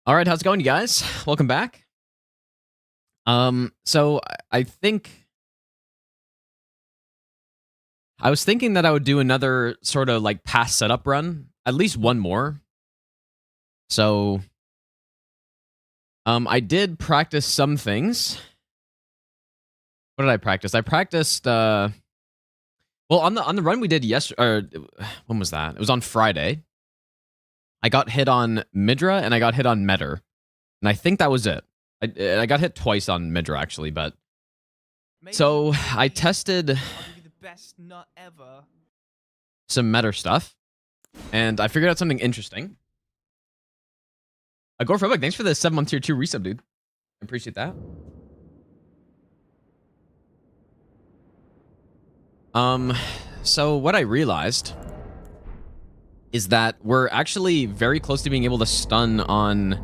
All right, how's it going, you guys? Welcome back. So I think I was thinking that I would do another sort of like pass setup run, at least one more. So, I did practice some things. What did I practice? I practiced. Well, on the run we did yesterday. When was that? It was on Friday. I got hit on Midra and I got hit on Metter, and I think that was it. I got hit twice on Midra actually, but so I tested I'll give you the best nut ever. some Metter stuff, and I figured out something interesting. Agorphobic, thanks for the 7-month tier 2 resub, dude. I appreciate that. So what I realized is that we're actually very close to being able to stun on.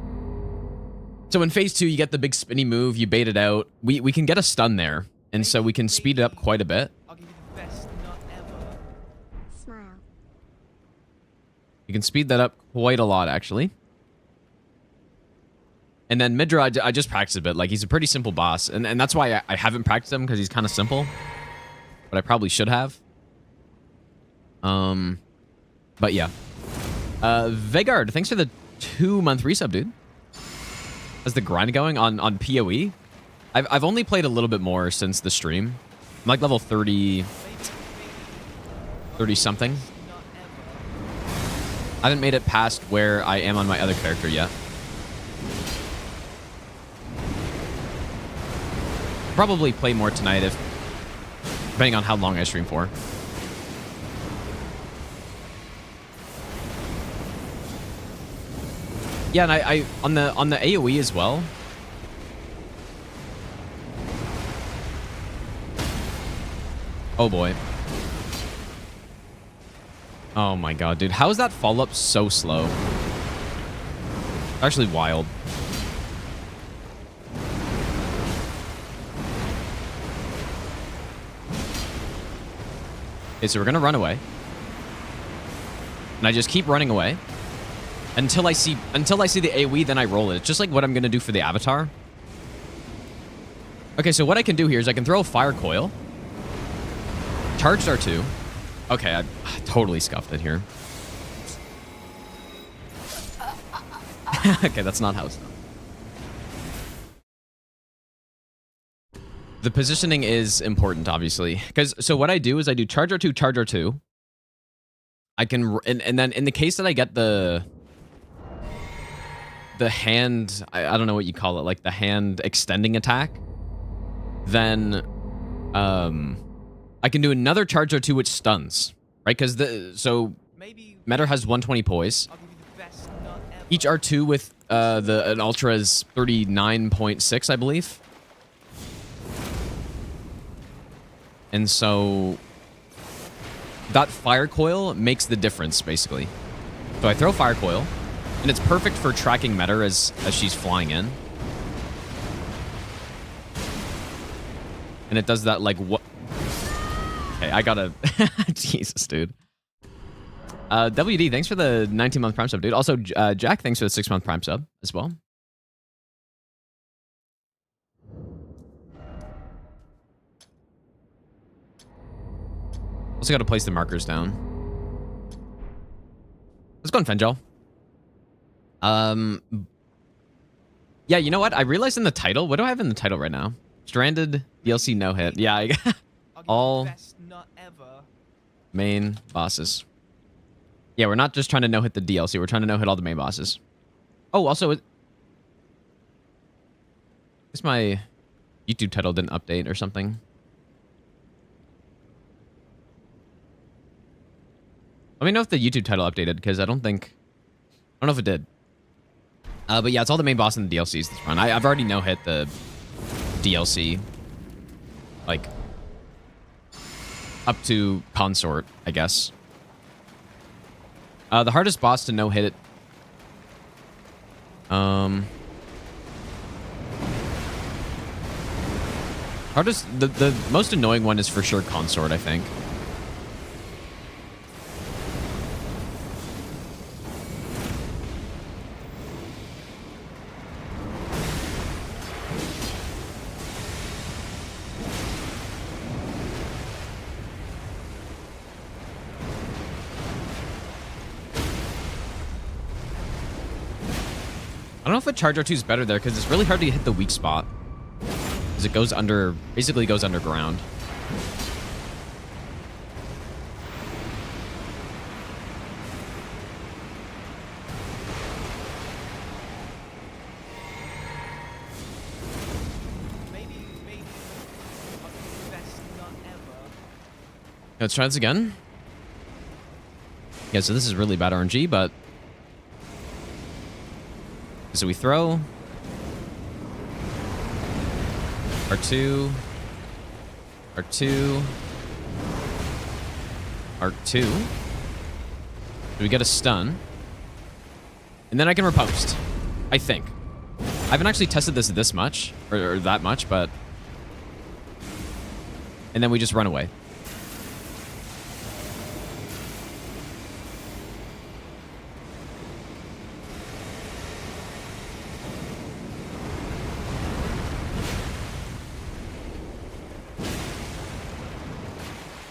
So in phase 2, you get the big spinny move, you bait it out. We can get a stun there, and so we can speed it up quite a bit. I'll give you the best nut ever. Smile. You can speed that up quite a lot, actually. And then Midra, I just practiced a bit. Like, he's a pretty simple boss, and that's why I haven't practiced him, because he's kind of simple. But I probably should have. But yeah. Vegard, thanks for the 2-month resub, dude. How's the grind going on PoE? I've only played a little bit more since the stream. I'm like level 30 something. I haven't made it past where I am on my other character yet. Probably play more tonight depending on how long I stream for. Yeah, and I on the AoE as well. Oh boy. Oh my god, dude. How is that follow-up so slow? Actually wild. Okay, so we're gonna run away. And I just keep running away. Until I see the AoE, then I roll it. It's just like what I'm gonna do for the avatar. Okay, so what I can do here is I can throw a fire coil. Charged R2. Okay, I totally scuffed it here. Okay, that's not how it's done. The positioning is important, obviously. So what I do is I do charge R2, charge R2. I can, and then in the case that I get the hand, I don't know what you call it, like the hand extending attack, then I can do another charge R2 which stuns, right? Because Metter has 120 poise. Each R2 with an ultra is 39.6, I believe. And so that fire coil makes the difference, basically. So I throw fire coil, and it's perfect for tracking Metter as she's flying in. And it does that like what? Okay, I gotta. Jesus, dude. WD, thanks for the 19-month Prime sub, dude. Also, Jack, thanks for the 6-month Prime sub as well. Also got to place the markers down. Let's go on Fengel. Yeah, you know what? I realized in the title. What do I have in the title right now? Stranded DLC no hit. Yeah, I got all main bosses. Yeah, we're not just trying to no hit the DLC. We're trying to no hit all the main bosses. Oh, also, I guess my YouTube title didn't update or something. Let me know if the YouTube title updated, because I don't know if it did. But yeah, it's all the main boss and the DLCs this run. I've already no hit the DLC, like up to Consort, I guess. The hardest boss to no hit it. The most annoying one is for sure Consort, I think. don't know if a charge R2 is better there because it's really hard to hit the weak spot. Because it goes under, basically goes underground. Maybe I'll be the best nut ever. Let's try this again. Yeah, so this is really bad RNG, but... So we throw... R2... R2... R2... Do we get a stun? And then I can riposte. I think. I haven't actually tested this much, or that much, but... And then we just run away.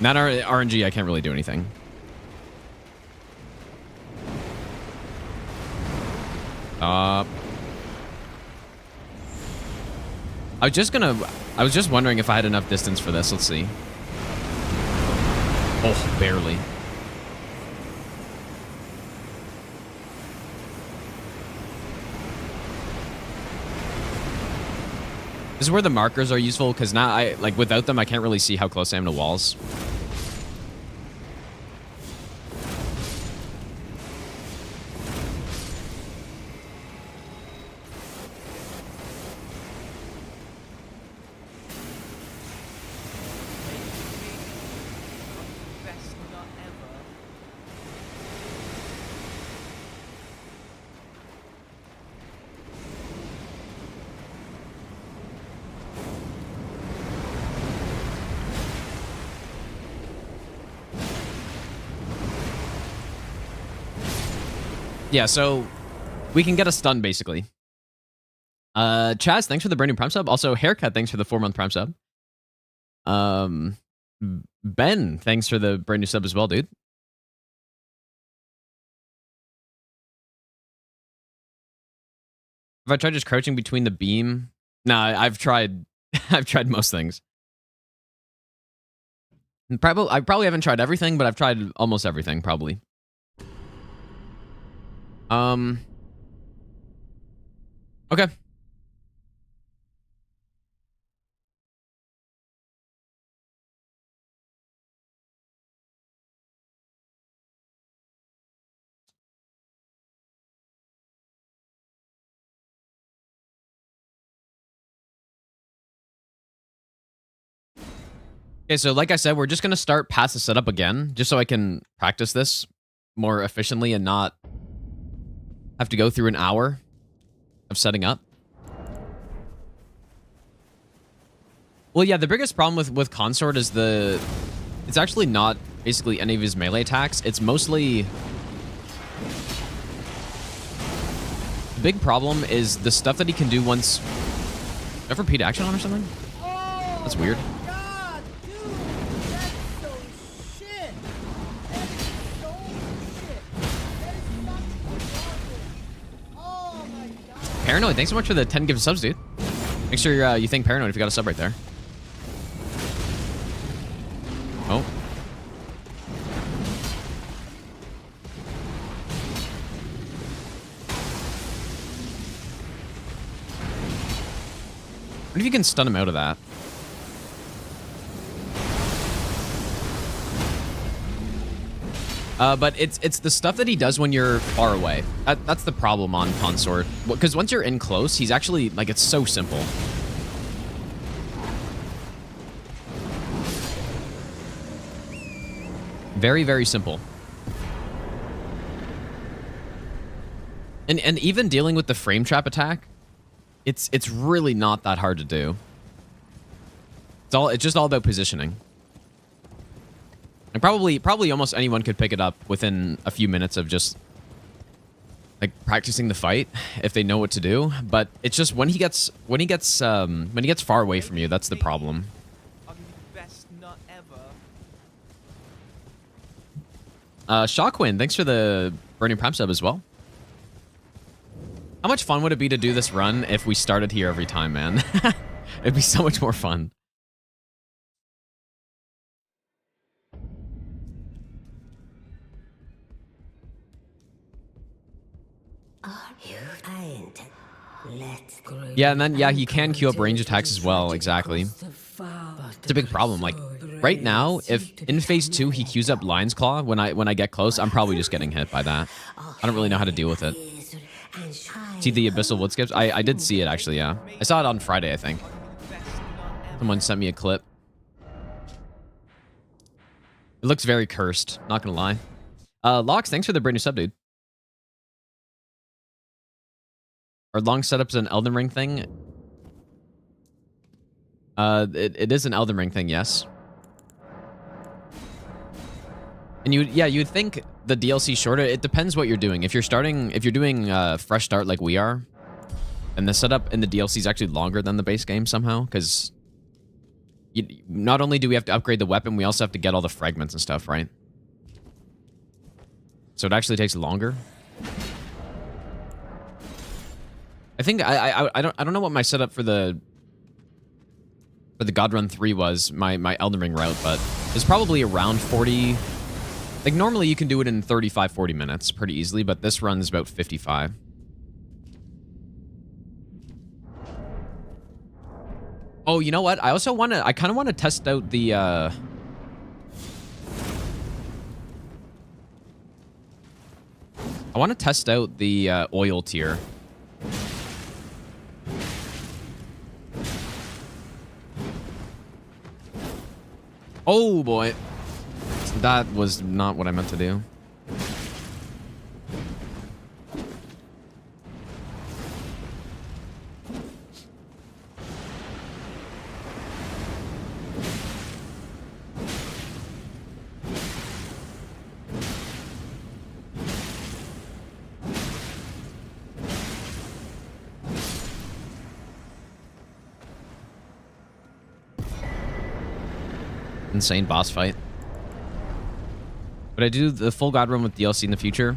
Not RNG, I can't really do anything. I was just wondering if I had enough distance for this. Let's see. Oh, barely. This is where the markers are useful, because now without them, I can't really see how close I am to walls. Best nut ever. Yeah, so we can get a stun, basically. Chaz, thanks for the brand new Prime sub. Also, Haircut, thanks for the 4-month Prime sub. Ben, thanks for the brand new sub as well, dude. Have I tried just crouching between the beam? Nah, I've tried. I've tried most things. I probably haven't tried everything, but I've tried almost everything, probably. Okay. Okay, so like I said, we're just going to start past the setup again, just so I can practice this more efficiently and not have to go through an hour of setting up. Well, yeah, the biggest problem with Consort is it's actually not basically any of his melee attacks. It's mostly... The big problem is the stuff that he can do once... Do I have repeat action on or something? That's weird. God, dude, that's so shit. That is so shit. That is fucking garbage. Oh my god. Paranoid, thanks so much for the 10 gifted subs, dude. Make sure you thank Paranoid if you got a sub right there. Oh. What if you can stun him out of that? But it's the stuff that he does when you're far away. That's the problem on Consort. Because once you're in close, he's actually, like, it's so simple. Very, very simple. And even dealing with the frame trap attack, it's really not that hard to do. It's just all about positioning. And probably almost anyone could pick it up within a few minutes of just like practicing the fight if they know what to do. But it's just when he gets far away from you, that's the problem. I'll be the best nut ever. Shockwin, thanks for the burning prime sub as well. How much fun would it be to do this run if we started here every time, man? It'd be so much more fun. Yeah, and then, yeah, he can queue up range attacks as well, exactly. It's a big problem. Like, right now, if in phase 2 he queues up Lion's Claw when I get close, I'm probably just getting hit by that. I don't really know how to deal with it. See the Abyssal Wood Skips? I did see it, actually, yeah. I saw it on Friday, I think. Someone sent me a clip. It looks very cursed, not gonna lie. Lox, thanks for the brand new sub, dude. Are long setups an Elden Ring thing? It is an Elden Ring thing, yes. And you'd think the DLC shorter. It depends what you're doing. If you're doing fresh start like we are, and the setup in the DLC is actually longer than the base game somehow, because not only do we have to upgrade the weapon, we also have to get all the fragments and stuff, right? So it actually takes longer. I think I don't know what my setup for the God Run 3 was, my Elden Ring route, but it's probably around 40. Like normally you can do it in 35-40 minutes pretty easily, but this run is about 55. Oh, you know what? I kind of want to test out the I want to test out the oil tier. Oh boy. That was not what I meant to do. Insane boss fight. But I do the full God Run with DLC in the future.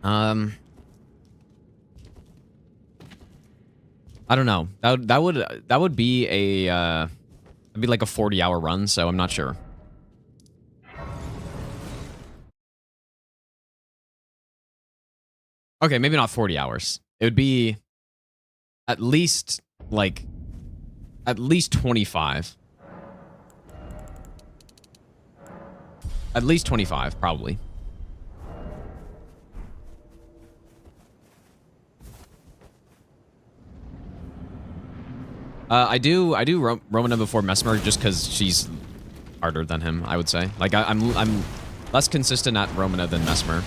I don't know. That would be a that'd be like a 40-hour run, so I'm not sure. Okay, maybe not 40 hours. It would be at least 25. At least 25, probably. I do Romana before Mesmer just because she's harder than him, I would say. Like I'm less consistent at Romana than Mesmer.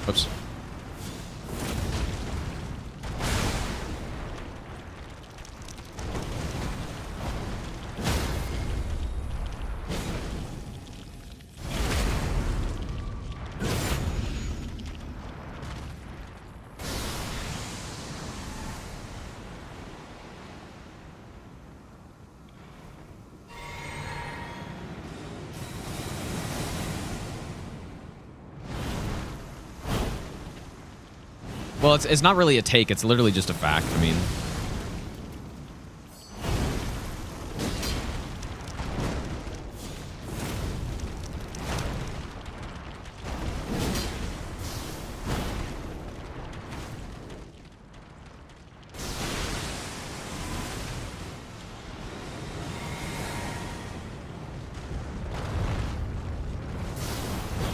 Oops. Well, it's not really a take. It's literally just a fact. I mean...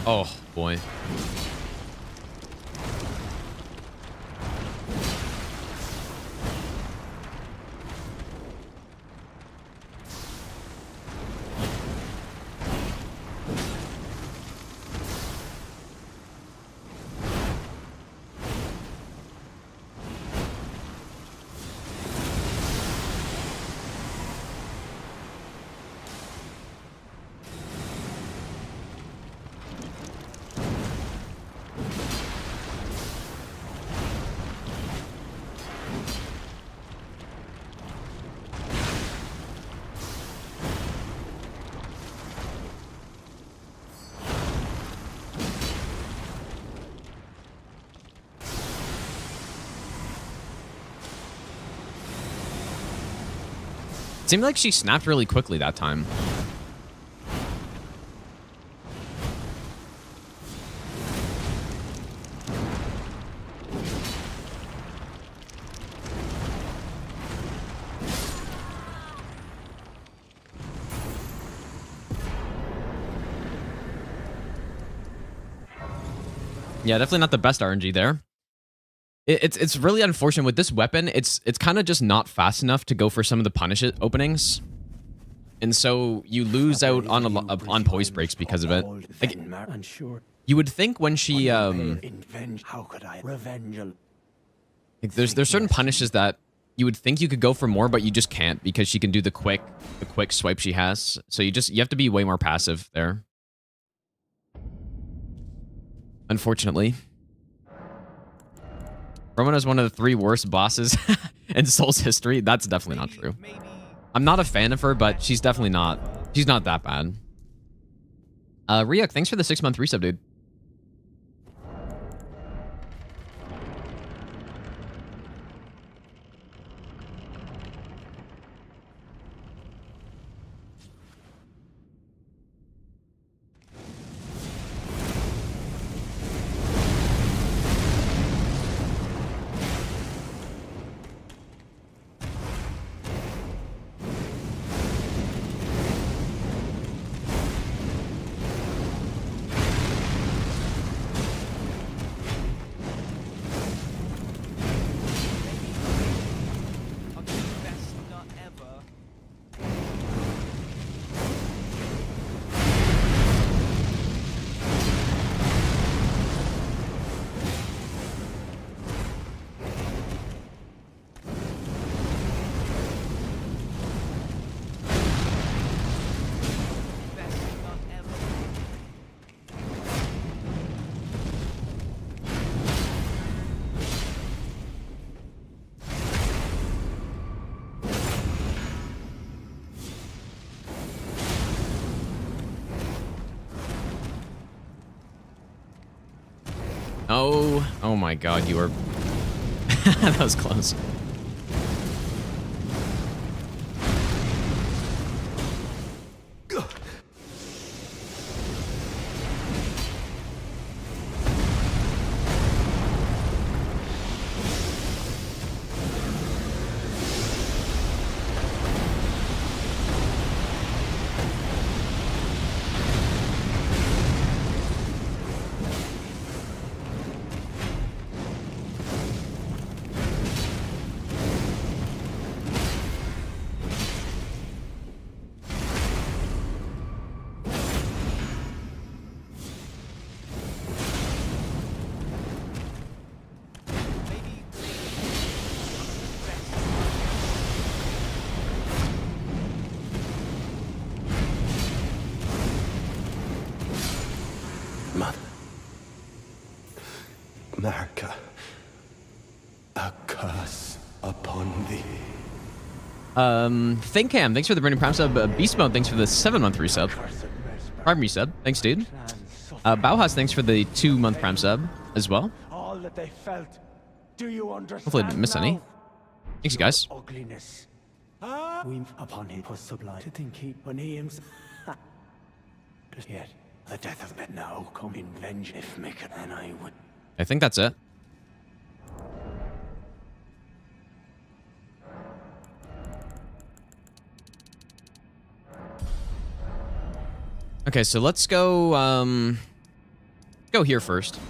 Oh, boy. seemed like she snapped really quickly that time. Yeah, definitely not the best RNG there. It's really unfortunate with this weapon. It's kind of just not fast enough to go for some of the punish openings, and so you lose out on poise breaks because of it. Like, you would think when she like there's certain punishes that you would think you could go for more, but you just can't because she can do the quick swipe she has. So you have to be way more passive there. Unfortunately. Roman is one of the 3 worst bosses in Soul's history. That's definitely not true. I'm not a fan of her, but she's definitely not. She's not that bad. Ryuk, thanks for the 6-month resub, dude. I'll do the best nut ever. Best nut ever. Oh my god, you were... that was close. Marka, a curse upon thee. ThinkCam, thanks for the Brandon Prime sub. Beast Mode, thanks for the 7-month resub. Prime resub, thanks, dude. Bauhaus, thanks for the 2-month Prime sub as well. All that they felt. Do you understand? Hopefully I didn't miss any. Thanks, you guys. Ugliness. We upon him was sublime to think he when he himself. Yet the death of men now come in vengeance. If make it, then I would. I think that's it. Okay, so let's go go here first.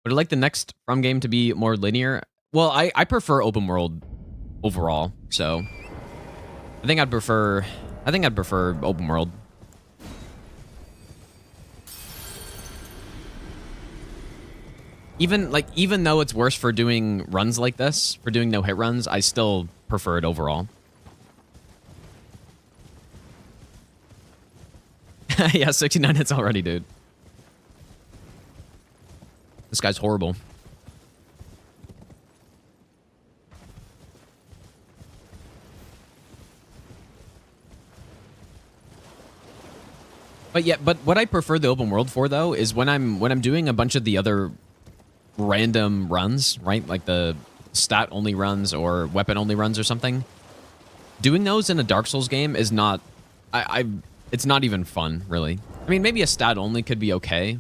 Would I like the next From game to be more linear? Well, I prefer open world overall, so I think I'd prefer open world. Even though it's worse for doing runs like this, for doing no hit runs, I still prefer it overall. Yeah, 69 hits already, dude. This guy's horrible. But yeah, but what I prefer the open world for though is when I'm doing a bunch of the other random runs, right? Like the stat only runs or weapon only runs or something. doing those in a Dark Souls game is not... it's not even fun, really. I mean, maybe a stat only could be okay.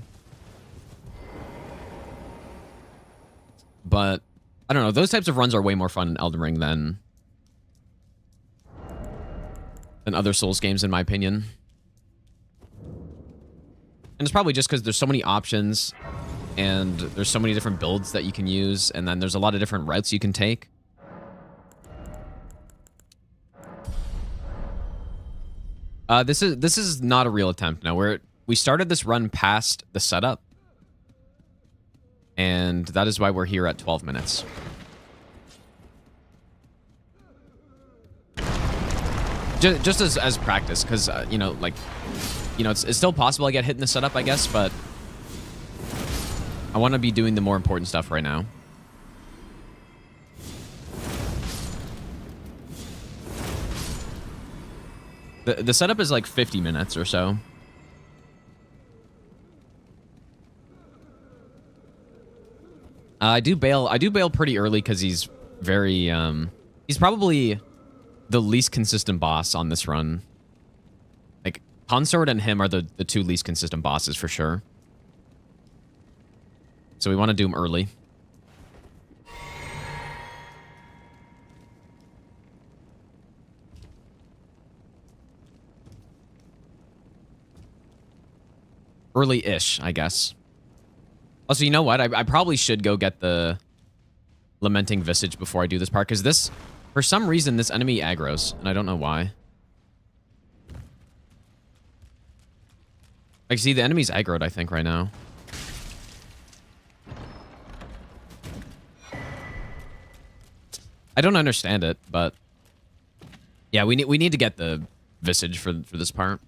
But, I don't know. Those types of runs are way more fun in Elden Ring than other Souls games, in my opinion. And it's probably just because there's so many options, and there's so many different builds that you can use, and then there's a lot of different routes you can take. This is not a real attempt. No, we started this run past the setup, and that is why we're here at 12 minutes. Just as practice, because you know, like, you know, it's still possible I get hit in the setup, I guess, but I want to be doing the more important stuff right now. The setup is like 50 minutes or so. I do bail pretty early because he's very he's probably the least consistent boss on this run. Like Consort and him are the two least consistent bosses for sure. So we want to do them early. Early-ish, I guess. Also, you know what? I probably should go get the Lamenting Visage before I do this part, because this, for some reason, this enemy aggroes, and I don't know why. Like, see, the enemy's aggroed, I think, right now. I don't understand it, but yeah, we need to get the Visage for this part.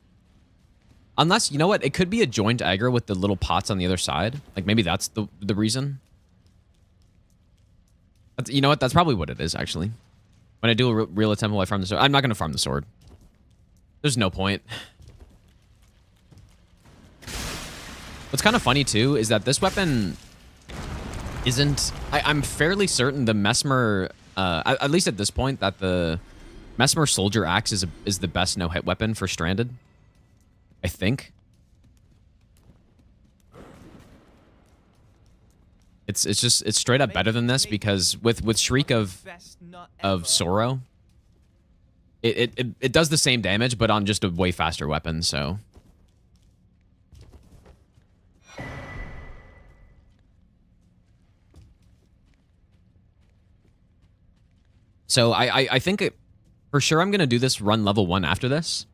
Unless, you know what? It could be a joint aggro with the little pots on the other side. Like, maybe that's the reason. You know what? That's probably what it is, actually. When I do a real attempt, will I farm the sword? I'm not going to farm the sword. There's no point. What's kind of funny, too, is that this weapon isn't... I'm fairly certain the Mesmer... at least at this point, that the Mesmer Soldier Axe is the best no-hit weapon for Stranded. I think. It's straight up better than this, because with Shriek of Sorrow, it does the same damage, but on just a way faster weapon, so. So I think for sure I'm gonna do this run level 1 after this.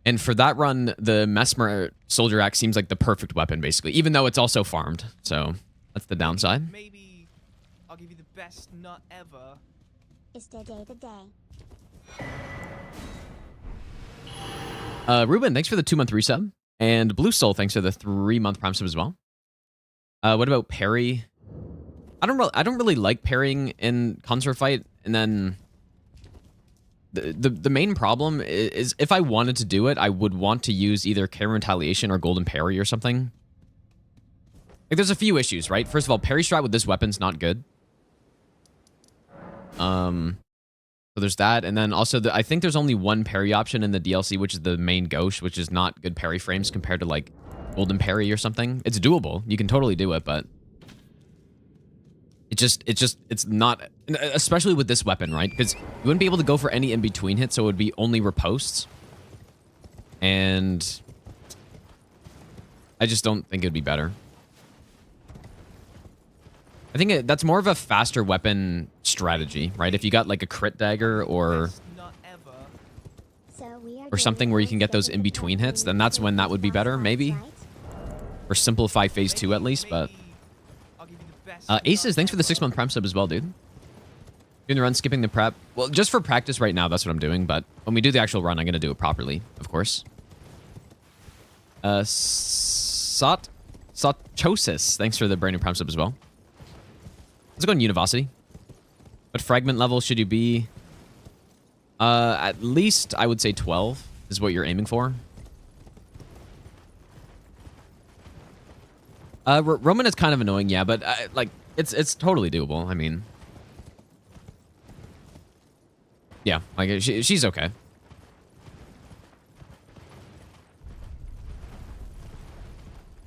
And for that run, the Mesmer Soldier Axe seems like the perfect weapon, basically, even though it's also farmed. So that's the downside. Maybe I'll give you the best nut ever. It's the day to day. Ruben, thanks for the 2-month resub. And Blue Soul, thanks for the 3-month Prime sub as well. What about parry? I don't really like parrying in Consort Fight, and then the main problem is if I wanted to do it, I would want to use either Counter Retaliation or Golden Parry or something. Like, there's a few issues, right? First of all, parry strat with this weapon's not good. So there's that, and then also I think there's only one parry option in the DLC, which is the main Gauche, which is not good parry frames compared to like Golden Parry or something. It's doable. You can totally do it, but it's not, especially with this weapon, right? Because you wouldn't be able to go for any in-between hits, so it would be only riposts. And I just don't think it would be better. I think that's more of a faster weapon strategy, right? If you got like a crit dagger or something where you can get those in-between hits, then that's when that would be better, maybe. Or simplify phase 2 at least, but... Aces, thanks for the 6-month Prime sub as well, dude. Doing the run, skipping the prep. Well, just for practice right now, that's what I'm doing, but when we do the actual run, I'm going to do it properly, of course. Sotchosis, thanks for the brand new Prime sub as well. Let's go on University. What fragment level should you be? At least, I would say 12 is what you're aiming for. Roman is kind of annoying, yeah, but like it's totally doable. I mean, Yeah, like she's okay.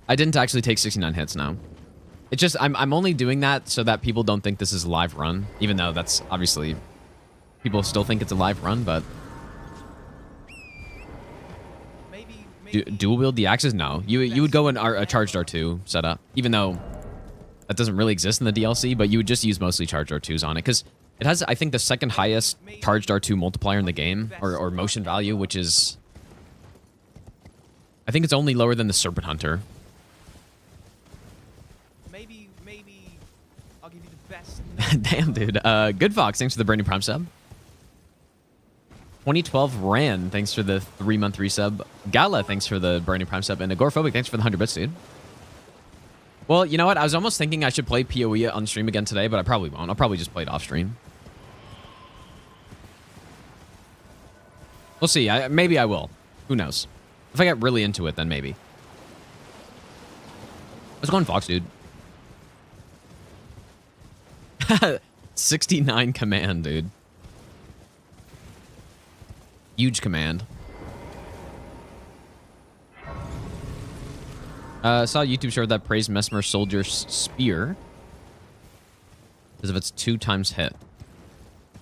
I didn't actually take 69 hits now. It's just I'm only doing that so that people don't think this is a live run, even though that's obviously people still think it's a live run, but dual wield the axes? No. You would go in a charged R2 setup, even though that doesn't really exist in the DLC, but you would just use mostly charged R2s on it because it has, I think, the second highest charged R2 multiplier in the game, or motion value, which is, I think it's only lower than the Serpent Hunter. Maybe I'll give you the best. Damn, dude. Good Fox, thanks for the brand new Prime sub. 2012 Ran, thanks for the 3-month resub. Gala, thanks for the brand new Prime sub. And Agoraphobic, thanks for the 100 bits, dude. Well, you know what? I was almost thinking I should play PoE on stream again today, but I probably won't. I'll probably just play it off stream. We'll see. Maybe I will. Who knows? If I get really into it, then maybe. Let's go on Fox, dude. 69 command, dude. Huge command. Saw a YouTube short that praised Mesmer Soldier's spear because of its 2 times hit.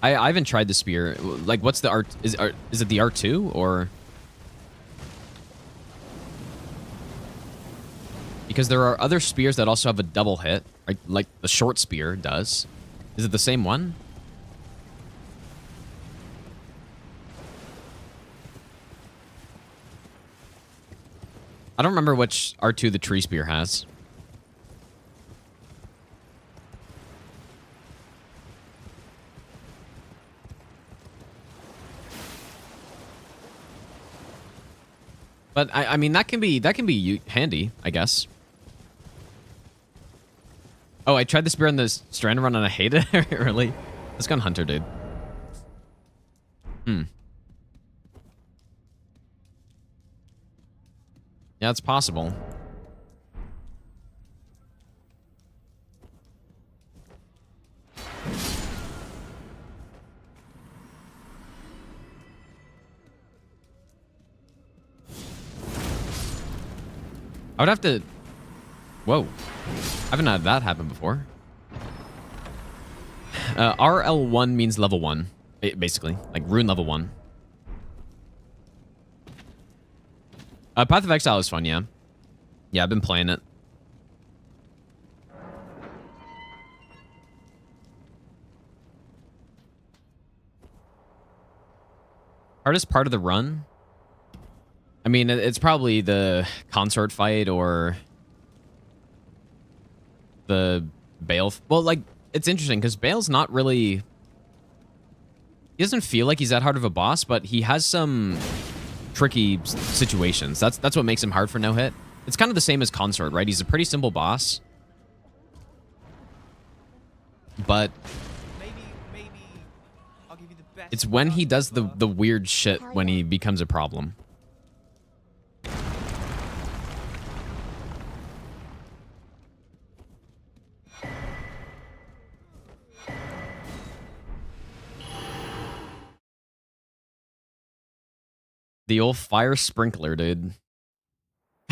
I haven't tried the spear. Like, what's the art? Is it the R2 or? Because there are other spears that also have a double hit, right? Like the short spear does. Is it the same one? I don't remember which R2 the tree spear has. But I mean that can be handy, I guess. Oh, I tried the spear on the strand run and I hated it. Really? Let's go on Hunter, dude. Yeah, it's possible. I would have to... Whoa. I haven't had that happen before. RL1 means level 1, basically. Like, rune level 1. Path of Exile is fun, yeah. Yeah, I've been playing it. Hardest part of the run? I mean, it's probably the consort fight or the Bale. Well, like, it's interesting because Bale's not really... He doesn't feel like he's that hard of a boss, but he has some tricky situations. That's what makes him hard for no hit. It's kind of the same as Consort, right? He's a pretty simple boss. But Maybe I'll give you the best. it's when he does the weird shit when he becomes a problem. The old fire sprinkler, dude.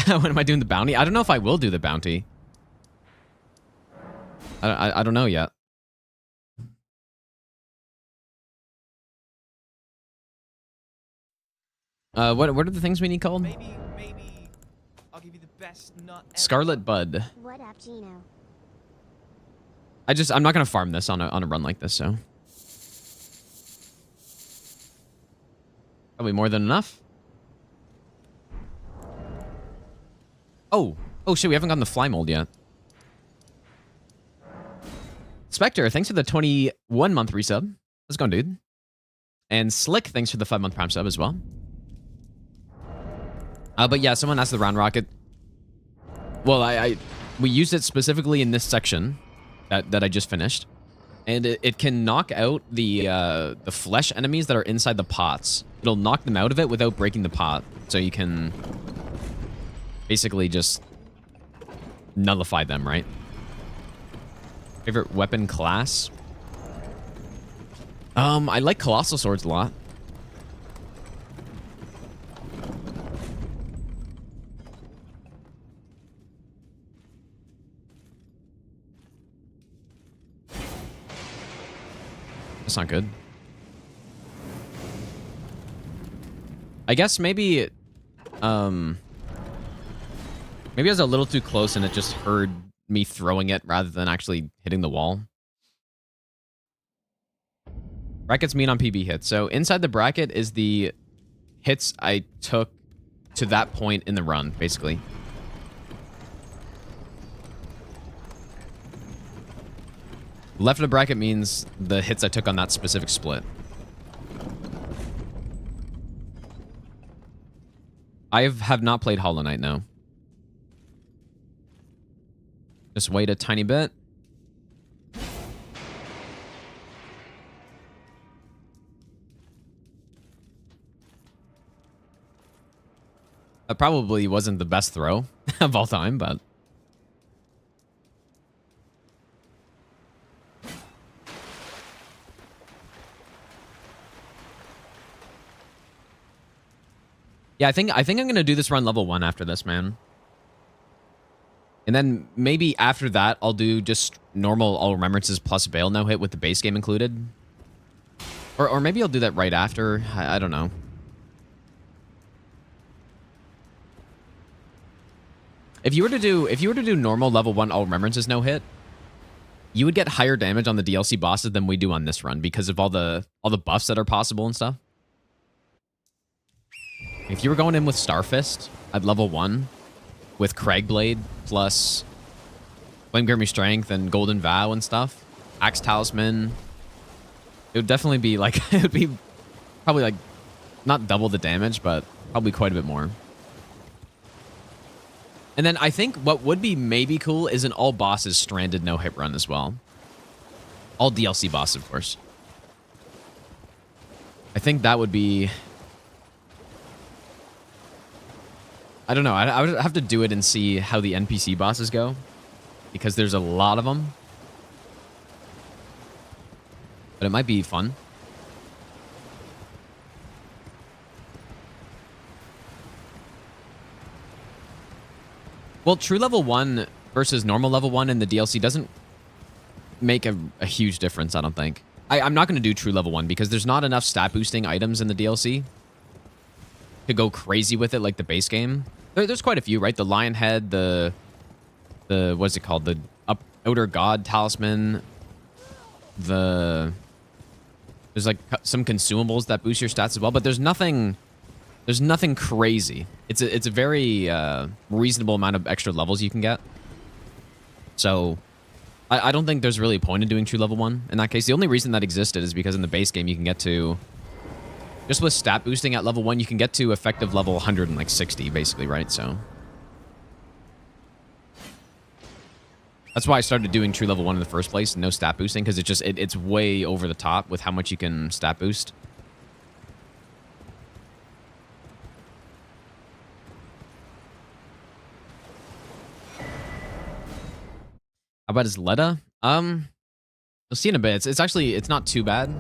When am I doing the bounty? I don't know if I will do the bounty. I don't know yet. What are the things we need called? Maybe I'll give you the best nut ever. Scarlet Bud. What up, Gino? I'm not gonna farm this on a run like this, so probably more than enough. Oh shit, we haven't gotten the fly mold yet. Spectre, thanks for the 21-month resub. Let's go, dude. And Slick, thanks for the 5-month Prime sub as well. But yeah, someone asked the round rocket. Well, we used it specifically in this section that I just finished, and it can knock out the flesh enemies that are inside the pots. It'll knock them out of it without breaking the pot, so you can basically just nullify them, right? Favorite weapon class? I like Colossal Swords a lot. That's not good. I guess maybe I was a little too close and it just heard me throwing it rather than actually hitting the wall. Brackets mean on PB hits. So inside the bracket is the hits I took to that point in the run, basically. Left of the bracket means the hits I took on that specific split. I have not played Hollow Knight, no. Just wait a tiny bit. That probably wasn't the best throw of all time, but... Yeah, I think I'm gonna do this run level 1 after this, man. And then maybe after that, I'll do just normal All Remembrances plus Veil no hit with the base game included. Or maybe I'll do that right after. I don't know. If you were to do normal level 1 All Remembrances no hit, you would get higher damage on the DLC bosses than we do on this run because of all the buffs that are possible and stuff. If you were going in with Starfist at level 1 with Craigblade plus Flame Grimmy Strength and Golden Vow and stuff, Axe Talisman, it would definitely be like it would be probably like not double the damage, but probably quite a bit more. And then I think what would be maybe cool is an all bosses stranded no hit run as well. All DLC bosses, of course. I think that would be... I don't know. I would have to do it and see how the NPC bosses go, because there's a lot of them. But it might be fun. Well, true level 1 versus normal level 1 in the DLC doesn't make a huge difference, I don't think. I'm not going to do true level 1 because there's not enough stat boosting items in the DLC to go crazy with it like the base game. There's quite a few, right? The Lion Head, the what's it called? The Outer God Talisman. There's like some consumables that boost your stats as well, but there's nothing crazy. It's a very reasonable amount of extra levels you can get. So I don't think there's really a point in doing true level 1 in that case. The only reason that existed is because in the base game you can get to, just with stat boosting at level 1, you can get to effective level 160 basically, right? So that's why I started doing true level 1 in the first place, no stat boosting, because it's way over the top with how much you can stat boost. How about his Leda? You'll see in a bit. It's actually, it's not too bad.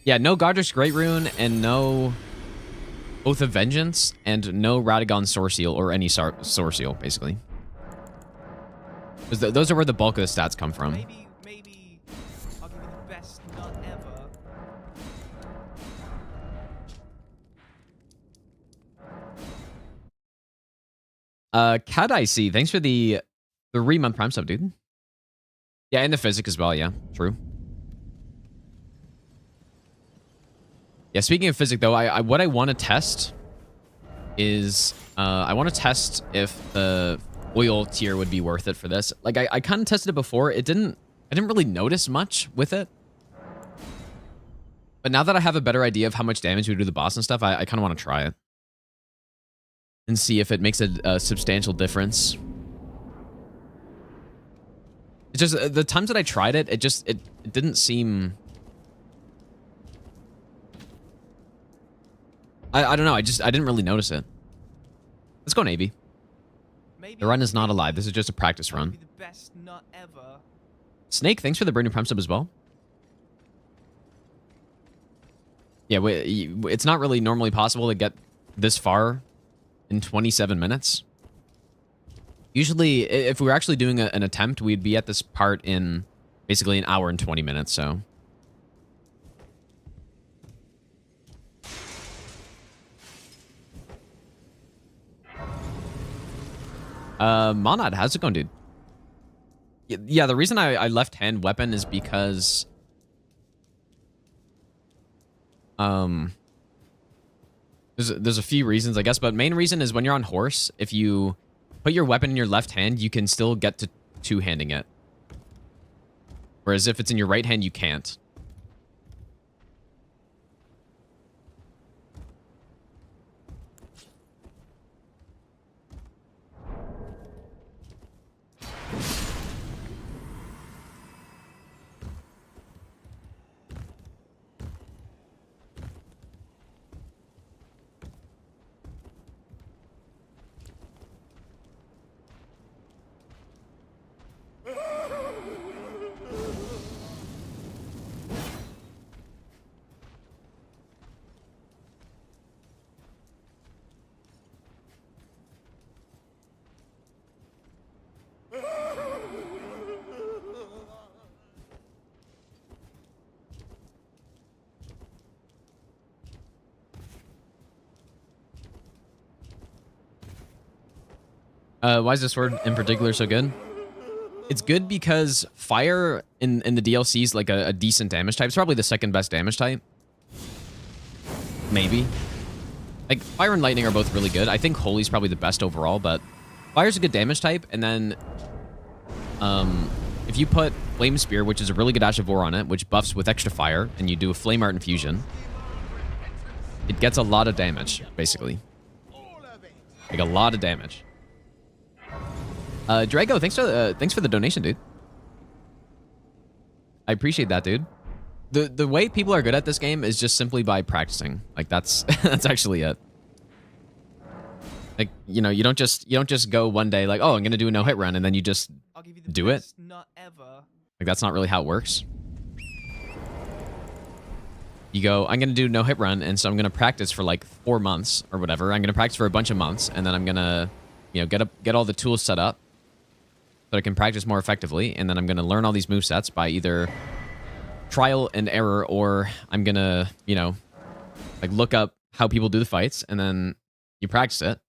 Yeah, no Godric's Great Rune and no Oath of Vengeance and no Radagon Sourceal or any Sourceal, basically. Because those are where the bulk of the stats come from. Maybe I'll give you the best nut ever. Cat IC, thanks for the 3-month Prime sub, dude. Yeah, and the physic as well, yeah, true. Yeah, speaking of physic, though, what I want to test is I want to test if the oil tier would be worth it for this. Like, I kind of tested it before. I didn't really notice much with it. But now that I have a better idea of how much damage we do to the boss and stuff, I kind of want to try it. And see if it makes a substantial difference. It's just, the times that I tried it, it didn't seem... I don't know. I didn't really notice it. Let's go Navy. Maybe The run is not alive. This is just a practice Be run. the best nut ever. Snake, thanks for the brand new Prime sub as well. Yeah, it's not really normally possible to get this far in 27 minutes. Usually, if we were actually doing an attempt, we'd be at this part in basically an hour and 20 minutes, so. Monad, how's it going, dude? Yeah, the reason I left hand weapon is because there's a few reasons, I guess, but main reason is when you're on horse, if you put your weapon in your left hand, you can still get to two-handing it. Whereas if it's in your right hand, you can't. Why is this sword in particular so good? It's good because fire in the DLC is like a decent damage type. It's probably the second best damage type. Maybe. Like, fire and lightning are both really good. I think holy's probably the best overall, but fire's a good damage type. And then if you put flame spear, which is a really good Ash of War on it, which buffs with extra fire, and you do a flame art infusion, it gets a lot of damage, basically. Like, a lot of damage. Drago, thanks for the donation, dude. I appreciate that, dude. The way people are good at this game is just simply by practicing. Like, that's that's actually it. Like, you know, you don't just go one day like, oh, I'm gonna do a no hit run, and then you just I'll give you the do it. best nut ever. Like, that's not really how it works. You go, I'm gonna do no hit run, and so I'm gonna practice for like 4 months or whatever. I'm gonna practice for a bunch of months, and then I'm gonna, you know, get all the tools set up so I can practice more effectively, and then I'm gonna learn all these movesets by either trial and error, or I'm gonna, you know, like look up how people do the fights, and then you practice it,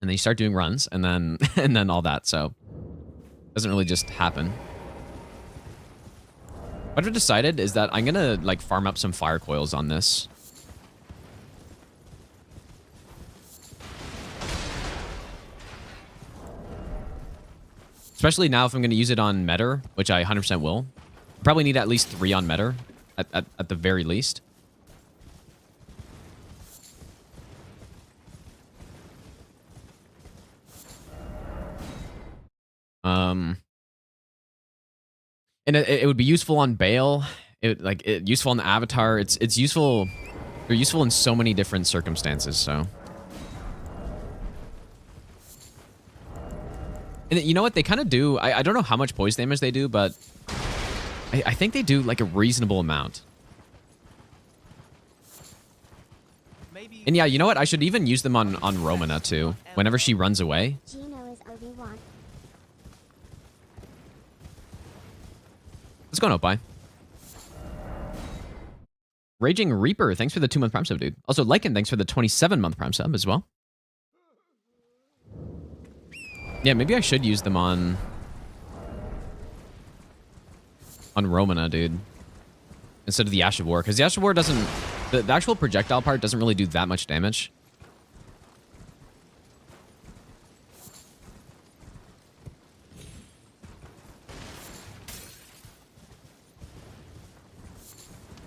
and then you start doing runs, and then and then all that. So it doesn't really just happen. What I've decided is that I'm gonna like farm up some fire coils on this. Especially now if I'm gonna use it on Metter, which I 100% will. Probably need at least 3 on Metter, at the very least. And it would be useful on Bale. Useful on the Avatar. It's useful. They're useful in so many different circumstances. So. And you know what they kind of do? I don't know how much poise damage they do, but I think they do like a reasonable amount. Maybe And yeah, you know what? I should even use them on Romana too. Whenever she runs away. Gino is Obi-Wan. What's going on, Bye? Raging Reaper, thanks for the 2-month Prime sub, dude. Also, Lycan, thanks for the 27-month Prime sub as well. Yeah, maybe I should use them on Romana, dude, instead of the Ash of War, because the Ash of War doesn't, the actual projectile part doesn't really do that much damage.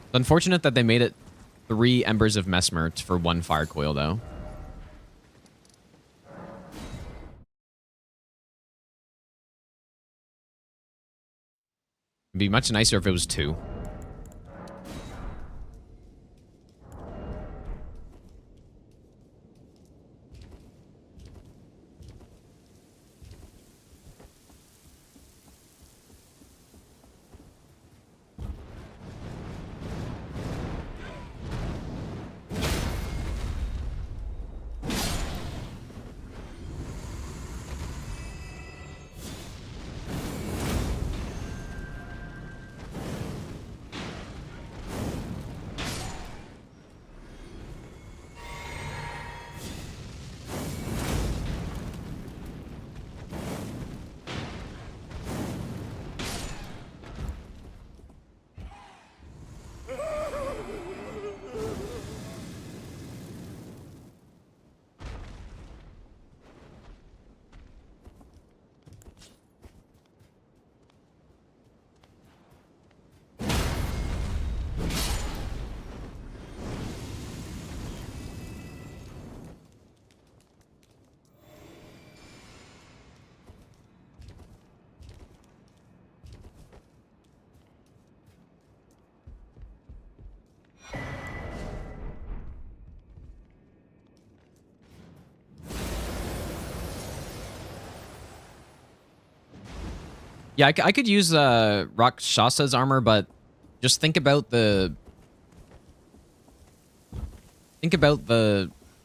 It's unfortunate that they made it 3 Embers of Mesmer for 1 fire coil, though. It'd be much nicer if it was 2. Yeah, I could use Rakshasa's armor, but just think about the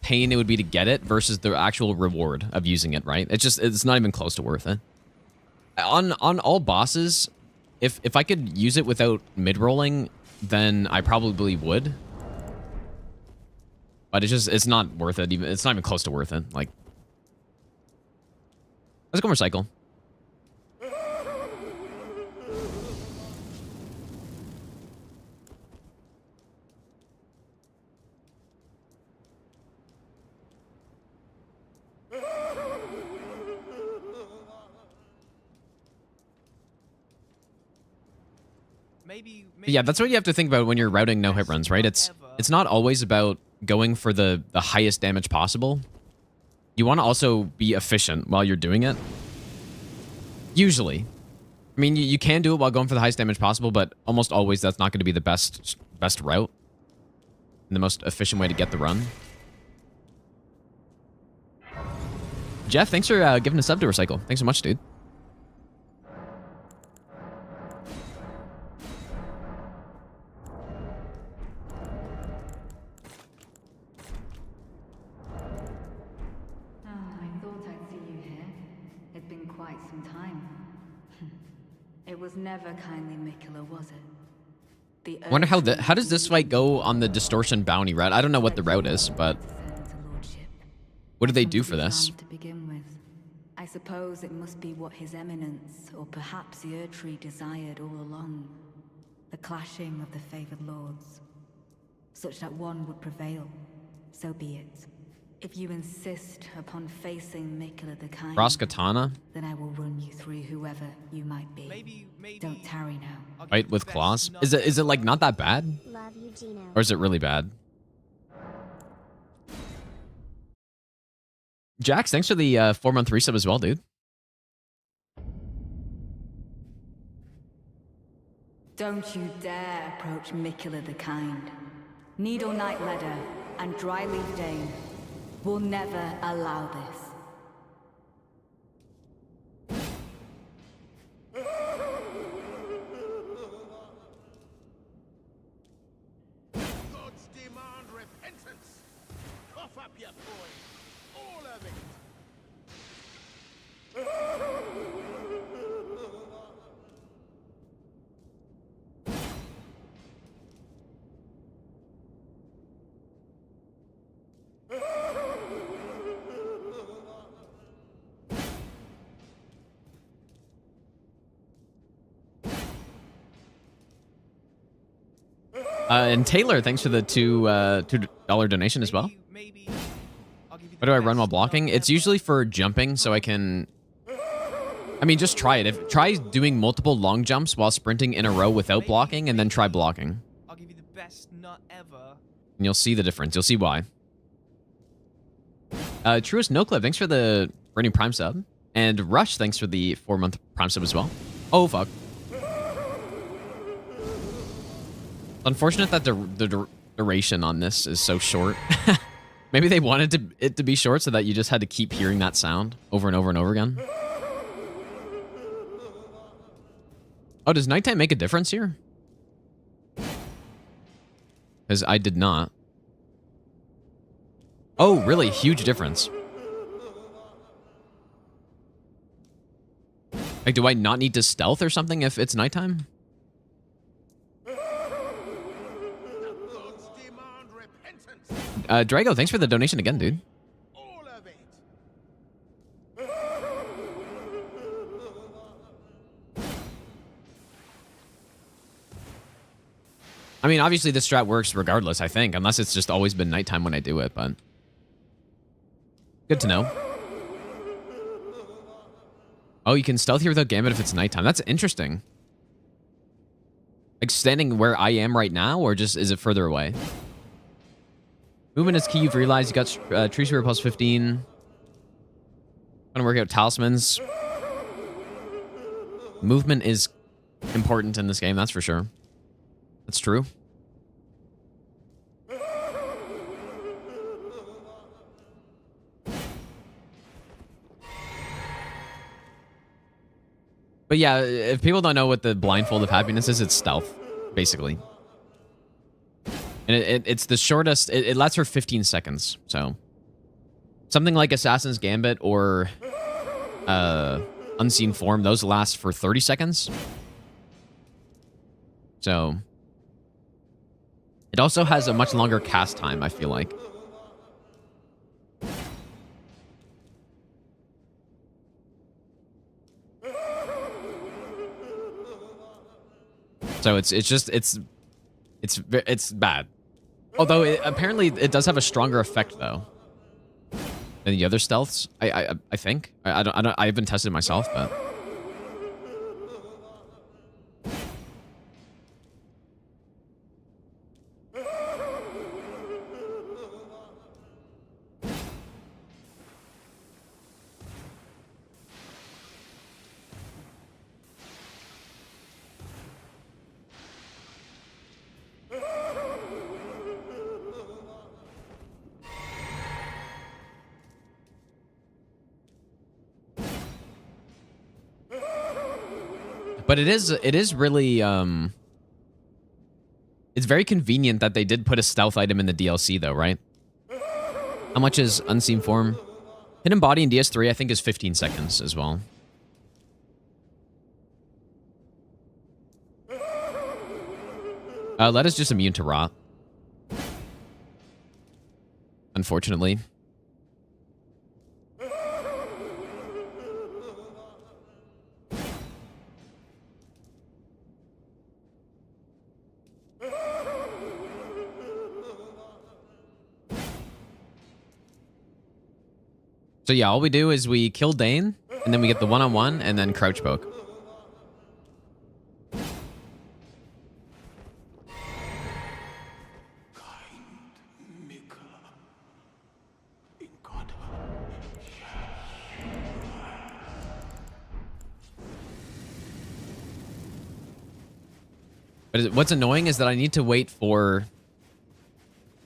pain it would be to get it versus the actual reward of using it, right? It's not even close to worth it. On all bosses, if I could use it without mid-rolling, then I probably would. But it's not worth it. Even it's not even close to worth it. Like, let's go recycle. Maybe Yeah, that's what you have to think about when you're routing no-hit runs, right? It's not always about going for the highest damage possible. You want to also be efficient while you're doing it. Usually. I mean, you can do it while going for the highest damage possible, but almost always that's not going to be the best route. And the most efficient way to get the run. Jeff, thanks for giving a sub to Recycle. Thanks so much, dude. I thought I'd see you here. It's been quite some time. It was never kindly Mikula, was it? I wonder how does this fight go on the distortion bounty route? I don't know what the route is, but what do they do for this? To begin with, I suppose it must be what His Eminence, or perhaps the Erdtree desired all along. The clashing of the favored lords. Such that one would prevail. So be it. If you insist upon facing Mikula the Kind, Cross Katana? then I will run you through whoever you might be. Maybe Don't tarry now. Fight with claws? Is it like not that bad? Love you, Gino. Or is it really bad? Jax, thanks for the 4-month resub as well, dude. Don't you dare approach Mikula the Kind. Needle Knight Ledder and Dryleaf Dane will never allow this. Gods demand repentance. Cough up your coin. All of it. And Taylor, thanks for the $2 donation as well. Maybe I'll give you What do I run while blocking? It's usually for jumping, so I can... I mean, just try it. Try doing multiple long jumps while sprinting in a row without blocking, and then try blocking. I'll give you the best nut ever. And you'll see the difference. You'll see why. Truest No Clip, thanks for the Burning Prime sub. And Rush, thanks for the 4-month Prime sub as well. Oh, fuck. Unfortunate that the duration on this is so short. Maybe they wanted it to be short so that you just had to keep hearing that sound over and over and over again. Oh, does nighttime make a difference here? Because I did not. Oh, really? Huge difference. Like, do I not need to stealth or something if it's nighttime? Gods demand repentance. Drago, thanks for the donation again, dude. All of it. I mean, obviously this strat works regardless, I think, unless it's just always been nighttime when I do it, but... Good to know. Oh, you can stealth here without Gambit if it's nighttime. That's interesting. Like standing where I am right now, or just is it further away? Movement is key. You've realized you got Tree Sweeper plus 15. Trying to work out talismans. Movement is important in this game, that's for sure. That's true. But yeah, if people don't know what the blindfold of happiness is, it's stealth, basically. And it's the shortest. It lasts for 15 seconds. So something like Assassin's Gambit or Unseen Form, those last for 30 seconds. So it also has a much longer cast time, I feel like. So it's bad. Although apparently it does have a stronger effect though than the other stealths. I think I haven't tested it myself, but it is really it's very convenient that they did put a stealth item in the DLC though, right? How much is Unseen Form? Hidden Body in DS3 I think is 15 seconds as well. Let is just immune to rot. Unfortunately. So yeah, all we do is we kill Dane, and then we get the one-on-one, and then crouch poke. But what's annoying is that I need to wait for...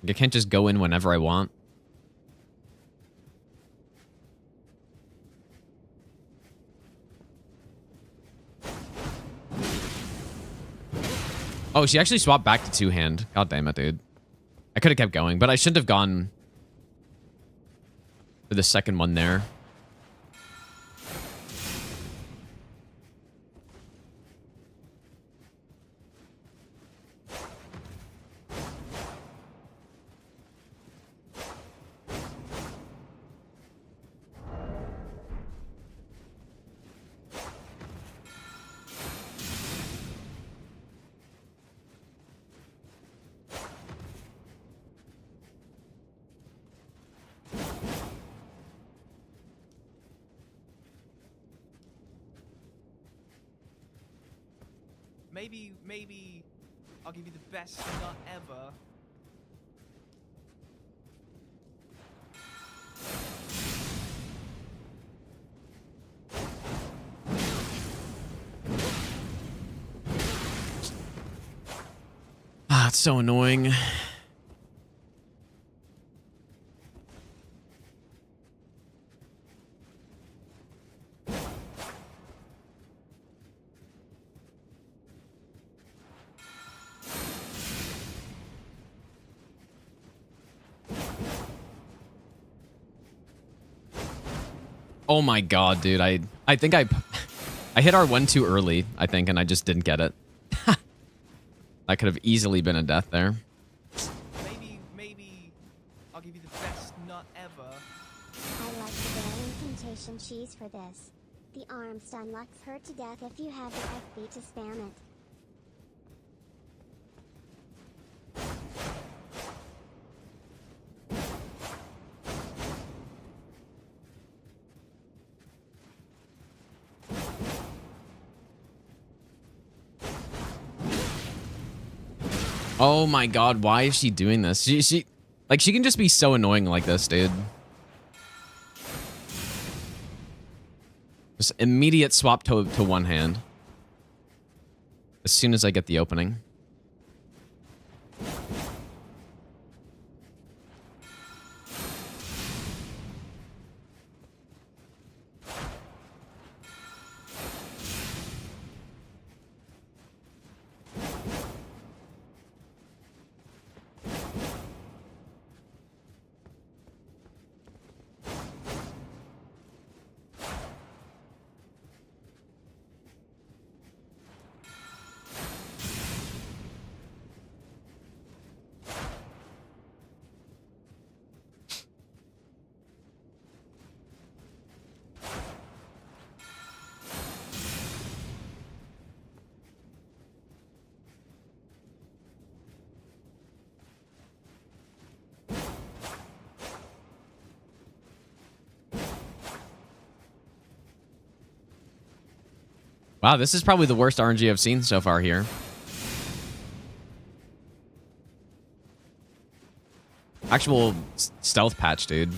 I can't just go in whenever I want. Oh, she actually swapped back to two-hand. God damn it, dude. I could have kept going, but I shouldn't have gone for the second one there. Maybe I'll give you the best nut ever. Ah, it's so annoying. Oh my god, dude. I think I hit R1 too early, I think, and I just didn't get it. That could have easily been a death there. Maybe I'll give you the best nut ever. I like the bear incantation cheese for this. The arm stun locks hurt to death if you have the FB to spam it. Oh my god, why is she doing this? She can just be so annoying like this, dude. Just immediate swap to one hand. As soon as I get the opening. Wow, this is probably the worst RNG I've seen so far here. Actual stealth patch, dude.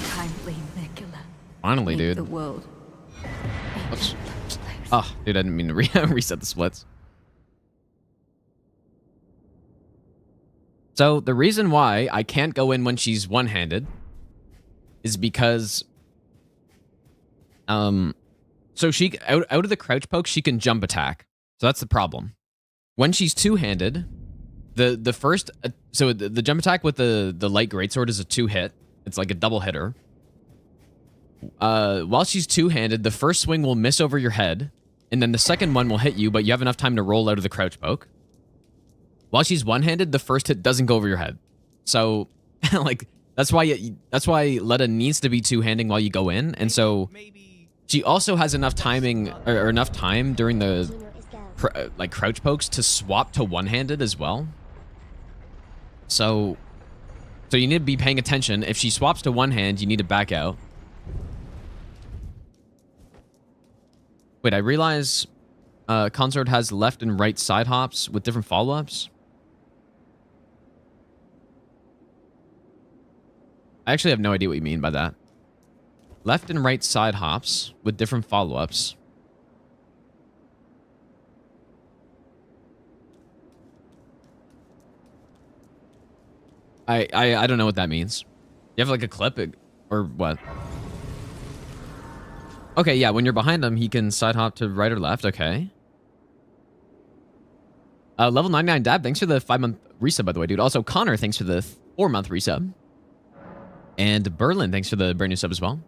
Kindly, Nicola. Finally, Make dude. the world. Whoops. Oh, dude, I didn't mean to reset the splits. So the reason why I can't go in when she's one-handed is because, so she out of the crouch poke she can jump attack. So that's the problem. When she's two-handed, the first so the jump attack with the light greatsword is a 2-hit. It's like a double hitter. While she's two-handed, the first swing will miss over your head, and then the second one will hit you, but you have enough time to roll out of the crouch poke. While she's one-handed, the first hit doesn't go over your head. So, like, that's why Letta needs to be two-handing while you go in, and so she also has enough timing or enough time during the crouch pokes to swap to one-handed as well. So you need to be paying attention. If she swaps to one hand, you need to back out. Wait, I realize Consort has left and right side hops with different follow-ups. I actually have no idea what you mean by that. Left and right side hops with different follow-ups. I don't know what that means. You have like a clip or what? Okay, yeah, when you're behind him, he can side hop to right or left. Okay. Level 99 Dab, thanks for the 5-month resub, by the way, dude. Also, Connor, thanks for the 4-month resub. And Berlin, thanks for the brand new sub as well.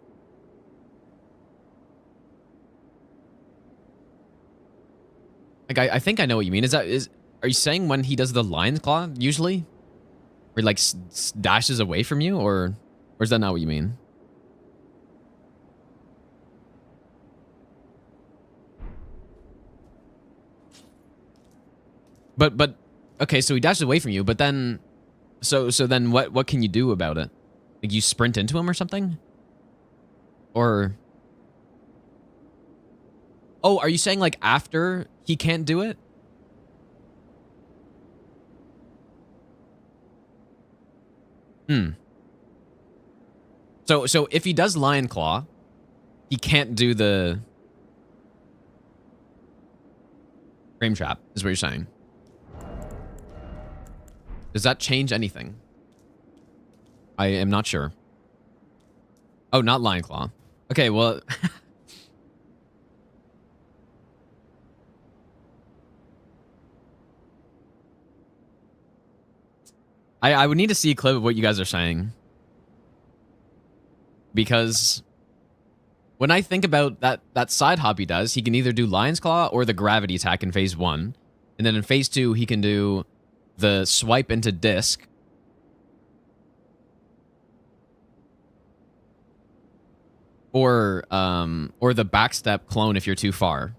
Like, I think I know what you mean. Are you saying when he does the lion's claw, usually? Where he, like, dashes away from you? Or is that not what you mean? But okay, so he dashes away from you, but then so then what can you do about it? Like you sprint into him or something? Or oh, are you saying like after he can't do it? So if he does Lion Claw, he can't do the frame trap, is what you're saying. Does that change anything? I am not sure. Oh, not Lion Claw. Okay, well... I would need to see a clip of what you guys are saying. Because... when I think about that side hop he does, he can either do Lion's Claw or the gravity attack in phase 1. And then in phase 2, he can do the swipe into disc. Or the backstep clone if you're too far.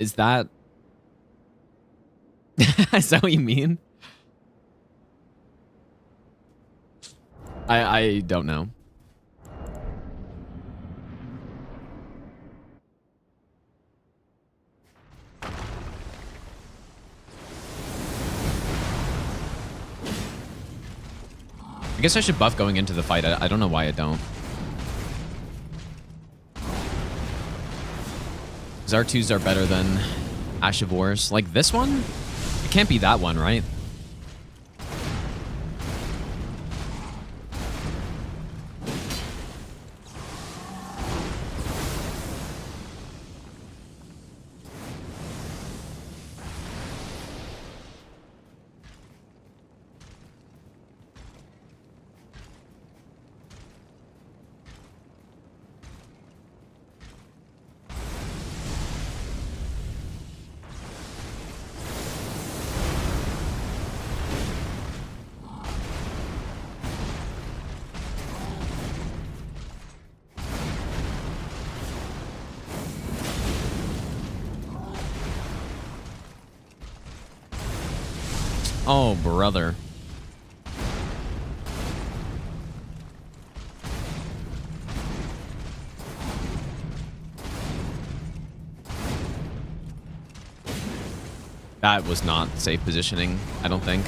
Is that... is that what you mean? I don't know. I guess I should buff going into the fight. I don't know why I don't. R2s are better than Ash of Wars. Like this one? It can't be that one, right? Oh, brother. That was not safe positioning, I don't think.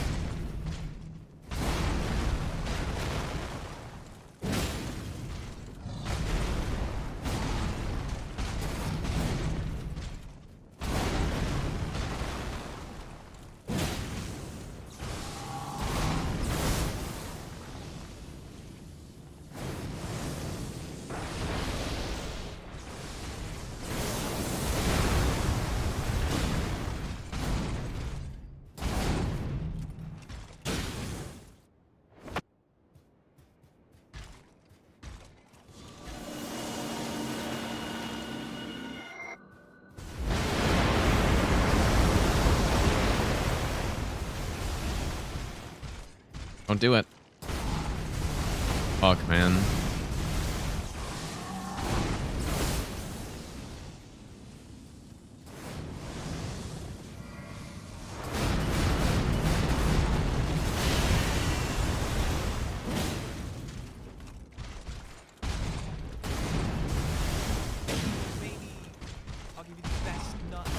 Don't do it. Fuck, man. Maybe I'll give you the best nut ever.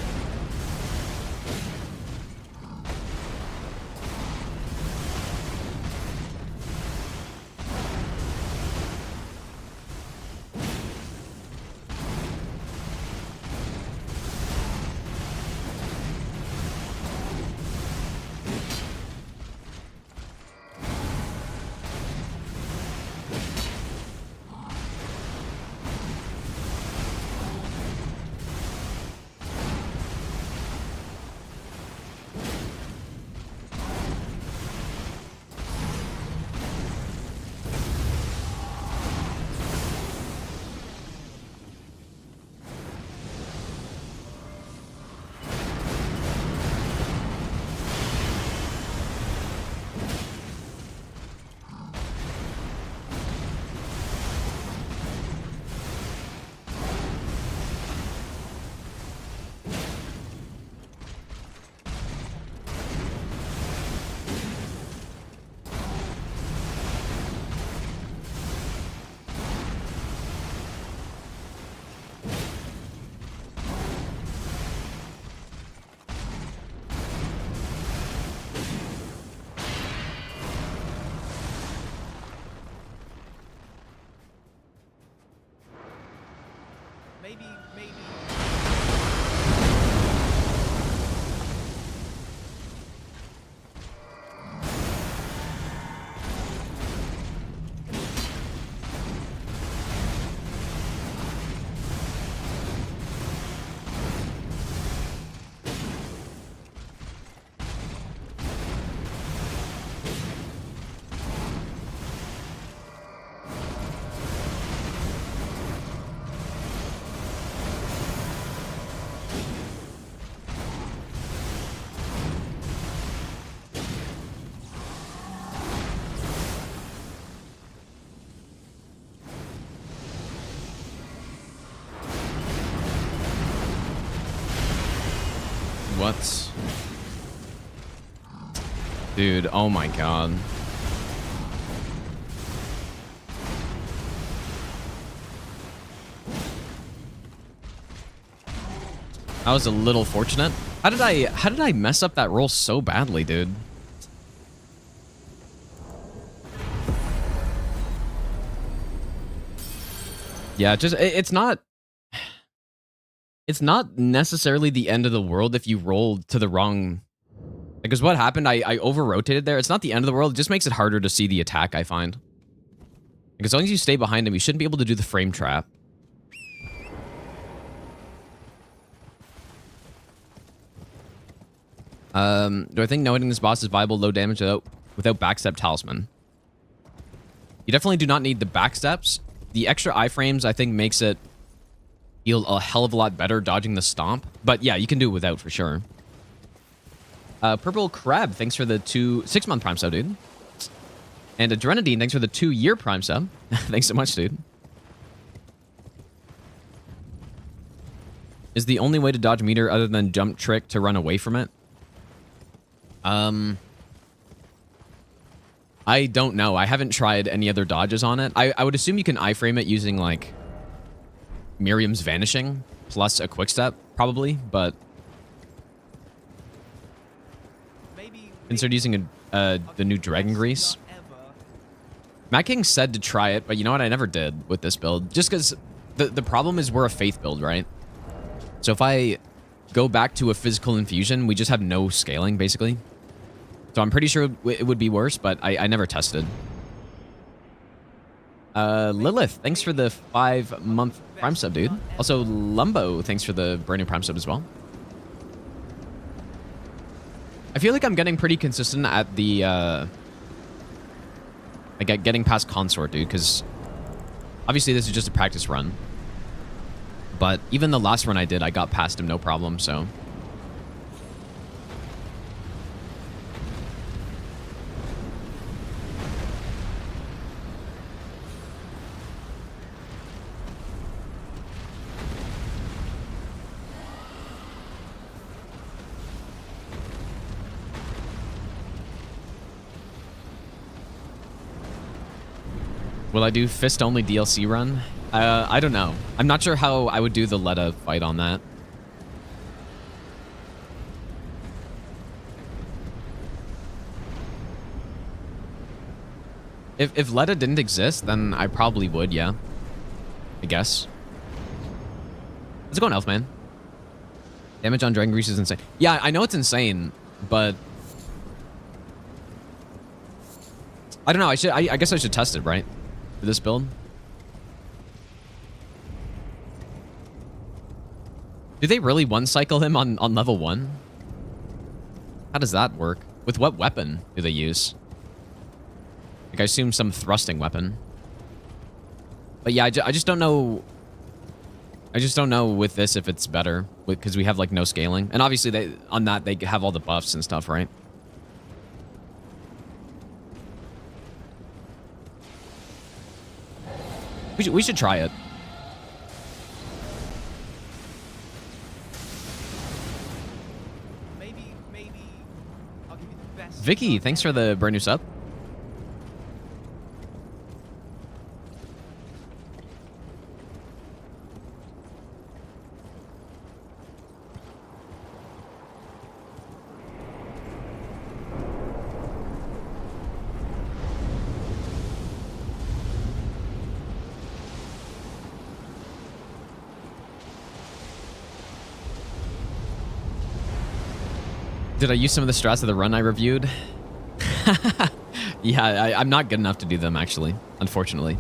Maybe. What? Dude, oh my god. That was a little fortunate. How did I mess up that roll so badly, dude? Yeah, just it's not necessarily the end of the world if you rolled to the wrong. Because what happened, I over-rotated there. It's not the end of the world. It just makes it harder to see the attack, I find. Like, as long as you stay behind him, you shouldn't be able to do the frame trap. Do I think knowing this boss is viable, low damage without backstep talisman? You definitely do not need the backsteps. The extra iframes, I think, makes it feel a hell of a lot better dodging the stomp. But yeah, you can do it without for sure. Purple Crab, thanks for the 6-month Prime sub, dude. And Adrenadine, thanks for the 2-year Prime sub. Thanks so much, dude. Is the only way to dodge meter other than jump trick to run away from it? I don't know. I haven't tried any other dodges on it. I would assume you can iframe it using like Miriam's vanishing plus a quick step, probably, but Maybe consider using the new Dragon Grease. not ever. Matt King said to try it, but you know what? I never did with this build. Just because the problem is we're a faith build, right? So if I go back to a physical infusion, we just have no scaling, basically. So I'm pretty sure it would be worse, but I never tested. Lilith, thanks for the 5-month Prime sub, dude. Also, Lumbo, thanks for the brand new Prime sub as well. I feel like I'm getting pretty consistent at the, like getting past Consort, dude, because obviously this is just a practice run. But even the last run I did, I got past him no problem, so. Will I do fist-only DLC run? I don't know. I'm not sure how I would do the Letta fight on that. If Letta didn't exist, then I probably would, yeah. I guess. Let's go on Elfman. Damage on Dragon Grease is insane. Yeah, I know it's insane, but I don't know. I guess I should test it, right? For this build. Do they really one-cycle him on level 1? How does that work? With what weapon do they use? Like, I assume some thrusting weapon. But yeah, I just don't know. I just don't know with this if it's better. Because we have, like, no scaling. And obviously, on that, they have all the buffs and stuff, right? We should try it. Maybe I'll give you the best. Vicky, thanks for the brand new sub. Did I use some of the strats of the run I reviewed? Yeah, I'm not good enough to do them, actually, unfortunately.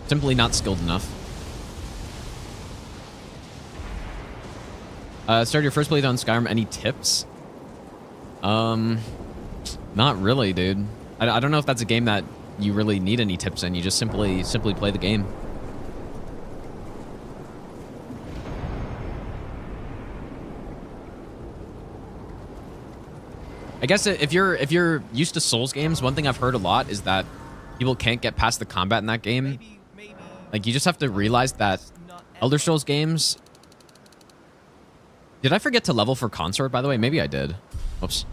Simply not skilled enough. Start your first playthrough on Skyrim. Any tips? Not really, dude. I don't know if that's a game that you really need any tips in. You just simply play the game. I guess if you're used to Souls games, one thing I've heard a lot is that people can't get past the combat in that game. Maybe Like, you just have to realize that not Elder Scrolls games... Did I forget to level for Consort, by the way? Maybe I did. Whoops.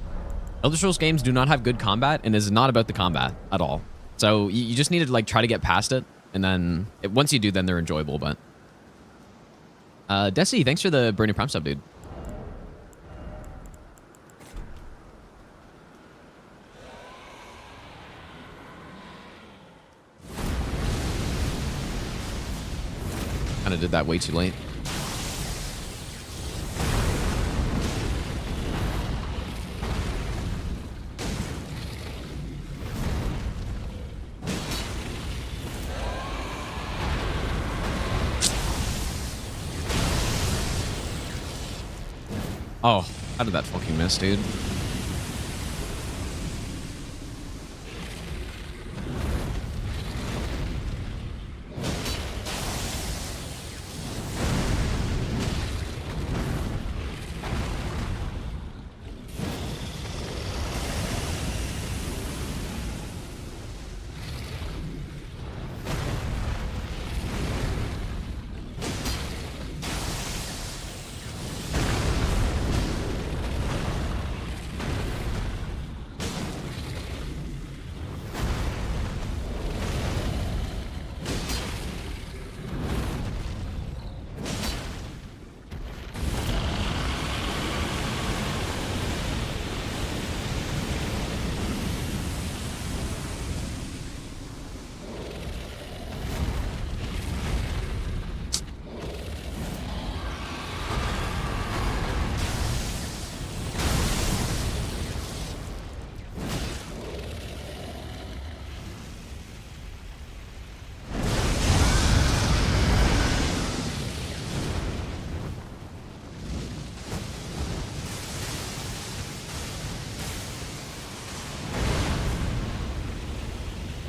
Elder Scrolls games do not have good combat, and is not about the combat at all. So you just need to, like, try to get past it, and then once you do, then they're enjoyable, but... Desi, thanks for the brand new Prime sub, dude. Kind of did that way too late. Oh, how did that fucking miss, dude?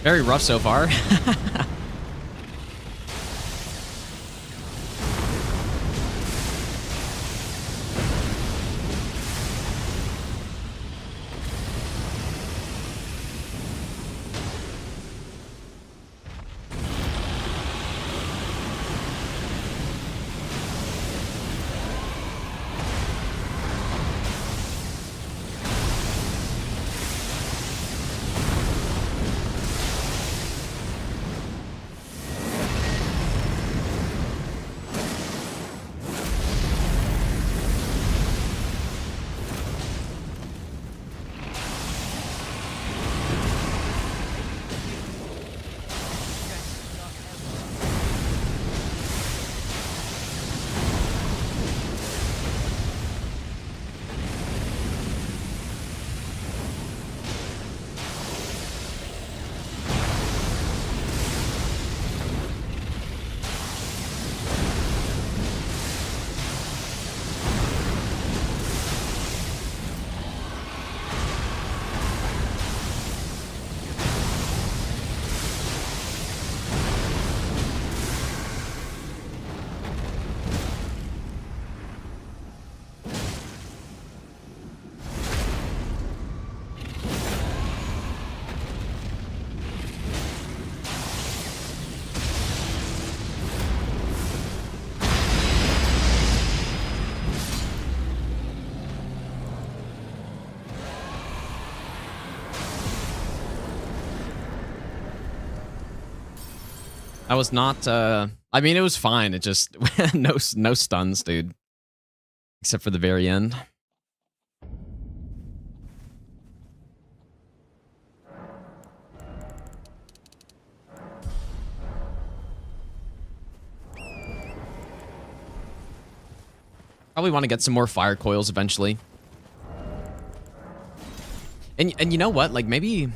Very rough so far. I was not, I mean, it was fine. It just, no stuns, dude. Except for the very end. Probably want to get some more fire coils eventually. And you know what? Like, maybe...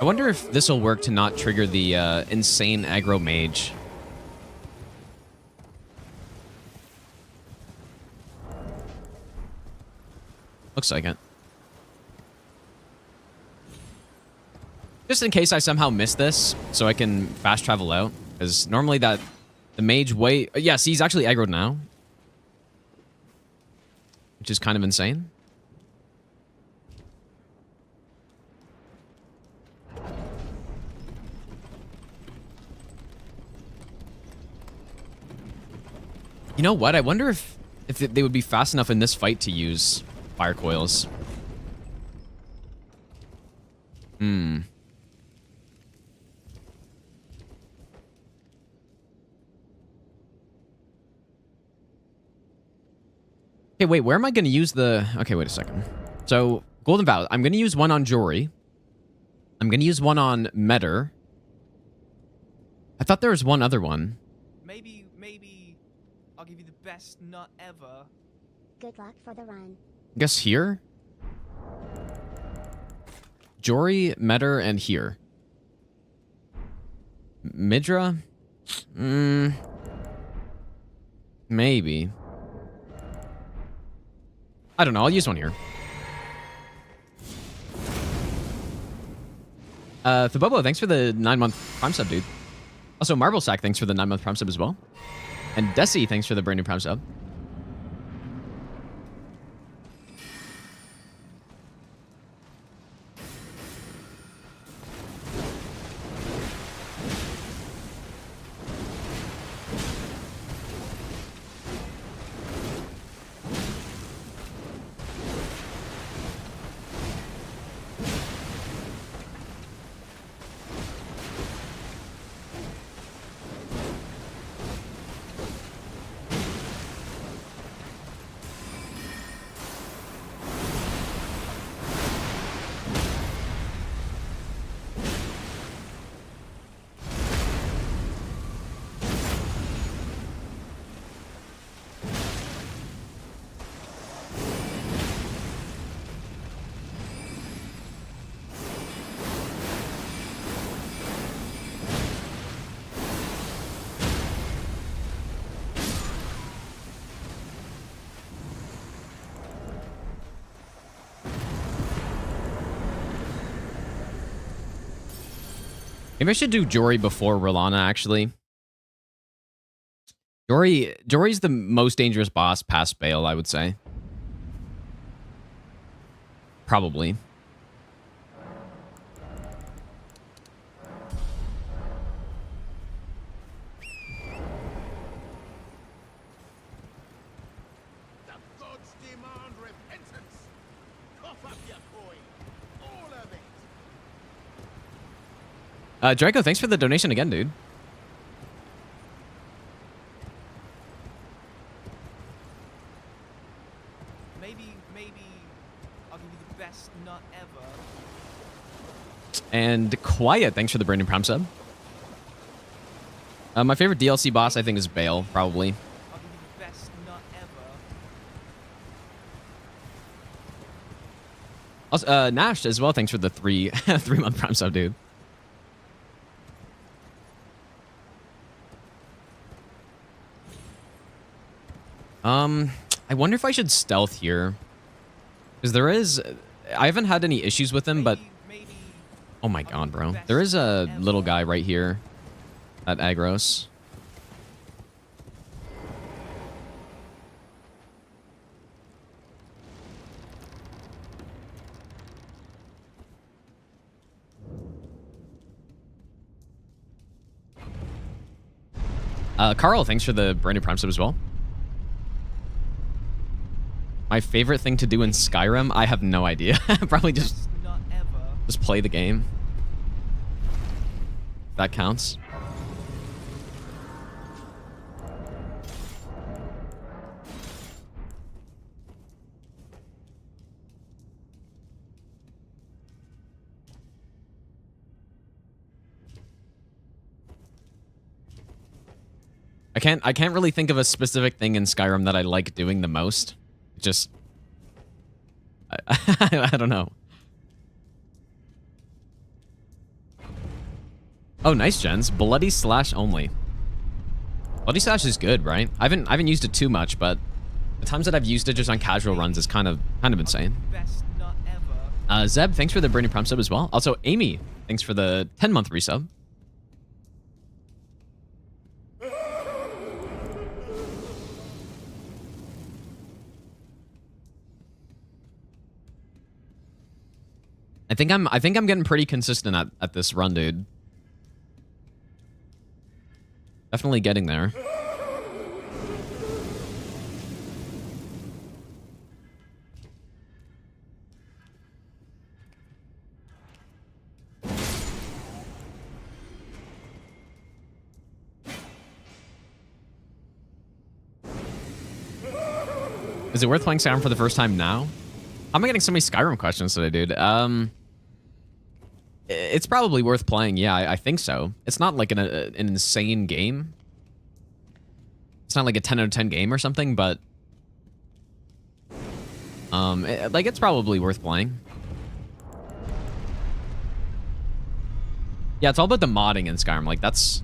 I wonder if this will work to not trigger the insane aggro mage. Looks like it. Just in case I somehow miss this, so I can fast travel out. Because normally the mage way... Yeah, see, he's actually aggroed now. Which is kind of insane. You know what? I wonder if they would be fast enough in this fight to use fire coils. Hmm. Okay, wait, where am I going to use the... Okay, wait a second. So, Golden Vow. I'm going to use one on Jory. I'm going to use one on Metter. I thought there was one other one. Maybe I'll give you the best nut ever. Good luck for the run. I guess here? Jory, Metter, and here. Midra? Maybe. I don't know. I'll use one here. Fabobo, thanks for the 9-month Prime sub, dude. Also, Marble Sack, thanks for the 9-month Prime sub as well. And Desi, thanks for the brand new Prime sub. Maybe I should do Jory before Rolana, actually. Jory's the most dangerous boss past Bale, I would say. Probably. The gods demand repentance. Cough up your coin. All of it. Draco, thanks for the donation again, dude. Maybe I'll give you the best nut ever. And Quiet, thanks for the Brandon Prime sub. My favorite DLC boss, I think, is Bale, probably. I'll give you the best nut ever. Also, Nash as well, thanks for the 3-month Prime sub, dude. I wonder if I should stealth here. Because I haven't had any issues with him, but... Maybe Oh my god, bro. There is a little guy right here at Agros. Carl, thanks for the brand new Prime sub as well. My favorite thing to do in Skyrim? I have no idea. Probably just best nut ever. play the game. That counts. I can't really think of a specific thing in Skyrim that I like doing the most. Just I don't know. Oh, nice, Jens. Bloody Slash only. Bloody Slash is good, right? I haven't used it too much, but the times that I've used it just on casual runs is kind of insane. Best nut ever. Zeb, thanks for the brand new Prime sub as well. Also, Amy, thanks for the 10-month resub. I think I'm getting pretty consistent at this run, dude. Definitely getting there. Is it worth playing Skyrim for the first time now? How am I getting so many Skyrim questions today, dude? It's probably worth playing. Yeah, I think so. It's not like an insane game. It's not like a 10 out of 10 game or something, but it's probably worth playing. Yeah, it's all about the modding in Skyrim. Like, that's...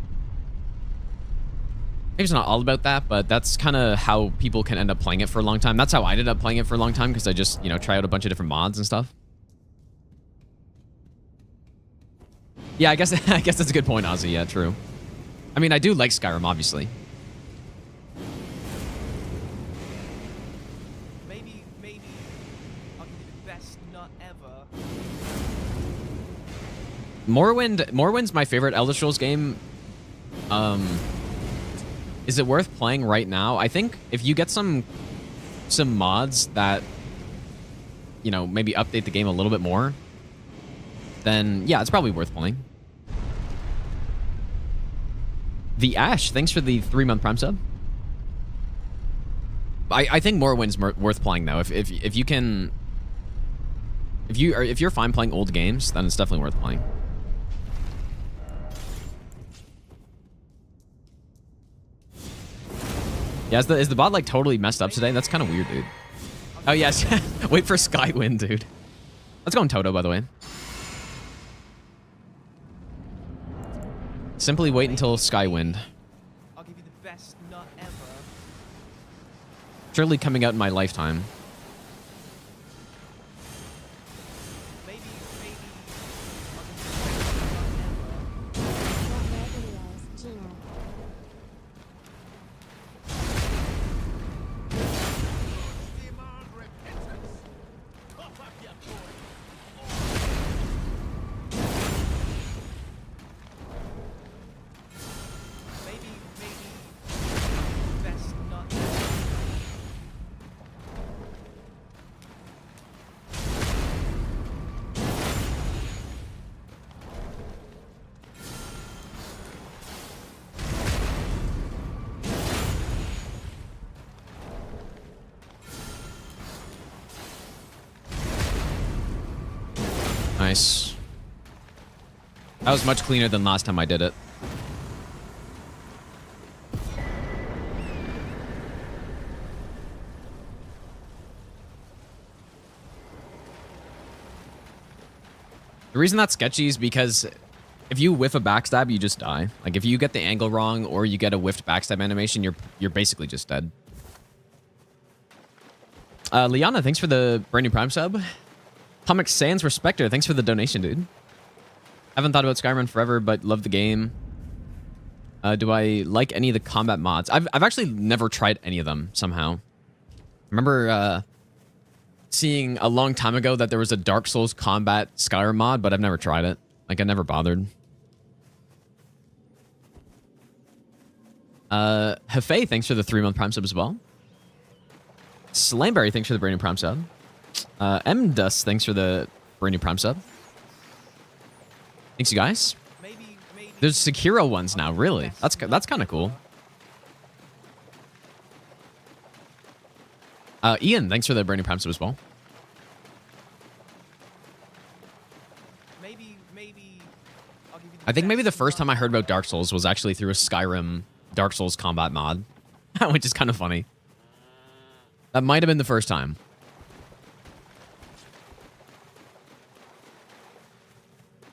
Maybe it's not all about that, but that's kind of how people can end up playing it for a long time. That's how I ended up playing it for a long time, because I just, try out a bunch of different mods and stuff. Yeah, I guess that's a good point, Ozzy. Yeah, true. I mean, I do like Skyrim, obviously. Maybe I'll give you the best nut ever. Morrowind's my favorite Elder Scrolls game. Is it worth playing right now? I think if you get some mods that, maybe update the game a little bit more, then yeah, it's probably worth playing. The Ash, thanks for the 3-month Prime sub. I think Morrowind's worth playing though. If you can, if you're fine playing old games, then it's definitely worth playing. Yeah, is the bot like totally messed up today? That's kind of weird, dude. Oh yes, wait for Skywind, dude. Let's go on Toto, by the way. Simply wait until Skywind. I'll give you the best nut ever. Surely coming out in my lifetime. Maybe I'll give you the best nut ever. Maybe best not. Nice. That was much cleaner than last time I did it. The reason that's sketchy is because if you whiff a backstab, you just die. Like if you get the angle wrong or you get a whiffed backstab animation, you're basically just dead. Liana, thanks for the brand new Prime sub. Comic Sans Respecter, thanks for the donation, dude. Haven't thought about Skyrim in forever, but love the game. Do I like any of the combat mods? I've actually never tried any of them somehow. Remember seeing a long time ago that there was a Dark Souls combat Skyrim mod, but I've never tried it. Like I never bothered. Hefe, thanks for the 3-month Prime sub as well. Slamberry, thanks for the brand new Prime sub. M-Dust, thanks for the brand new Prime sub. Thanks, you guys. Maybe There's Sekiro ones now, really. That's kind of cool. Ian, thanks for the brand new Prime sub as well. maybe I'll give you I think maybe the best first time I not heard about ever. Dark Souls was actually through a Skyrim Dark Souls combat mod, which is kind of funny. That might have been the first time.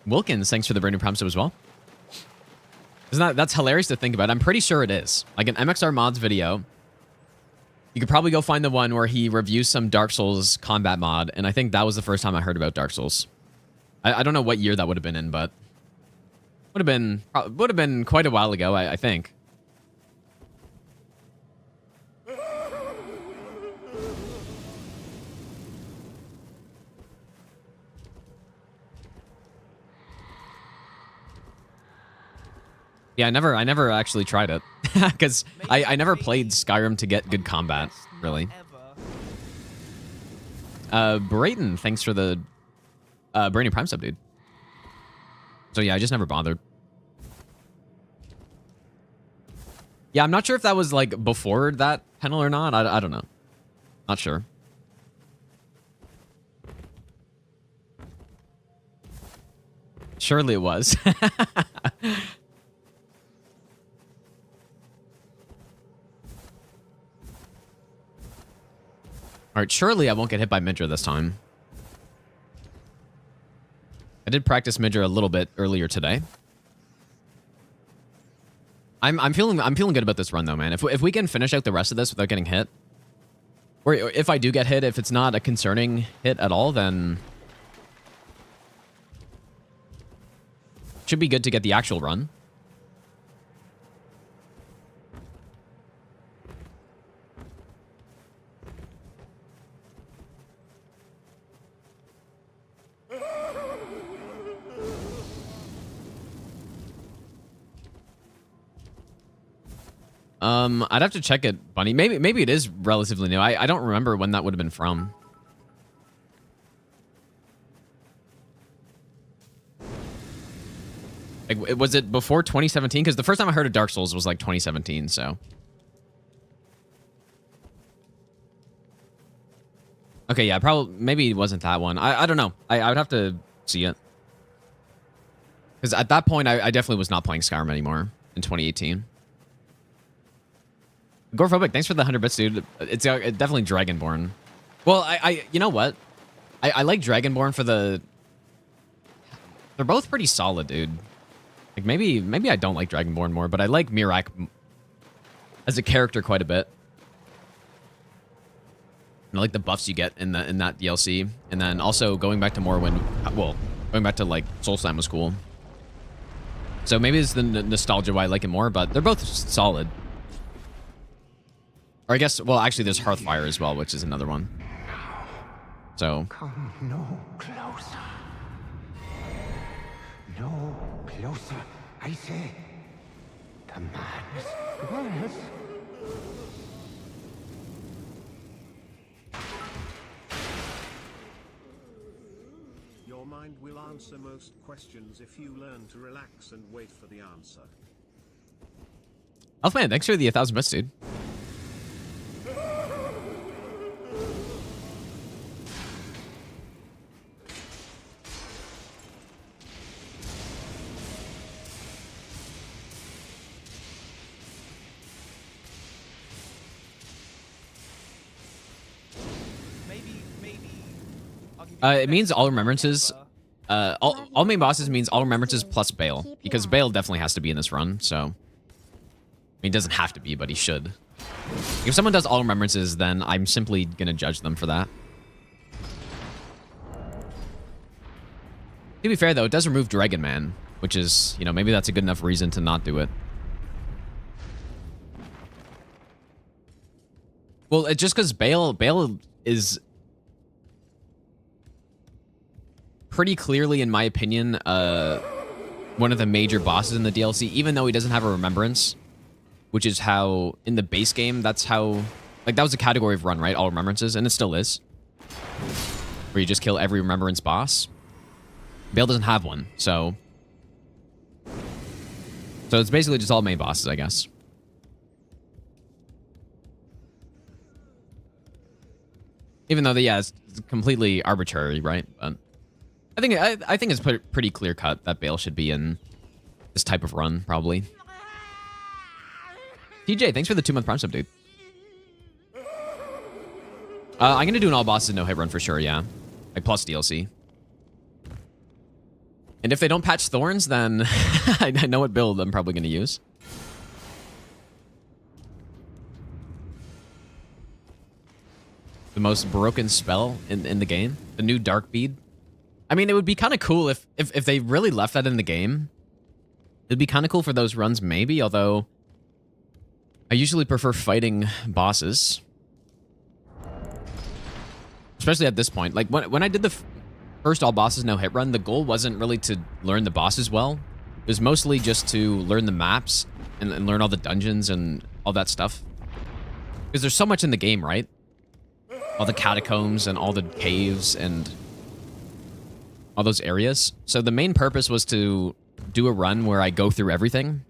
Wilkins, thanks for the brand new Prime sub as well. That's hilarious to think about. I'm pretty sure it is. Like an MXR Mods video. You could probably go find the one where he reviews some Dark Souls combat mod, and I think that was the first time I heard about Dark Souls. I don't know what year that would have been in, but would have been quite a while ago, I think. Yeah, I never actually tried it because I never played Skyrim to get good combat, really. Brayton, thanks for the brand new Prime sub, dude. So yeah, I just never bothered. Yeah, I'm not sure if that was like before that panel or not. I don't know. Not sure. Surely it was. All right, surely I won't get hit by Midra this time. I did practice Midra a little bit earlier today. I'm feeling good about this run though, man. If we can finish out the rest of this without getting hit, or if I do get hit, if it's not a concerning hit at all, then should be good to get the actual run. I'd have to check it, Bunny. Maybe it is relatively new. I don't remember when that would have been from. Like, was it before 2017? Because the first time I heard of Dark Souls was like 2017, so. Okay, yeah, probably, maybe it wasn't that one. I don't know. I would have to see it. Because at that point, I definitely was not playing Skyrim anymore in 2018. Gorephobic, thanks for the 100 bits, dude. It's definitely Dragonborn. Well, you know what? I like Dragonborn for the... They're both pretty solid, dude. Like, maybe I don't like Dragonborn more, but I like Mirak as a character quite a bit. And I like the buffs you get in that DLC. And then also going back to Morrowind... Well, going back to, like, Soulslam was cool. So maybe it's the nostalgia why I like it more, but they're both solid. Or I guess, well, actually, there's Hearthfire as well, which is another one. So Come no closer. No closer, I say. The madness. Madness. Your mind will answer most questions if you learn to relax and wait for the answer. Elfman, thanks for the 1,000 bits, dude. Maybe. I'll give you It the means best all remembrances. number. All main bosses means all remembrances plus Bale, because Bale definitely has to be in this run. So, I mean, he doesn't have to be, but he should. If someone does all remembrances, then I'm simply gonna judge them for that. To be fair, though, it does remove Dragon Man, which is, you know, maybe that's a good enough reason to not do it. Well, it's just because Bale is pretty clearly, in my opinion, one of the major bosses in the DLC, even though he doesn't have a remembrance, which is how, in the base game, that's how, like, that was a category of run, right? All remembrances, and it still is. Where you just kill every remembrance boss. Bale doesn't have one, so it's basically just all main bosses, I guess. Even though, it's completely arbitrary, right? But I think it's pretty clear cut that Bale should be in this type of run, probably. TJ, thanks for the 2-month Prime sub, dude. I'm gonna do an all bosses no hit run for sure, yeah. Like plus DLC. And if they don't patch Thorns, then I know what build I'm probably gonna use. The most broken spell in the game. The new Dark Bead. I mean, it would be kind of cool if they really left that in the game. It'd be kind of cool for those runs, maybe, although I usually prefer fighting bosses. Especially at this point. Like, when I did the first all bosses no hit run, the goal wasn't really to learn the bosses well. It was mostly just to learn the maps and learn all the dungeons and all that stuff. Because there's so much in the game, right? All the catacombs and all the caves and all those areas. So the main purpose was to do a run where I go through everything.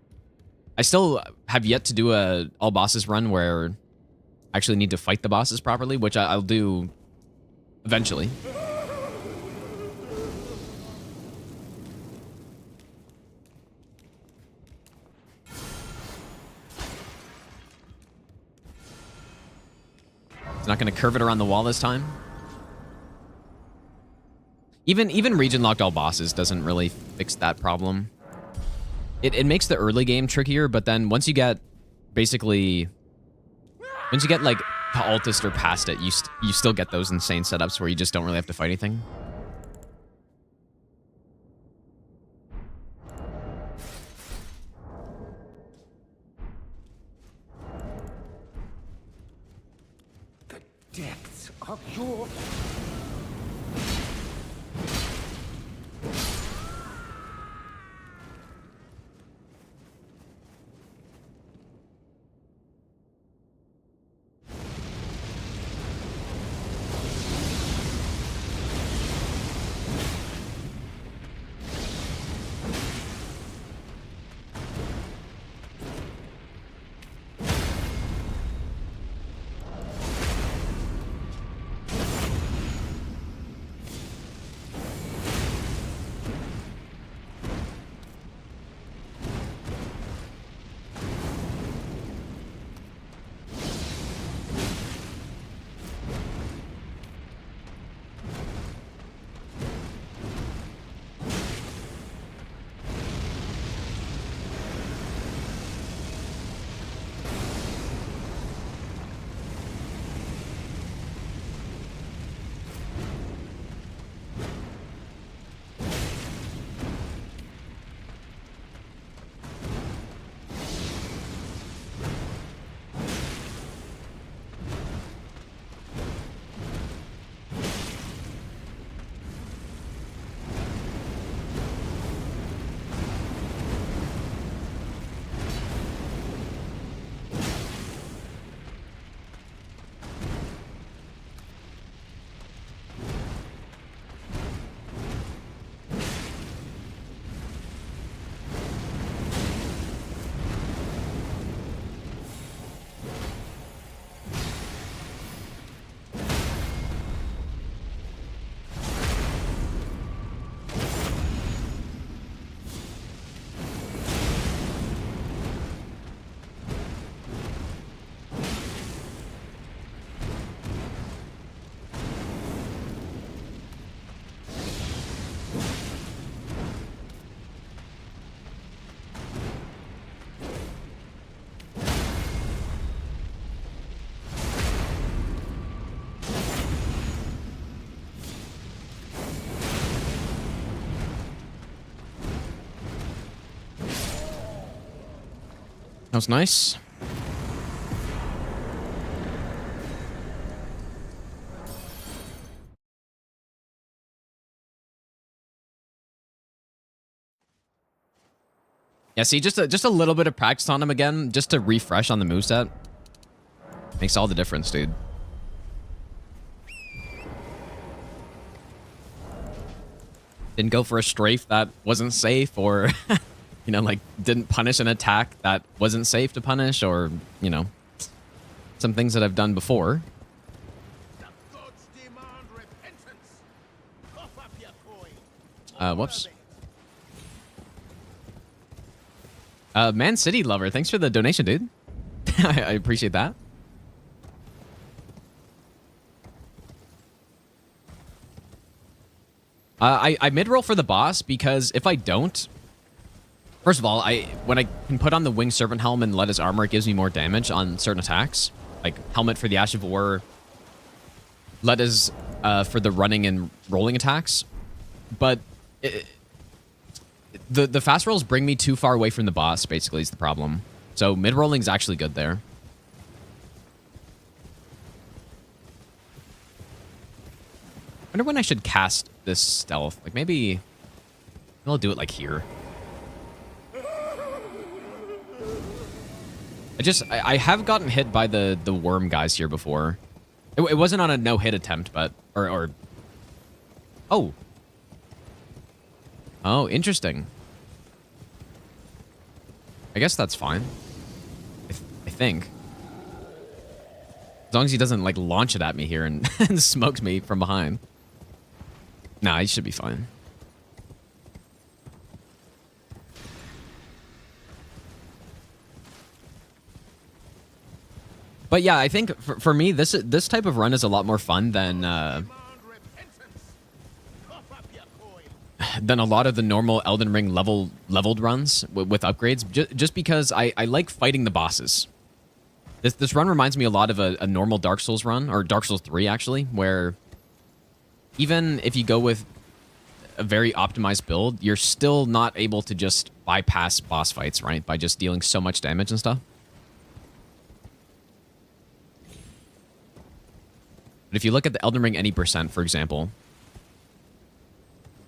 I still have yet to do a all bosses run where I actually need to fight the bosses properly, which I'll do eventually. It's not going to curve it around the wall this time. Even region locked all bosses doesn't really fix that problem. It makes the early game trickier, but then once you get basically, once you get like to Altus or past it, you still get those insane setups where you just don't really have to fight anything. The depths of your... was nice. Yeah, see, just a little bit of practice on him again, just to refresh on the moveset. Makes all the difference, dude. Didn't go for a strafe that wasn't safe, or, you know, like, didn't punish an attack that wasn't safe to punish, or, you know, some things that I've done before. The gods demand repentance. Cough up your coin. Whoops. Man City Lover, thanks for the donation, dude. I appreciate that. I mid-roll for the boss because if I don't... First of all, when I can put on the Winged Serpent Helm and let his armor, it gives me more damage on certain attacks. Like Helmet for the Ash of War, Letta's for the running and rolling attacks. But the fast rolls bring me too far away from the boss, basically, is the problem. So mid-rolling is actually good there. I wonder when I should cast this stealth. Like, maybe I'll do it, like, here. I have gotten hit by the worm guys here before. It wasn't on a no-hit attempt, but... Or... Oh. Oh, interesting. I guess that's fine. I think. As long as he doesn't, like, launch it at me here and, and smokes me from behind. Nah, he should be fine. But yeah, I think for me, this type of run is a lot more fun than a lot of the normal Elden Ring leveled runs with upgrades. Just because I like fighting the bosses. This run reminds me a lot of a normal Dark Souls run, or Dark Souls 3 actually, where even if you go with a very optimized build, you're still not able to just bypass boss fights, right? By just dealing so much damage and stuff. But if you look at the Elden Ring any percent, for example,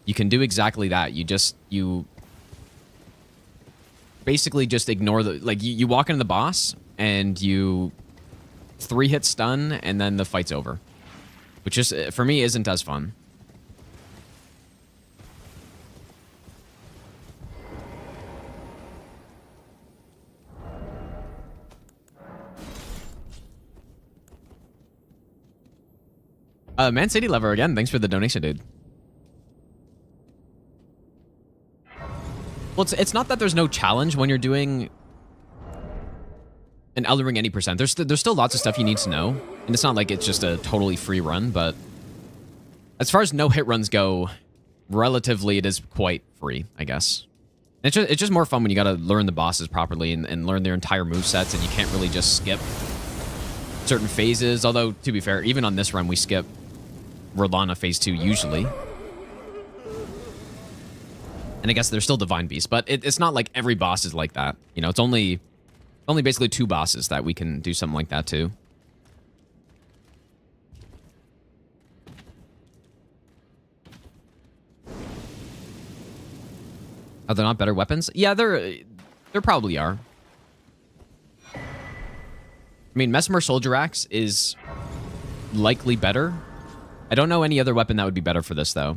you can do exactly that. You basically just ignore the... Like, you walk into the boss, and you 3-hit stun, and then the fight's over. Which just, for me, isn't as fun. Man City Lover again, thanks for the donation, dude. Well, it's not that there's no challenge when you're doing an Elden Ring any percent. There's still lots of stuff you need to know, and it's not like it's just a totally free run, but as far as no-hit runs go, relatively it is quite free, I guess. It's just more fun when you gotta learn the bosses properly and learn their entire movesets, and you can't really just skip certain phases, although, to be fair, even on this run, we skip Rolana Phase 2 usually. And I guess there's still Divine Beast, but it's not like every boss is like that. You know, it's only basically 2 bosses that we can do something like that too. Are there not better weapons? Yeah, there probably are. I mean, Mesmer Soldier Axe is likely better. I don't know any other weapon that would be better for this, though.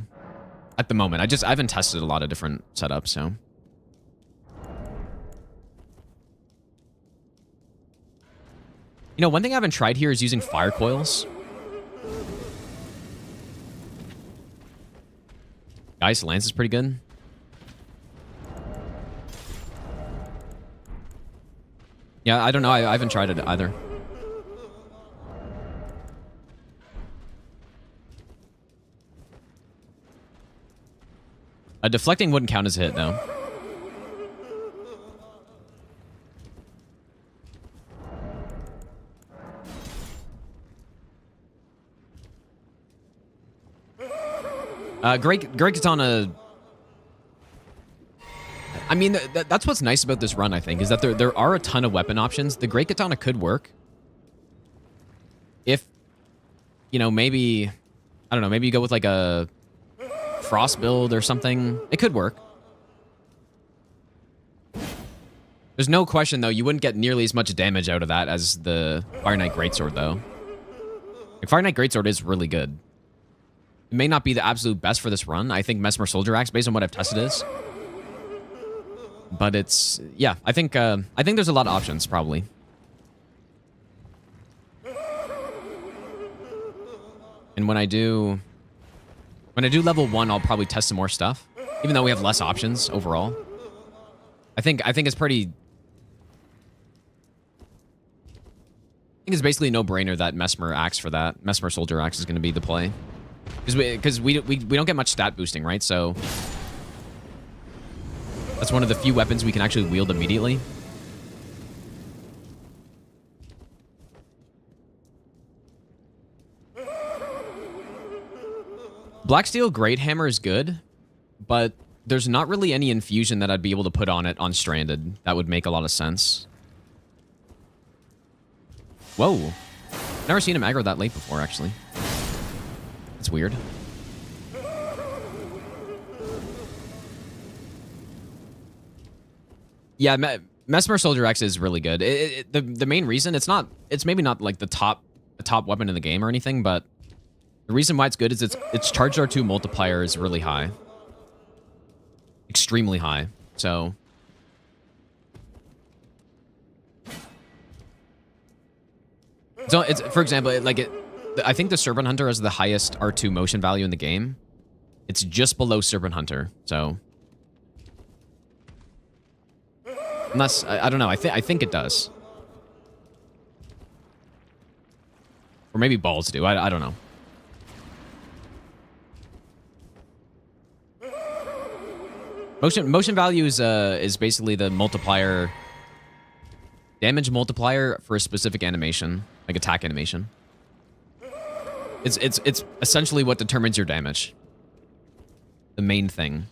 At the moment. I haven't tested a lot of different setups, so... You know, one thing I haven't tried here is using fire coils. Guys, Lance is pretty good. Yeah, I don't know. I haven't tried it either. A deflecting wouldn't count as a hit, though. Great Katana I mean, that's what's nice about this run, I think, is that there are a ton of weapon options. The Great Katana could work if, you know, maybe, I don't know, maybe you go with like a Frost build or something. It could work. There's no question, though, you wouldn't get nearly as much damage out of that as the Fire Knight Greatsword, though. Like, Fire Knight Greatsword is really good. It may not be the absolute best for this run. I think Mesmer Soldier Axe, based on what I've tested, is. But it's, yeah, I think there's a lot of options, probably. And when I do level 1, I'll probably test some more stuff, even though we have less options overall. I think it's pretty. I think it's basically a no-brainer that Mesmer Axe for that. Mesmer Soldier Axe is going to be the play, because we don't get much stat boosting, right? So that's one of the few weapons we can actually wield immediately. Blacksteel Great Hammer is good, but there's not really any infusion that I'd be able to put on it on Stranded that would make a lot of sense. Whoa. Never seen him aggro that late before, actually. That's weird. Yeah, Mesmer Soldier X is really good. The main reason, it's maybe not like the top weapon in the game or anything, but the reason why it's good is its charged R2 multiplier is really high. Extremely high. So it's, for example, I think the Serpent Hunter has the highest R2 motion value in the game. It's just below Serpent Hunter. So unless I don't know, I think it does. Or maybe Balls do. I don't know. Motion value is basically the multiplier, damage multiplier for a specific animation, like attack animation. It's essentially what determines your damage. The main thing.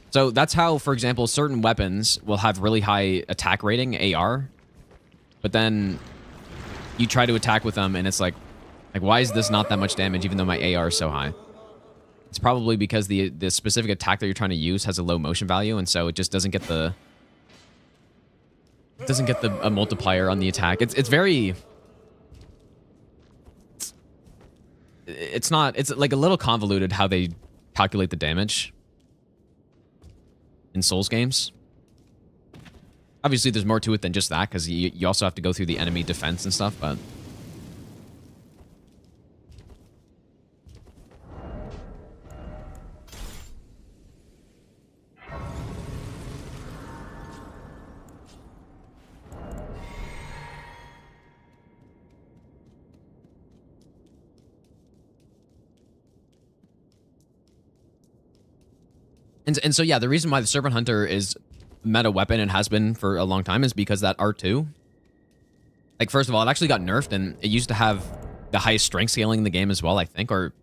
So that's how, for example, certain weapons will have really high attack rating, AR, but then you try to attack with them and it's like why is this not that much damage even though my AR is so high? It's probably because the specific attack that you're trying to use has a low motion value, and so it just doesn't get the a multiplier on the attack. It's very. It's like a little convoluted how they calculate the damage in Souls games. Obviously, there's more to it than just that, because you also have to go through the enemy defense and stuff, but. And so, yeah, the reason why the Serpent Hunter is meta weapon and has been for a long time is because that R2, like, first of all, it actually got nerfed, and it used to have the highest strength scaling in the game as well, I think, or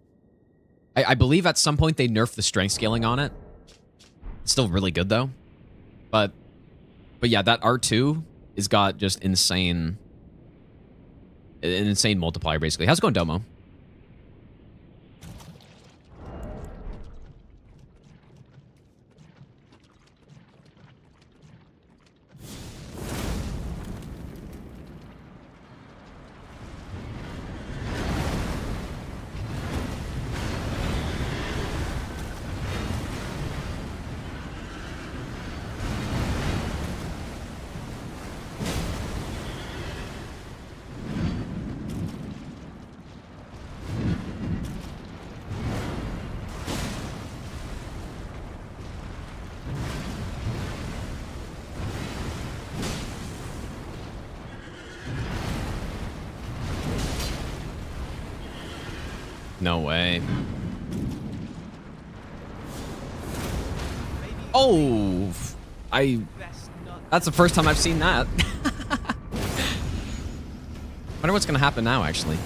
I believe at some point they nerfed the strength scaling on it. It's still really good, though. But yeah, that R2 has got just an insane multiplier, basically. How's it going, Domo? No way. Oh, that's the first time I've seen that. Wonder what's gonna happen now, actually.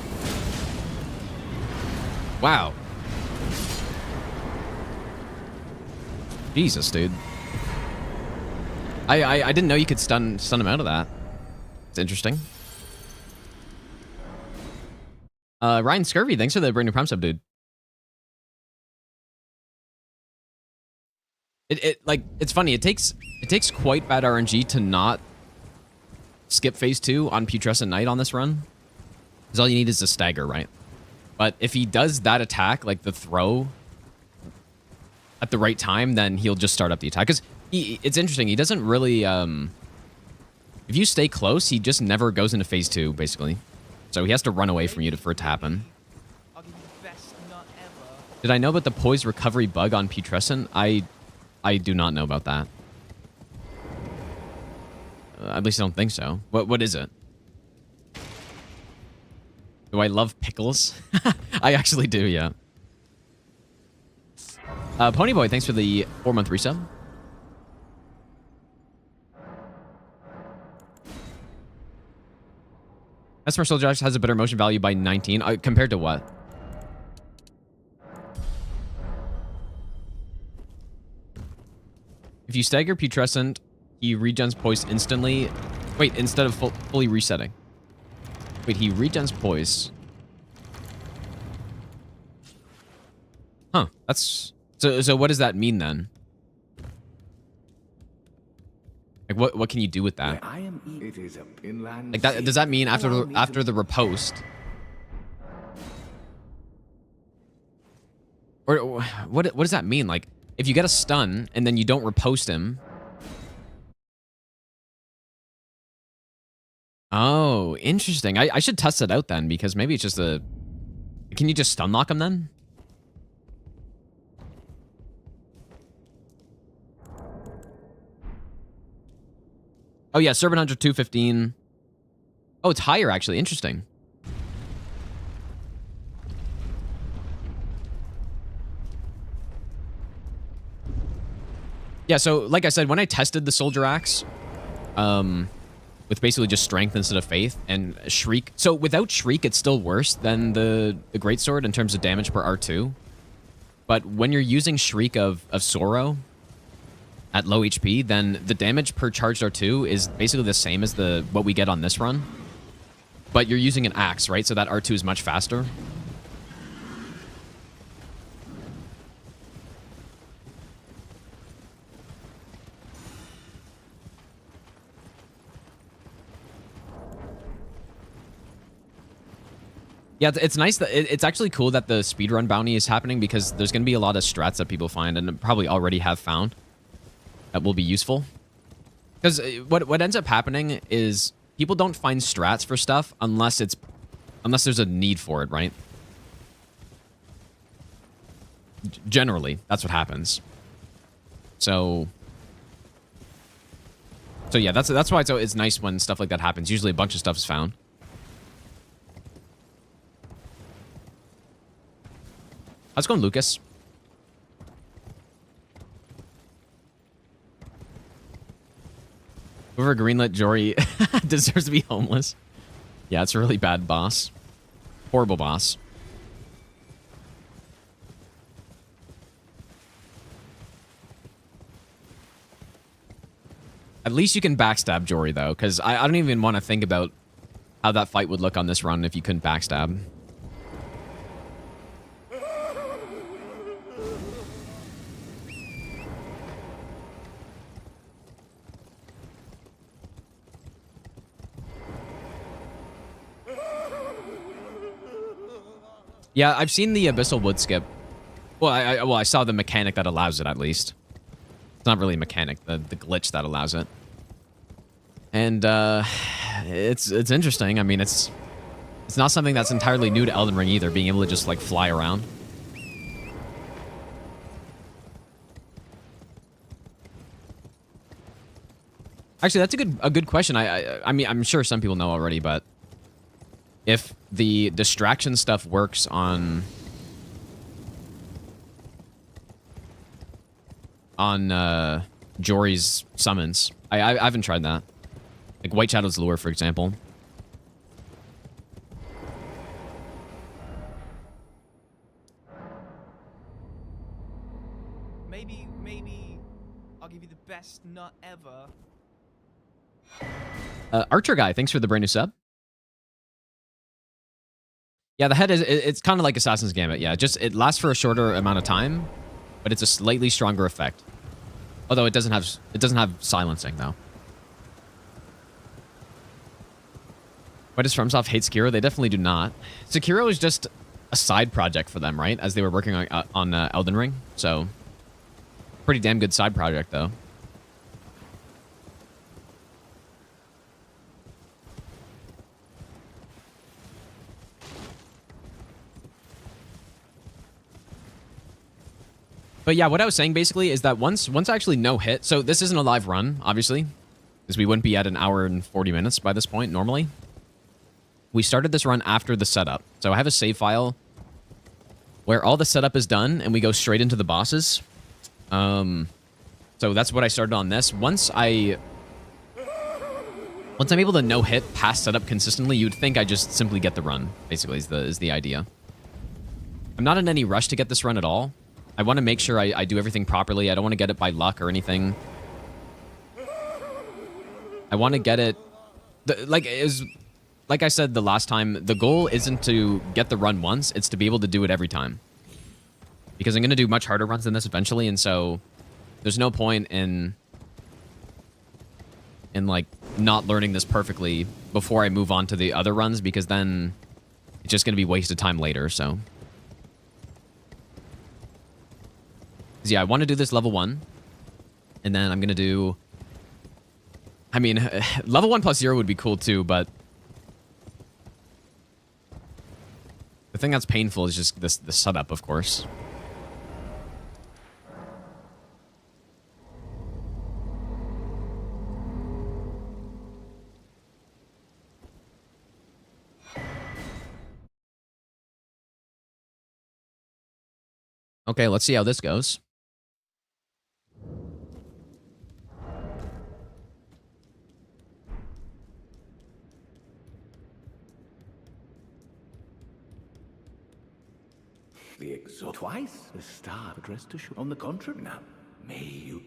Wow. Jesus, dude. I didn't know you could stun him out of that. It's interesting. Ryan Scurvy, thanks for the brand new prime sub, dude. It's funny. It takes quite bad RNG to not skip phase 2 on Putrescent Knight on this run. Because all you need is a stagger, right? But if he does that attack, like the throw, at the right time, then he'll just start up the attack. Because it's interesting. He doesn't really... if you stay close, he just never goes into phase 2, basically. So he has to run away from you for it to happen. I'll give you the best nut ever. Did I know about the poise recovery bug on Putrescent? I do not know about that. At least I don't think so. What is it? Do I love pickles? I actually do, yeah. Ponyboy, thanks for the 4-month resub. Esmer Soldier has a better motion value by 19. Compared to what? If you stagger Putrescent, he regens poise instantly. Wait, instead of fully resetting. Wait, he regens poise. Huh, that's... So what does that mean then? Like what can you do with that? It is a inland Like that, does that mean after the riposte? Or what does that mean? Like if you get a stun and then you don't riposte him. Oh, interesting. I should test it out then, because maybe it's just a... Can you just stun lock him then? Oh yeah, Serpent Hunter 215. Oh, it's higher actually. Interesting. Yeah, so like I said, when I tested the Soldier Axe, with basically just strength instead of faith and shriek. So without shriek, it's still worse than the greatsword in terms of damage per R2. But when you're using shriek of Sorrow at low HP, then the damage per charged R2 is basically the same as what we get on this run. But you're using an axe, right? So that R2 is much faster. Yeah, it's nice that it's actually cool that the speedrun bounty is happening, because there's going to be a lot of strats that people find and probably already have found that will be useful. Because what ends up happening is people don't find strats for stuff unless there's a need for it, right? Generally, that's what happens. So yeah, that's why it's nice when stuff like that happens. Usually a bunch of stuff is found. How's it going, Lucas? Whoever greenlit Jory deserves to be homeless. Yeah, it's a really bad boss. Horrible boss. At least you can backstab Jory, though, because I don't even want to think about how that fight would look on this run if you couldn't backstab. Yeah, I've seen the Abyssal Wood Skip. Well, I saw the mechanic that allows it, at least. It's not really a mechanic, the glitch that allows it. And it's interesting. I mean, it's not something that's entirely new to Elden Ring either, being able to just like fly around. Actually, that's a good question. I mean, I'm sure some people know already, but if the distraction stuff works on Jory's summons, I haven't tried that. Like White Shadow's Lure, for example. Maybe I'll give you the best nut ever. Archer guy, thanks for the brand new sub. Yeah, the head it's kind of like Assassin's Gambit. Yeah, it lasts for a shorter amount of time, but it's a slightly stronger effect. Although it doesn't have silencing though. Why does FromSoft hate Sekiro? They definitely do not. Sekiro is just a side project for them, right? As they were working on Elden Ring, so pretty damn good side project though. But yeah, what I was saying basically is that once I actually no hit, so this isn't a live run, obviously, because we wouldn't be at an hour and 40 minutes by this point normally. We started this run after the setup. So I have a save file where all the setup is done and we go straight into the bosses. So that's what I started on this. Once I'm able to no hit past setup consistently, you'd think I just simply get the run, basically is the idea. I'm not in any rush to get this run at all. I want to make sure I do everything properly. I don't want to get it by luck or anything. I want to get it... Like I said the last time, the goal isn't to get the run once, it's to be able to do it every time. Because I'm going to do much harder runs than this eventually, and so there's no point in like not learning this perfectly before I move on to the other runs, because then it's just going to be wasted time later, so... Yeah, I want to do this level 1. And then I'm going to do... I mean, level 1 plus 0 would be cool too, but... The thing that's painful is just the setup, of course. Okay, let's see how this goes. The exalt twice? The star addressed to show. On the contrary, now, may you.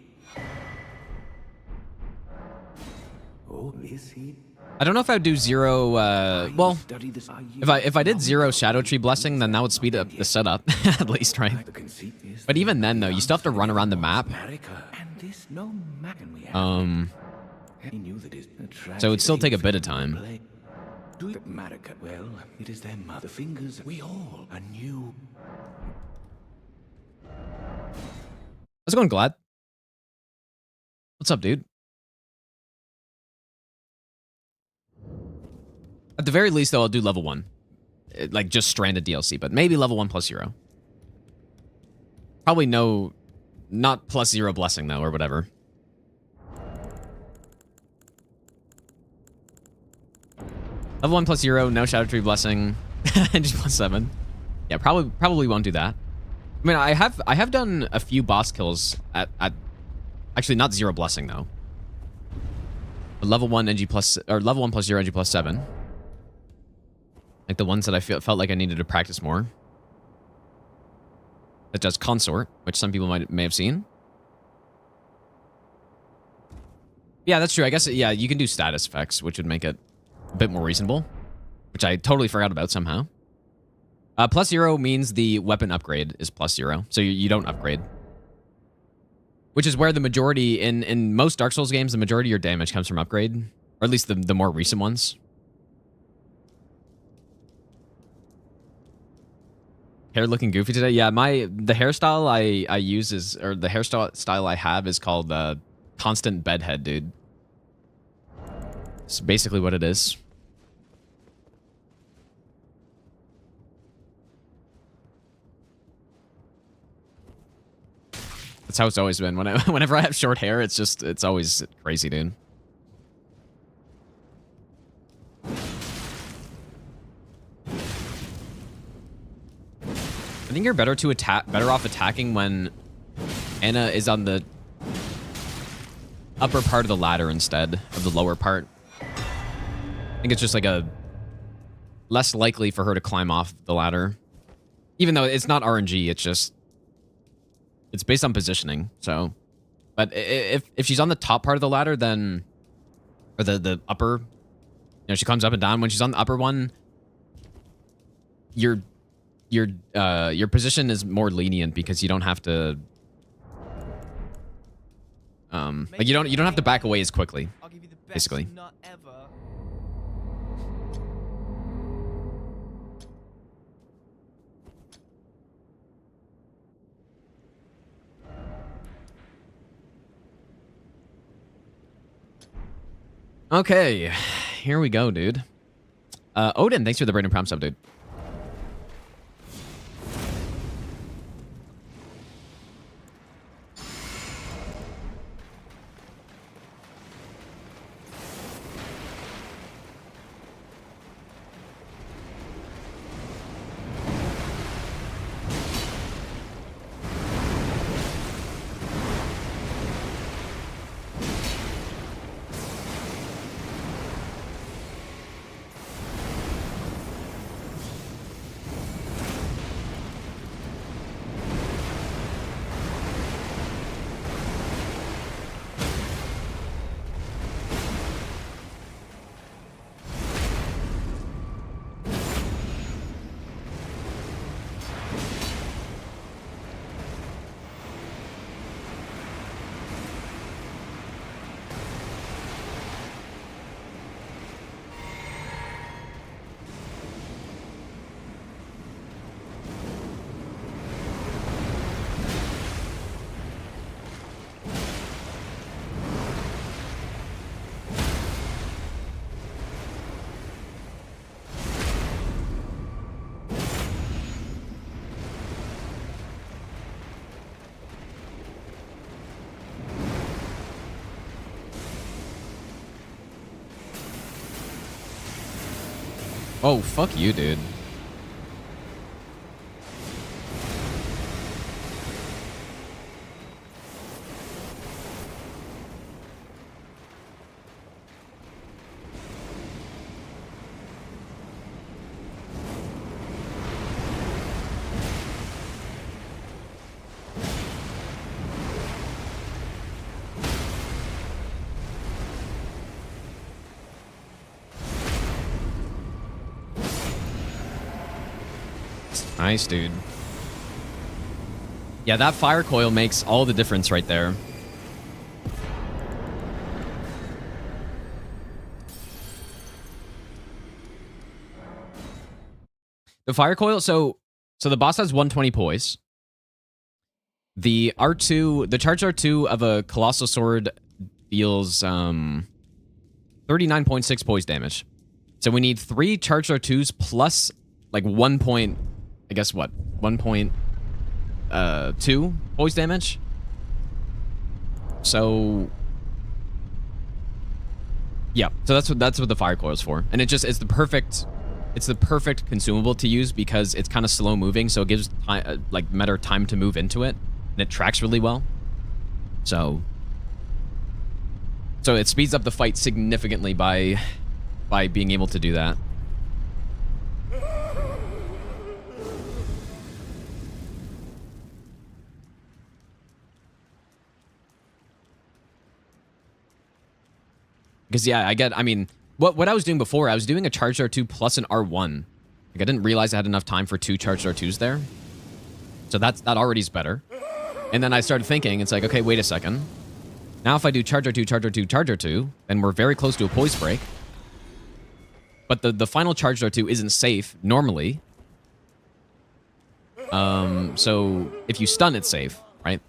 Oh, is he? I don't know if I would do 0, well, Study this. if I did 0 Shadow Tree Blessing, then that would speed up the setup, at least, right? The conceit is But even then, though, you still have to run around the map. America, and this no man we have. He knew that his So it'd still take a bit of time. Do you, America? Well, it is their mother fingers. We all a new. How's it going, Glad? What's up, dude? At the very least, though, I'll do level 1. Like, just stranded DLC, but maybe level 1 plus 0. Probably not plus 0 blessing, though, or whatever. Level 1 plus 0, no Shadow Tree Blessing, and just plus 7. Yeah, probably won't do that. I mean, I have done a few boss kills at actually not 0 blessing though. But level 1 NG plus or level 1 plus 0 NG plus 7. Like the ones that I felt like I needed to practice more. That does Consort, which some people may have seen. Yeah, that's true. I guess yeah, you can do status effects, which would make it a bit more reasonable, which I totally forgot about somehow. Plus 0 means the weapon upgrade is plus 0, so you don't upgrade. Which is where the majority, in most Dark Souls games, the majority of your damage comes from upgrade. Or at least the more recent ones. Hair looking goofy today? Yeah, the hairstyle I use is, or the hairstyle I have is called Constant Bedhead, dude. It's basically what it is. That's how it's always been. Whenever I have short hair, it's always crazy, dude. I think you're better off attacking when Anna is on the upper part of the ladder instead of the lower part. I think it's just like a less likely for her to climb off the ladder. Even though it's not RNG, it's based on positioning, so. But if she's on the top part of the ladder, then or the upper. You know, she comes up and down. When she's on the upper one, your position is more lenient because you don't have to like you don't have to back away as quickly. I'll give you the best Basically. nut ever. Okay, here we go, dude. Odin, thanks for the Brandon Prime sub, dude. Oh, fuck you, dude. Nice, dude. Yeah, that fire coil makes all the difference right there. The fire coil, so the boss has 120 poise. The R2, the charge R2 of a colossal sword deals 39.6 poise damage. So we need 3 charge R2s plus like 1 point, I guess what? 1.2 poise damage. So yeah, so that's what the fire coil is for. And it's the perfect consumable to use because it's kind of slow moving, so it gives time, like better time to move into it, and it tracks really well. So it speeds up the fight significantly by being able to do that. Because yeah, I mean, what I was doing before, I was doing a charged R2 plus an R1. Like I didn't realize I had enough time for 2 charged R2s there. So that already is better. And then I started thinking, it's like, okay, wait a second. Now if I do charge R2, charge R2, charge R2, then we're very close to a poise break. But the final charged R2 isn't safe normally. So if you stun, it's safe, right?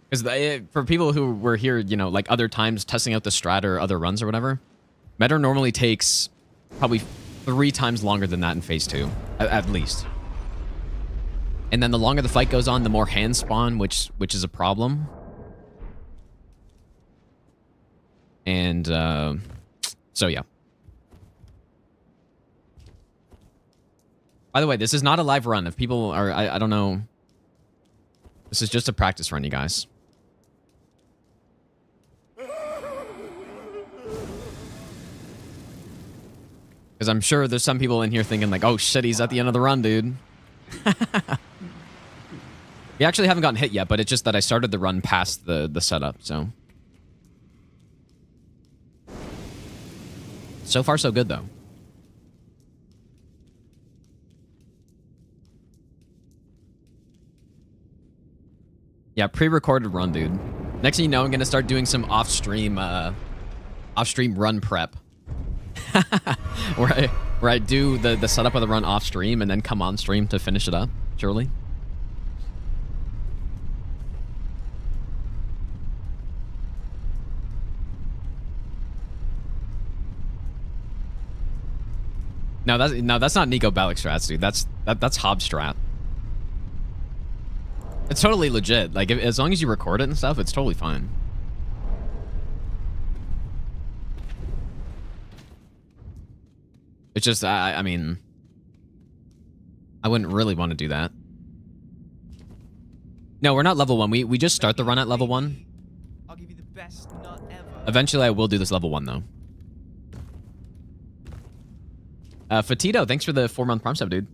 Because for people who were here, you know, like other times testing out the strat or other runs or whatever, meta normally takes probably 3 times longer than that in phase 2, at least. And then the longer the fight goes on, the more hands spawn, which is a problem. And so yeah. By the way, this is not a live run. If people are, I don't know. This is just a practice run, you guys. Because I'm sure there's some people in here thinking like, oh shit, he's at the end of the run, dude. We actually haven't gotten hit yet, but it's just that I started the run past the setup, so. So far, so good, though. Yeah, pre-recorded run, dude. Next thing you know, I'm gonna start doing some off-stream run prep. where I do the setup of the run off-stream and then come on stream to finish it up, surely. No, that's not Nico Bellic strats, dude. That's Hob strat. It's totally legit. Like, as long as you record it and stuff, it's totally fine. It's just, I mean, I wouldn't really want to do that. No, we're not level 1. We just start the run at level 1. I'll give you the best nut ever. Eventually, I will do this level 1, though. Fatito, thanks for the 4-month Prime sub, dude.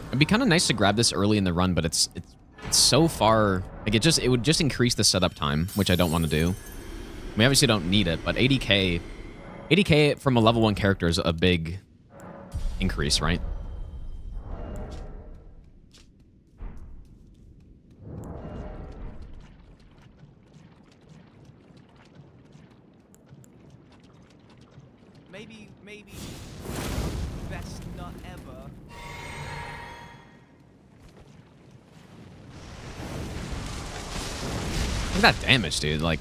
It'd be kind of nice to grab this early in the run, but it's so far. Like, it would just increase the setup time, which I don't want to do. We obviously don't need it, but 80k from a level 1 character is a big increase, right? Maybe best nut ever. Look at that damage, dude. Like,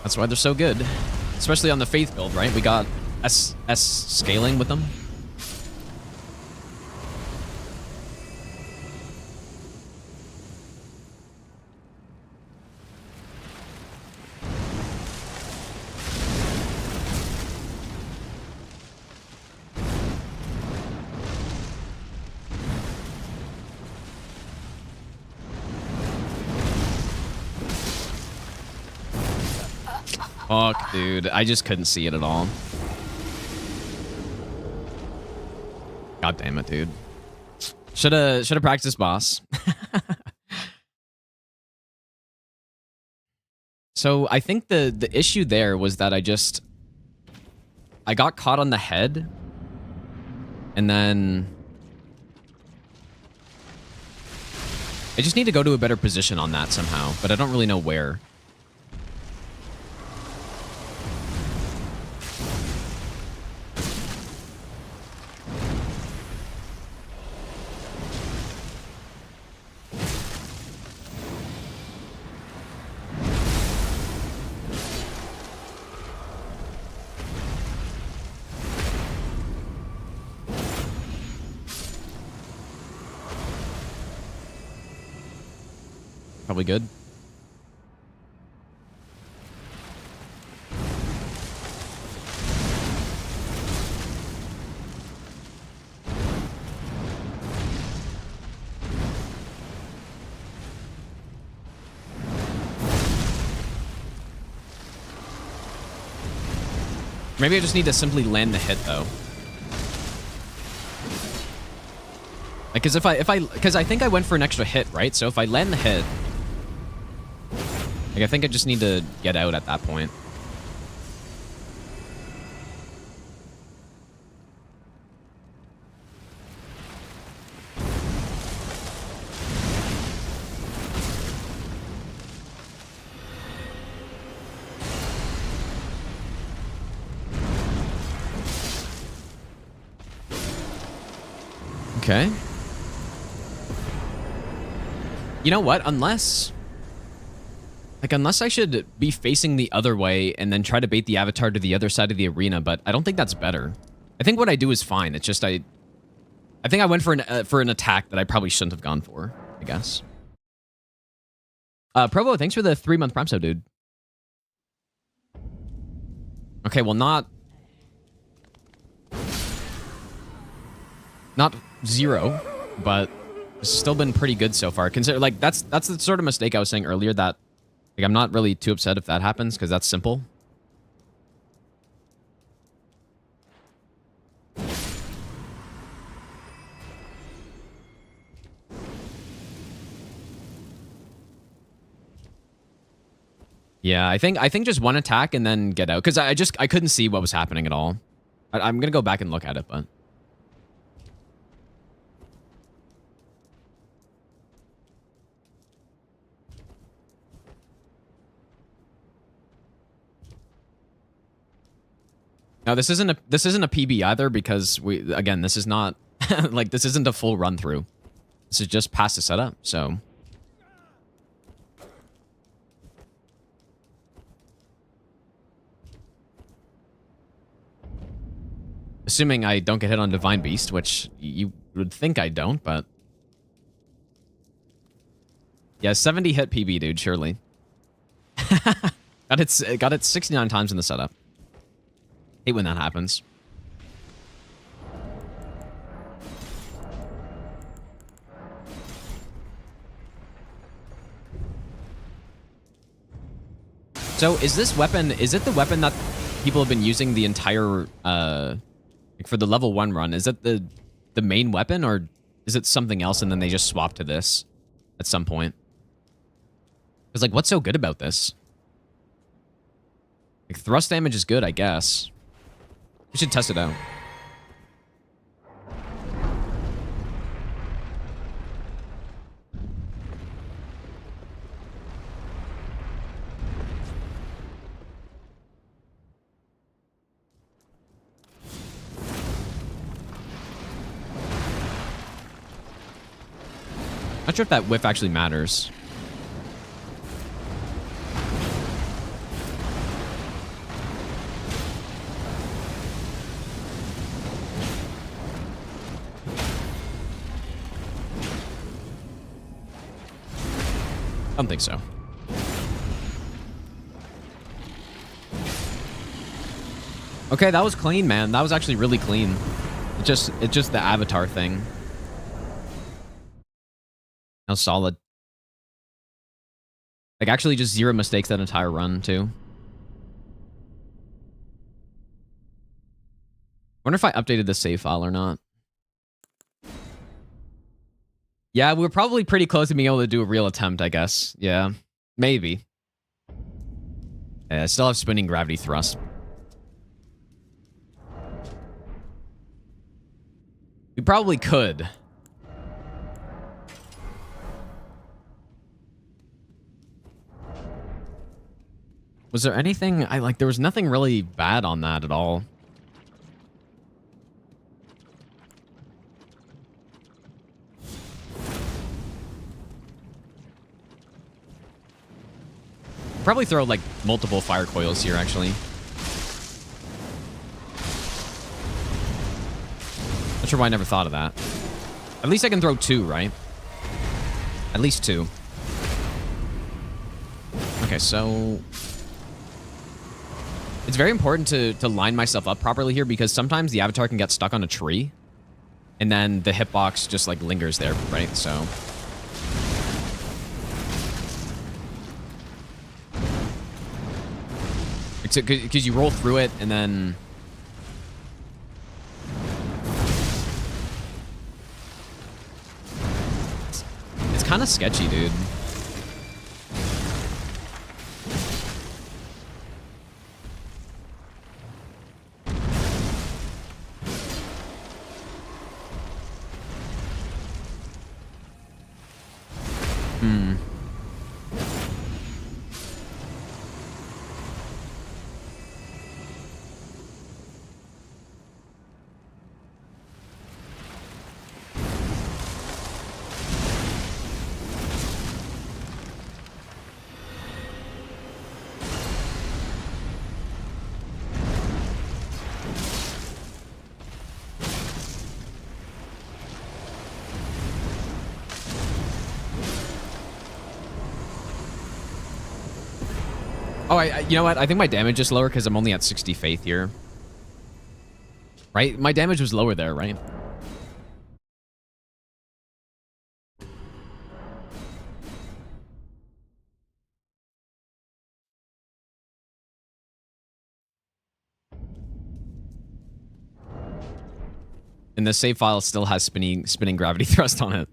that's why they're so good. Especially on the Faith build, right? We got S scaling with them. Fuck, dude. I just couldn't see it at all. God damn it, dude. Shoulda practiced boss. So I think the issue there was that I got caught on the head, and then I just need to go to a better position on that somehow, but I don't really know where. Probably good. Maybe I just need to simply land the hit, though. Like, because I think I went for an extra hit, right? So if I land the hit, like, I think I just need to get out at that point. Okay. You know what? Unless I should be facing the other way and then try to bait the avatar to the other side of the arena, but I don't think that's better. I think what I do is fine. It's just I think I went for an attack that I probably shouldn't have gone for, I guess. Provo, thanks for the 3-month Prime sub, dude. Okay, well, not... Not 0, but it's still been pretty good so far. Consider like that's the sort of mistake I was saying earlier that like I'm not really too upset if that happens because that's simple. Yeah, I think just one attack and then get out because I couldn't see what was happening at all. I'm gonna go back and look at it, but no, this isn't a PB either because this is not like this isn't a full run through. This is just past the setup, so. Assuming I don't get hit on Divine Beast, which you would think I don't, but... Yeah, 70 hit PB, dude, surely. got it 69 times in the setup. Hate when that happens. So, is this weapon... Is it the weapon that people have been using the entire... for the level 1 run, is it the main weapon or is it something else and then they just swap to this at some point? Because like, what's so good about this? Like, thrust damage is good, I guess. We should test it out. Not sure if that whiff actually matters. I don't think so. Okay, that was clean, man. That was actually really clean. It's just the avatar thing. How solid. Like, actually just 0 mistakes that entire run, too. Wonder if I updated the save file or not. Yeah, we were probably pretty close to being able to do a real attempt, I guess. Yeah, maybe. Yeah, I still have spinning gravity thrust. We probably could. Was there anything there was nothing really bad on that at all. Probably throw like multiple fire coils here actually. Not sure why I never thought of that. At least I can throw 2, right? At least 2. Okay, so it's very important to line myself up properly here because sometimes the avatar can get stuck on a tree and then the hitbox just like lingers there, right? So because you roll through it and then it's kind of sketchy, dude. Oh, you know what? I think my damage is lower because I'm only at 60 faith here. Right? My damage was lower there, right? And the save file still has spinning gravity thrust on it.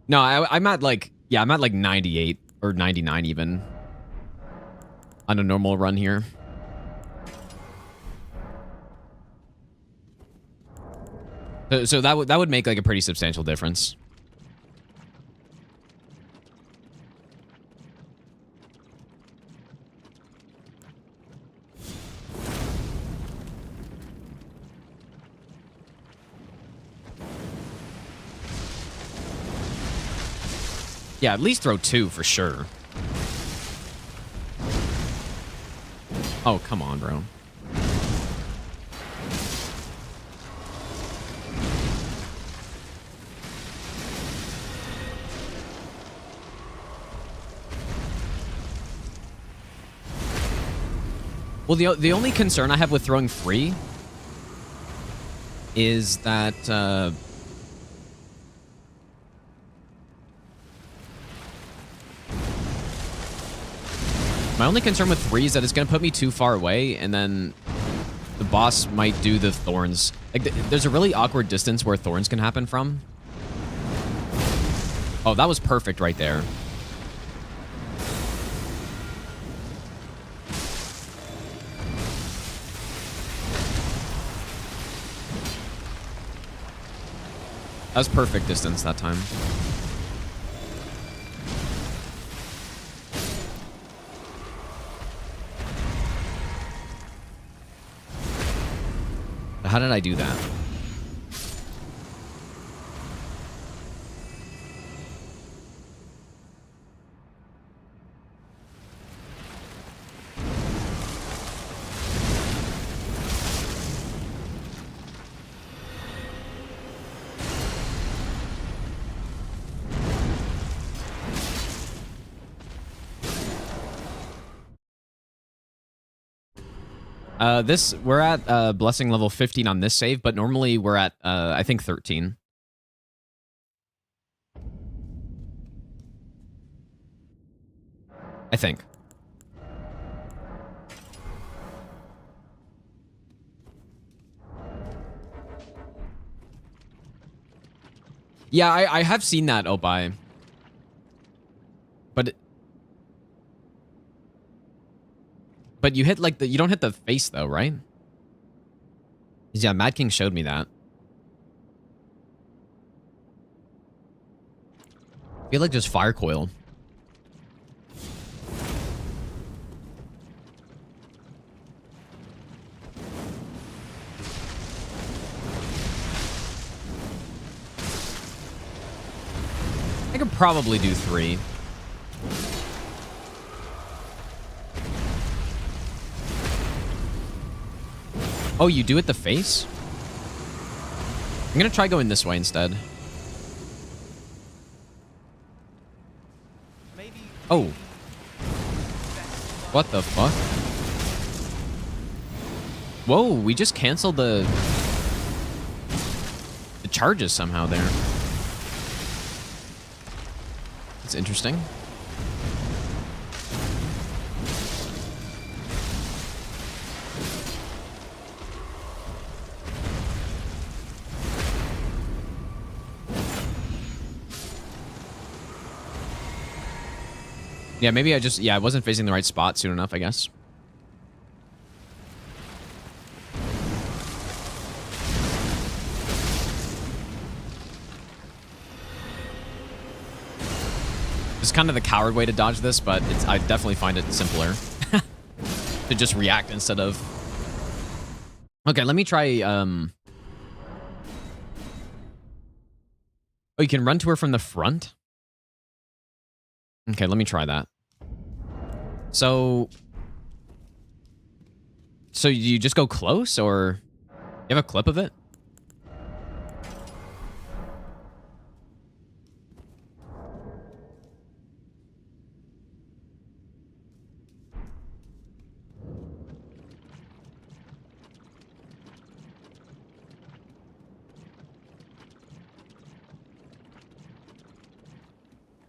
No, I'm at like, yeah, I'm at like 98 or 99 even on a normal run here. So that would make like a pretty substantial difference. Yeah, at least throw 2 for sure. Oh, come on, bro. Well, the only concern I have with throwing 3 is that my only concern with 3 is that it's going to put me too far away, and then the boss might do the thorns. Like, there's a really awkward distance where thorns can happen from. Oh, that was perfect right there. That was perfect distance that time. How did I do that? We're at blessing level 15 on this save, but normally we're at I think 13. I think. Yeah, I have seen that, Obai. But you hit like you don't hit the face though, right? Yeah, Mad King showed me that. I feel like just fire coil. I could probably do 3. Oh, you do it the face? I'm gonna try going this way instead. Maybe. Oh. What the fuck? Whoa, we just canceled the charges somehow there. That's interesting. Yeah, maybe I wasn't facing the right spot soon enough, I guess. It's kind of the coward way to dodge this, but I definitely find it simpler to just react instead of... Okay, let me try... Oh, you can run to her from the front? Okay, let me try that. So you just go close, or you have a clip of it?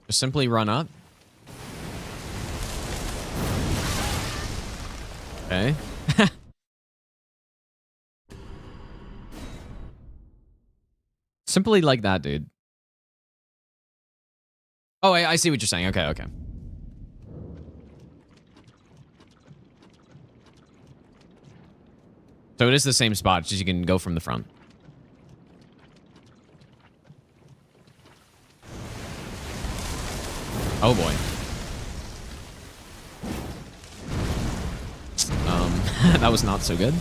Just simply run up. Okay. Simply like that, dude. Oh, I see what you're saying. Okay, okay. So it is the same spot, just you can go from the front. Oh boy. That was not so good.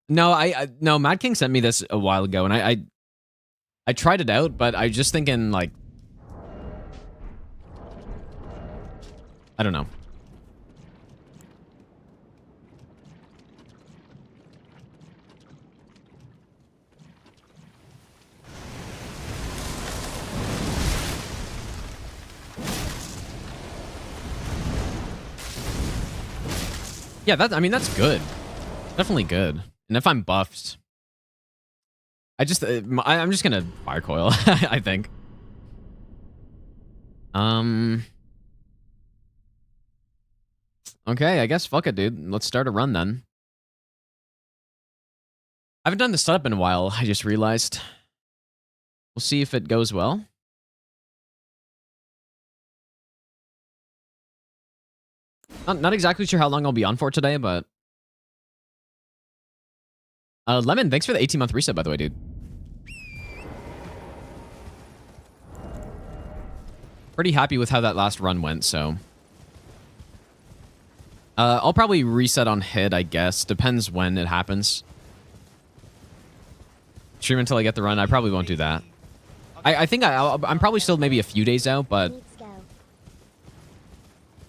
No, no, Mad King sent me this a while ago, and I tried it out, but I just thinking like, I don't know. Yeah, I mean, that's good. Definitely good. And if I'm buffed, I'm just gonna fire coil, I think. Okay, I guess fuck it, dude. Let's start a run then. I haven't done the setup in a while, I just realized. We'll see if it goes well. Not exactly sure how long I'll be on for today, but... Lemon, thanks for the 18-month reset, by the way, dude. Pretty happy with how that last run went, so... I'll probably reset on hit, I guess. Depends when it happens. Stream until I get the run. I probably won't do that. I think I'm probably still maybe a few days out, but...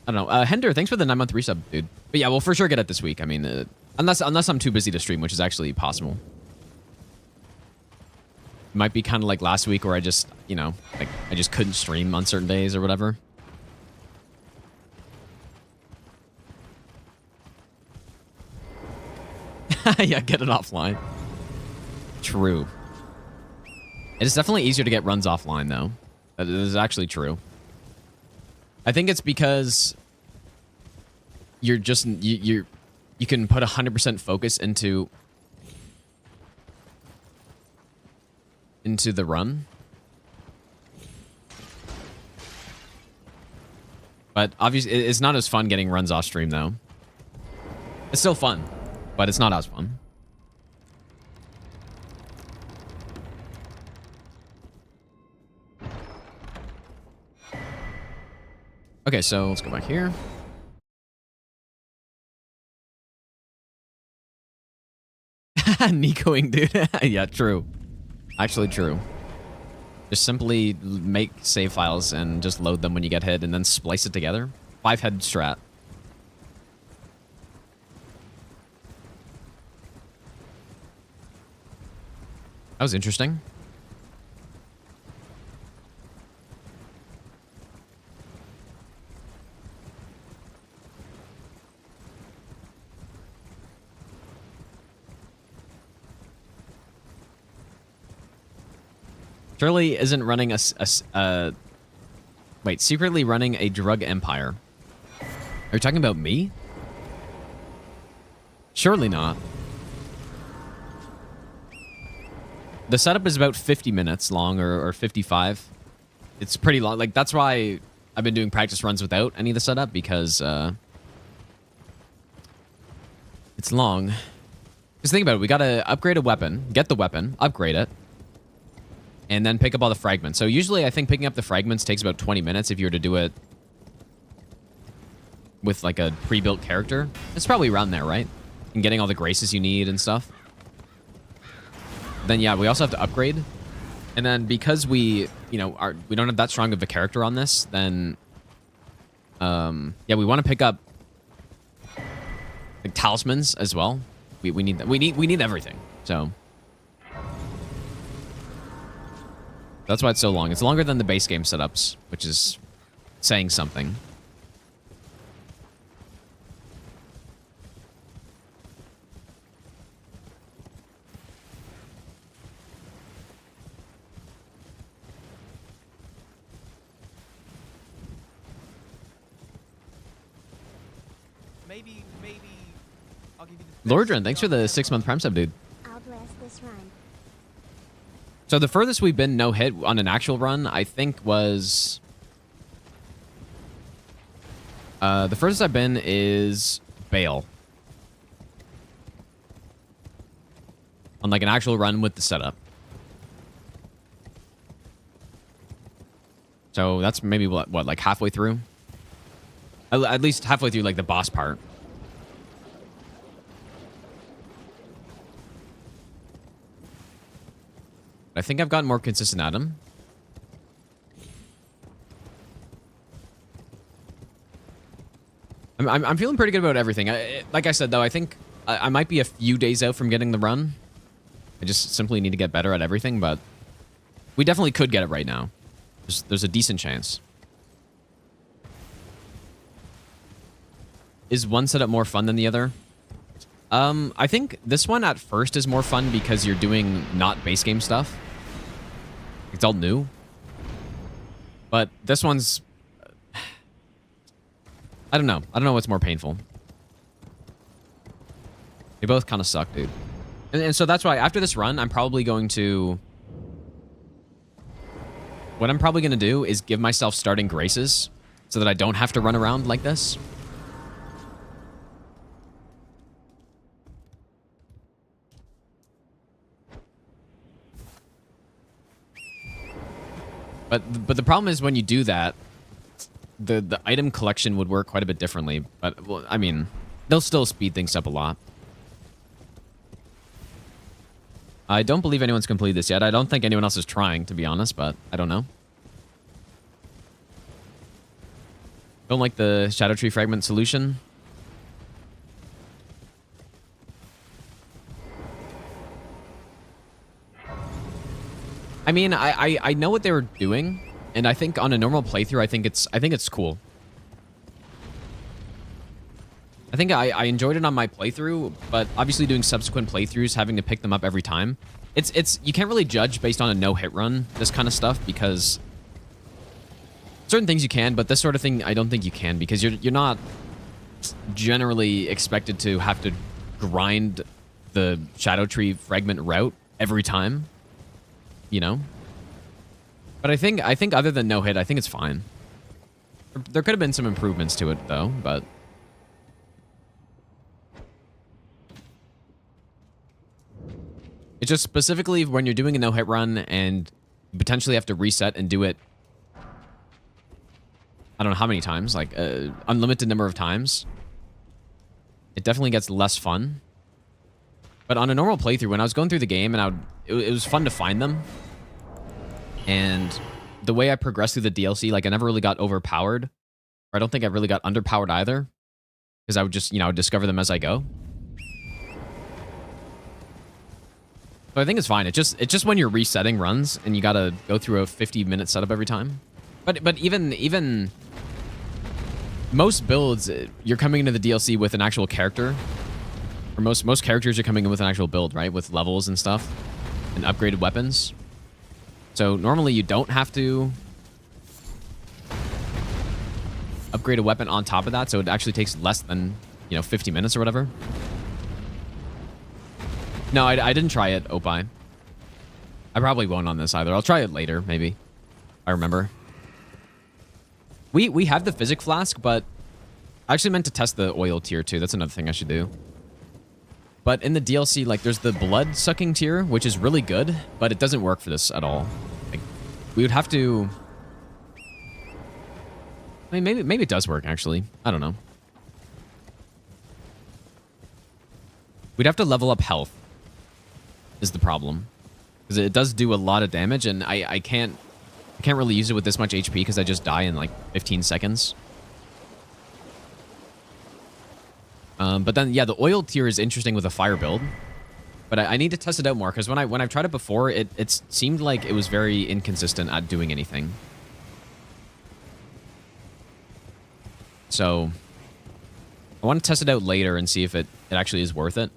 I don't know. Hender, thanks for the 9-month resub, dude. But yeah, we'll for sure get it this week. I mean, unless I'm too busy to stream, which is actually possible. It might be kind of like last week where I just, you know, like I just couldn't stream on certain days or whatever. Yeah, get it offline. True. It is definitely easier to get runs offline, though. That is actually true. I think it's because you're just you can put 100% focus into the run. But obviously, it's not as fun getting runs off stream, though. It's still fun, but it's not as fun. Okay, so let's go back here. Nicoing, dude. Yeah, true. Actually true. Just simply make save files and just load them when you get hit and then splice it together. 5-head strat. That was interesting. Surely isn't running wait, secretly running a drug empire. Are you talking about me? Surely not. The setup is about 50 minutes long or 55. It's pretty long. Like, that's why I've been doing practice runs without any of the setup, because it's long. Just think about it. We gotta upgrade a weapon, get the weapon, upgrade it, and then pick up all the fragments. So usually I think picking up the fragments takes about 20 minutes if you were to do it with like a pre-built character. It's probably around there, right? And getting all the graces you need and stuff. Then yeah, we also have to upgrade. And then because we, you know, we don't have that strong of a character on this, then yeah, we want to pick up like talismans as well. We need that. We need everything. So that's why it's so long. It's longer than the base game setups, which is saying something. maybe I'll give you the Lordran, thanks for the 6-month Prime sub, dude. I'll bless this run. So the furthest we've been no hit on an actual run, I think was... the furthest I've been is Bale. On like an actual run with the setup. So that's maybe what like halfway through? At least halfway through like the boss part. I think I've gotten more consistent at him. I'm feeling pretty good about everything. Like I said, though, I think I might be a few days out from getting the run. I just simply need to get better at everything, but we definitely could get it right now. There's a decent chance. Is one setup more fun than the other? I think this one at first is more fun because you're doing not base game stuff. It's all new. But this one's... I don't know. I don't know what's more painful. They both kind of suck, dude. And so that's why after this run, I'm probably going to... What I'm probably going to do is give myself starting graces so that I don't have to run around like this. But the problem is when you do that, the item collection would work quite a bit differently. But, well, I mean, they'll still speed things up a lot. I don't believe anyone's completed this yet. I don't think anyone else is trying, to be honest, but I don't know. Don't like the Shadow Tree Fragment solution. I mean, I know what they were doing, and I think on a normal playthrough, I think it's cool. I think I enjoyed it on my playthrough, but obviously doing subsequent playthroughs, having to pick them up every time, it's you can't really judge based on a no-hit run, this kind of stuff, because certain things you can, but this sort of thing I don't think you can, because you're not generally expected to have to grind the Shadow Tree Fragment route every time, you know? But I think other than no-hit, I think it's fine. There could have been some improvements to it, though, but... It's just specifically when you're doing a no-hit run and you potentially have to reset and do it, I don't know how many times, like unlimited number of times. It definitely gets less fun. But on a normal playthrough, when I was going through the game and it was fun to find them. And the way I progressed through the DLC, like I never really got overpowered. Or I don't think I really got underpowered either. Because I would just, you know, discover them as I go. So I think it's fine. It's just when you're resetting runs and you gotta go through a 50-minute setup every time. But even most builds, you're coming into the DLC with an actual character. Or most characters are coming in with an actual build, right? With levels and stuff. And upgraded weapons. So normally you don't have to upgrade a weapon on top of that. So it actually takes less than, 50 minutes or whatever. No, I didn't try it, Opie. I probably won't on this either. I'll try it later, maybe. I remember. We have the physic flask, but I actually meant to test the oil tier too. That's another thing I should do. But in the DLC, like, there's the blood sucking tier, which is really good, but it doesn't work for this at all. Like, we would have to... I mean, maybe it does work, actually. I don't know. We'd have to level up health, is the problem. Because it does do a lot of damage, and I can't really use it with this much HP because I just die in like 15 seconds. But then, yeah, the oil tier is interesting with a fire build. But I need to test it out more, because when I've tried it before, it seemed like it was very inconsistent at doing anything. So, I want to test it out later and see if it actually is worth it.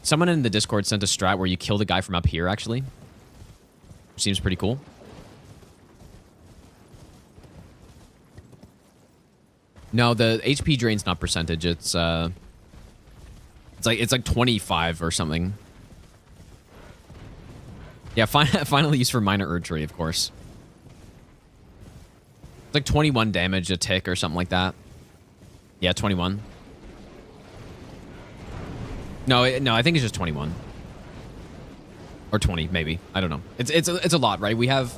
Someone in the Discord sent a strat where you kill the guy from up here, actually. Which seems pretty cool. No, the HP drain's not percentage. It's It's like 25 or something. Yeah, finally used for minor Erdtree, of course. It's like 21 damage a tick or something like that. Yeah, 21. No, no, I think it's just 21. Or 20, maybe. I don't know. It's a lot, right? We have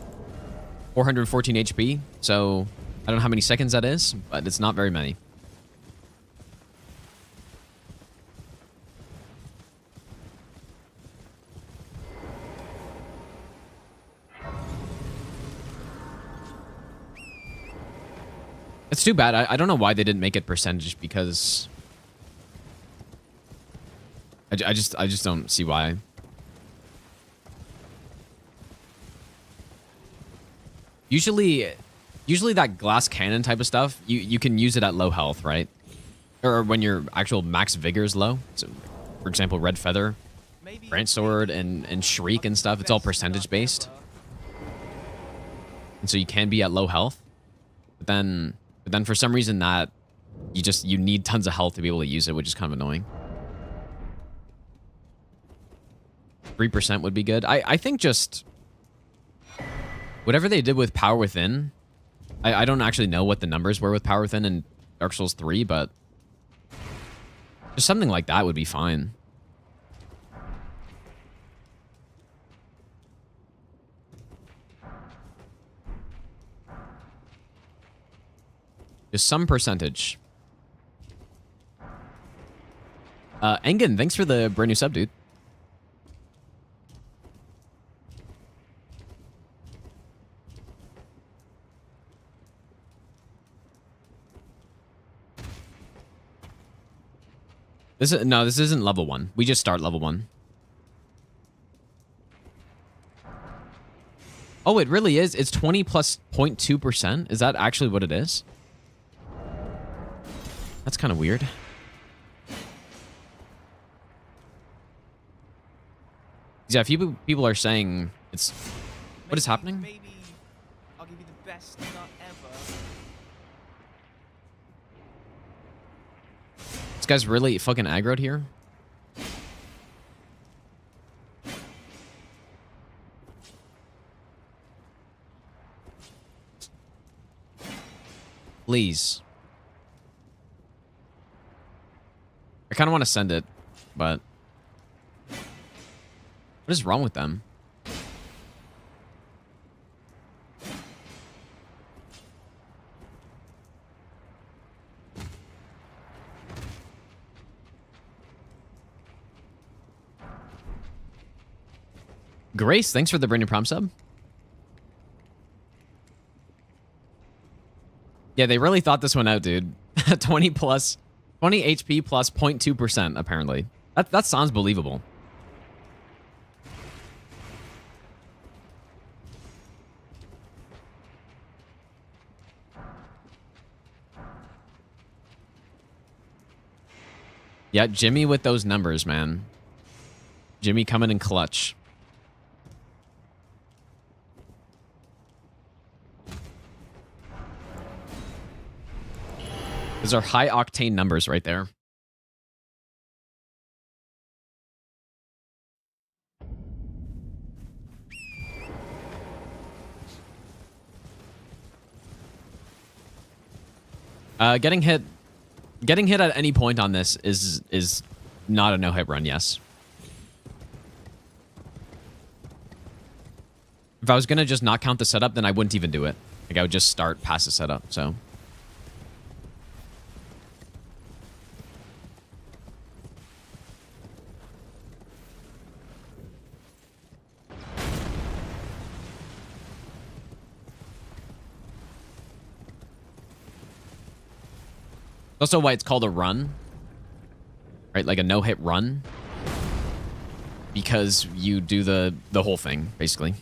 414 HP, so I don't know how many seconds that is, but it's not very many. It's too bad. I don't know why they didn't make it percentage, because I just don't see why. Usually that glass cannon type of stuff, you can use it at low health, right? Or when your actual max vigor is low. So, for example, Red Feather, Maybe Branch Sword, and Shriek and stuff, it's all percentage based. And so you can be at low health. But then for some reason that you need tons of health to be able to use it, which is kind of annoying. 3% would be good. I think just whatever they did with Power Within, I don't actually know what the numbers were with Power Within in Dark Souls 3, but just something like that would be fine. Just some percentage. Engen, thanks for the brand new sub, dude. This isn't level 1. We just start level 1. Oh, it really is. It's 20 plus 0.2%. Is that actually what it is? That's kind of weird. Yeah, a few people are saying it's... What is happening? Maybe I'll give you the best nut ever. This guy's really fucking aggroed here. Please. I kind of want to send it, but... What is wrong with them? Grace, thanks for the brand new prom sub. Yeah, they really thought this one out, dude. 20 HP plus 0.2%, apparently. That sounds believable. Yeah, Jimmy with those numbers, man. Jimmy coming in clutch. Those are high octane numbers right there. Getting hit at any point on this is not a no-hit run, yes. If I was gonna just not count the setup, then I wouldn't even do it. Like, I would just start past the setup, so... That's also why it's called a run. Right? Like a no-hit run. Because you do the whole thing, basically.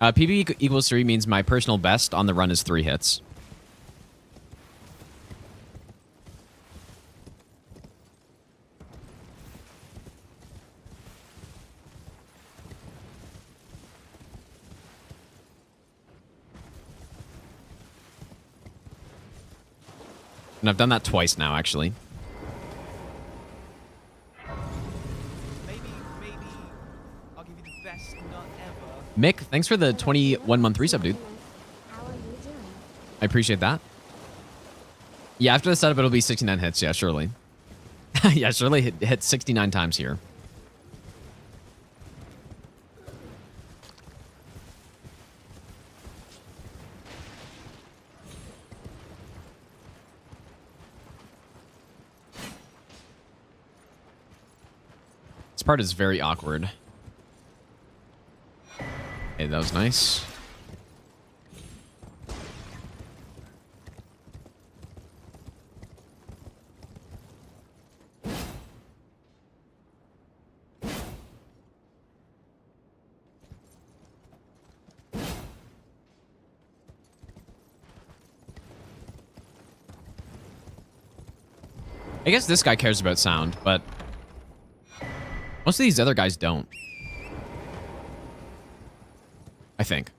PB equals 3 means my personal best on the run is 3 hits. And I've done that twice now, actually. Maybe I'll give you the best nut ever. Mick, thanks for the 21-month resub, dude. How are you doing? I appreciate that. Yeah, after the setup, it'll be 69 hits. Yeah, surely. Yeah, surely hit 69 times here. This part is very awkward. Hey, that was nice. I guess this guy cares about sound, but most of these other guys don't. I think.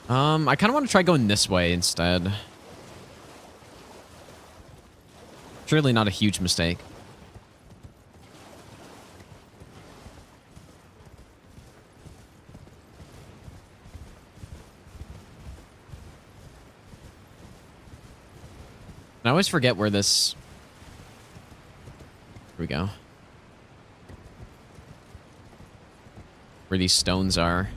I kind of want to try going this way instead. Surely not a huge mistake. I always forget where this... Here we go. Where these stones are.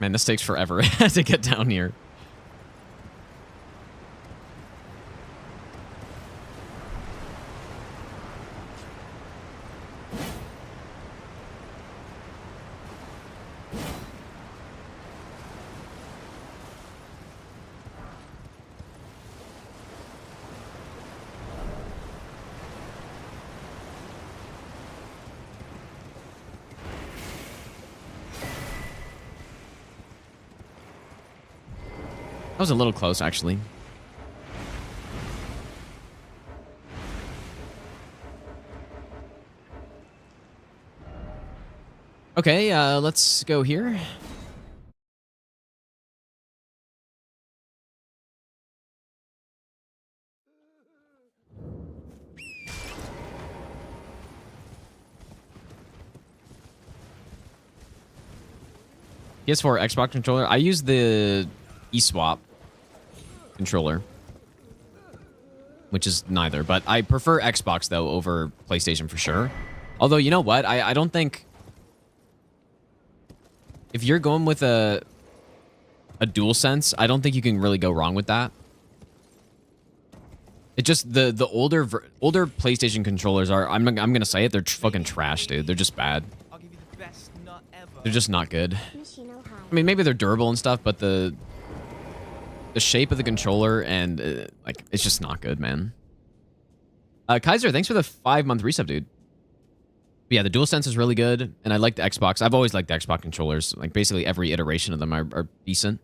Man, this takes forever to get down here. That was a little close, actually. Okay, let's go here. PS4, Xbox controller. I use the Eswap controller, which is neither, but I prefer Xbox though over PlayStation for sure. Although, you know what? I don't think if you're going with a DualSense, I don't think you can really go wrong with that. It just the older PlayStation controllers are I'm gonna say it, they're fucking trash, dude. They're just bad. I'll give you the best nut ever. They're just not good. Machino High. I mean, maybe they're durable and stuff, but the shape of the controller and like it's just not good, man. Kaiser, thanks for the 5-month resub, dude. But yeah, the DualSense is really good, and I like the Xbox. I've always liked the Xbox controllers. Like basically every iteration of them are decent.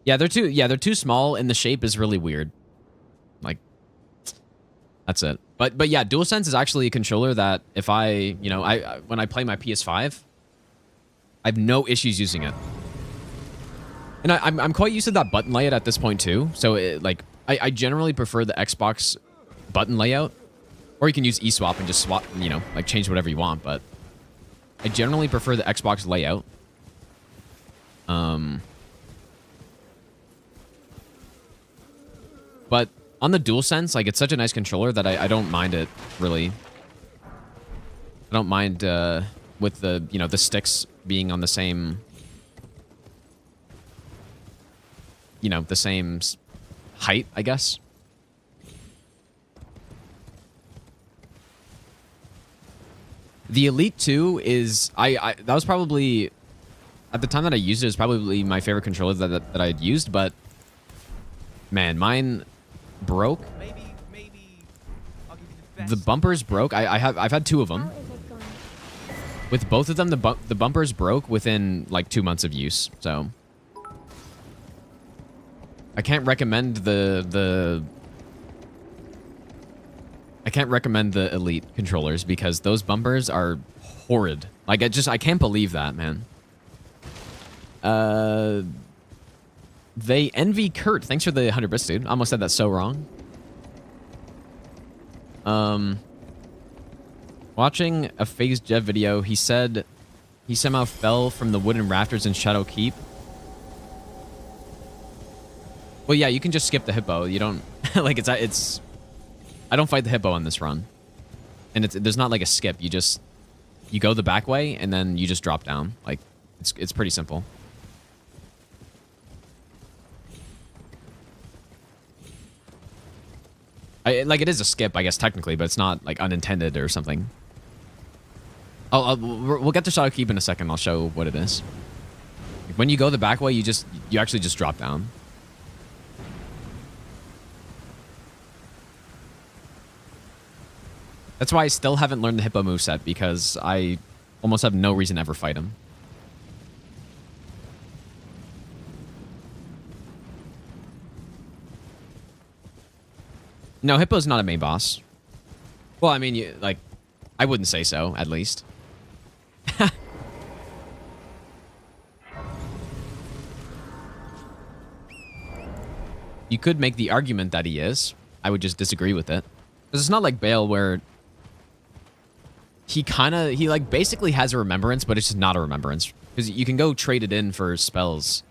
Yeah, they're too small, and the shape is really weird. Like, that's it. But yeah, DualSense is actually a controller that if I when I play my PS5, I have no issues using it. And I'm quite used to that button layout at this point too. So I generally prefer the Xbox button layout, or you can use eSwap and just swap, like change whatever you want. But I generally prefer the Xbox layout. But on the DualSense, like, it's such a nice controller that I don't mind it, really. I don't mind with the, the sticks being on the same, the same height, I guess. The Elite 2 is, that was probably at the time that I used it, it was probably my favorite controller that I'd used, but man, mine broke. Maybe I'll give you the best. The bumpers broke. I've had 2 of How them. is it going? With both of them, the bumpers broke within like 2 months of use. So I can't recommend the Elite controllers because those bumpers are horrid. Like I can't believe that, man. They envy Kurt. Thanks for the 100 bits, dude. I almost said that so wrong. Watching a Phase Jev video, he said he somehow fell from the wooden rafters in Shadow Keep. Well, yeah, you can just skip the hippo. You don't like it's. I don't fight the hippo on this run, and there's not like a skip. You go the back way and then you just drop down. Like it's pretty simple. Like it is a skip, I guess technically, but it's not like unintended or something. We'll get to Shadow Keep in a second. I'll show what it is. Like when you go the back way, you actually just drop down. That's why I still haven't learned the hippo moveset, because I almost have no reason to ever fight him. No, hippo's not a main boss. Well, I mean, I wouldn't say so, at least. You could make the argument that he is. I would just disagree with it. Because it's not like Bale where he basically has a remembrance, but it's just not a remembrance. Because you can go trade it in for spells.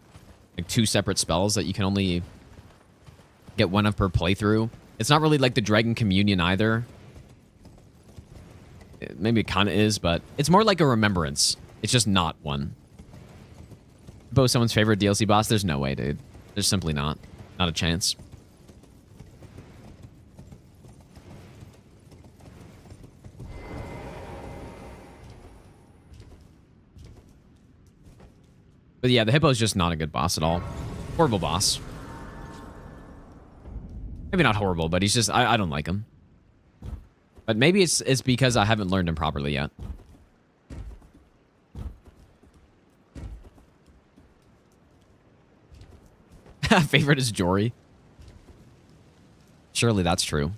Like 2 separate spells that you can only get 1 of per playthrough. It's not really like the Dragon Communion either. Maybe it kind of is, but it's more like a remembrance. It's just not one. Both someone's favorite DLC boss? There's no way, dude. There's simply not. Not a chance. But yeah, the hippo's just not a good boss at all. Horrible boss. Maybe not horrible, but he's just... I don't like him. But maybe it's because I haven't learned him properly yet. Favorite is Jory. Surely that's true.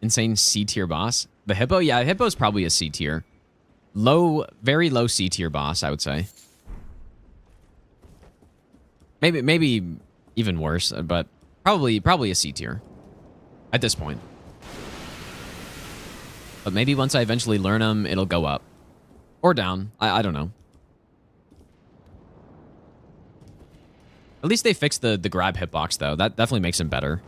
Insane C tier boss. The hippo? Yeah, hippo's probably a C tier. Low, very low C tier boss, I would say. Maybe even worse, but probably a C tier at this point. But maybe once I eventually learn him, it'll go up. Or down. I don't know. At least they fixed the grab hitbox, though. That definitely makes him better.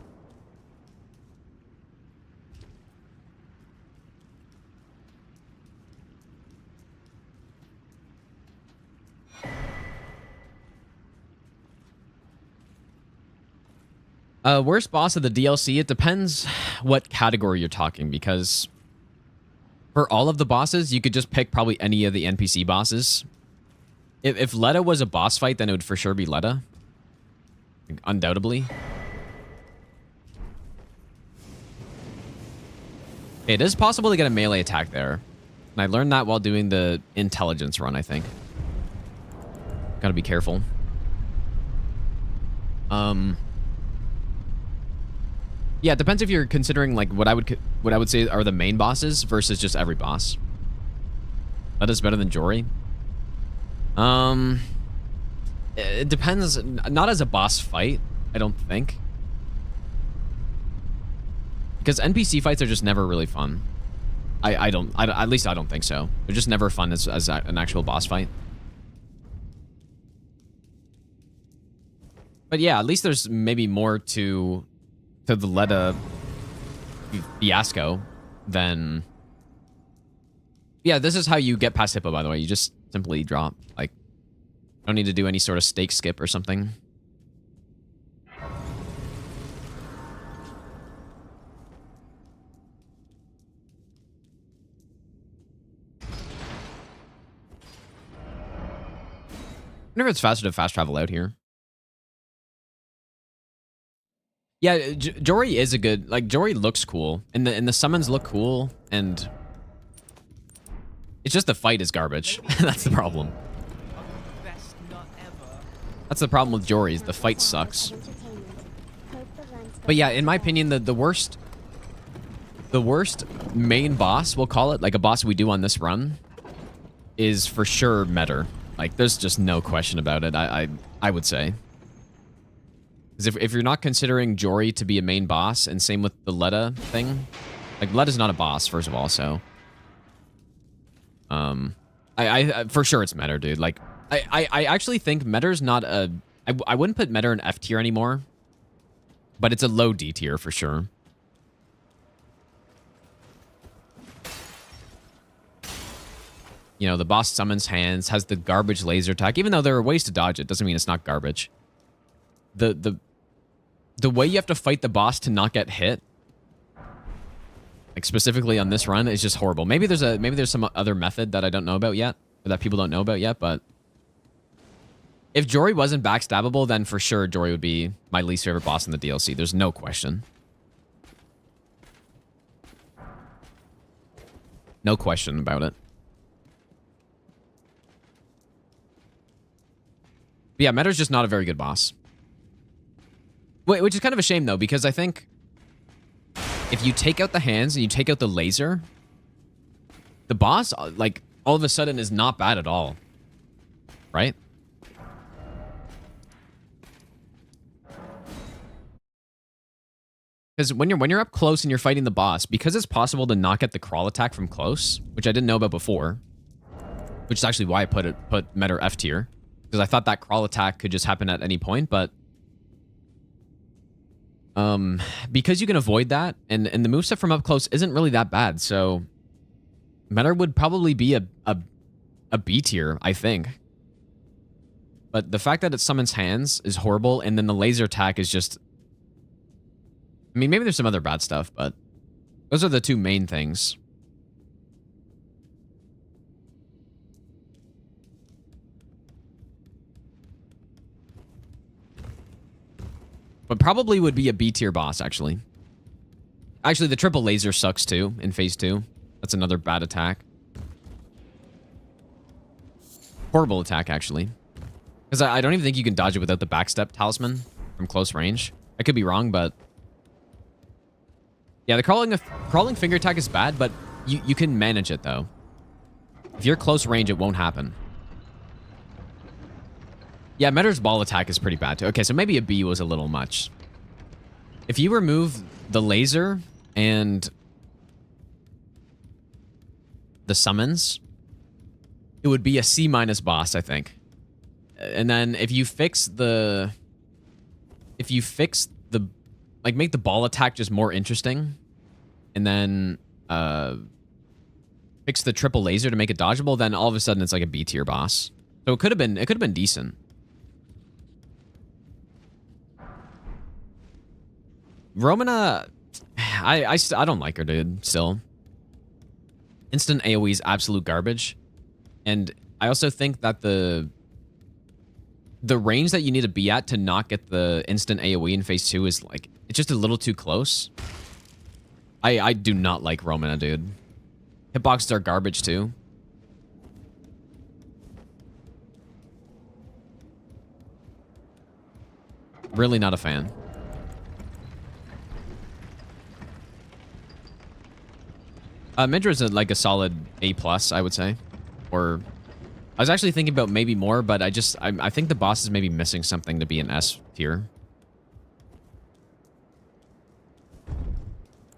Worst boss of the DLC, it depends what category you're talking, because for all of the bosses, you could just pick probably any of the NPC bosses. If Letta was a boss fight, then it would for sure be Letta. Undoubtedly. It is possible to get a melee attack there. And I learned that while doing the intelligence run, I think. Gotta be careful. Yeah, it depends if you're considering like what I would say are the main bosses versus just every boss. That is better than Jory. It depends. Not as a boss fight, I don't think, because NPC fights are just never really fun. At least I don't think so. They're just never fun as an actual boss fight. But yeah, at least there's maybe more to the Letta fiasco than... Yeah, this is how you get past Hippo, by the way. You just simply drop. Like, don't need to do any sort of stake skip or something. wonder if it's faster to fast travel out here. Yeah, Jory is a good, like, Jory looks cool, and the summons look cool, and it's just the fight is garbage. That's the problem. Best nut ever. That's the problem with Jory's. The fight sucks. But yeah, in my opinion, the worst main boss, we'll call it, like a boss we do on this run, is for sure Metter. Like, there's just no question about it, I would say. Because if you're not considering Jory to be a main boss, and same with the Letta thing, like, Letta's not a boss, first of all, so... I for sure it's Metter, dude. Like, I actually think Metter's not a... I wouldn't put Metter in F tier anymore, but it's a low D tier for sure. You know, the boss summons hands, has the garbage laser attack. Even though there are ways to dodge it, doesn't mean it's not garbage. The way you have to fight the boss to not get hit, like specifically on this run, is just horrible. Maybe there's some other method that I don't know about yet, or that people don't know about yet, but if Jory wasn't backstabbable, then for sure Jory would be my least favorite boss in the DLC. There's no question. No question about it. But yeah, Metter's just not a very good boss. Which is kind of a shame, though, because I think if you take out the hands and you take out the laser, the boss, like, all of a sudden is not bad at all. Right? Because when you're up close and you're fighting the boss, because it's possible to not get the crawl attack from close, which I didn't know about before, which is actually why I put Metter F tier, because I thought that crawl attack could just happen at any point, but because you can avoid that, and the moveset from up close isn't really that bad, so Metter would probably be a B tier, I think. But the fact that it summons hands is horrible, and then the laser attack is just... I mean, maybe there's some other bad stuff, but those are the two main things. But probably would be a B tier boss, actually. Actually, the triple laser sucks too in phase 2. That's another bad attack. Horrible attack, actually. Because I don't even think you can dodge it without the backstep talisman from close range. I could be wrong, but... yeah, the crawling finger attack is bad, but you can manage it, though. If you're close range, it won't happen. Yeah, Metter's ball attack is pretty bad, too. Okay, so maybe a B was a little much. If you remove the laser and the summons, it would be a C- boss, I think. And then if you fix the... like, make the ball attack just more interesting, and then fix the triple laser to make it dodgeable, then all of a sudden it's like a B tier boss. So it could have been decent. Romana, I don't like her, dude, still. Instant AoE is absolute garbage. And I also think that the range that you need to be at to not get the instant AoE in phase 2 is, like, it's just a little too close. I do not like Romana, dude. Hitboxes are garbage, too. Really not a fan. Midra's like a solid A+, I would say. Or... I was actually thinking about maybe more, but I think the boss is maybe missing something to be an S tier.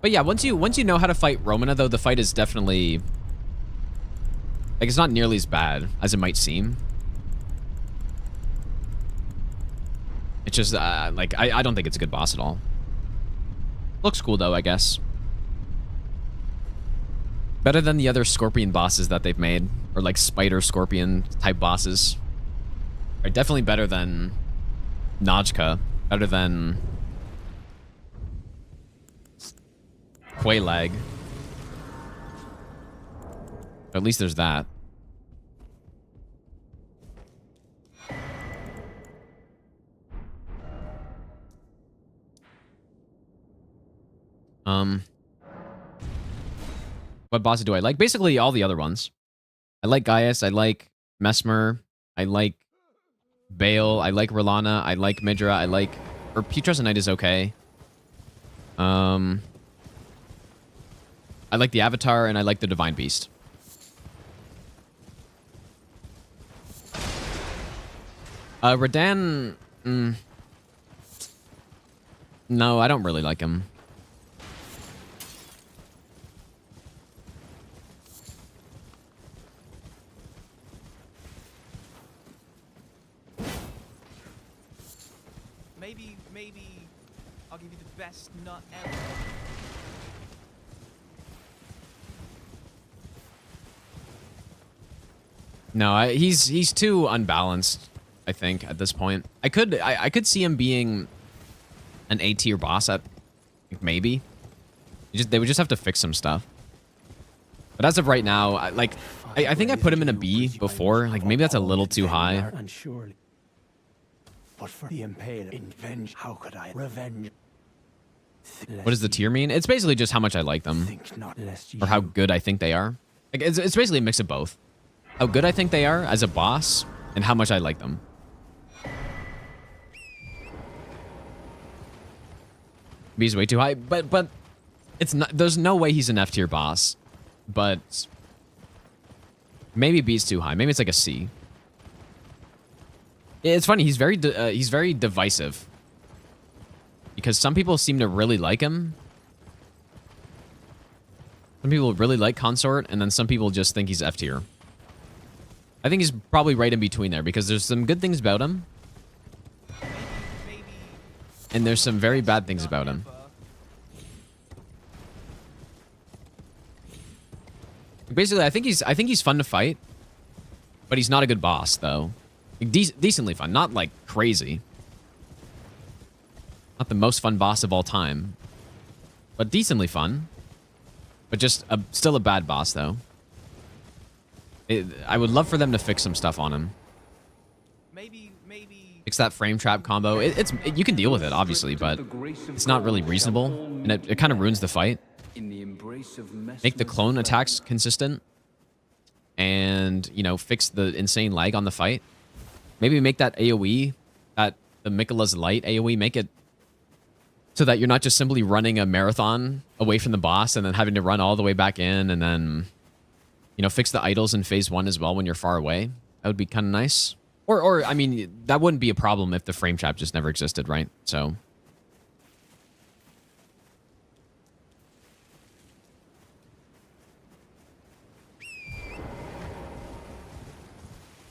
But yeah, once you know how to fight Romana, though, the fight is definitely... like, it's not nearly as bad as it might seem. It's just, like, I don't think it's a good boss at all. Looks cool, though, I guess. Better than the other scorpion bosses that they've made. Or, like, spider scorpion type bosses. Right, definitely better than Najka. Better than Quelaag. At least there's that. Um, what bosses do I like? Basically, all the other ones. I like Gaius. I like Mesmer. I like Bale. I like Rolana. I like Midra. I like... Or Petros Knight is okay. I like the Avatar, and I like the Divine Beast. Radan... No, I don't really like him. Maybe I'll give you the best nut ever. No, he's too unbalanced, I think, at this point. I could see him being an A tier boss at maybe. They would just have to fix some stuff. But as of right now, I think I put him in a B before. Like maybe that's a little too high. And surely, but for the impale in venge, how could I revenge? What does the tier mean? It's basically just how much I like them, Think not lest or how good I think they are. Like it's basically a mix of both. How good I think they are as a boss, and how much I like them. B's way too high, but it's not. There's no way he's an F tier boss, but maybe B's too high. Maybe it's like a C. It's funny. He's very divisive because some people seem to really like him. Some people really like Consort, and then some people just think he's F tier. I think he's probably right in between there because there's some good things about him, Maybe and there's some very bad things about him. Basically, I think he's fun to fight, but he's not a good boss though. Like, decently fun, not like crazy. Not the most fun boss of all time, but decently fun. But just still a bad boss though. I would love for them to fix some stuff on him. maybe Fix that frame trap combo. You can deal with it obviously, but it's not really reasonable, and it kind of ruins the fight. Make the clone attacks consistent, and fix the insane lag on the fight. Maybe make that AoE, the Mikola's Light AoE, make it so that you're not just simply running a marathon away from the boss and then having to run all the way back in, and then fix the idols in phase 1 as well when you're far away. That would be kind of nice. Or I mean, that wouldn't be a problem if the frame trap just never existed, right? So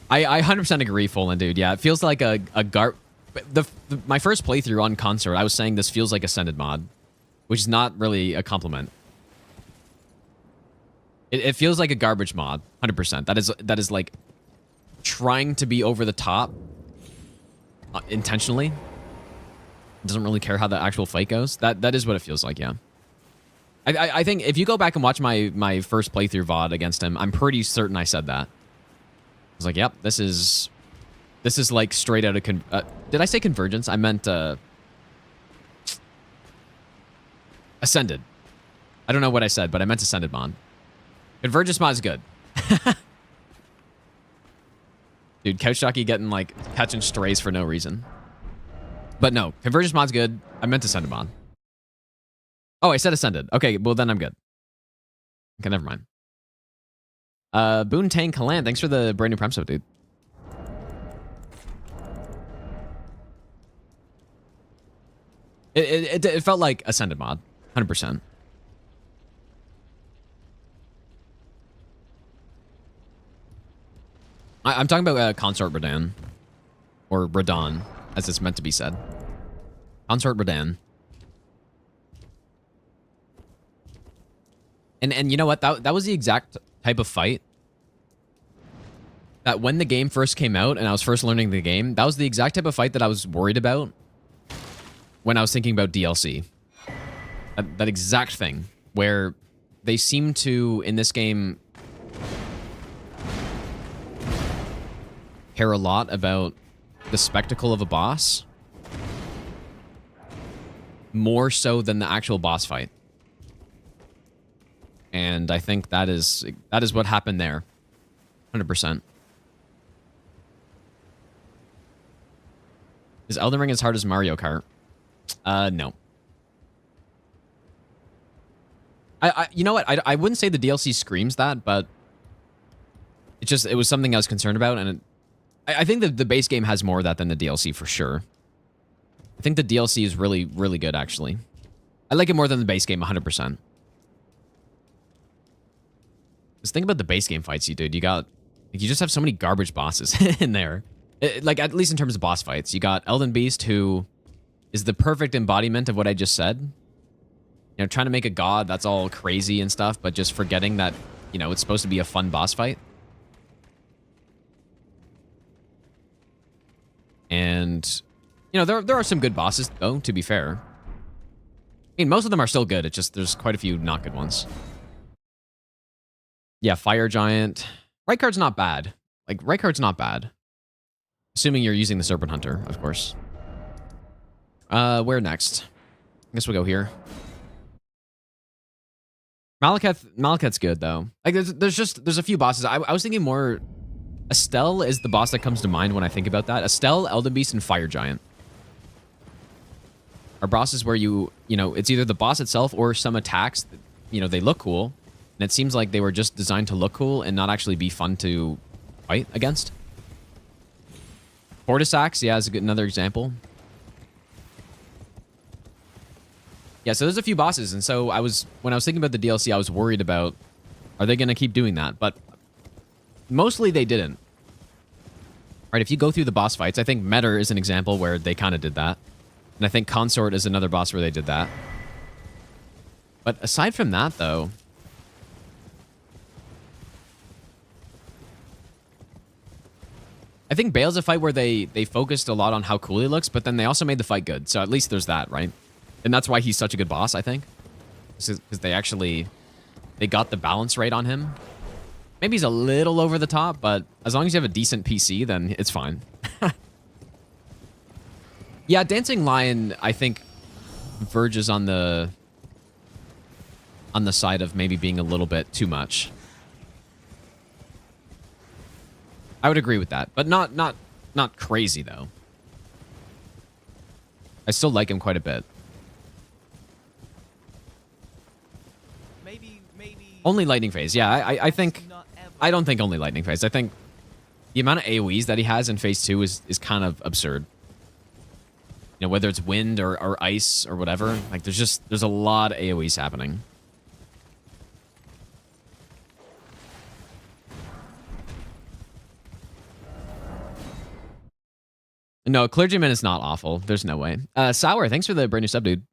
I 100% agree, Fullin, dude. Yeah, it feels like a my first playthrough on Consort, I was saying this feels like Ascended mod, which is not really a compliment. It feels like a garbage mod, 100%. That is like trying to be over the top intentionally. It doesn't really care how the actual fight goes. That is what it feels like, yeah. I think if you go back and watch my first playthrough VOD against him, I'm pretty certain I said that. I was like, yep, this is like straight out of did I say Convergence? I meant Ascended. I don't know what I said, but I meant Ascended mod. Convergence mod is good. Dude, Couch Jockey getting like catching strays for no reason. But no, Convergence mod's good. I meant Ascended mod. Oh, I said Ascended. Okay, well then I'm good. Okay, never mind. Boon Tang Kalan, thanks for the brand new Prime sub, dude. It felt like Ascended mod, 100%. I'm talking about Consort Radan, or Radan, as it's meant to be said. Consort Radan. And you know what? That was the exact type of fight that when the game first came out and I was first learning the game, that was the exact type of fight that I was worried about when I was thinking about DLC. That exact thing where they seem to, in this game, care a lot about the spectacle of a boss more so than the actual boss fight. And I think that is what happened there. 100%. Is Elden Ring as hard as Mario Kart? No. You know what? I wouldn't say the DLC screams that, but it was something I was concerned about, and I think the base game has more of that than the DLC for sure. I think the DLC is really, really good, actually. I like it more than the base game, 100%. Just think about the base game fights you did. You just have so many garbage bosses in there. Like, at least in terms of boss fights. You got Elden Beast, who is the perfect embodiment of what I just said. You know, trying to make a god that's all crazy and stuff, but just forgetting that, you know, it's supposed to be a fun boss fight. And, you know, there are some good bosses, though, to be fair. I mean, most of them are still good. It's just there's quite a few not good ones. Yeah, Fire Giant. Rykard's not bad. Like, Rykard's not bad. Assuming you're using the Serpent Hunter, of course. Where next? I guess we'll go here. Malekith's good, though. Like, there's a few bosses. I was thinking more... Estelle is the boss that comes to mind when I think about that. Estelle, Elden Beast, and Fire Giant are bosses where you know, it's either the boss itself or some attacks that, you know, they look cool. And it seems like they were just designed to look cool and not actually be fun to fight against. Fortisax, yeah, is another example. Yeah, so there's a few bosses, and so when I was thinking about the DLC, I was worried about, are they going to keep doing that? But mostly they didn't. Right, if you go through the boss fights, I think Metter is an example where they kind of did that. And I think Consort is another boss where they did that. But aside from that, though... I think Bale's a fight where they focused a lot on how cool he looks, but then they also made the fight good. So at least there's that, right? And that's why he's such a good boss, I think. Because they got the balance right on him. Maybe he's a little over the top, but as long as you have a decent PC, then it's fine. Yeah, Dancing Lion, I think, verges on the side of maybe being a little bit too much. I would agree with that, but not crazy though. I still like him quite a bit. Maybe. Only Lightning Phase, yeah. I think I don't think only Lightning Phase. I think the amount of AoEs that he has in Phase 2 is kind of absurd. You know, whether it's wind or ice or whatever, like there's a lot of AoEs happening. No, Clergyman is not awful. There's no way. Sour, thanks for the brand new sub, dude.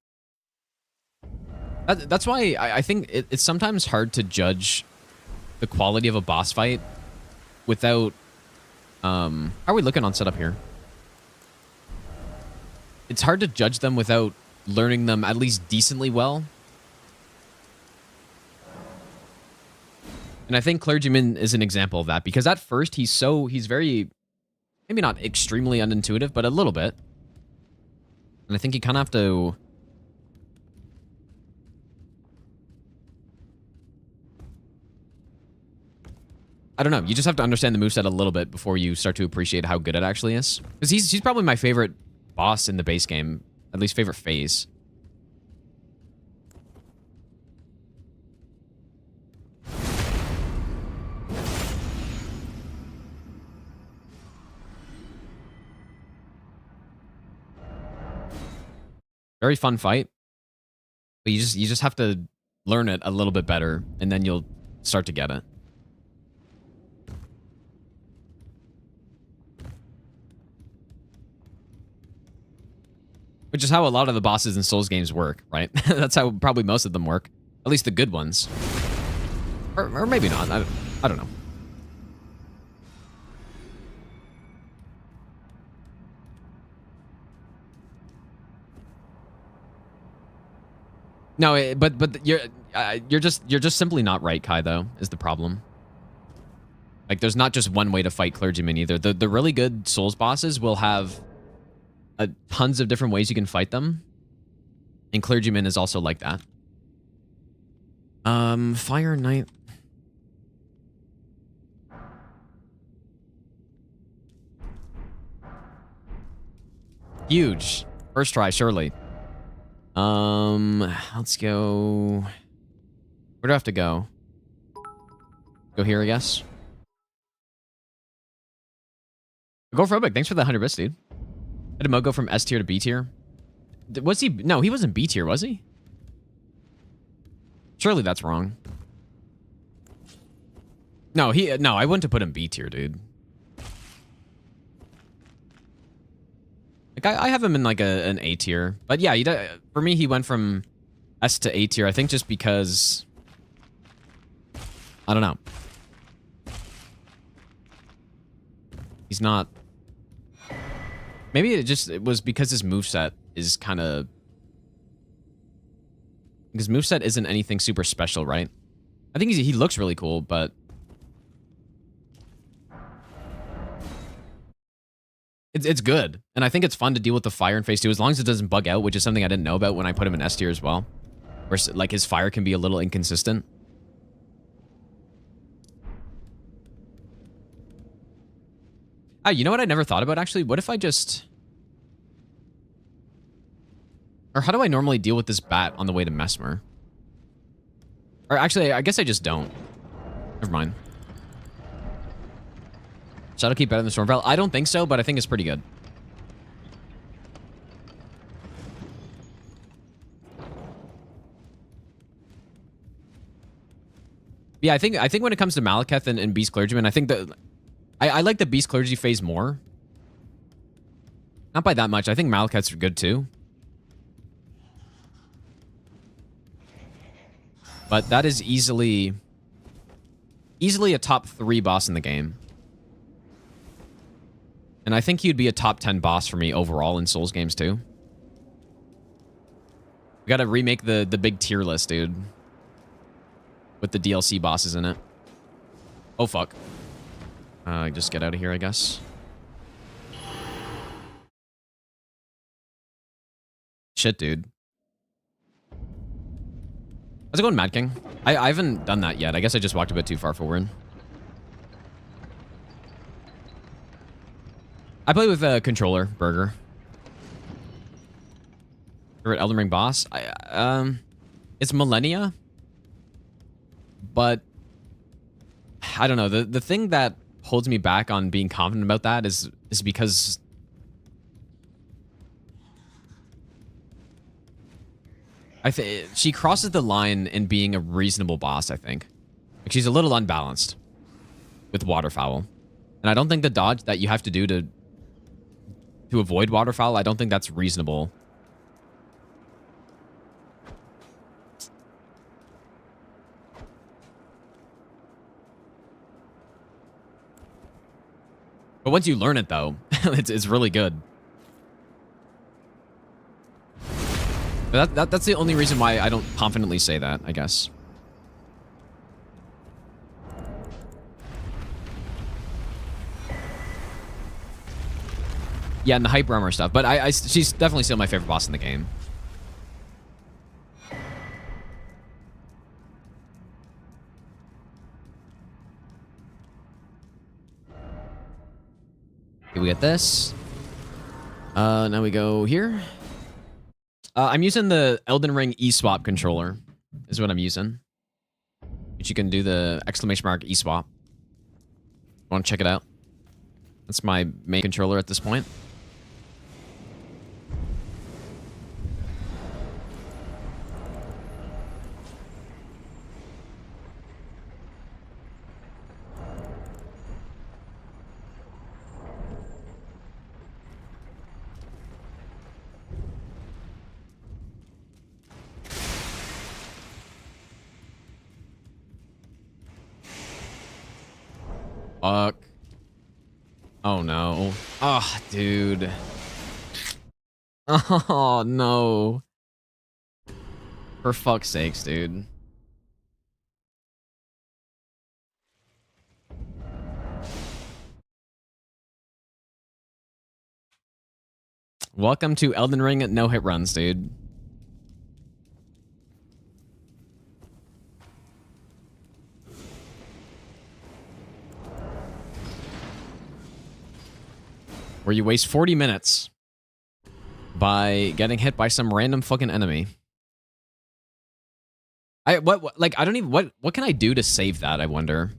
That's why I think it's sometimes hard to judge the quality of a boss fight without... how are we looking on setup here? It's hard to judge them without learning them at least decently well. And I think Clergyman is an example of that, because at first he's very... Maybe not extremely unintuitive, but a little bit. And I think you kind of have to... I don't know. You just have to understand the moveset a little bit before you start to appreciate how good it actually is. Because he's probably my favorite boss in the base game. At least favorite phase. Very fun fight. But you just have to learn it a little bit better, and then you'll start to get it. Which is how a lot of the bosses in Souls games work, right? That's how probably most of them work. At least the good ones. Or maybe not. I don't know. No, but you're just simply not right, Kai, though, is the problem. Like, there's not just one way to fight Clergyman either. The really good Souls bosses will have tons of different ways you can fight them. And Clergyman is also like that. Fire Knight. Huge. First try, surely. Let's go. Where do I have to go? Go here, I guess. Agoraphobic, thanks for the 100 bits, dude. Did Mo go from S tier to B tier? Was he? No, he wasn't B tier, was he? Surely that's wrong. No, I wouldn't have put him B tier, dude. Like I have him in like an A tier, but yeah, for me he went from S to A tier. I think just because I don't know. He's not. Maybe it was because his moveset is kind of. Because moveset isn't anything super special, right? I think he looks really cool, but. It's good. And I think it's fun to deal with the fire in phase 2, as long as it doesn't bug out, which is something I didn't know about when I put him in S tier as well. Where like his fire can be a little inconsistent. Ah, you know what I never thought about actually? What if I just... Or how do I normally deal with this bat on the way to Mesmer? Or actually, I guess I just don't. Never mind. Shadowkeep better than Stormveil? I don't think so, but I think it's pretty good. Yeah, I think when it comes to Malekith and Beast Clergyman, I think that I like the Beast Clergy phase more. Not by that much. I think Malekith's good too. But that is easily a top 3 boss in the game. And I think he'd be a top 10 boss for me overall in Souls games too. We gotta remake the big tier list, dude. With the DLC bosses in it. Oh, fuck. Just get out of here, I guess. Shit, dude. How's it going, Mad King? I haven't done that yet. I guess I just walked a bit too far forward. I play with a controller, Burger. Favorite Elden Ring boss? It's Millennia. But I don't know. The thing that holds me back on being confident about that is because she crosses the line in being a reasonable boss, I think. Like she's a little unbalanced with Waterfowl. And I don't think the dodge that you have to do to avoid Waterfowl, I don't think that's reasonable. But once you learn it, though, it's really good. But that's the only reason why I don't confidently say that, I guess. Yeah, and the hyper armor stuff. But she's definitely still my favorite boss in the game. Okay, we get this. Now we go here. I'm using the Elden Ring Eswap controller. Is what I'm using. Which you can do the exclamation mark Eswap. Want to check it out? That's my main controller at this point. Fuck. Oh no. Oh, dude. Oh no. For fuck's sakes, dude. Welcome to Elden Ring no hit runs, dude. where you waste 40 minutes by getting hit by some random fucking enemy. Like I don't even what can I do to save that, I wonder.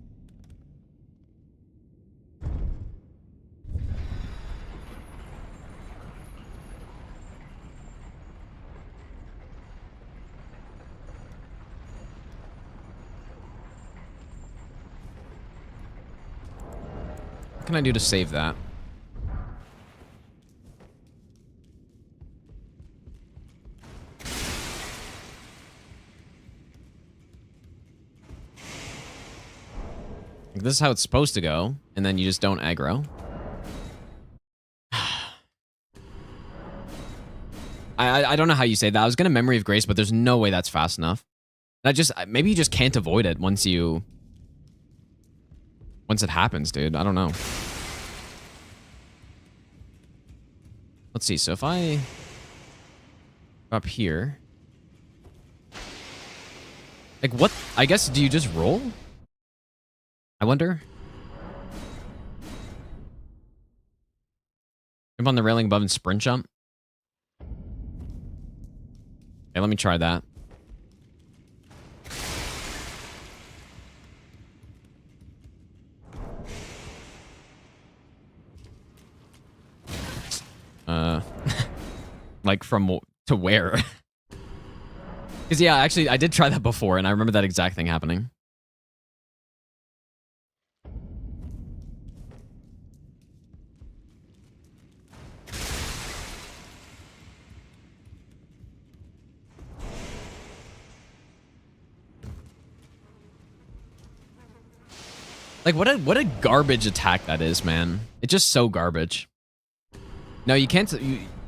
What can I do to save that? This is how it's supposed to go, and then you just don't aggro. I don't know how you say that. I was gonna Memory of Grace, but there's no way that's fast enough. Maybe you just can't avoid it once it happens, dude. I don't know. Let's see. So if I up here, like what? I guess do you just roll? I wonder. Jump on the railing above and sprint jump. Okay, let me try that. Like from to where? Because yeah, actually, I did try that before, and I remember that exact thing happening. Like, what a garbage attack that is, man. It's just so garbage. No, you can't...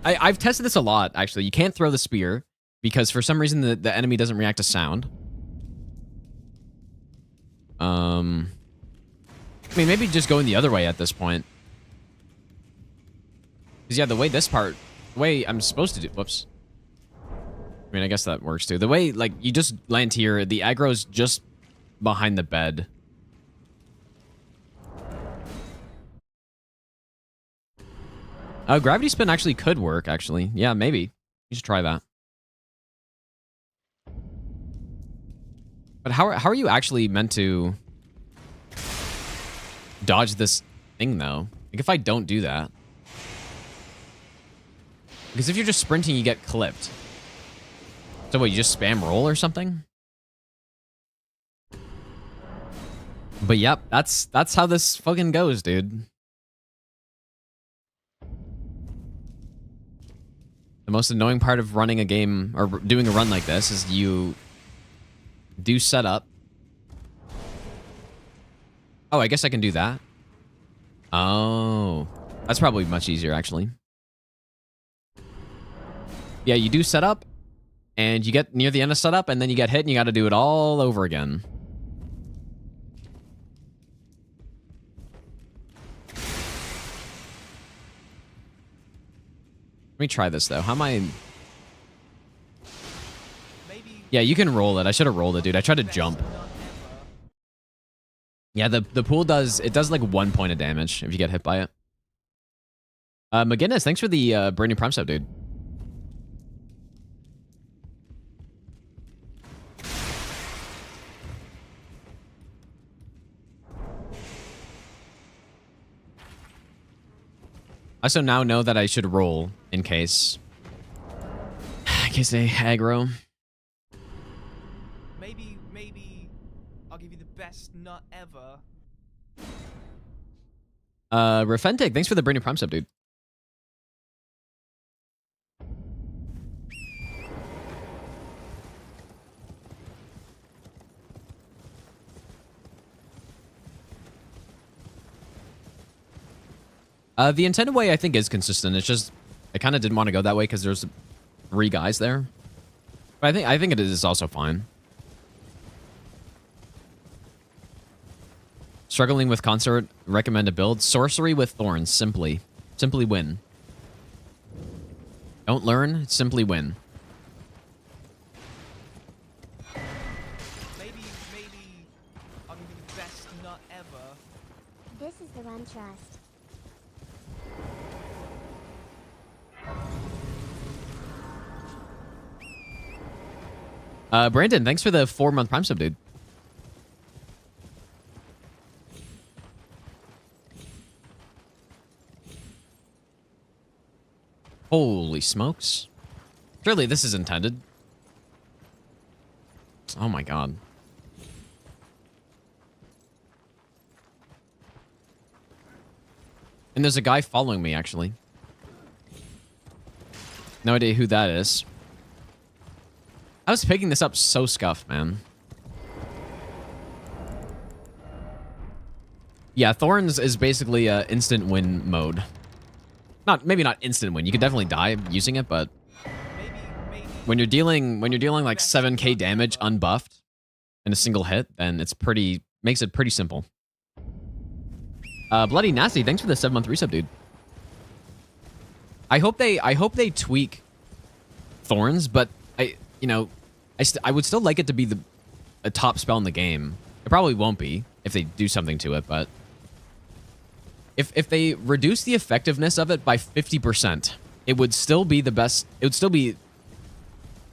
I've tested this a lot, actually. You can't throw the spear, because for some reason the enemy doesn't react to sound. I mean, maybe just going the other way at this point. Because, yeah, the way I'm supposed to do... Whoops. I mean, I guess that works, too. The way, like, you just land here, the aggro's just behind the bed. Gravity spin actually could work, actually. Yeah, maybe. You should try that. But how are you actually meant to dodge this thing, though? Like, if I don't do that. Because if you're just sprinting, you get clipped. So what, you just spam roll or something? But yep, that's how this fucking goes, dude. The most annoying part of running a game, or doing a run like this, is you do setup. Oh, I guess I can do that. Oh. That's probably much easier, actually. Yeah, you do setup, and you get near the end of setup, and then you get hit, and you gotta do it all over again. Let me try this, though. How am I... Yeah, you can roll it. I should have rolled it, dude. I tried to jump. Yeah, the pool does... It does, like, 1 point of damage if you get hit by it. McGinnis, thanks for the brand new Prime sub, dude. I also now know that I should roll in case they aggro. Maybe I'll give you the best nut ever. Refentic, thanks for the brand new Prime sub, dude. The intended way, I think, is consistent. It's just, I kind of didn't want to go that way because there's 3 guys there. But I think it is also fine. Struggling with Consort, recommend a build. Sorcery with Thorns, simply. Simply win. Don't learn, simply win. Maybe I'll give you the best nut ever. This is the run trust. Brandon, thanks for the 4-month Prime sub, dude. Holy smokes. Surely this is intended. Oh my god. And there's a guy following me, actually. No idea who that is. I was picking this up so scuffed, man. Yeah, Thorns is basically a instant win mode. Maybe not instant win. You could definitely die using it, but when you're dealing like 7k damage unbuffed in a single hit, then makes it pretty simple. Bloody Nasty, thanks for the 7-month resub, dude. I hope they tweak Thorns, but I would still like it to be a top spell in the game. It probably won't be if they do something to it, but if they reduce the effectiveness of it by 50%, it would still be the best. It would still be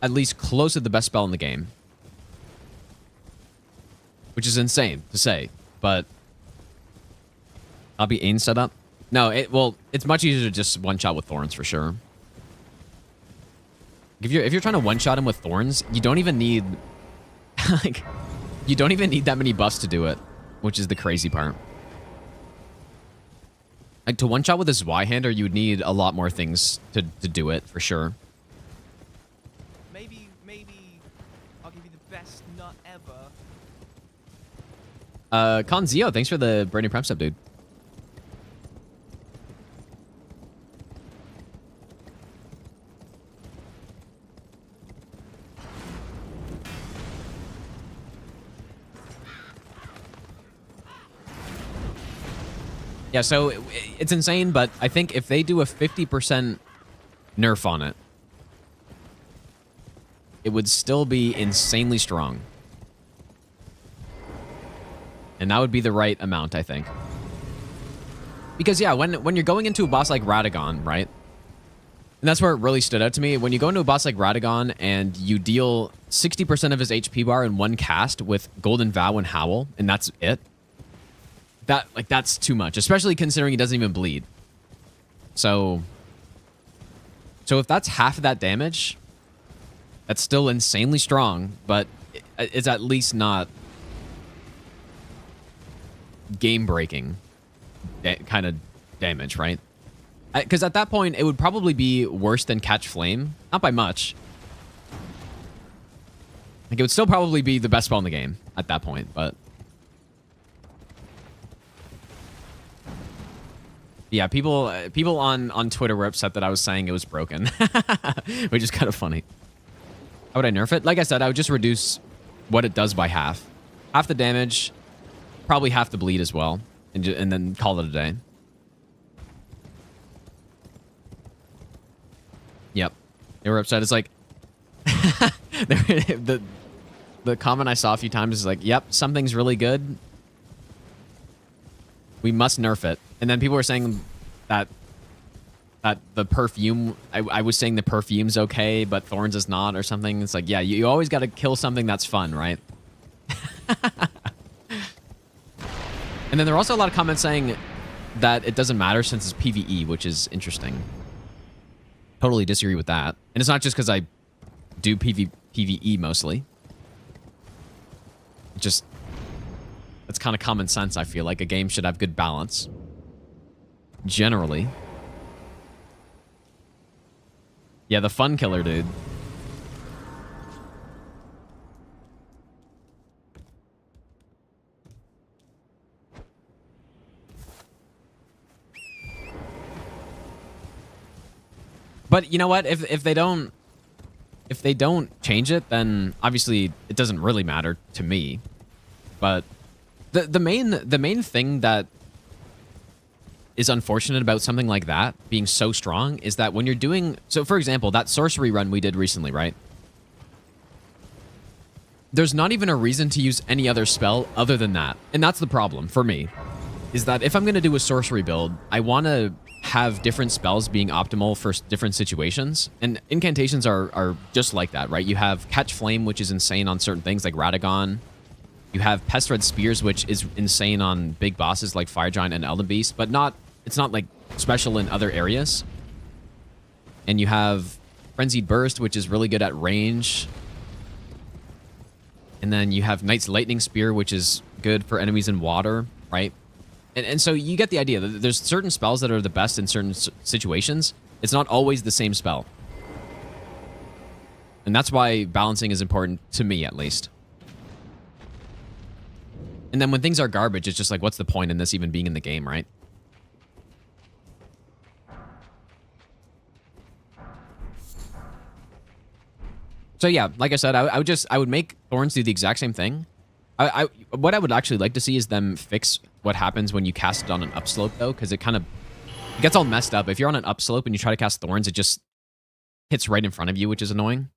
at least close to the best spell in the game, which is insane to say, but I'll be aim set up. No, it's much easier to just one-shot with Thorns for sure. If you're trying to one-shot him with Thorns, you don't even need you don't even need that many buffs to do it, which is the crazy part. Like, to one-shot with a Zweihander, you would need a lot more things to do it, for sure. Maybe I'll give you the best nut ever. Conzio, thanks for the brand new Prime sub, dude. Yeah, so it's insane, but I think if they do a 50% nerf on it, it would still be insanely strong. And that would be the right amount, I think. Because, yeah, when you're going into a boss like Radagon, right? And that's where it really stood out to me. When you go into a boss like Radagon and you deal 60% of his HP bar in one cast with Golden Vow and Howl, and that's it. That's too much, especially considering he doesn't even bleed. So if that's half of that damage, that's still insanely strong, but it's at least not game-breaking kind of damage, right? Because at that point, it would probably be worse than Catch Flame. Not by much. Like, it would still probably be the best spell in the game at that point, but... Yeah, people on Twitter were upset that I was saying it was broken, which is kind of funny. How would I nerf it? Like I said, I would just reduce what it does by half. Half the damage, probably half the bleed as well, and then call it a day. Yep. They were upset. It's like... the comment I saw a few times is like, yep, something's really good. We must nerf it. And then people were saying that the perfume... I was saying the perfume's okay, but Thorns is not or something. It's like, yeah, you always got to kill something that's fun, right? And then there are also a lot of comments saying that it doesn't matter since it's PvE, which is interesting. Totally disagree with that. And it's not just because I do PvE mostly. Just... It's kind of common sense, I feel like. A game should have good balance. Generally. Yeah, the fun killer, dude. But you know what? If they don't change it, then obviously it doesn't really matter to me. But the main thing that is unfortunate about something like that being so strong is that when you're doing... So, for example, that sorcery run we did recently, right? There's not even a reason to use any other spell other than that. And that's the problem for me, is that if I'm going to do a sorcery build, I want to have different spells being optimal for different situations. And incantations are just like that, right? You have Catch Flame, which is insane on certain things like Radagon. You have Pest Red Spears, which is insane on big bosses like Fire Giant and Elden Beast, but it's not like special in other areas. And you have Frenzied Burst, which is really good at range. And then you have Knight's Lightning Spear, which is good for enemies in water, right? And so you get the idea. There's certain spells that are the best in certain situations. It's not always the same spell. And that's why balancing is important, to me at least. And then when things are garbage, it's just like, what's the point in this even being in the game, right? So yeah, like I said, I would make Thorns do the exact same thing. What I would actually like to see is them fix what happens when you cast it on an upslope, though, because it gets all messed up. If you're on an upslope and you try to cast Thorns, it just hits right in front of you, which is annoying.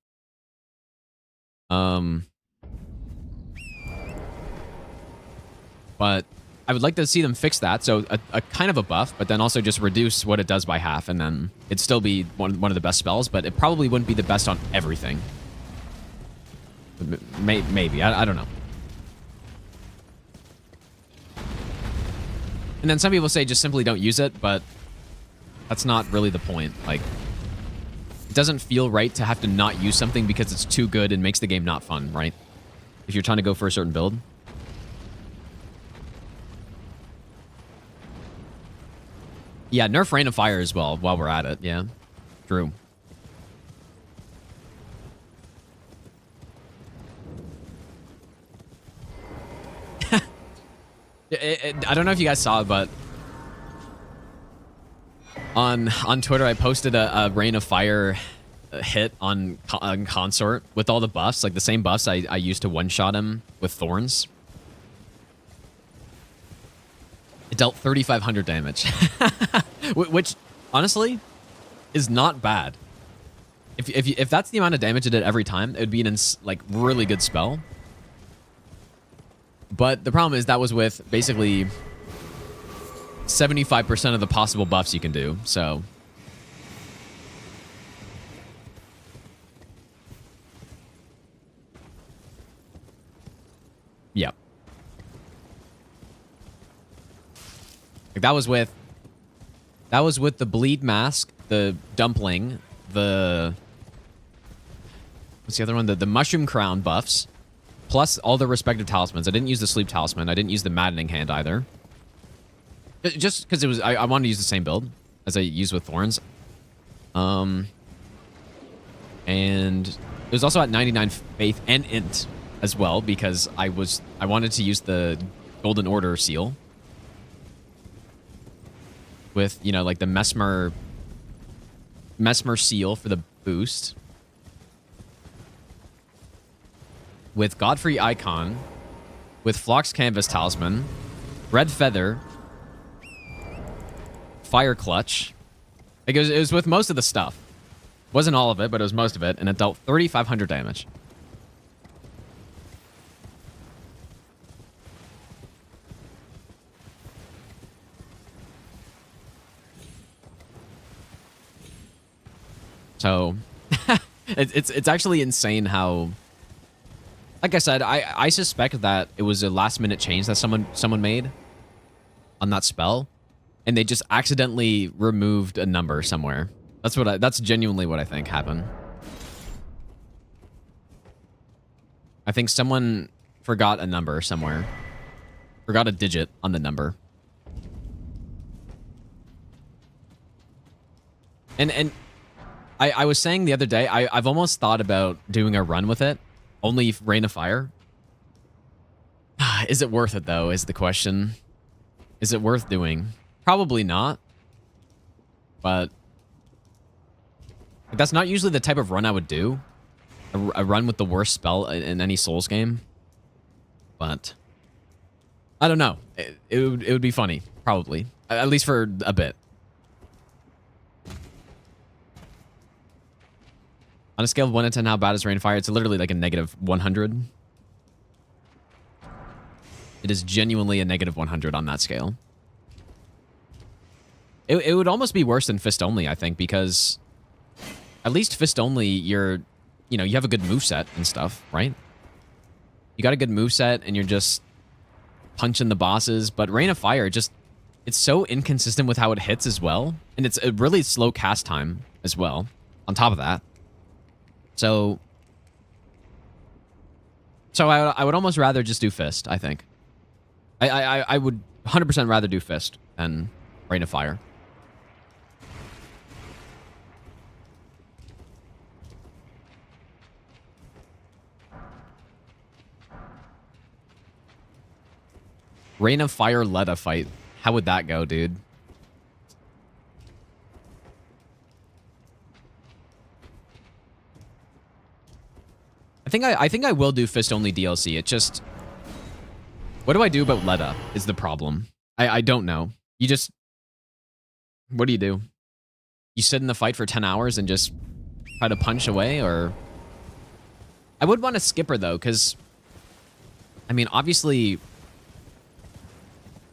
But I would like to see them fix that, so a kind of a buff, but then also just reduce what it does by half, and then it'd still be one of the best spells, but it probably wouldn't be the best on everything. Maybe. I don't know. And then some people say just simply don't use it, but that's not really the point. Like, it doesn't feel right to have to not use something because it's too good and makes the game not fun, right? If you're trying to go for a certain build. Yeah, nerf Rain of Fire as well while we're at it. Yeah, true. I don't know if you guys saw it, but on Twitter, I posted a Rain of Fire hit on Consort with all the buffs, like the same buffs I used to one-shot him with Thorns. It dealt 3,500 damage, which honestly is not bad. If that's the amount of damage it did every time, it would be an really good spell. But the problem is that was with basically 75% of the possible buffs you can do, so. Yeah. Like that was with the Bleed Mask, the Dumpling, what's the other one? The Mushroom Crown buffs. Plus all the respective talismans. I didn't use the Sleep Talisman. I didn't use the Maddening Hand either. Just because I wanted to use the same build as I use with Thorns. And it was also at 99 Faith and Int as well because I wanted to use the Golden Order seal. With, you know, like the Mesmer seal for the boost. With Godfrey Icon, with Phlox Canvas Talisman, Red Feather, Fire Clutch. Like it was with most of the stuff. Wasn't all of it, but it was most of it, and it dealt 3,500 damage. So, it's actually insane how... Like I said, I suspect that it was a last-minute change that someone made on that spell, and they just accidentally removed a number somewhere. That's genuinely what I think happened. I think someone forgot a number somewhere. Forgot a digit on the number. And I was saying the other day, I've almost thought about doing a run with it. Only Rain of Fire. Is it worth it, though, is the question. Is it worth doing? Probably not. But that's not usually the type of run I would do. A run with the worst spell in any Souls game. But I don't know. It would be funny, probably. At least for a bit. On a scale of 1 to 10, how bad is Rain of Fire? It's literally like a negative 100. It is genuinely a negative 100 on that scale. It would almost be worse than fist only, I think, because at least fist only, you have a good moveset and stuff, right? You got a good moveset and you're just punching the bosses, but Rain of Fire it's so inconsistent with how it hits as well, and it's a really slow cast time as well on top of that. So I would almost rather just do fist, I think. I would 100% rather do fist than Rain of Fire. Rain of Fire Letta fight. How would that go, dude? I think I will do fist only DLC. It just, what do I do about Letta is the problem. I don't know. What do you do? You sit in the fight for 10 hours and just try to punch away, or I would want to skip her though, because I mean, obviously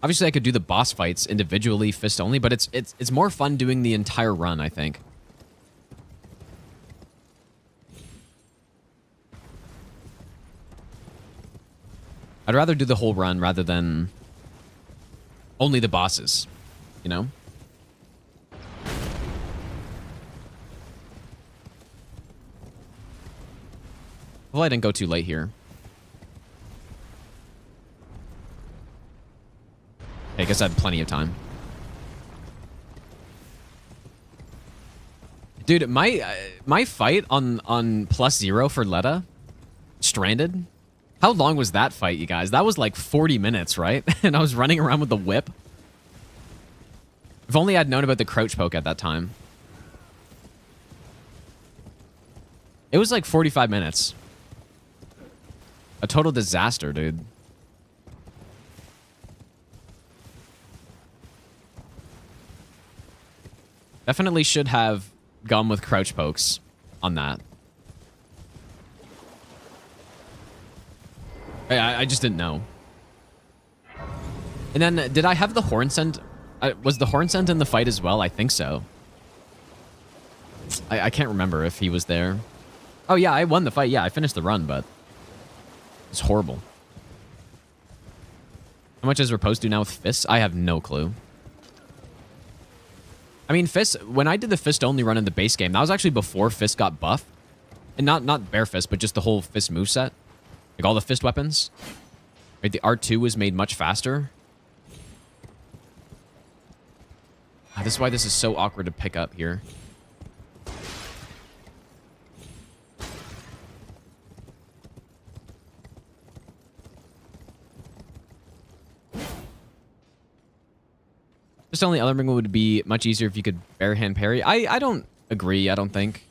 I could do the boss fights individually, fist only, but it's more fun doing the entire run, I think. I'd rather do the whole run rather than only the bosses, you know? Well, I didn't go too late here. I guess I had plenty of time. Dude, my fight on +0 for Letta, Stranded, how long was that fight, you guys? That was like 40 minutes, right? And I was running around with the whip. If only I'd known about the crouch poke at that time. It was like 45 minutes. A total disaster, dude. Definitely should have gone with crouch pokes on that. I just didn't know. And then, did I have the horn scent? Was the horn scent in the fight as well? I think so. I can't remember if he was there. Oh yeah, I won the fight. Yeah, I finished the run, but it's horrible. How much does Repose do now with fists? I have no clue. I mean, Fist, when I did the Fist only run in the base game, that was actually before Fist got buffed. And not Bare Fist, but just the whole Fist moveset. Like all the Fist weapons. Right, the R2 was made much faster. This is why this is so awkward to pick up here. Just only Elden Ring would be much easier if you could bare hand parry. I don't agree, I don't think.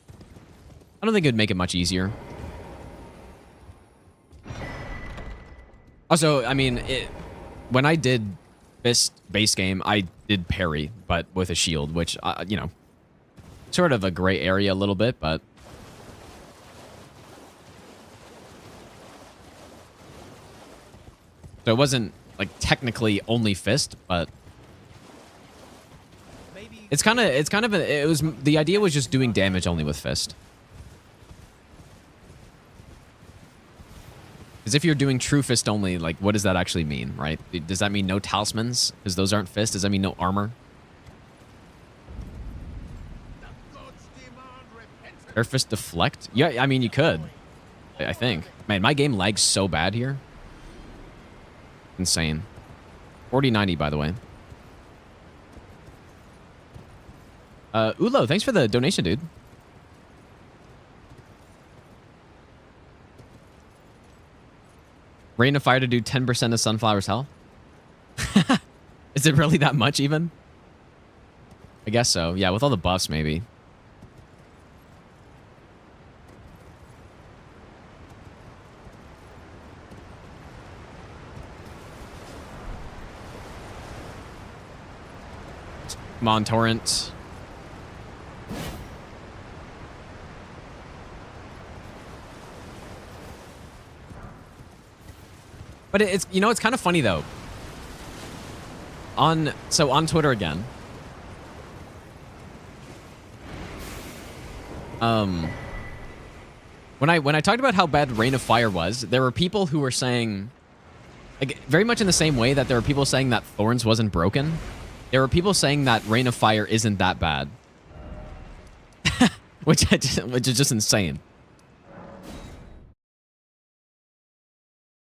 I don't think it would make it much easier. Also, I mean, when I did Fist base game, I did parry, but with a shield, which, you know, sort of a gray area a little bit, but... So it wasn't, like, technically only Fist, but... the idea was just doing damage only with Fist. Because if you're doing true Fist only, like, what does that actually mean, right? Does that mean no talismans? Because those aren't Fist? Does that mean no armor? Air Fist deflect? Yeah, I mean, you could. I think. Man, my game lags so bad here. Insane. 4090, by the way. Ulo, thanks for the donation, dude. Rain of Fire to do 10% of Sunflower's health? Is it really that much, even? I guess so. Yeah, with all the buffs, maybe. Come on, Torrent. But it's, you know, it's kind of funny though. On Twitter again, When I talked about how bad Rain of Fire was, there were people who were saying, like, very much in the same way that there were people saying that Thorns wasn't broken. There were people saying that Rain of Fire isn't that bad, which is just insane.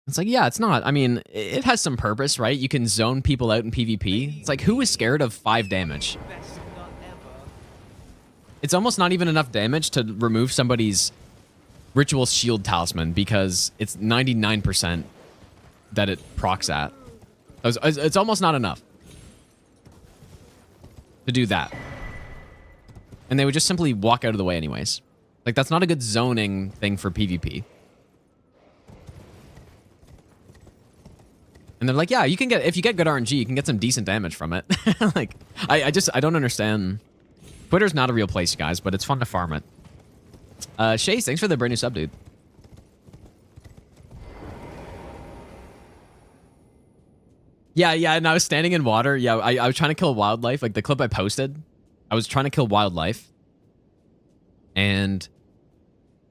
It's like, yeah, it's not. I mean, it has some purpose, right? You can zone people out in PvP. It's like, who is scared of 5 damage? Best nut ever. It's almost not even enough damage to remove somebody's Ritual Shield Talisman because it's 99% that it procs at. It's almost not enough to do that. And they would just simply walk out of the way anyways. Like, that's not a good zoning thing for PvP. And they're like, yeah, you can get, if you get good RNG, you can get some decent damage from it. Like, I don't understand. Twitter's not a real place, guys, but it's fun to farm it. Shays, thanks for the brand new sub, dude. Yeah, and I was standing in water. Yeah, I was trying to kill wildlife. Like, the clip I posted, I was trying to kill wildlife. And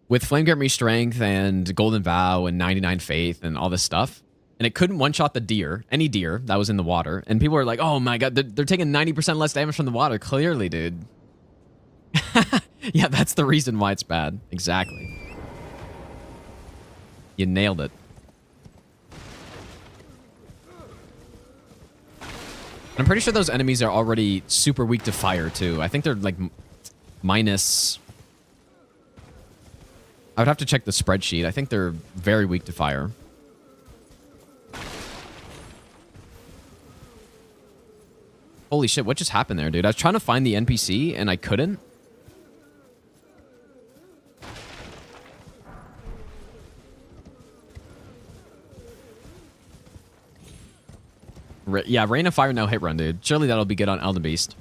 with Flame Grant Me Strength and Golden Vow and 99 Faith and all this stuff, and it couldn't one-shot the deer, any deer that was in the water. And people were like, oh my god, they're taking 90% less damage from the water. Clearly, dude. Yeah, that's the reason why it's bad. Exactly. You nailed it. I'm pretty sure those enemies are already super weak to fire, too. I think they're, like, minus... I would have to check the spreadsheet. I think they're very weak to fire. Holy shit, what just happened there, dude? I was trying to find the NPC, and I couldn't. Yeah, Rain of Fire, no hit run, dude. Surely that'll be good on Elden Beast.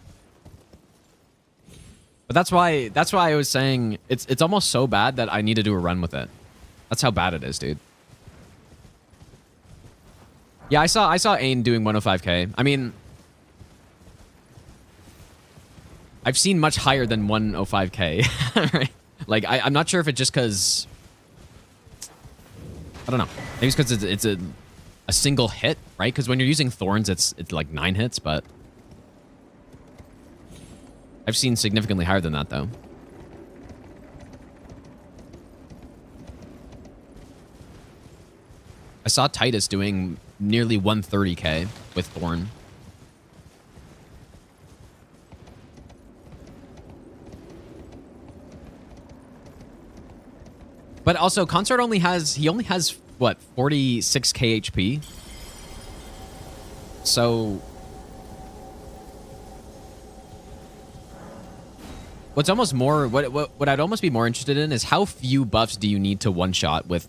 But that's why I was saying it's almost so bad that I need to do a run with it. That's how bad it is, dude. Yeah, I saw Ain doing 105k. I mean, I've seen much higher than 105k. Right? Like, I'm not sure if it's just because... I don't know. Maybe it's because it's a single hit, right? Because when you're using Thorns, it's like 9 hits, but... I've seen significantly higher than that, though. I saw Titus doing nearly 130k with Thorn. But also, Consort only has what, 46k HP? So what's almost more what I'd almost be more interested in is how few buffs do you need to one shot with,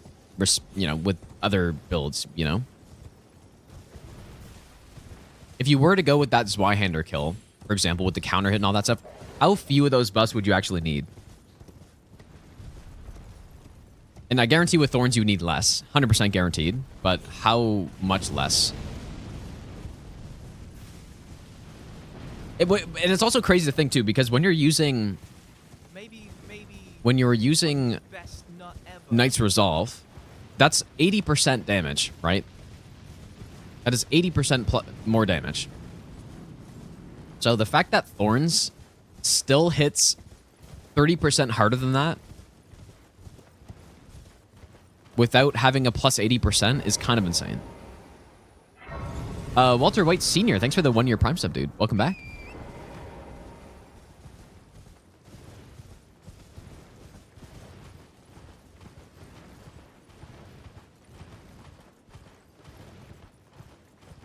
you know, with other builds, you know? If you were to go with that Zweihander kill, for example, with the counter hit and all that stuff, how few of those buffs would you actually need? And I guarantee with Thorns you need less. 100% guaranteed. But how much less? And it's also crazy to think, too, because when you're using... When you're using best nut ever. Knight's Resolve, that's 80% damage, right? That is 80% more damage. So the fact that Thorns still hits 30% harder than that without having a plus 80% is kind of insane. Walter White Sr., thanks for the 1-year Prime sub, dude. Welcome back.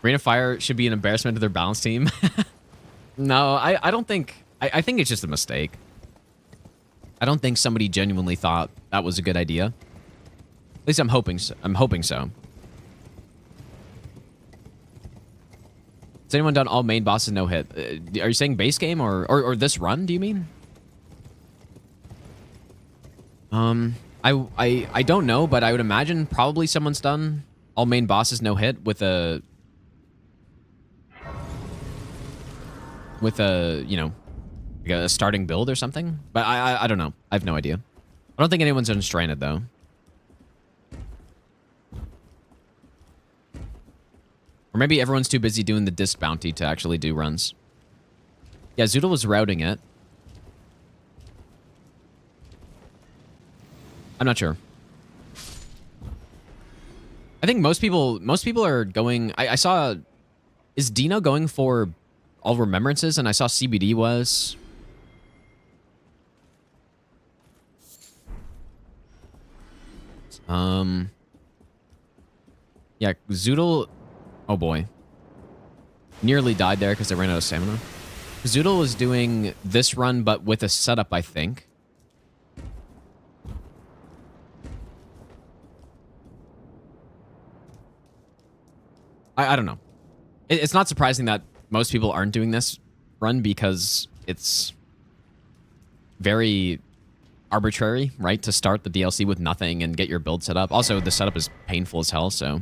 Rain of Fire should be an embarrassment to their balance team. No, I don't think... I think it's just a mistake. I don't think somebody genuinely thought that was a good idea. At least I'm hoping so. I'm hoping so. Has anyone done all main bosses no hit? Are you saying base game or this run, do you mean? I don't know, but I would imagine probably someone's done all main bosses no hit with a... you know, Like a starting build or something? But I don't know. I have no idea. I don't think anyone's unstranded, though. Or maybe everyone's too busy doing the disc bounty to actually do runs. Yeah, Zoodle was routing it. I'm not sure. I think most people are going... I saw... Is Dino going for all remembrances? And I saw CBD was... Yeah, Zoodle... Oh boy. Nearly died there because I ran out of stamina. Zoodle was doing this run, but with a setup, I think. I don't know. It's not surprising that most people aren't doing this run because it's very arbitrary, right? To start the DLC with nothing and get your build set up. Also, the setup is painful as hell, so...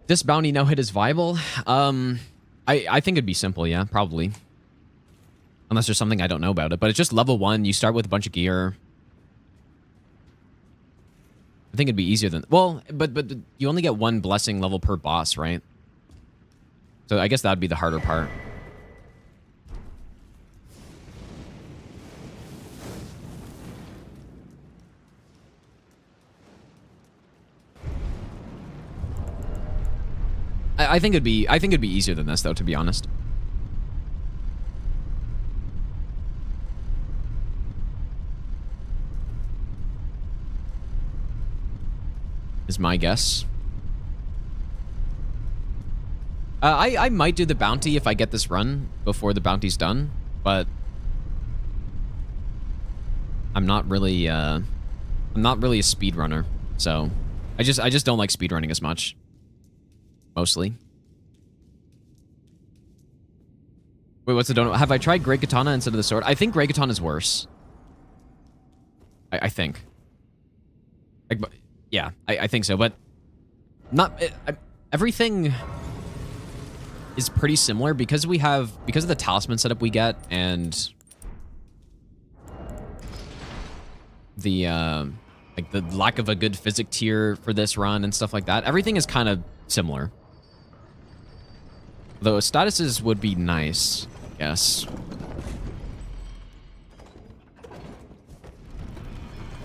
This bounty no hit is viable? I think it'd be simple, yeah, probably. Unless there's something I don't know about it. But it's just level 1, you start with a bunch of gear. I think it'd be easier than... Well, but you only get 1 blessing level per boss, right? So I guess that'd be the harder part. I think it'd be easier than this, though, to be honest. Is my guess. I might do the bounty if I get this run before the bounty's done, but I'm not really a speedrunner, so I just don't like speedrunning as much. Mostly. Wait, what's the donut? Have I tried Great Katana instead of the sword? I think Great Katana is worse. I think. Like, yeah, I think so, but not everything is pretty similar because of the talisman setup we get and the like the lack of a good physic tier for this run and stuff like that. Everything is kind of similar. Though statuses would be nice, I guess.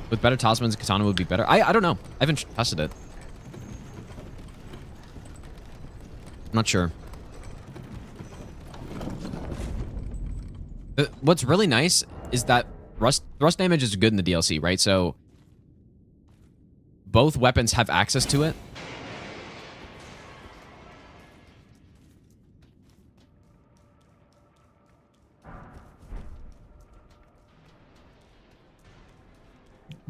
With better talismans, Katana would be better. I don't know. I haven't tested it. I'm not sure. What's really nice is that thrust damage is good in the DLC, right? So both weapons have access to it.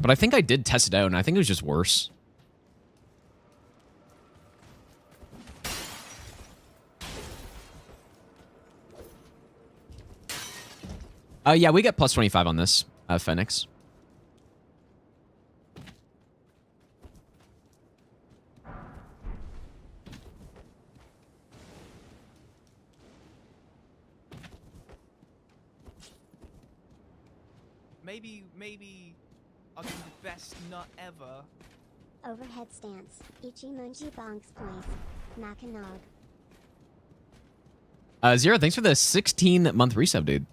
But I think I did test it out, and I think it was just worse. Yeah, we get plus 25 on this, Phoenix. Maybe I'll do the best nut ever. Overhead stance. Ichimunji Bonks place. Mackinac. Zero, thanks for the 16-month resub, dude.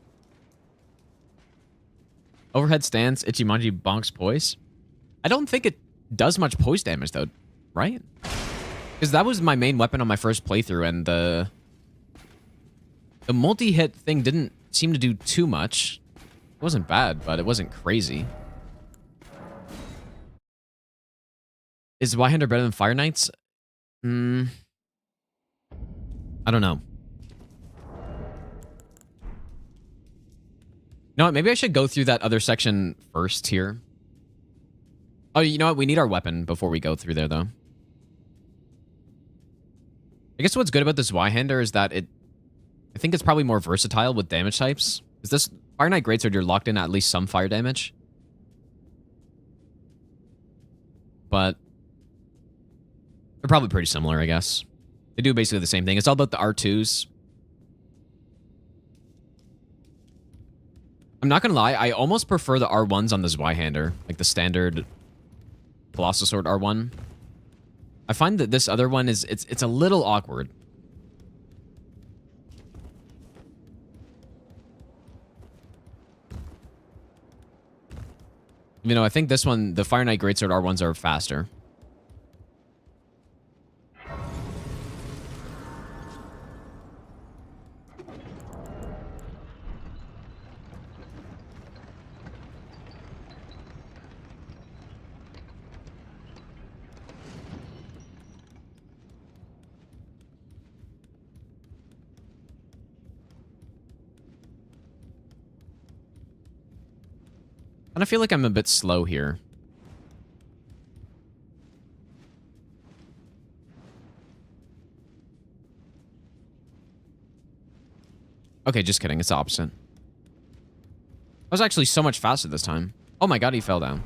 Overhead stance, Ichimonji bonks poise. I don't think it does much poise damage, though, right? Because that was my main weapon on my first playthrough, and the multi-hit thing didn't seem to do too much. It wasn't bad, but it wasn't crazy. Is Yhander better than Fire Knights? I don't know. You know what? Maybe I should go through that other section first here. Oh, you know what? We need our weapon before we go through there, though. I guess what's good about this Yhander is that I think it's probably more versatile with damage types. Is this Fire Knight Greatsword, you're locked in at least some fire damage. But they're probably pretty similar, I guess. They do basically the same thing. It's all about the R2s. I'm not gonna lie, I almost prefer the R1s on the Zweihander, like the standard Colossal Sword R1. I find that this other one is it's a little awkward. You know, I think this one, the Fire Knight Greatsword R1s are faster. And I feel like I'm a bit slow here. Okay, just kidding. It's the opposite. I was actually so much faster this time. Oh my god, he fell down.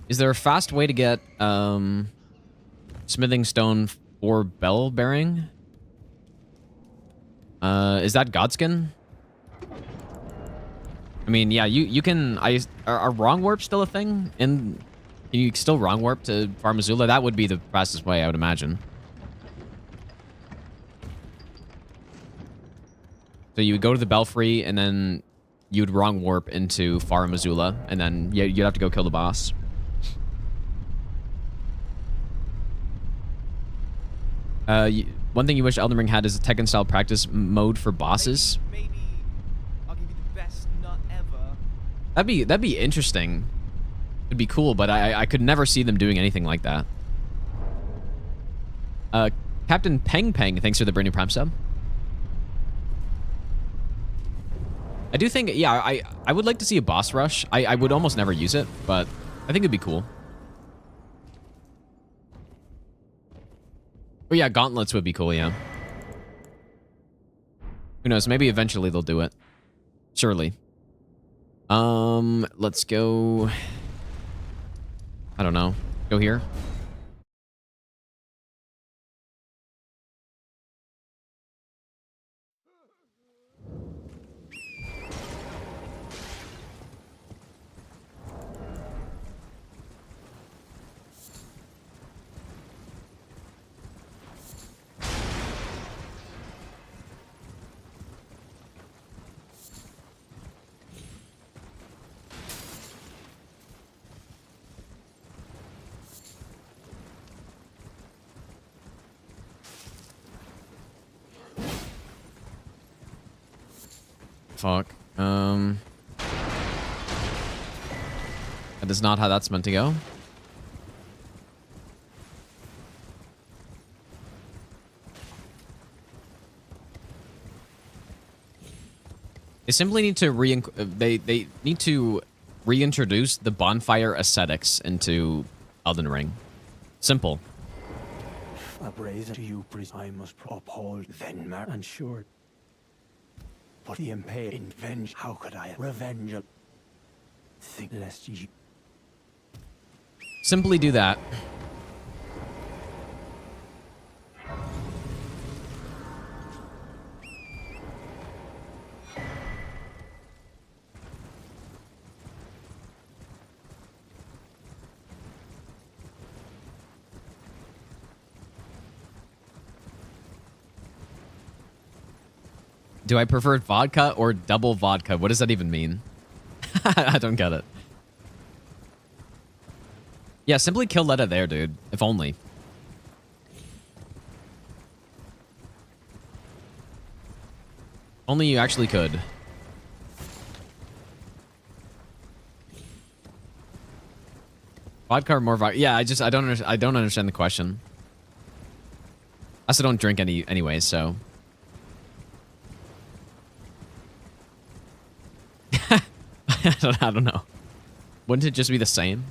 Is there a fast way to get smithing stone for bell bearing? Is that Godskin? I mean, yeah, you can. Are wrong warp still a thing? And can you still wrong warp to Far Missoula? That would be the fastest way, I would imagine. So you would go to the Belfry, and then you'd wrong warp into Far Missoula, and then you'd have to go kill the boss. One thing you wish Elden Ring had is a Tekken-style practice mode for bosses. Maybe I'll give you the best nut ever. That'd be interesting. It'd be cool, but I could never see them doing anything like that. Captain Peng Peng, thanks for the brand new Prime sub. I do think, yeah, I would like to see a boss rush. I would almost never use it, but I think it'd be cool. Oh yeah, gauntlets would be cool, yeah. Who knows, maybe eventually they'll do it. Surely. Let's go... I don't know. Go here. Fuck. That is not how that's meant to go. They simply need to they need to reintroduce the bonfire aesthetics into Elden Ring. Simple. A brazen to you, priest, I must uphold then and sure. But the impale in venge, how could I revenge it? Think lest you... Simply do that. Do I prefer vodka or double vodka? What does that even mean? I don't get it. Yeah, simply kill Letta there, dude. If only. Only you actually could. Vodka or more vodka? Yeah, I don't understand the question. I also don't drink anyway, so. I don't know. Wouldn't it just be the same?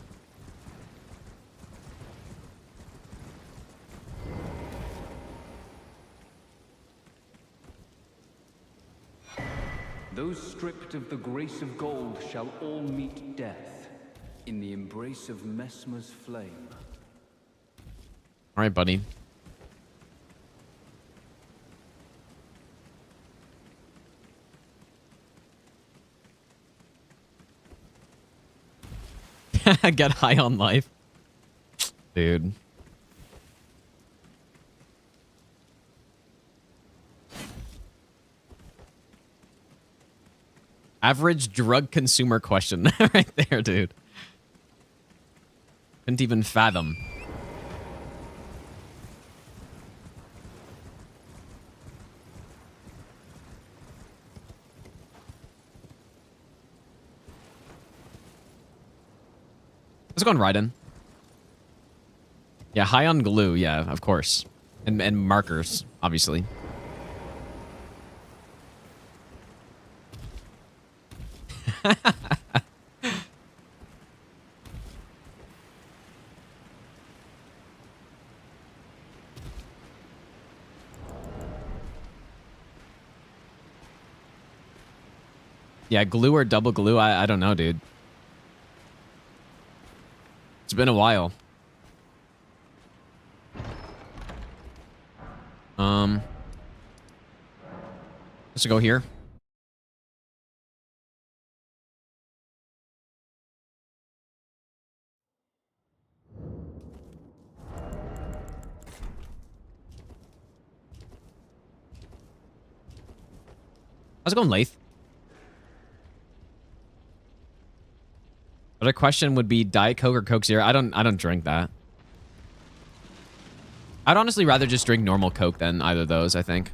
Those stripped of the grace of gold shall all meet death. in the embrace of Mesmer's flame. All right, buddy. Get high on life. Dude. Average drug consumer question right there, dude. Couldn't even fathom. Let's go on Raiden. Yeah, high on glue. Yeah, of course. And markers, obviously. Yeah, glue or double glue? I don't know, dude. It's been a while. Let's go here. How's it going, Lathe? But a question would be Diet Coke or Coke Zero. I don't drink that. I'd honestly rather just drink normal Coke than either of those, I think.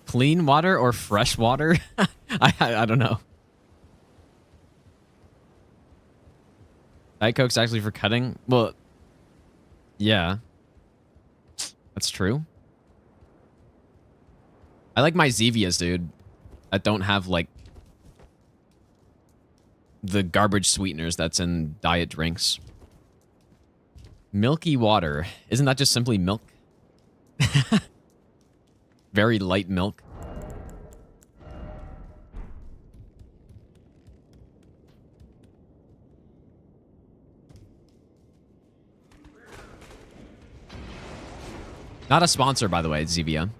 Clean water or fresh water? I don't know. Diet Coke's actually for cutting? Well, yeah. That's true. I like my Zevias, dude. That don't have, like, the garbage sweeteners that's in diet drinks. Milky water. Isn't that just simply milk? Very light milk. Not a sponsor, by the way, Zevia.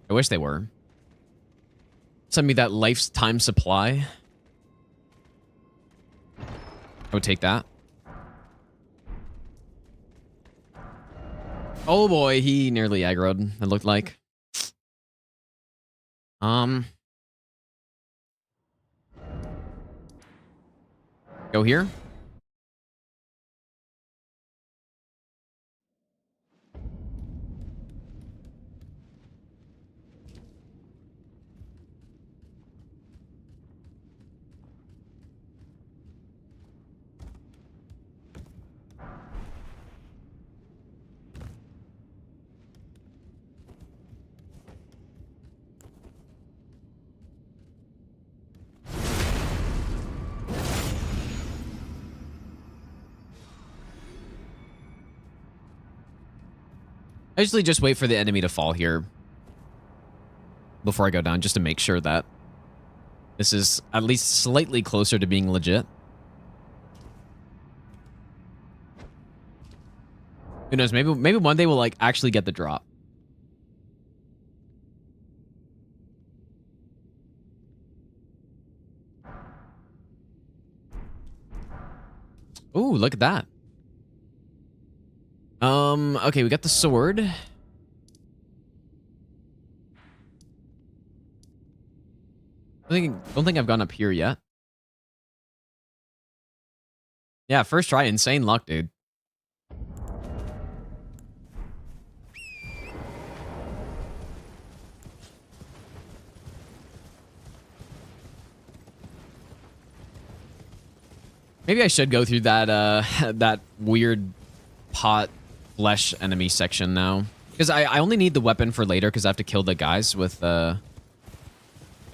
I wish they were. Send me that lifetime supply. I would take that. Oh boy, he nearly aggroed, it looked like. Go here. I usually just wait for the enemy to fall here before I go down, just to make sure that this is at least slightly closer to being legit. Who knows? Maybe one day we'll like actually get the drop. Ooh, look at that. Okay, we got the sword. Don't think I've gone up here yet. Yeah, first try, insane luck, dude. Maybe I should go through that that weird pot flesh enemy section now. Because I only need the weapon for later because I have to kill the guys with I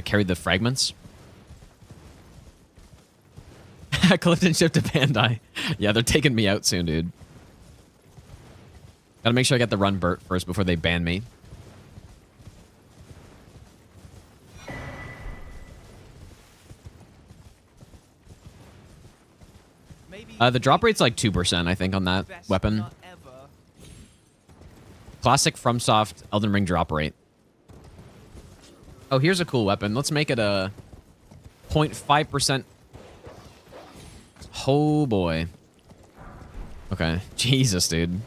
carried the fragments. Clifton shipped to Bandai. Yeah, they're taking me out soon, dude. Gotta make sure I get the run Burt first before they ban me. The drop rate's like 2%, I think, on that weapon. Classic FromSoft Elden Ring drop rate. Oh, here's a cool weapon. Let's make it a 0.5%. Oh, boy. Okay. Jesus, dude.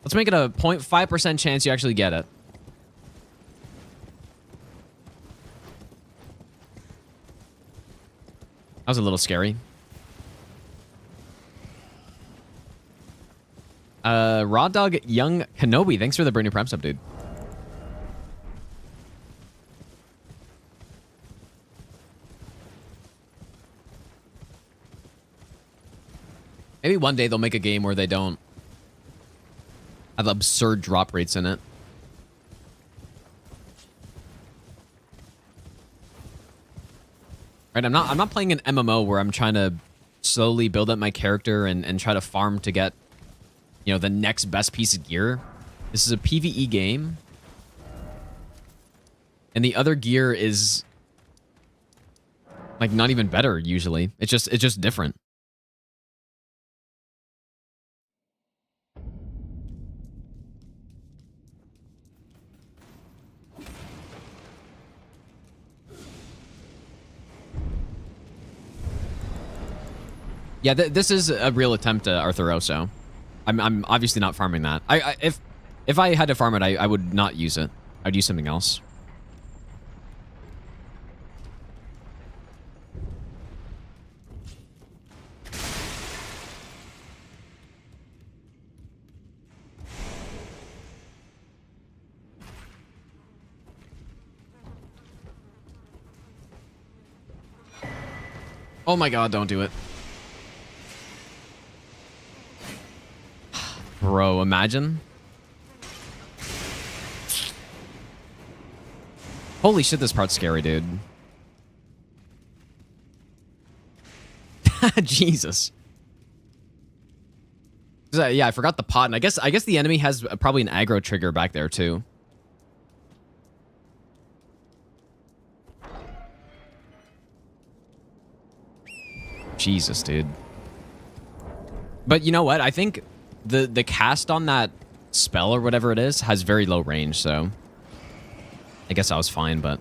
Let's make it a 0.5% chance you actually get it. That was a little scary. Raw Dog Young Kenobi, thanks for the brand new prep sub, dude. Maybe one day they'll make a game where they don't have absurd drop rates in it. Right, I'm not playing an MMO where I'm trying to slowly build up my character and try to farm to get, you know, the next best piece of gear. This is a PvE game. And the other gear is like not even better usually. It's just different. Yeah, this is a real attempt at Arthroso. I'm obviously not farming that. If I had to farm it, I would not use it. I'd use something else. Oh my god, don't do it. Bro, imagine. Holy shit, this part's scary, dude. Jesus. Yeah, I forgot the pot, and I guess the enemy has probably an aggro trigger back there too. Jesus, dude. But you know what? I think the cast on that spell or whatever it is has very low range, so I guess I was fine, but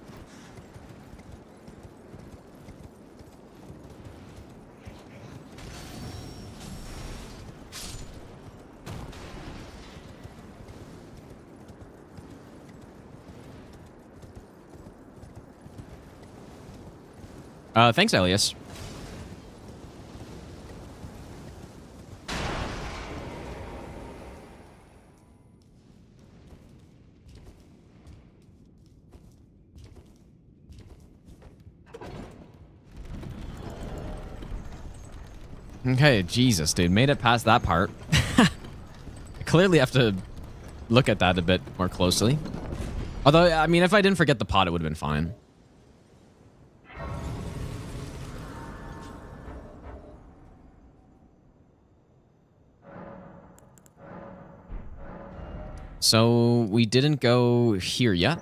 thanks, Elias. Okay, Jesus, dude. Made it past that part. I clearly have to look at that a bit more closely. Although, I mean, if I didn't forget the pot, it would have been fine. So, we didn't go here yet.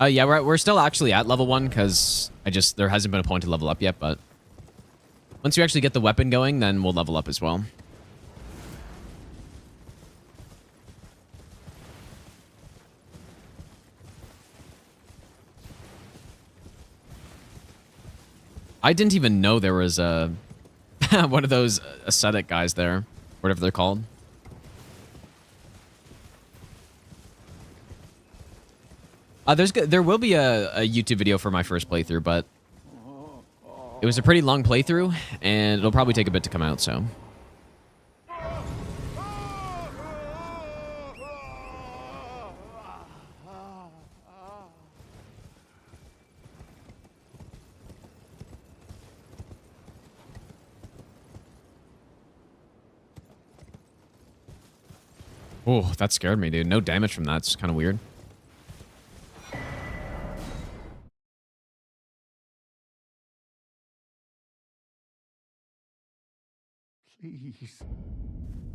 Yeah, we're still actually at level 1 because there hasn't been a point to level up yet, but once you actually get the weapon going, then we'll level up as well. I didn't even know there was a one of those ascetic guys there, whatever they're called. There will be a YouTube video for my first playthrough, but it was a pretty long playthrough, and it'll probably take a bit to come out, so. Oh, that scared me, dude. No damage from that. It's kind of weird. Please.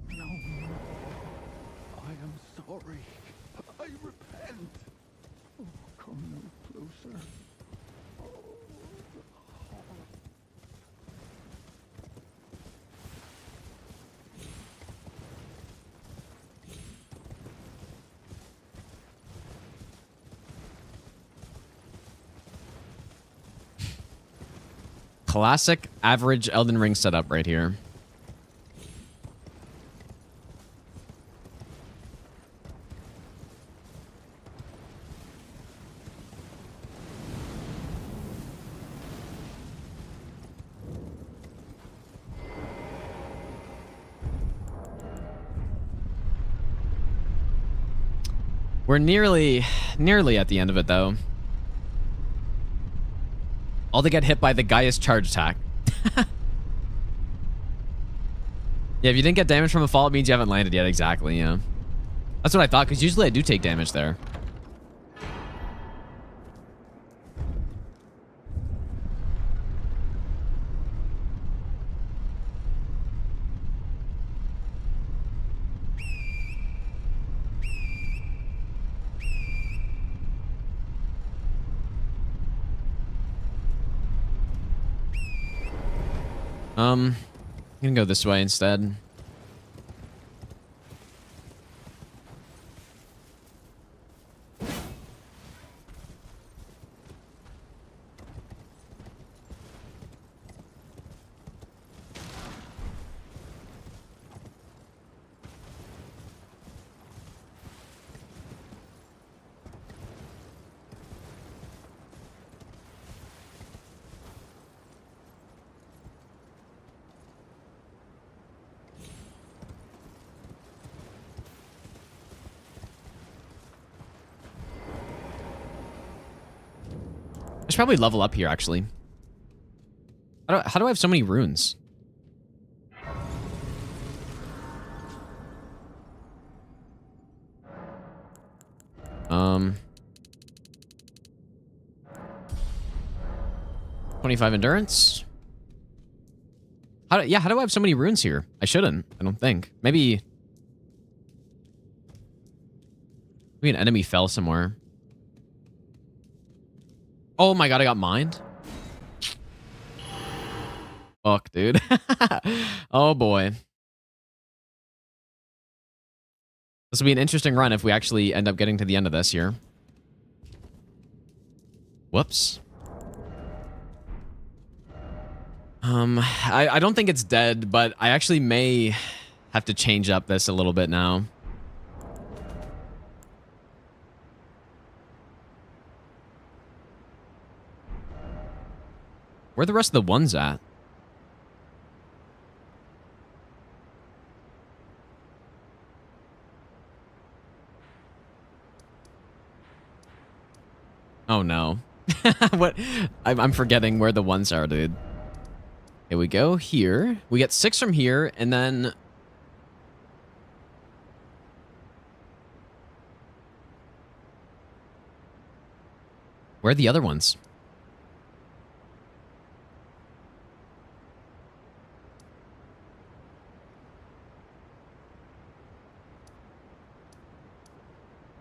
No. I am sorry. I repent. Oh, come no closer. Classic average Elden Ring setup right here. We're nearly at the end of it, though. All they get hit by the Gaia's charge attack. Yeah, if you didn't get damage from a fall, it means you haven't landed yet. Exactly, yeah. That's what I thought, because usually I do take damage there. I'm gonna go this way instead. I should probably level up here, actually. How do I have so many runes? Um, 25 endurance. How do I have so many runes here? I shouldn't. I don't think. Maybe an enemy fell somewhere. Oh my god, I got mined. Fuck, dude. Oh boy. This will be an interesting run if we actually end up getting to the end of this here. Whoops. I don't think it's dead, but I actually may have to change up this a little bit now. Where are the rest of the ones at? Oh no. What? I'm forgetting where the ones are, dude. Here we go. Here. We get 6 from here, and then... Where are the other ones?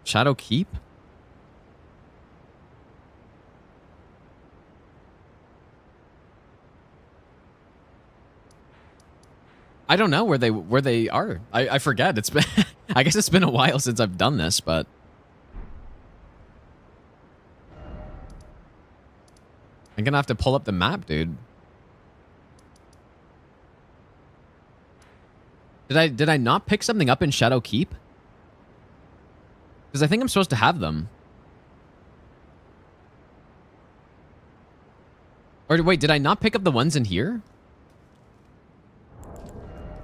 Shadow Keep? I don't know where they are. I forget. It's been I guess it's been a while since I've done this, but I'm gonna have to pull up the map, dude. Did I not pick something up in Shadow Keep? Because I think I'm supposed to have them. Or wait, did I not pick up the ones in here?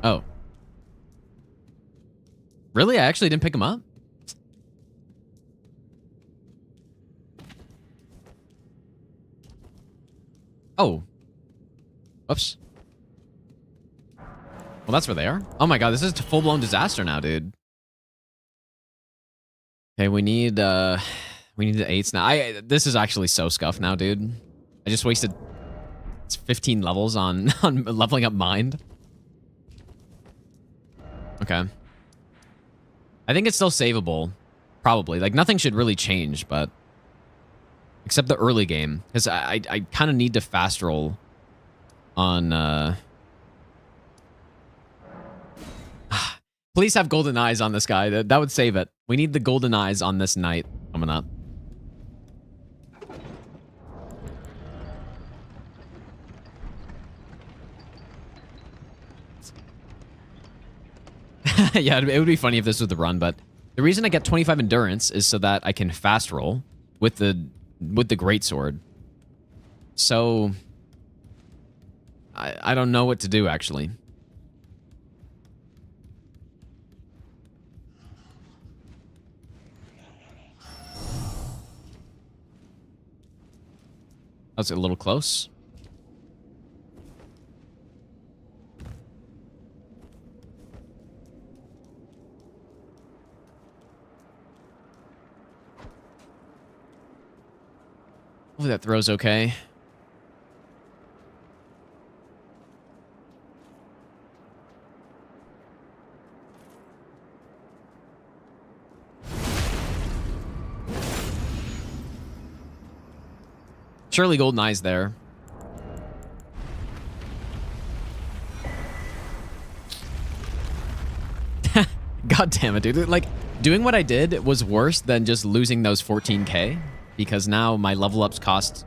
Oh. Really? I actually didn't pick them up? Oh. Whoops. Well, that's where they are. Oh my god, this is a full-blown disaster now, dude. Okay, we need the 8s now. This is actually so scuffed now, dude. I just wasted 15 levels on leveling up Mind. Okay. I think it's still savable. Probably. Like, nothing should really change, but... Except the early game. Because I kind of need to fast roll on... Please have golden eyes on this guy. That would save it. We need the golden eyes on this knight coming up. Yeah, it would be funny if this was the run, but the reason I get 25 endurance is so that I can fast roll with the greatsword. So I don't know what to do actually. That was a little close. Hopefully that throw's okay. Surely golden eyes there. God damn it, dude. Like, doing what I did was worse than just losing those 14k. Because now my level ups cost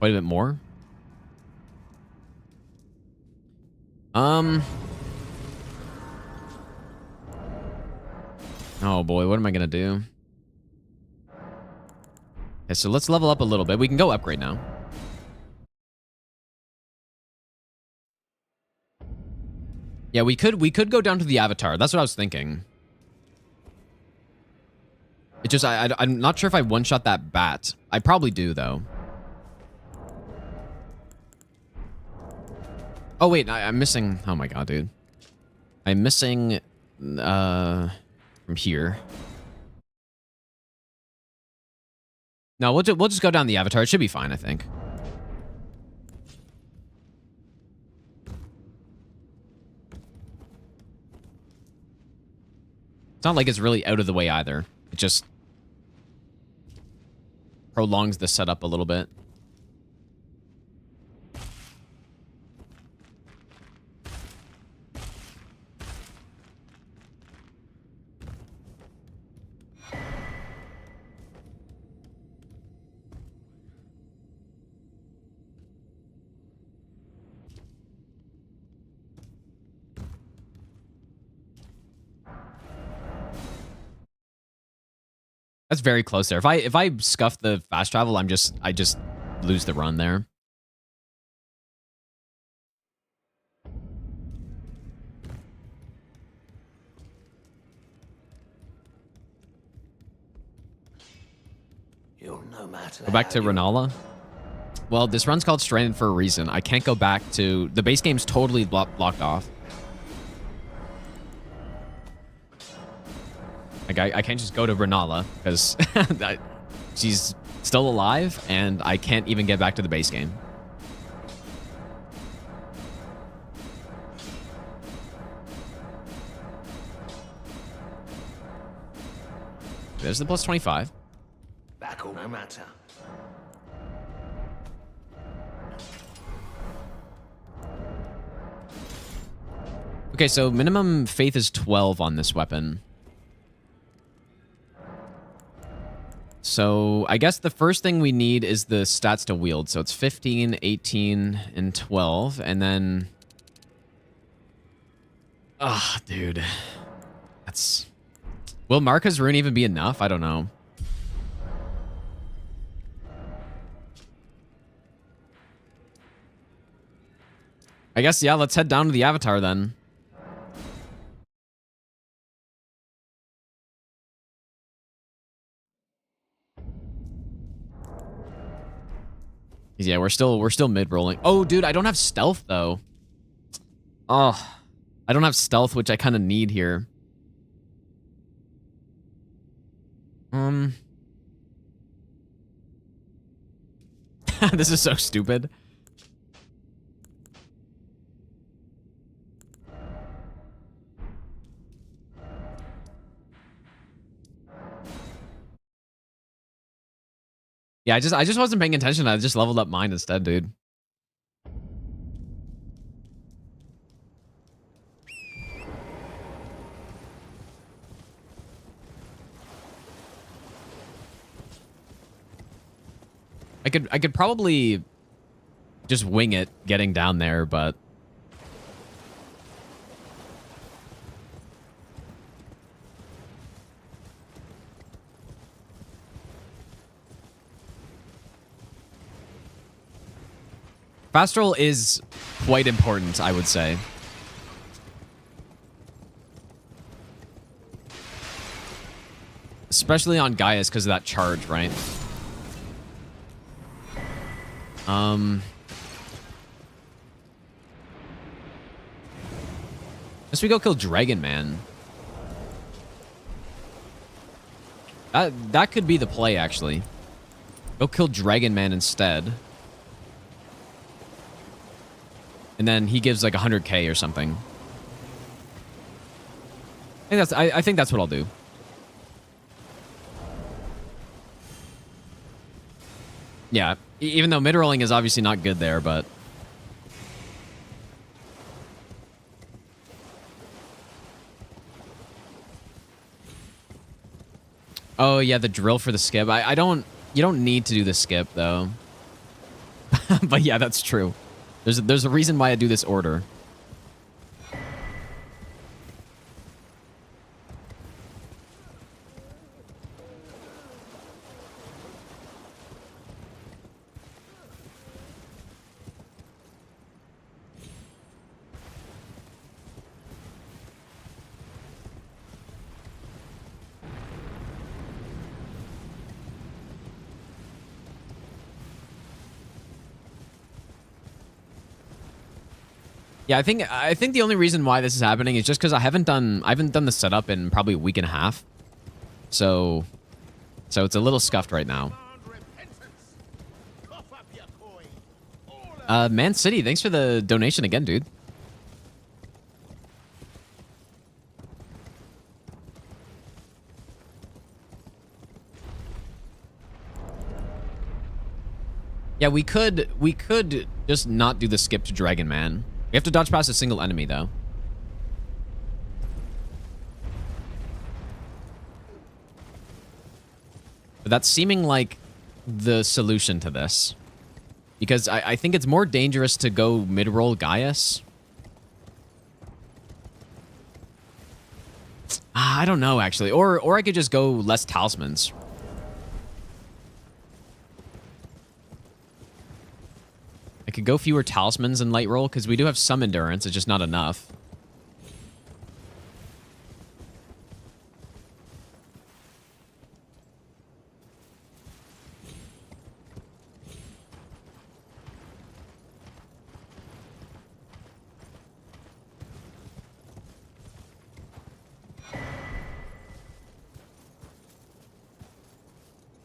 quite a bit more. Oh boy, what am I gonna do? Okay, so let's level up a little bit. We can go upgrade now. Yeah, we could go down to the Avatar. That's what I was thinking. It just, I'm not sure if I one-shot that bat. I probably do, though. Oh, wait, I'm missing... Oh, my God, dude. I'm missing... from here. No, we'll just go down the Avatar. It should be fine, I think. It's not like it's really out of the way, either. It just... prolongs the setup a little bit. That's very close there. If I scuff the fast travel, I just lose the run there. You'll no matter. Go back to Renala. Well, this run's called Stranded for a reason. I can't go back to... The base game's totally blocked off. Like, I can't just go to Renala, because she's still alive, and I can't even get back to the base game. There's the plus 25. Back all no matter. Okay, so minimum faith is 12 on this weapon. So I guess the first thing we need is the stats to wield. So it's 15, 18, and 12. And then... Ah, dude. That's... Will Marka's Rune even be enough? I don't know. I guess, yeah, let's head down to the Avatar then. Yeah, we're still mid-rolling. Oh, dude, I don't have stealth, though. Oh, I don't have stealth, which I kind of need here. This is so stupid. Yeah, I just wasn't paying attention. I just leveled up mine instead, dude. I could probably just wing it getting down there, but fast roll is quite important, I would say. Especially on Gaius because of that charge, right? Guess we go kill Dragon Man. That could be the play, actually. Go kill Dragon Man instead. And then he gives like 100k or something. I think that's what I'll do. Yeah, even though mid-rolling is obviously not good there, but... Oh, yeah, the drill for the skip. I don't... You don't need to do the skip, though. But yeah, that's true. There's a reason why I do this order. Yeah, I think the only reason why this is happening is just because I haven't done the setup in probably a week and a half. So it's a little scuffed right now. Man City, thanks for the donation again, dude. Yeah, we could just not do the skip to Dragon Man. We have to dodge past a single enemy, though. But that's seeming like the solution to this. Because I think it's more dangerous to go mid-roll Gaius. I don't know, actually. Or I could just go less talismans. I could go fewer talismans in light roll, because we do have some endurance. It's just not enough.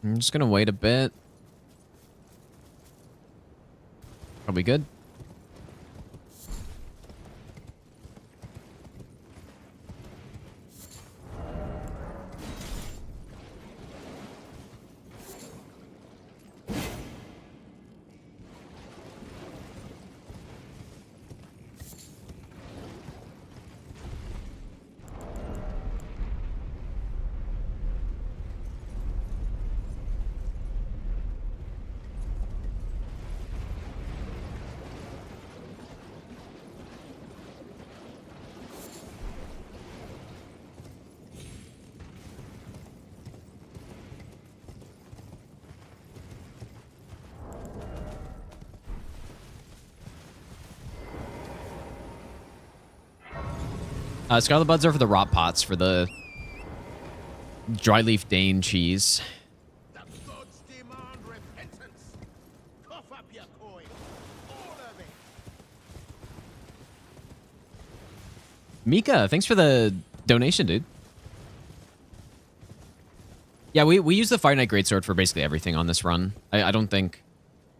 I'm just going to wait a bit. Are we good? Scarlet Buds are for the rot pots for the dry leaf Dane cheese. The gods demand repentance. Cough up your coin. All of it. Mika, thanks for the donation, dude. Yeah, we use the Fire Knight Greatsword for basically everything on this run. I don't think...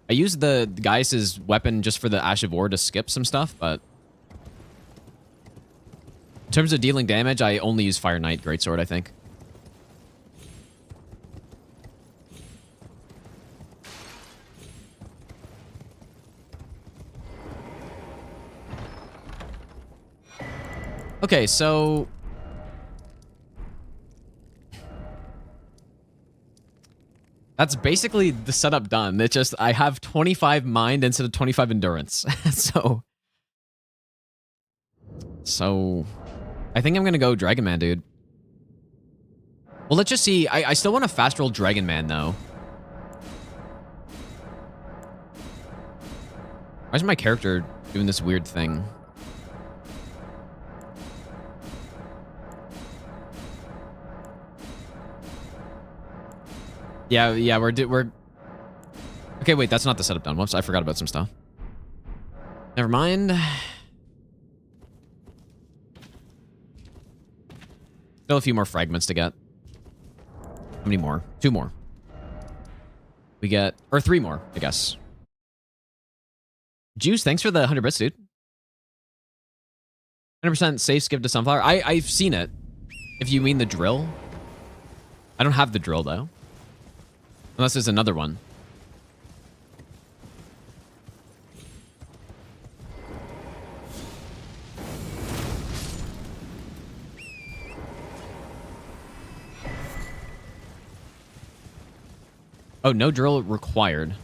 I used the Gaius' weapon just for the Ash of War to skip some stuff, but... In terms of dealing damage, I only use Fire Knight Greatsword, I think. Okay, so... That's basically the setup done. It's just I have 25 mind instead of 25 endurance. So I think I'm gonna go Dragon Man, dude. Well, let's just see. I still want a fast roll Dragon Man though. Why is my character doing this weird thing? Yeah, we're... Okay, wait, that's not the setup done. Whoops, I forgot about some stuff. Never mind. Still a few more fragments to get. How many more? 2 more. We get... Or 3 more, I guess. Juice, thanks for the 100 bits, dude. 100% safe skip to Sunflower. I've seen it. If you mean the drill. I don't have the drill, though. Unless there's another one. Oh, no drill required.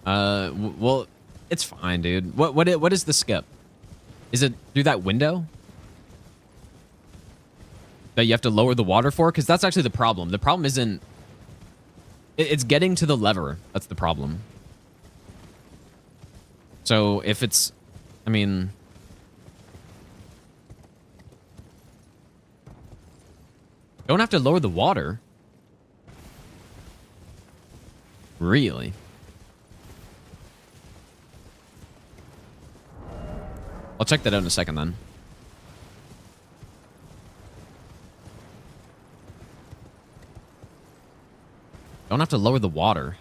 Well, it's fine, dude. What is the skip? Is it through that window that you have to lower the water for? Because that's actually the problem. The problem isn't... It's getting to the lever. That's the problem. So if it's... I mean... Don't have to lower the water. Really? I'll check that out in a second then. Don't have to lower the water.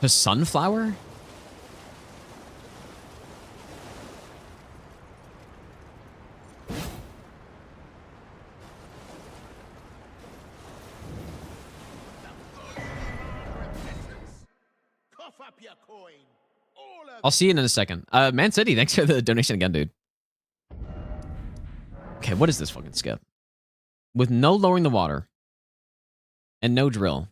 To Sunflower? Cough up your coin. All of I'll see you in a second. Man City, thanks for the donation again, dude. Okay, what is this fucking skip? With no lowering the water. And no drill.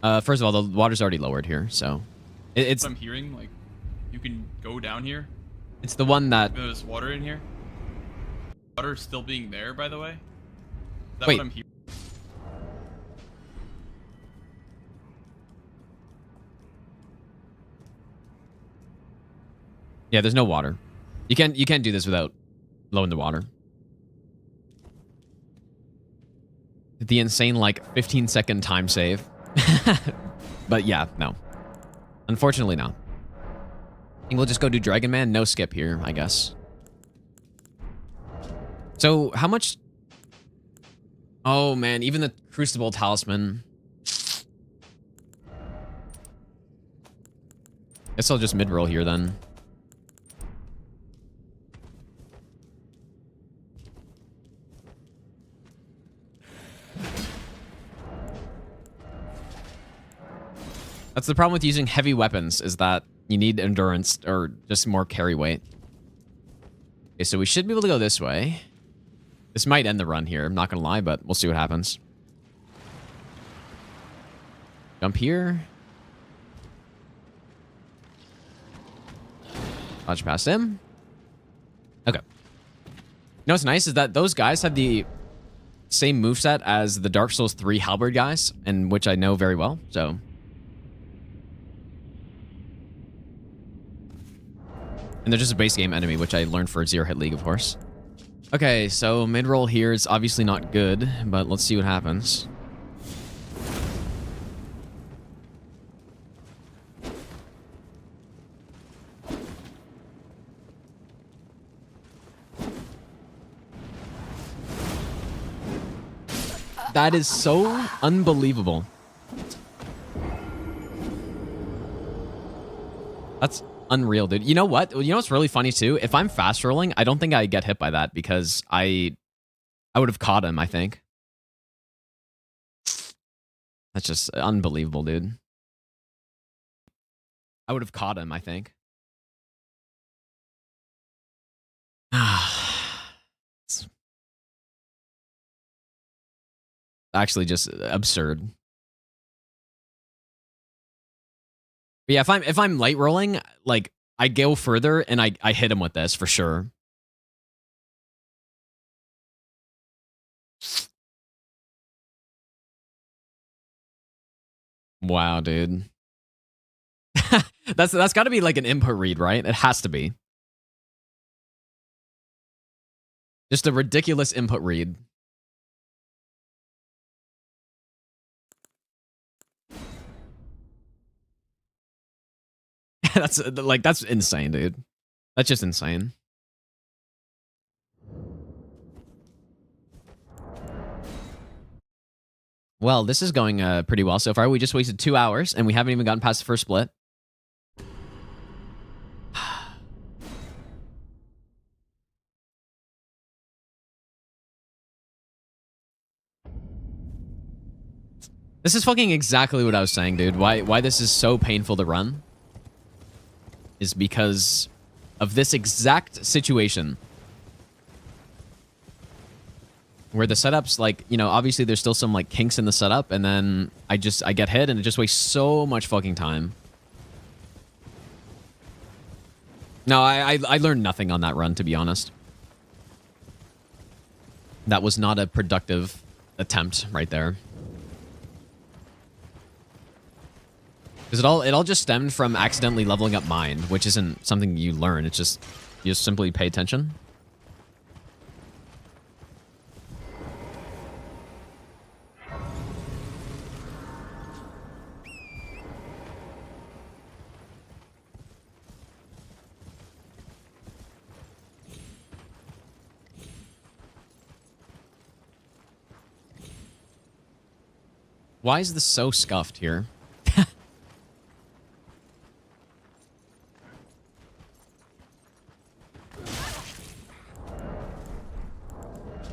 First of all, the water's already lowered here, so... It's... What I'm hearing, like, you can go down here. It's the one that... There's water in here. Water still being there, by the way. Is that Wait. what I'm hearing? Yeah, there's no water. You can't do this without lowering the water. The insane, like, 15-second time save. But yeah, no. Unfortunately, no. I think we'll just go do Dragon Man. No skip here, I guess. So, how much... Oh, man. Even the Crucible Talisman. Guess I'll just mid-roll here, then. That's the problem with using heavy weapons, is that you need endurance or just more carry weight. Okay, so we should be able to go this way. This might end the run here, I'm not gonna lie, but we'll see what happens. Jump here. Dodge past him. Okay. You know what's nice is that those guys have the same moveset as the Dark Souls 3 Halberd guys, and which I know very well, so... And they're just a base game enemy, which I learned for Zero Hit League, of course. Okay, so mid-roll here is obviously not good, but let's see what happens. That is so unbelievable. That's unreal, dude. You know what? You know what's really funny too? If I'm fast rolling, I don't think I get hit by that because I would have caught him, I think. That's just unbelievable, dude. I would have caught him, I think. It's actually just absurd. But yeah, if I'm light rolling, like I go further and I hit him with this for sure. Wow, dude. That's got to be like an input read, right? It has to be. Just a ridiculous input read. That's insane, dude. That's just insane. Well, this is going pretty well so far. We just wasted 2 hours, and we haven't even gotten past the first split. This is fucking exactly what I was saying, dude. Why this is so painful to run is because of this exact situation. Where the setup's like, you know, obviously there's still some like kinks in the setup, and then I get hit and it just wastes so much fucking time. No, I learned nothing on that run, to be honest. That was not a productive attempt right there. Because it all just stemmed from accidentally leveling up mine, which isn't something you learn. It's just, you just simply pay attention. Why is this so scuffed here?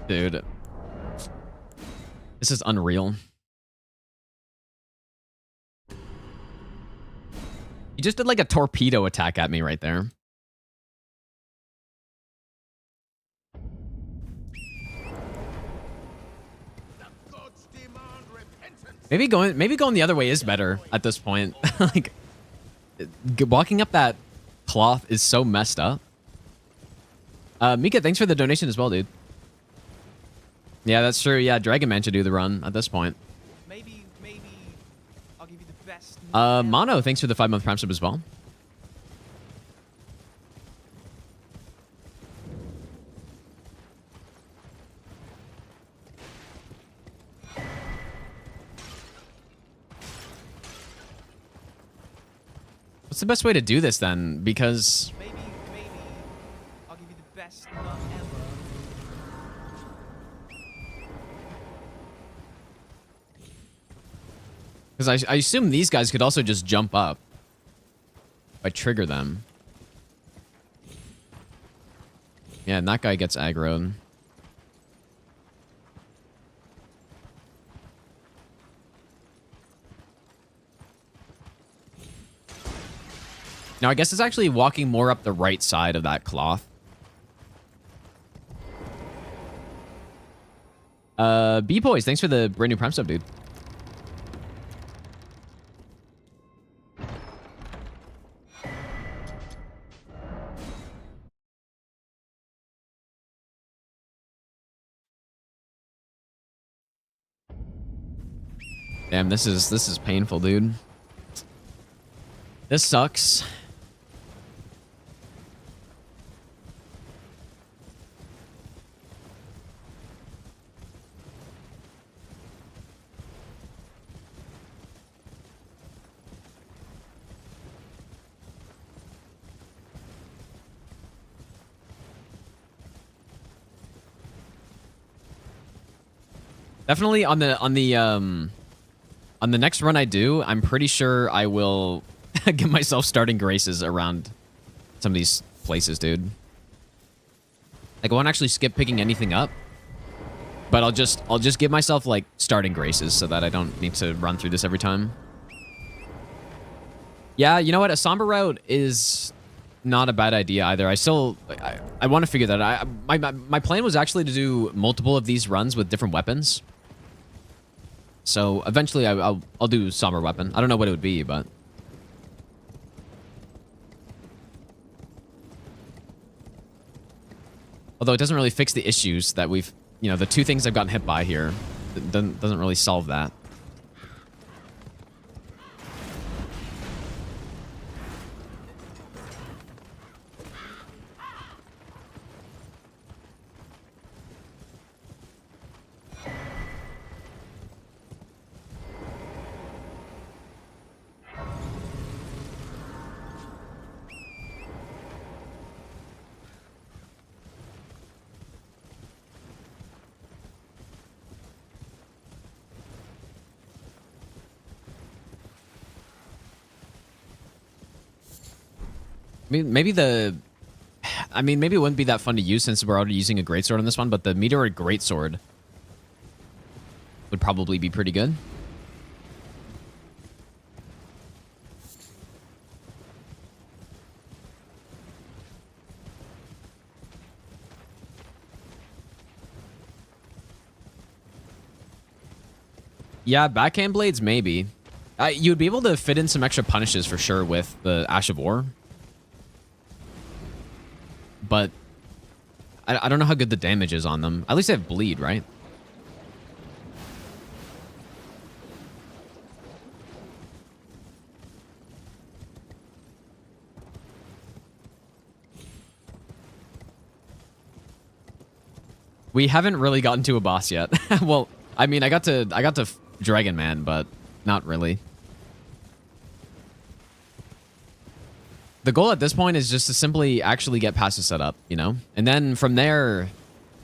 Dude. This is unreal. He just did like a torpedo attack at me right there. Maybe going the other way is better at this point. Like walking up that cloth is so messed up. Mika, thanks for the donation as well, dude. Yeah, that's true. Yeah, Dragon Man should do the run at this point. Maybe I'll give you the best. Mono, thanks for the 5-month Prime sub as well. What's the best way to do this then? Because Maybe I'll give you the best nut ever. Because I assume these guys could also just jump up if I trigger them. Yeah, and that guy gets aggroed. Now, I guess it's actually walking more up the right side of that cloth. B-Boys, thanks for the brand new Prime sub, dude. Damn, this is painful, dude. This sucks. Definitely on the next run I do, I'm pretty sure I will give myself starting graces around some of these places, dude. Like I won't actually skip picking anything up, but I'll just give myself like starting graces so that I don't need to run through this every time. Yeah, you know what? A somber route is not a bad idea either. I want to figure that out. My plan was actually to do multiple of these runs with different weapons. So eventually I'll do somber weapon. I don't know what it would be, but although it doesn't really fix the issues that we've, you know, the two things I've gotten hit by here, it doesn't really solve that. Maybe maybe it wouldn't be that fun to use since we're already using a greatsword on this one, but the meteoric greatsword would probably be pretty good. Yeah, backhand blades, maybe. You'd be able to fit in some extra punishes for sure with the Ash of War. But I don't know how good the damage is on them. At least they have bleed, right? We haven't really gotten to a boss yet. Well, I mean, I got to Dragon Man, but not really. The goal at this point is just to simply actually get past the setup, you know? And then from there,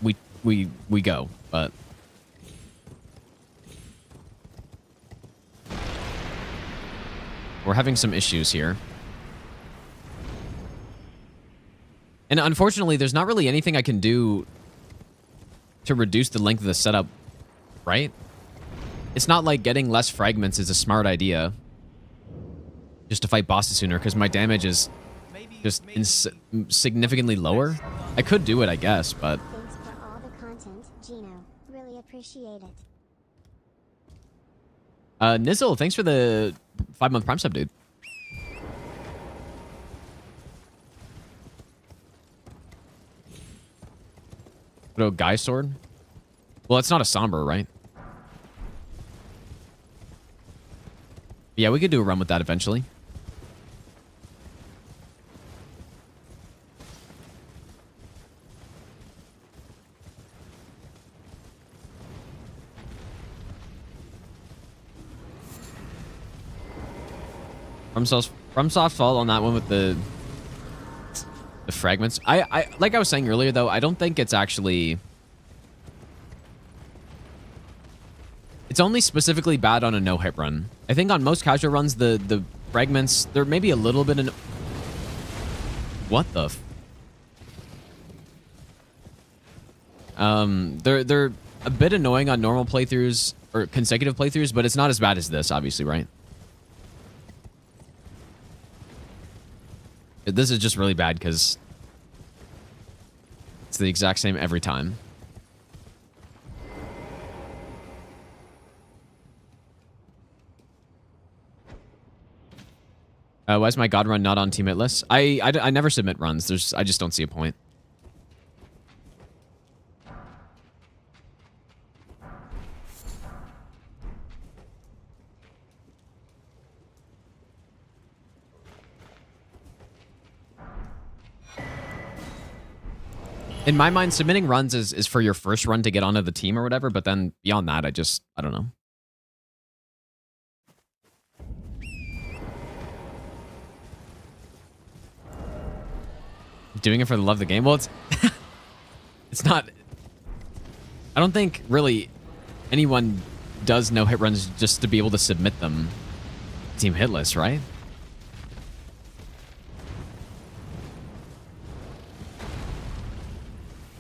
we go, but... We're having some issues here. And unfortunately, there's not really anything I can do to reduce the length of the setup, right? It's not like getting less fragments is a smart idea. Just to fight bosses sooner, because my damage is just significantly lower. I could do it, I guess, but... Thanks for all the content, Gino. Really appreciate it. Nizzle, thanks for the 5-month Prime sub, dude. What about Guy Sword? Well, it's not a somber, right? Yeah, we could do a run with that eventually. FromSoft fall on that one with the fragments. I like I was saying earlier though, I don't think it's actually... It's only specifically bad on a no-hit run. I think on most casual runs, the fragments, they're maybe a little bit... What the... They're a bit annoying on normal playthroughs, or consecutive playthroughs, but it's not as bad as this, obviously, right? This is just really bad because it's the exact same every time. Why is my god run not on teammate list? I never submit runs. I just don't see a point. In my mind, submitting runs is for your first run to get onto the team or whatever, but then beyond that, I don't know. Doing it for the love of the game? Well, it's... it's not... I don't think, really, anyone does no hit runs just to be able to submit them Team Hitless, right?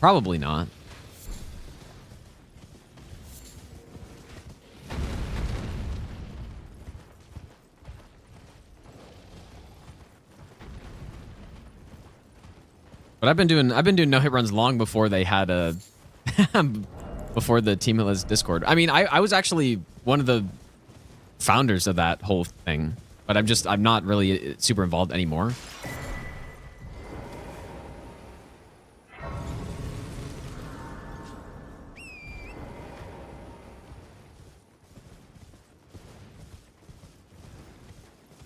Probably not. But I've been doing no hit runs long before they had a before the Team Hitless Discord. I mean, I was actually one of the founders of that whole thing, but I'm not really super involved anymore.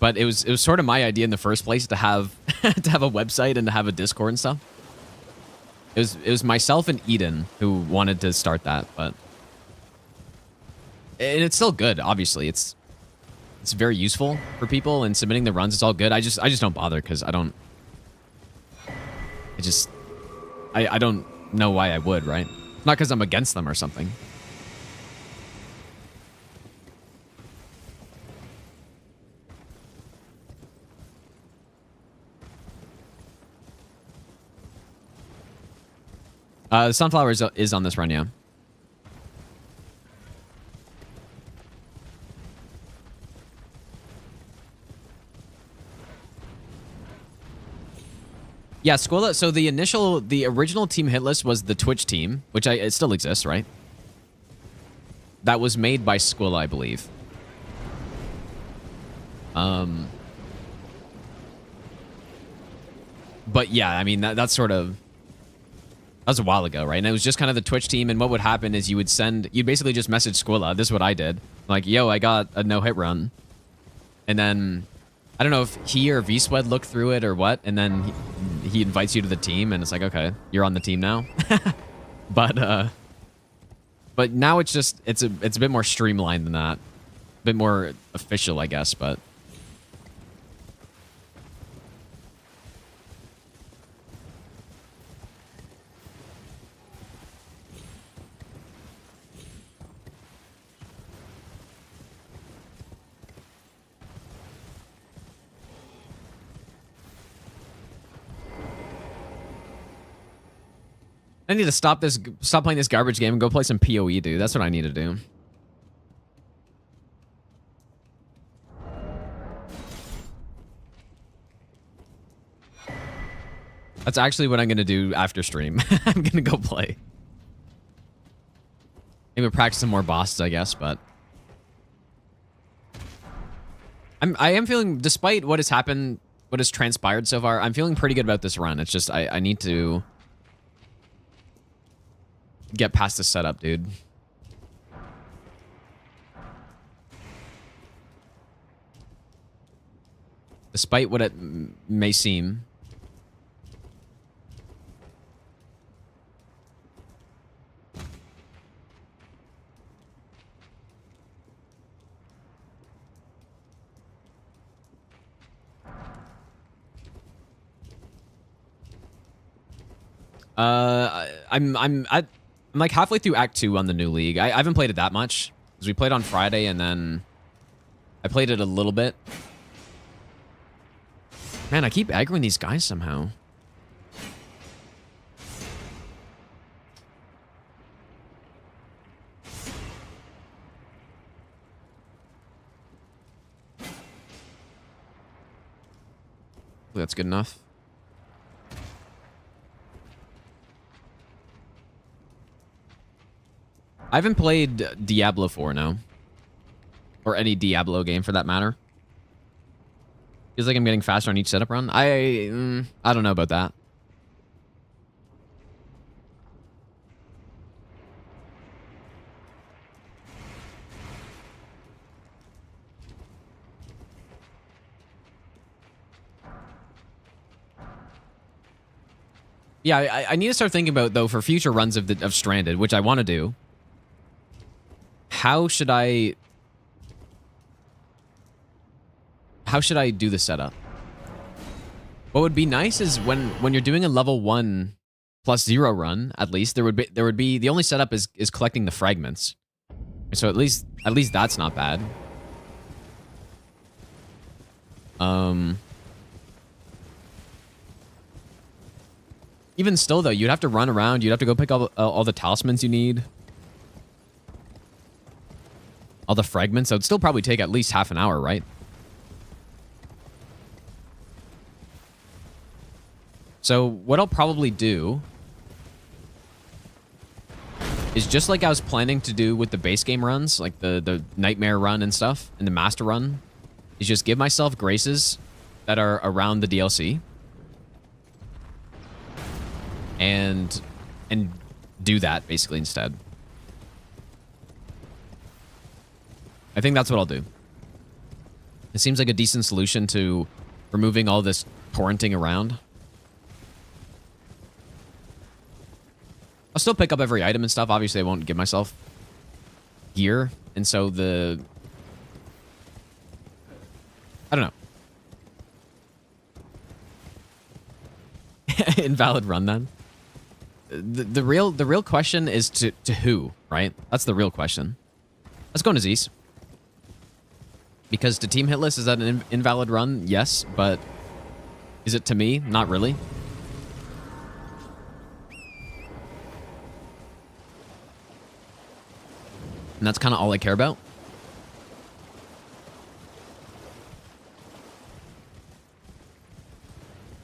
But it was sort of my idea in the first place to have to have a website and to have a Discord and stuff. It was myself and Eden who wanted to start that, but and it's still good. Obviously, it's very useful for people and submitting the runs. It's all good. I just don't bother because I don't know why I would, right? Not because I'm against them or something. The Sunflower is on this run, yeah. Yeah, Squilla. So the original Team Hitless was the Twitch team, which it still exists, right? That was made by Squilla, I believe. But yeah, I mean that's sort of. That was a while ago, right? And it was just kind of the Twitch team, and what would happen is you'd basically just message Squilla. This is what I did. Like, yo, I got a no-hit run. And then, I don't know if he or VSwed looked through it or what, and then he invites you to the team, and it's like, okay, you're on the team now. But now it's just, it's a bit more streamlined than that. A bit more official, I guess, but... I need to stop playing this garbage game and go play some PoE, dude. That's what I need to do. That's actually what I'm going to do after stream. I'm going to go play. Maybe practice some more bosses, I guess, but... I am feeling, despite what has happened, what has transpired so far, I'm feeling pretty good about this run. It's just, I need to... get past the setup, dude. Despite what it may seem. I'm like halfway through Act 2 on the new league. I haven't played it that much. Because we played on Friday and then I played it a little bit. Man, I keep aggroing these guys somehow. That's good enough. I haven't played Diablo 4 now. Or any Diablo game for that matter. Feels like I'm getting faster on each setup run. I don't know about that. Yeah, I need to start thinking about, though, for future runs of Stranded, which I want to do. How should I do the setup? What would be nice is when you're doing a level 1 +0 run, at least there would be the only setup is collecting the fragments. So at least that's not bad. Even still, though, you'd have to run around. You'd have to go pick up all the talismans you need. All the fragments. So it'd still probably take at least half an hour, right? So what I'll probably do is just like I was planning to do with the base game runs, like the Nightmare run and stuff, and the Master run, is just give myself graces that are around the DLC. And do that basically instead. I think that's what I'll do. It seems like a decent solution to removing all this torrenting around. I'll still pick up every item and stuff. Obviously, I won't give myself gear. And so I don't know. Invalid run then. The real question is to who, right? That's the real question. Let's go Naziz. Because to Team Hitless, is that an invalid run? Yes, but is it to me? Not really. And that's kind of all I care about.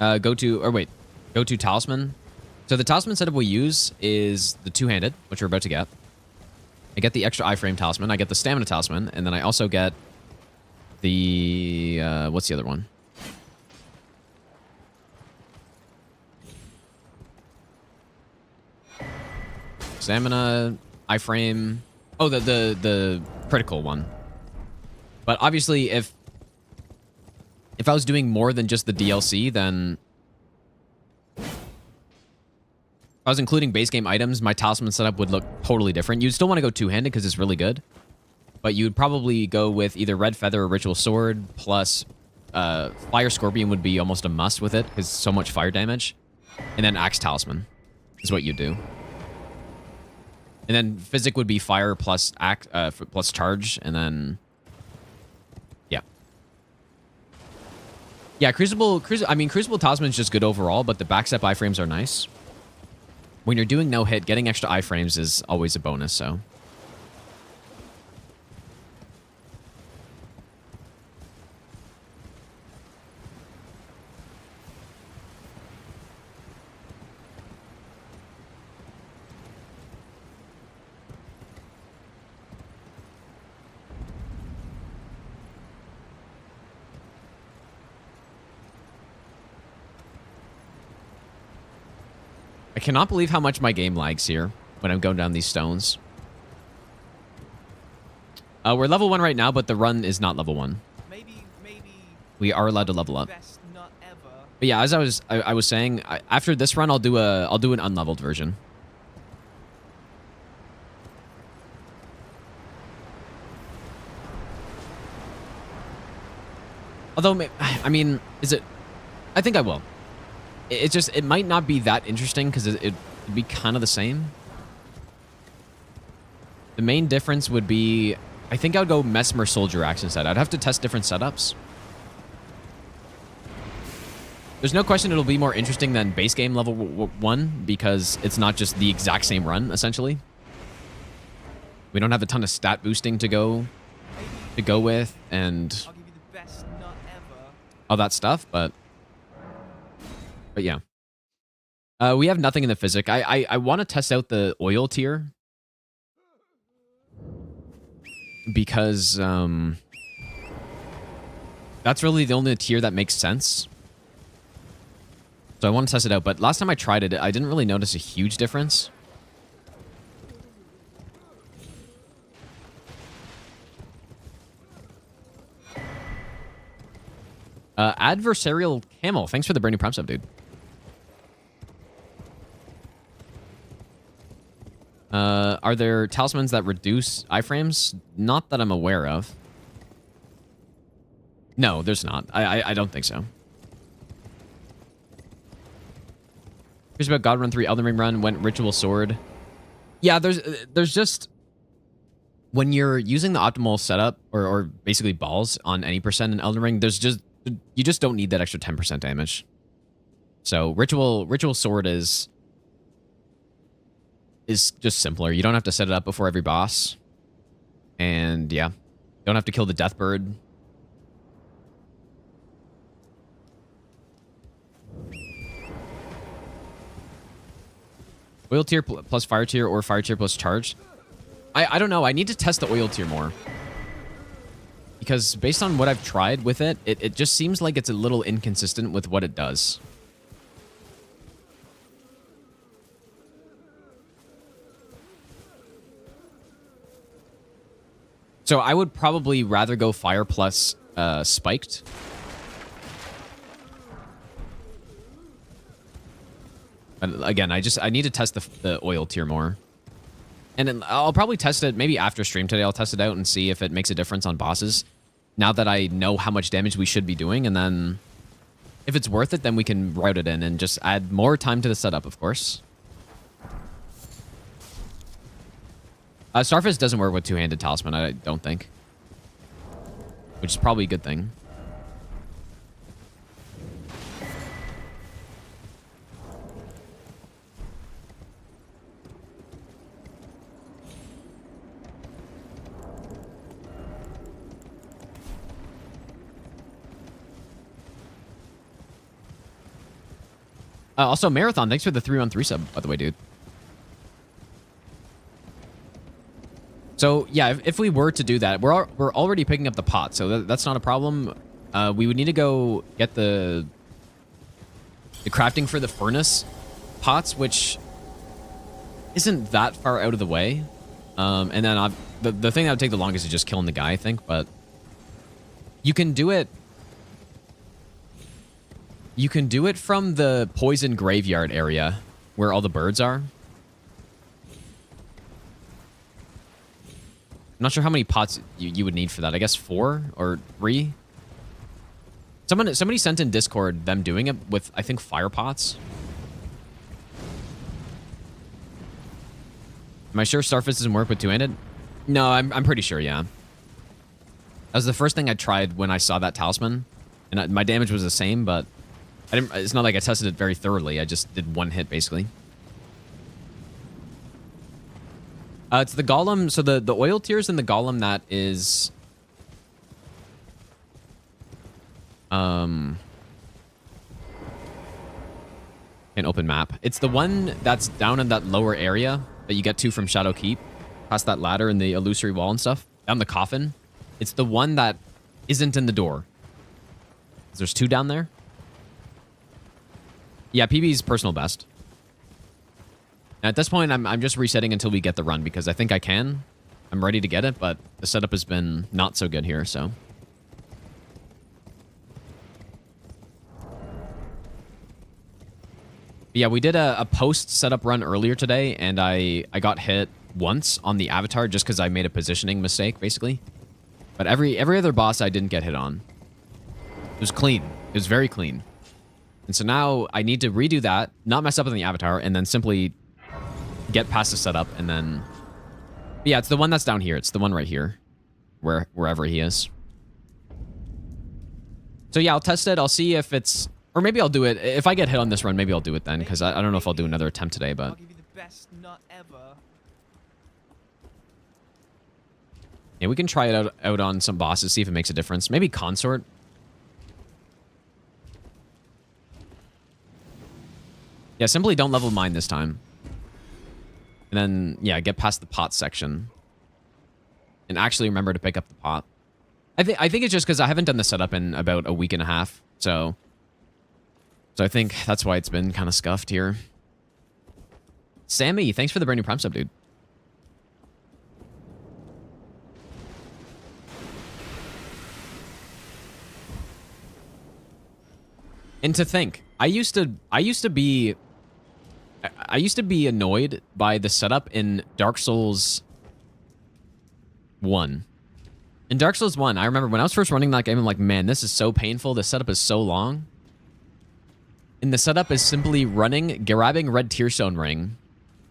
Go to Talisman. So the Talisman setup we use is the two-handed, which we're about to get. I get the extra iframe Talisman, I get the Stamina Talisman, and then I also get the... what's the other one? Stamina, iframe... Oh, the critical one. But obviously, if I was doing more than just the DLC, then... If I was including base game items, my talisman setup would look totally different. You'd still want to go two-handed because it's really good. But you'd probably go with either Red Feather or Ritual Sword, plus Fire Scorpion would be almost a must with it, because so much fire damage. And then Axe Talisman is what you do. And then Physic would be Fire plus Axe, plus Charge, and then... Yeah. Yeah, Crucible Talisman is just good overall, but the backstep iframes are nice. When you're doing no hit, getting extra iframes is always a bonus, so... I cannot believe how much my game lags here when I'm going down these stones. We're level 1 right now, but the run is not level 1. Maybe We are allowed to level up. best not ever. But yeah, as I was saying, after this run, I'll do an unleveled version. Although, I mean, is it? I think I will. It's just, it might not be that interesting because it'd be kind of the same. The main difference would be, I think I would go Mesmer Soldier Axe instead. I'd have to test different setups. There's no question it'll be more interesting than base game level 1 because it's not just the exact same run, essentially. We don't have a ton of stat boosting to go with and I'll give you the best not ever. all that stuff, but yeah. We have nothing in the physic. I want to test out the oil tier because that's really the only tier that makes sense. So I want to test it out, but last time I tried it, I didn't really notice a huge difference. Adversarial Camel, thanks for the brand new prime sub, dude. Are there talismans that reduce iframes? Not that I'm aware of. No, there's not. I don't think so. Here's about God Run 3 Elden Ring run, went Ritual Sword. Yeah, there's just when you're using the optimal setup or basically balls on any percent in Elden Ring, you just don't need that extra 10% damage. So ritual sword is just simpler. You don't have to set it up before every boss. And yeah, don't have to kill the death bird. Oil tier plus fire tier or fire tier plus charged. I don't know. I need to test the oil tier more. Because based on what I've tried with it, it just seems like it's a little inconsistent with what it does. So I would probably rather go fire plus spiked. But again, I need to test the oil tier more. And then I'll probably test it maybe after stream today. I'll test it out and see if it makes a difference on bosses. Now that I know how much damage we should be doing, and then if it's worth it, then we can route it in and just add more time to the setup, of course. Starfist doesn't work with two-handed talisman, I don't think. Which is probably a good thing. Also, Marathon, thanks for the 3-on-3 sub, by the way, dude. So, yeah, if we were to do that, we're already picking up the pot, so that's not a problem. We would need to go get the crafting for the furnace pots, which isn't that far out of the way. And then the thing that would take the longest is just killing the guy, I think, but you can do it. You can do it from the poison graveyard area where all the birds are. I'm not sure how many pots you would need for that. I guess 4 or 3. Somebody sent in Discord them doing it with, I think, fire pots. Am I sure Starfist doesn't work with two-handed? No, I'm pretty sure, yeah. That was the first thing I tried when I saw that talisman. And my damage was the same, but it's not like I tested it very thoroughly. I just did one hit, basically. It's the golem. So the oil tiers in the golem that is... An open map. It's the one that's down in that lower area that you get to from Shadow Keep. Past that ladder and the illusory wall and stuff. Down the coffin. It's the one that isn't in the door. There's 2 down there. Yeah, PB's personal best. And at this point, I'm just resetting until we get the run because I think I can. I'm ready to get it, but the setup has been not so good here, so. Yeah, we did a post setup run earlier today, and I got hit once on the avatar just because I made a positioning mistake, basically. But every other boss I didn't get hit on. It was clean. It was very clean. And so now I need to redo that, not mess up on the avatar, and then simply get past the setup, and then... But yeah, it's the one that's down here. It's the one right here, wherever he is. So yeah, I'll test it. I'll see if it's... Or maybe I'll do it. If I get hit on this run, maybe I'll do it then, because I don't know if I'll do another attempt today, but... I'll give you the best nut ever. Yeah, we can try it out on some bosses, see if it makes a difference. Maybe Consort. Yeah, simply don't level mine this time. And then, yeah, get past the pot section. And actually remember to pick up the pot. I think it's just because I haven't done the setup in about a week and a half. So I think that's why it's been kind of scuffed here. Sammy, thanks for the brand new Prime sub, dude. And to think, I used to be annoyed by the setup in Dark Souls 1. In Dark Souls 1, I remember when I was first running that game, I'm like, man, this is so painful. The setup is so long. And the setup is simply running, grabbing Red Tearstone Ring,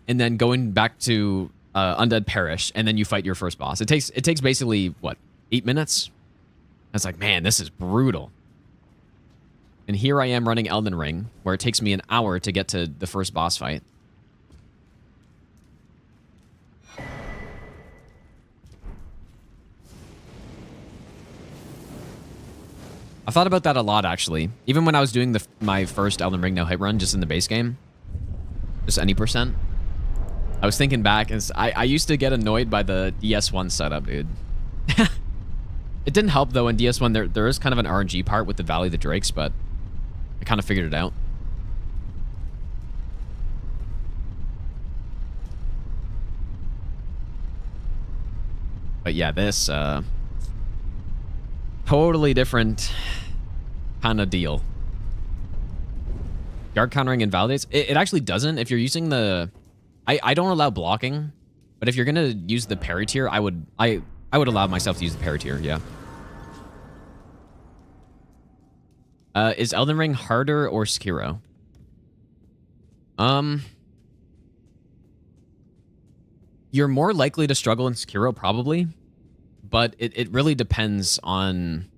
and then going back to undead perish, and then you fight your first boss. It takes basically what, 8 minutes? I was like, man, this is brutal. And here I am running Elden Ring, where it takes me an hour to get to the first boss fight. I thought about that a lot, actually. Even when I was doing my first Elden Ring no-hit run, just in the base game. Just any percent. I was thinking back, and I used to get annoyed by the DS1 setup, dude. It didn't help, though, in DS1. There is kind of an RNG part with the Valley of the Drakes, but I kind of figured it out. But yeah, this, totally different kind of deal. Guard countering invalidates. It actually doesn't. If you're using the... I don't allow blocking, but if you're going to use the parry tier, I would allow myself to use the parry tier, yeah. Is Elden Ring harder or Sekiro? You're more likely to struggle in Sekiro, probably, but it really depends on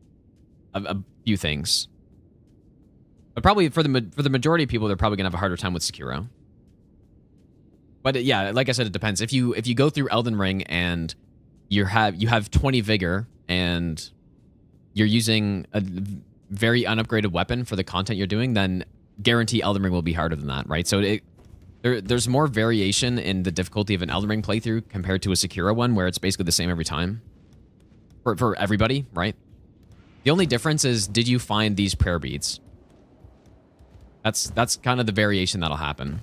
a few things. But probably for the majority of people, they're probably gonna have a harder time with Sekiro. But yeah, like I said, it depends. If you go through Elden Ring and you have 20 vigor and you're using a very unupgraded weapon for the content you're doing, then guarantee Elden Ring will be harder than that, right? So there's more variation in the difficulty of an Elden Ring playthrough compared to a Sekiro one, where it's basically the same every time for everybody, right? The only difference is, did you find these prayer beads? That's kind of the variation that'll happen.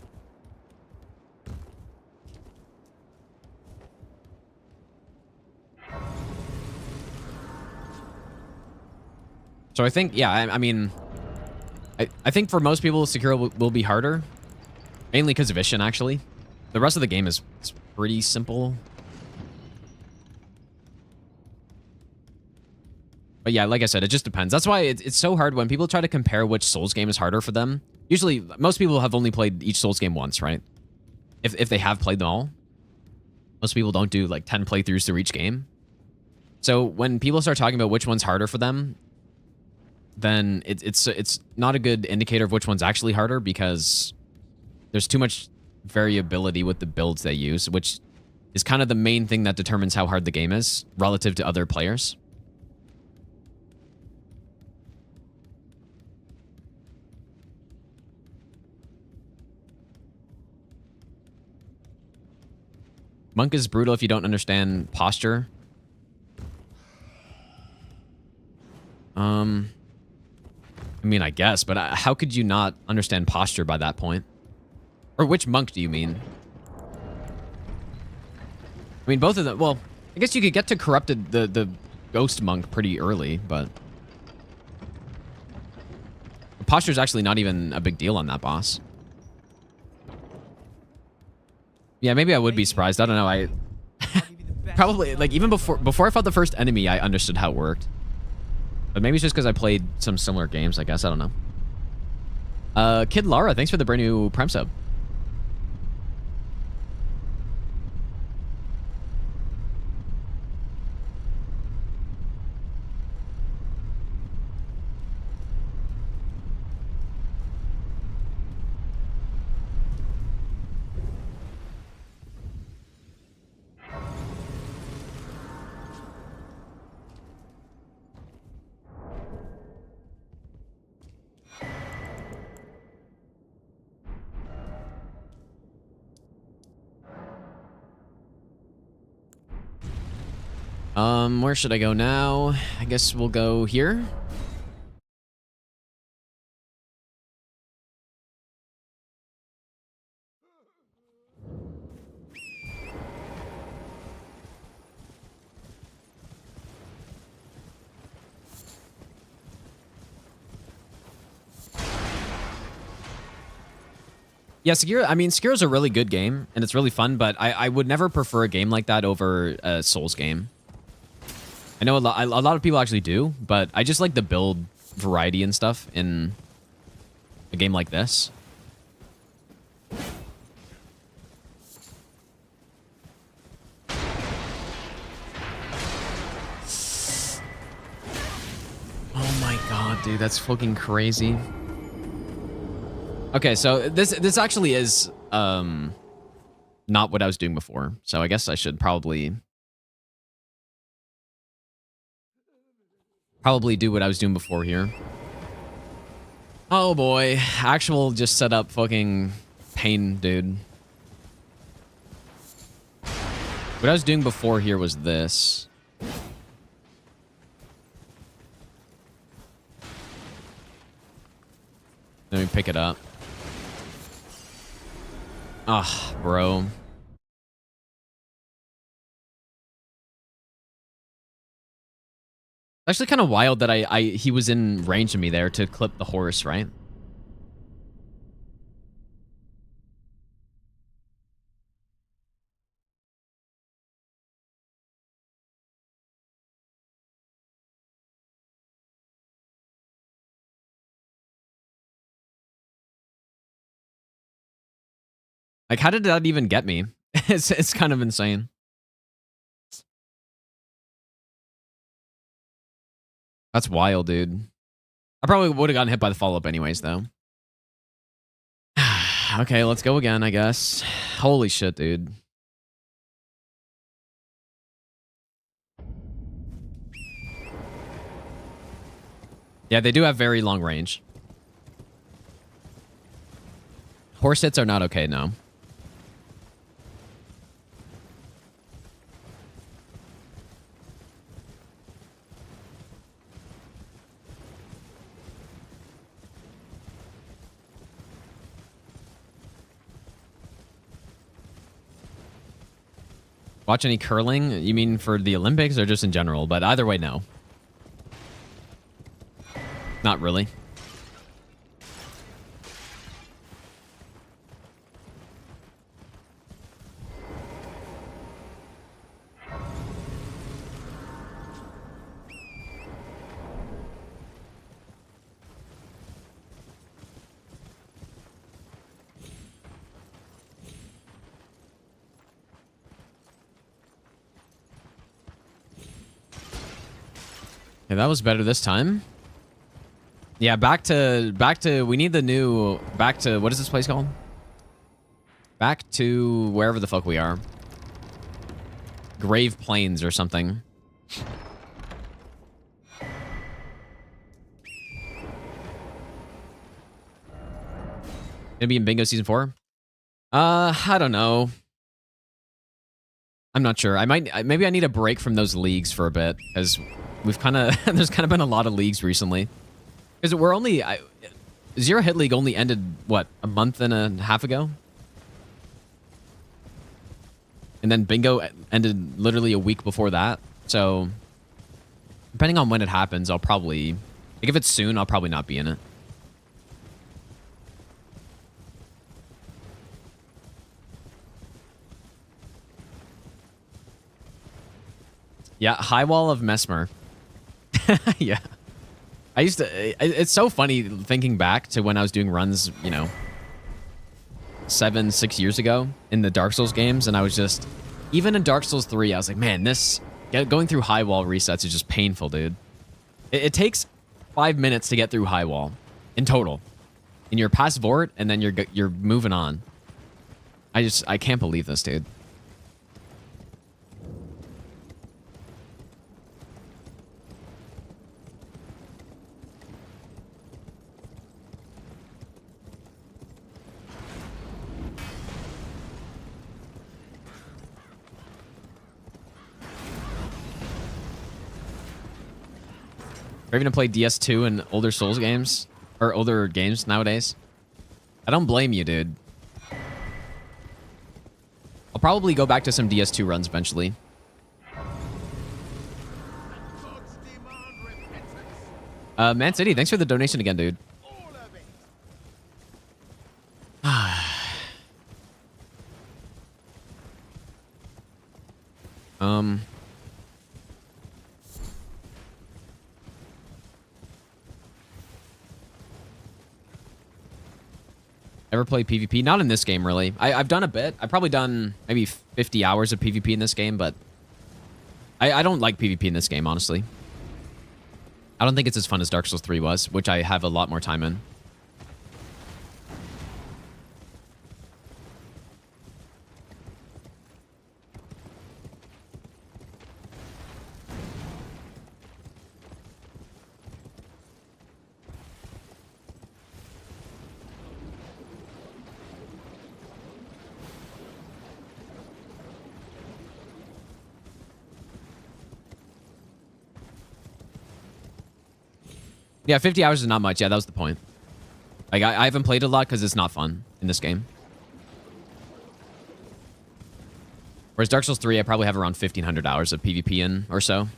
So I think, yeah, I mean, I think for most people, Sekiro will be harder. Mainly because of Ishin, actually. The rest of the game is pretty simple. But yeah, like I said, it just depends. That's why it's so hard when people try to compare which Souls game is harder for them. Usually, most people have only played each Souls game once, right? If they have played them all. Most people don't do like 10 playthroughs through each game. So when people start talking about which one's harder for them, then it's not a good indicator of which one's actually harder, because there's too much variability with the builds they use, which is kind of the main thing that determines how hard the game is relative to other players. Monk is brutal if you don't understand posture. I mean, I guess, but how could you not understand posture by that point? Or which monk do you mean? I mean, both of them. Well, I guess you could get to corrupted the ghost monk pretty early, but posture is actually not even a big deal on that boss. Yeah, maybe I would be surprised. I don't know. I probably, like, even before I fought the first enemy, I understood how it worked. But maybe it's just because I played some similar games, I guess. I don't know. Kid Lara, thanks for the brand new Prime sub. Where should I go now? I guess we'll go here. Yeah, Sekiro, I mean, Sekiro's a really good game, and it's really fun, but I would never prefer a game like that over a Souls game. I know a lot of people actually do, but I just like the build variety and stuff in a game like this. god, dude, that's fucking crazy. Okay, so this actually is not what I was doing before. So I guess I should probably do what I was doing before here. Oh boy, actual just set up fucking pain, dude. What I was doing before here was this. Let me pick it up. Ah, bro. Actually kind of wild that he was in range of me there to clip the horse, right? Like, how did that even get me? It's kind of insane. That's wild, dude. I probably would have gotten hit by the follow-up anyways, though. Okay, let's go again, I guess. Holy shit, dude. Yeah, they do have very long range. Horse hits are not okay, no. Watch any curling? You mean for the Olympics or just in general? But either way, no. Not really. Yeah, that was better this time. Yeah, back to we need the new back to what is this place called? Back to wherever the fuck we are. Grave Plains or something. Gonna be in Bingo Season 4? I don't know. I'm not sure. Maybe I need a break from those leagues for a bit, because we've kind of there's kind of been a lot of leagues recently. Because we're only Zero Hit League only ended what, a month and a half ago, and then Bingo ended literally a week before that. So depending on when it happens, I'll probably, like, if it's soon, I'll probably not be in it. Yeah, High Wall of Mesmer. Yeah. I used to... It's so funny thinking back to when I was doing runs, you know, 7-6 years ago in the Dark Souls games, and I was just... Even in Dark Souls 3, I was like, man, this... Going through High Wall resets is just painful, dude. It takes 5 minutes to get through High Wall in total. And you're past Vort, and then you're moving on. I can't believe this, dude. Or even to play DS2 and older Souls games, or older games nowadays. I don't blame you, dude. I'll probably go back to some DS2 runs eventually. Man City, thanks for the donation again, dude. Ever play PvP? Not in this game, really. I've done a bit. I've probably done maybe 50 hours of PvP in this game, but I don't like PvP in this game, honestly. I don't think it's as fun as Dark Souls 3 was, which I have a lot more time in. Yeah, 50 hours is not much. Yeah, that was the point. Like, I haven't played a lot because it's not fun in this game. Whereas Dark Souls 3, I probably have around 1,500 hours of PvP in or so.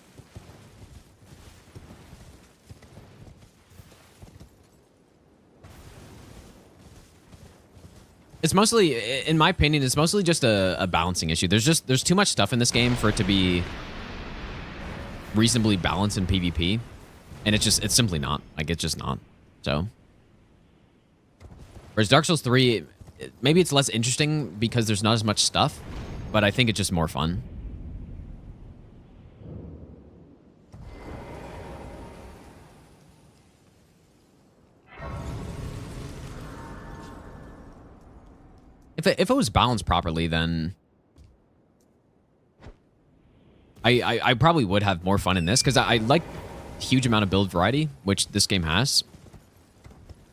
It's mostly, in my opinion, it's mostly just a balancing issue. There's too much stuff in this game for it to be reasonably balanced in PvP. And it's simply not. Like, it's just not. So. Whereas Dark Souls 3, maybe it's less interesting because there's not as much stuff, but I think it's just more fun. If it was balanced properly, then I probably would have more fun in this because I like huge amount of build variety, which this game has.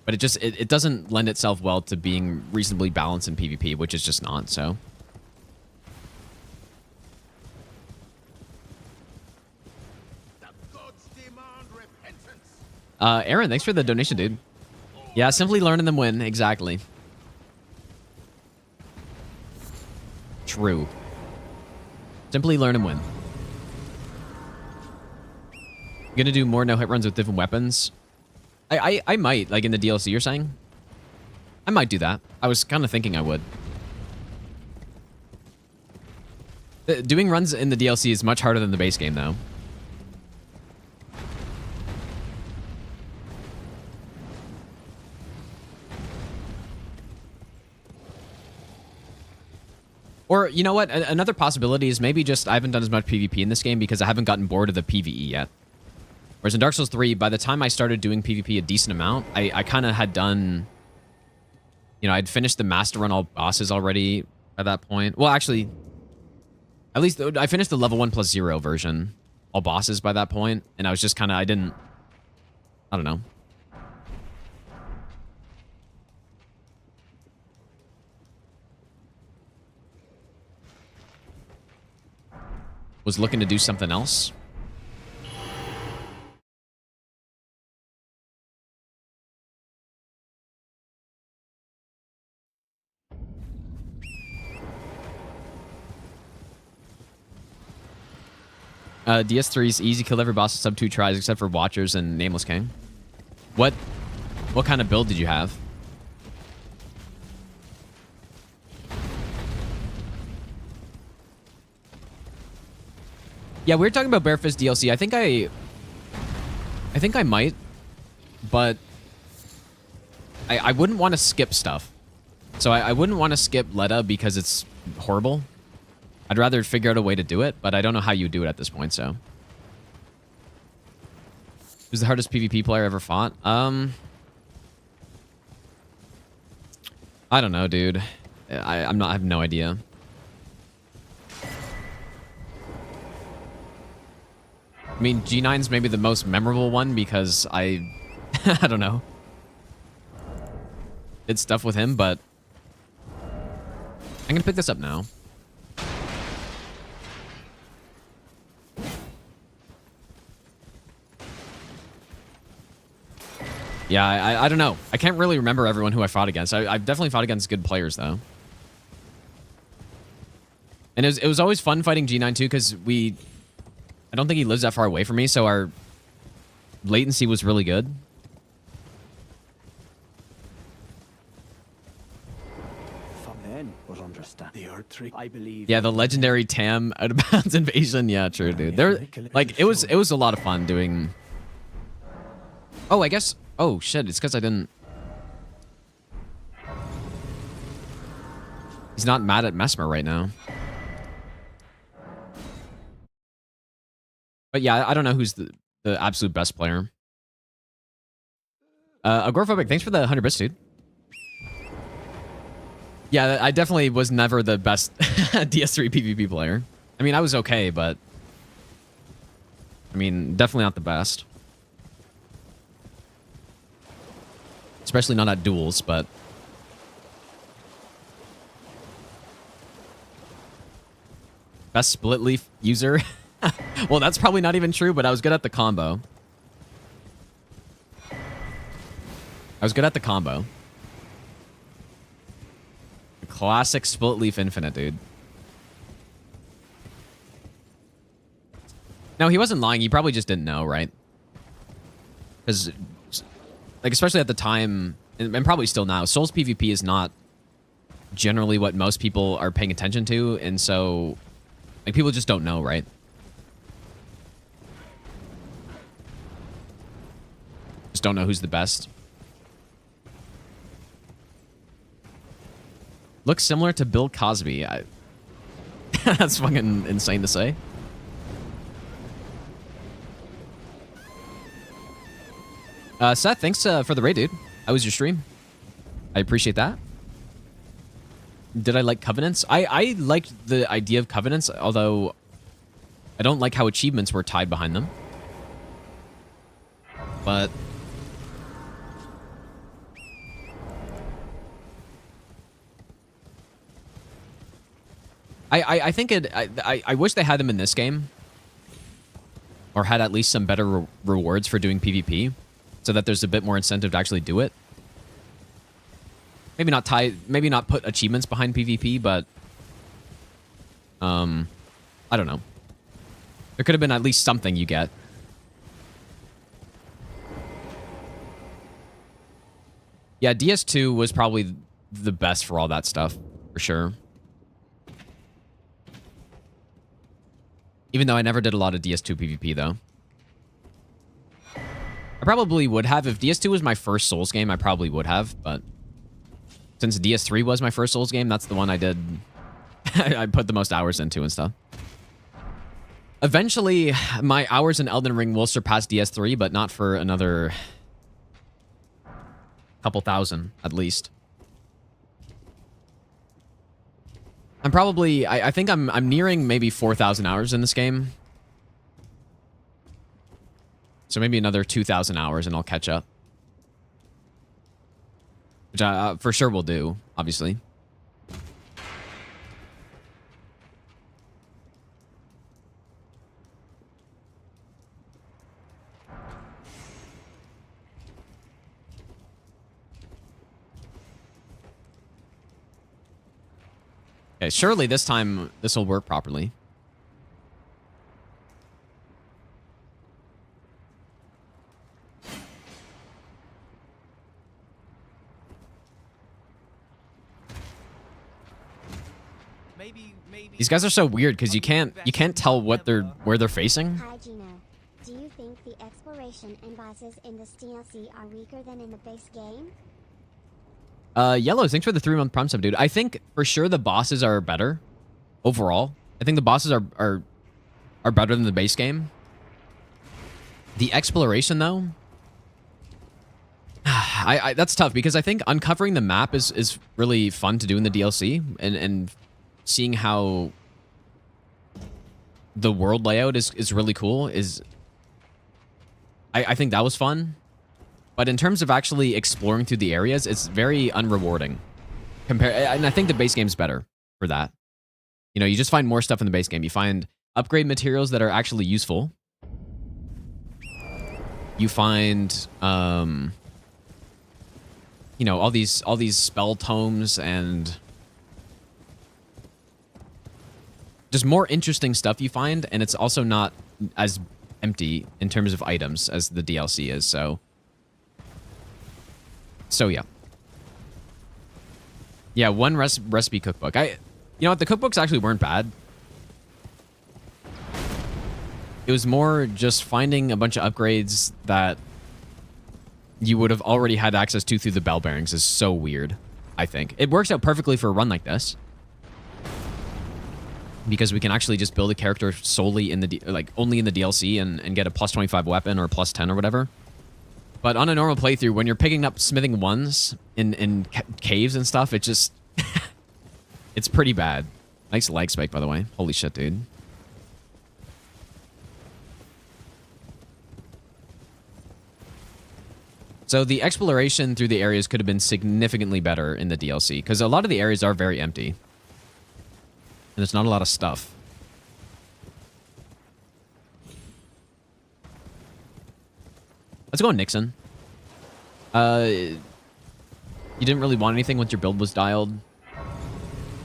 But it doesn't lend itself well to being reasonably balanced in PvP, which is just not, so. Aaron, thanks for the donation, dude. Yeah, simply learn and then win. Exactly. True. Simply learn and win. Gonna do more no-hit runs with different weapons. I might, like in the DLC you're saying? I might do that. I was kind of thinking I would. Doing runs in the DLC is much harder than the base game, though. Or, you know what? Another possibility is maybe just I haven't done as much PvP in this game because I haven't gotten bored of the PvE yet. Whereas in Dark Souls 3, by the time I started doing PvP a decent amount, I kind of had done... You know, I'd finished the Master Run all bosses already at that point. Well, actually, at least I finished the level 1+0 version, all bosses by that point, and I was just kind of, I don't know. Was looking to do something else. DS3's easy, kill every boss in sub 2 tries except for Watchers and Nameless King. What kind of build did you have? Yeah, we were talking about Barefist DLC. I think I might, but I wouldn't want to skip stuff. So I wouldn't want to skip Letta because it's horrible. I'd rather figure out a way to do it, but I don't know how you do it at this point, so. Who's the hardest PvP player I ever fought? I don't know, dude. I have no idea. I mean, G9's maybe the most memorable one because I don't know. Did stuff with him, but I'm gonna pick this up now. Yeah, I don't know. I can't really remember everyone who I fought against. I've definitely fought against good players, though. And it was always fun fighting G9, too, because I don't think he lives that far away from me, so our latency was really good. I believe. Yeah, the legendary Tam out of bounds invasion. Yeah, true, dude. It was a lot of fun doing. Oh, I guess. Oh shit! It's because I didn't. He's not mad at Mesmer right now. But yeah, I don't know who's the absolute best player. Agoraphobic, thanks for the 100 bits, dude. Yeah, I definitely was never the best DS3 PvP player. I mean, I was okay, but... I mean, definitely not the best. Especially not at duels, but... Best split leaf user? Well, that's probably not even true, but I was good at the combo. I was good at the combo. The classic split leaf infinite, dude. No, he wasn't lying. He probably just didn't know, right? Because, like, especially at the time, and probably still now, Souls PvP is not generally what most people are paying attention to, and so, like, people just don't know, right? Just don't know who's the best. Looks similar to Bill Cosby. That's fucking insane to say. Seth, thanks for the raid, dude. How was your stream? I appreciate that. Did I like Covenants? I liked the idea of Covenants, although I don't like how achievements were tied behind them. But... I think I wish they had them in this game. Or had at least some better rewards for doing PvP. So that there's a bit more incentive to actually do it. Maybe not put achievements behind PvP, but... I don't know. There could have been at least something you get. Yeah, DS2 was probably the best for all that stuff, for sure. Even though I never did a lot of DS2 PvP, though. I probably would have. If DS2 was my first Souls game, I probably would have, but... Since DS3 was my first Souls game, that's the one I did... I put the most hours into and stuff. Eventually, my hours in Elden Ring will surpass DS3, but not for another... couple thousand, at least. I'm probably... I think I'm nearing maybe 4,000 hours in this game. So maybe another 2,000 hours and I'll catch up. Which I for sure will do, obviously. Okay, surely this time this will work properly. These guys are so weird because you can't tell what where they're facing. Hi Gino, do you think the exploration and bosses in this DLC are weaker than in the base game? Yellow, thanks for the 3-month Prime sub, dude. I think for sure the bosses are better overall. I think the bosses are better than the base game. The exploration though, that's tough because I think uncovering the map is really fun to do in the DLC and seeing how the world layout is really cool I think that was fun. But in terms of actually exploring through the areas, it's very unrewarding. And I think the base game's better for that. You know, you just find more stuff in the base game. You find upgrade materials that are actually useful. You find you know, all these spell tomes and just more interesting stuff you find, and it's also not as empty in terms of items as the DLC is, so yeah. Yeah, one recipe cookbook. You know what, the cookbooks actually weren't bad. It was more just finding a bunch of upgrades that you would have already had access to through the bell bearings is so weird, I think. It works out perfectly for a run like this. Because we can actually just build a character solely in the only in the DLC and get a plus 25 weapon or plus 10 or whatever. But on a normal playthrough, when you're picking up smithing 1s in caves and stuff, it just... it's pretty bad. Nice leg spike, by the way. Holy shit, dude. So the exploration through the areas could have been significantly better in the DLC, because a lot of the areas are very empty. And there's not a lot of stuff. Let's go on Nixon. You didn't really want anything once your build was dialed.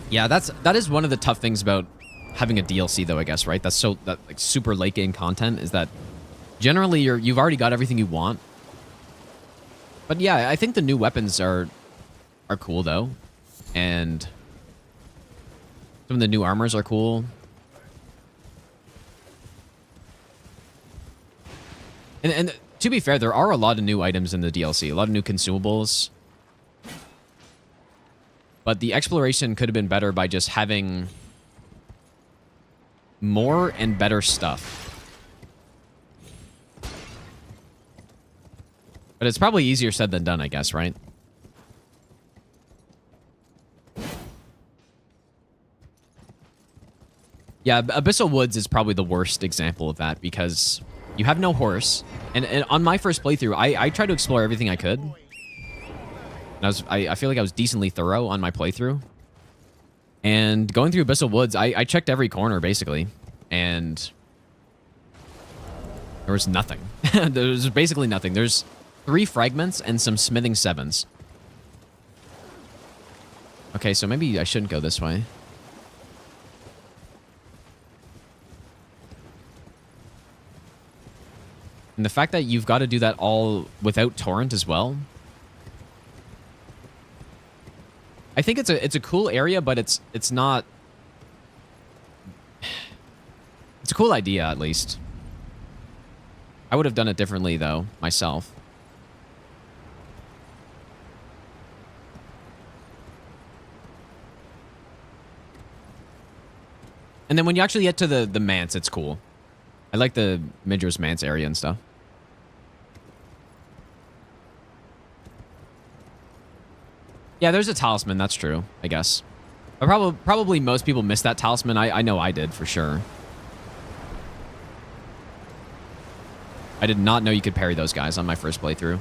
Yeah, that is one of the tough things about having a DLC, though, I guess, right? That's like super late game content is that generally you've already got everything you want. But yeah, I think the new weapons are cool though, and some of the new armors are cool. And to be fair, there are a lot of new items in the DLC, a lot of new consumables. But the exploration could have been better by just having more and better stuff. But it's probably easier said than done, I guess, right? Yeah, Abyssal Woods is probably the worst example of that because you have no horse. And on my first playthrough, I tried to explore everything I could. And I feel like I was decently thorough on my playthrough. And going through Abyssal Woods, I checked every corner, basically. And there was nothing. There was basically nothing. There's 3 fragments and some smithing 7s. Okay, so maybe I shouldn't go this way. And the fact that you've got to do that all without torrent as well. I think it's a cool area, but it's not. It's a cool idea, at least. I would have done it differently, though, myself. And then when you actually get to the manse, it's cool. I like the Midros manse area and stuff. Yeah, there's a talisman. That's true, I guess. But probably most people missed that talisman. I know I did, for sure. I did not know you could parry those guys on my first playthrough.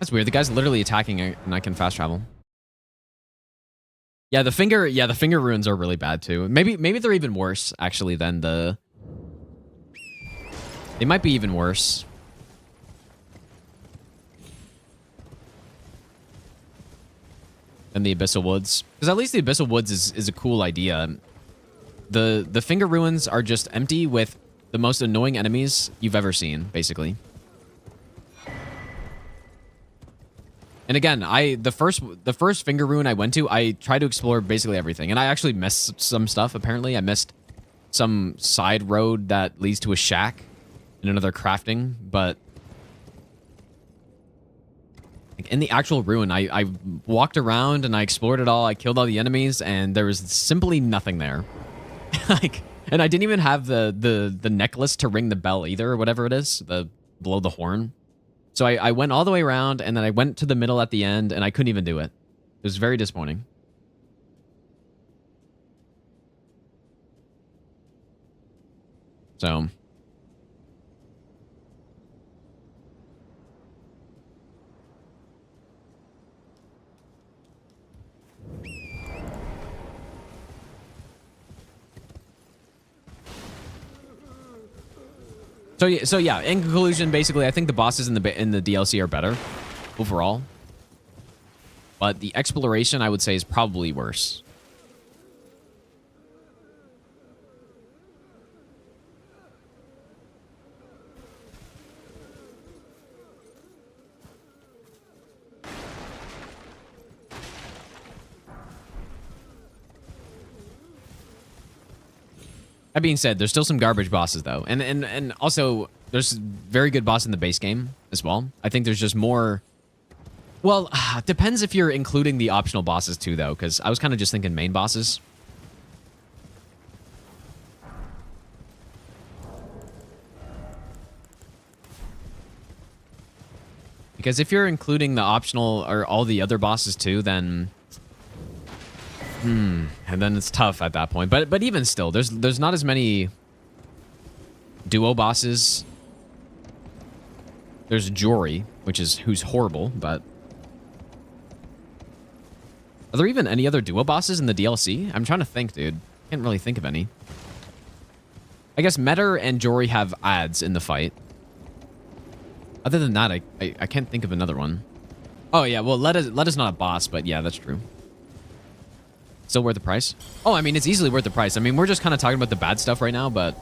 That's weird. The guy's literally attacking and I can fast travel. Yeah, the finger runes are really bad too. Maybe they're even worse actually than the. They might be even worse. Than the Abyssal Woods. Because at least the Abyssal Woods is a cool idea. The finger ruins are just empty with the most annoying enemies you've ever seen, basically. And again, the first finger ruin I went to, I tried to explore basically everything. And I actually missed some stuff, apparently. I missed some side road that leads to a shack and another crafting. But in the actual ruin, I walked around and I explored it all. I killed all the enemies and there was simply nothing there. And I didn't even have the necklace to ring the bell either, or whatever it is, blow the horn. So I went all the way around, and then I went to the middle at the end, and I couldn't even do it. It was very disappointing. So. So yeah, in conclusion, basically, I think the bosses in the DLC are better overall, but the exploration I would say is probably worse. That being said, there's still some garbage bosses though, and also there's very good boss in the base game as well. I think there's just more. Well, depends if you're including the optional bosses too, though, because I was kind of just thinking main bosses. Because if you're including the optional or all the other bosses too, then and then it's tough at that point. But even still, there's not as many duo bosses. There's Jory, who's horrible, but are there even any other duo bosses in the DLC? I'm trying to think, dude. Can't really think of any. I guess Metter and Jory have ads in the fight. Other than that, I can't think of another one. Oh yeah, well Let is not a boss, but yeah, that's true. Still worth the price? Oh, I mean, it's easily worth the price. I mean, we're just kind of talking about the bad stuff right now, but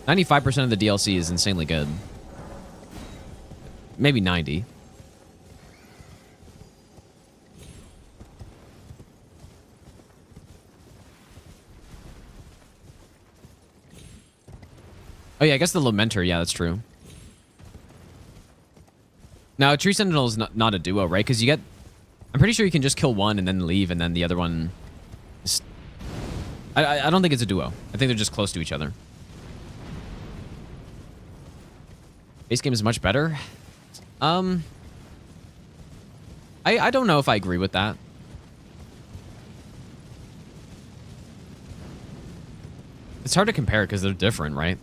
95% of the DLC is insanely good. Maybe 90. Oh yeah, I guess the Lamenter, yeah, that's true. Now, Tree Sentinel is not a duo, right? Because you get... I'm pretty sure you can just kill one and then leave, and then the other one... Is, I don't think it's a duo. I think they're just close to each other. Base game is much better. I don't know if I agree with that. It's hard to compare because they're different, right?